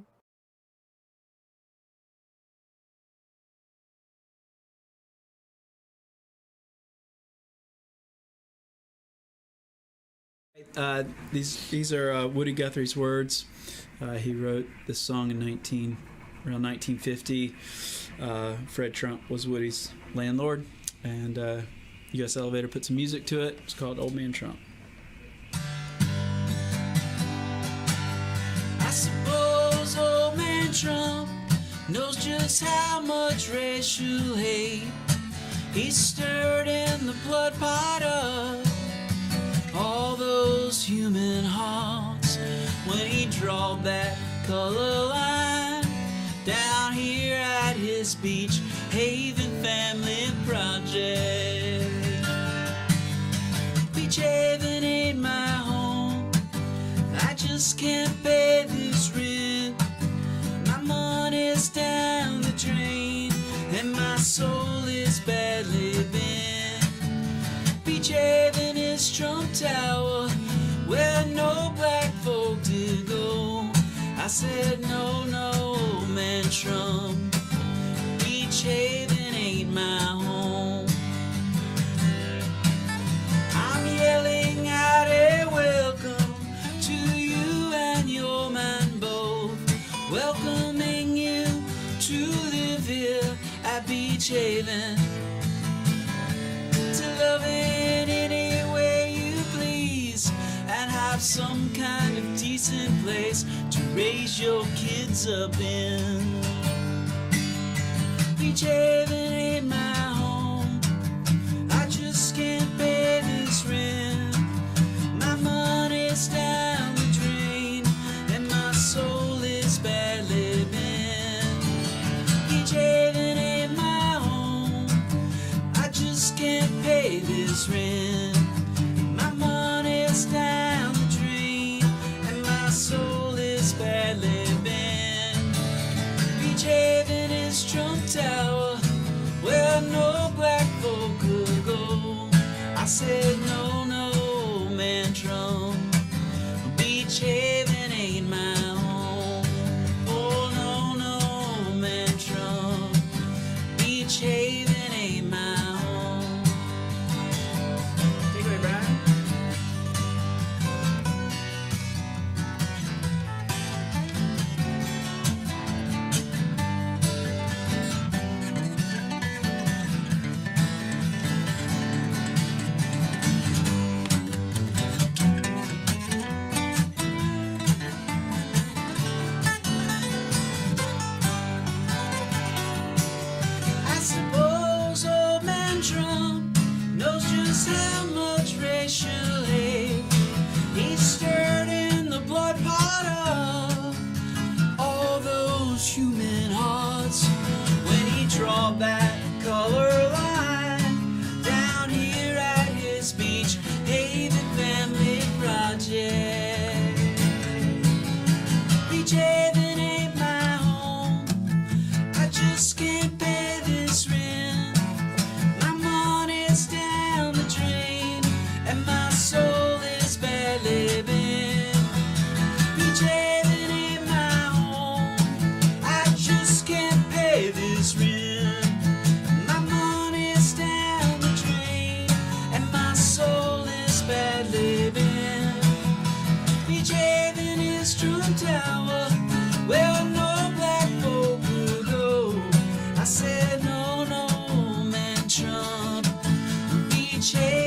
These are Woody Guthrie's words. He wrote this song in around 1950. Fred Trump was Woody's landlord, and U.S. Elevator put some music to it. It's called Old Man Trump. I suppose old man Trump knows just how much racial hate he's stirred in the blood pot of all those human hearts when he drawed that color line down here at his Beach Haven family project. Beach Haven ain't my home, I just can't pay this rent. My money's down the drain and my soul is badly bent. Beach Haven is Trump Tower, where no black folk to go. I said no, old man Trump, Beach Haven ain't my home. I'm yelling out a welcome to you and your man both, welcoming you to live here at Beach Haven, to love it any way you please and have some decent place to raise your kids up in. Beach Haven ain't my home. I just can't pay this rent. My money's down the drain, and my soul is badly bent. Beach Haven ain't my home. I just can't pay this rent. My money's down the drain, and my soul is badly bent. Beach Haven is Trump Tower, where no black folk could go. I said no, no, man, Trump. Beach Haven ain't my home. Oh, no, no, man, Trump. Beach Haven ain't my home. Take it away, Brian. I suppose old man Trump knows just how much racial hate he stirred in the blood pot of all those human hearts when he draw that color line down here at his Beach Haven family project. Beach Haven ain't my home. I just can't pay this rent. My money's down the drain, and my soul is badly bent. Beach Haven ain't my home. I just can't pay this rent. My money's down the drain, and my soul is badly bent. Beach Haven is Trump Tower, where no black folk could go. I said no, no, man, Trump. Beach Haven.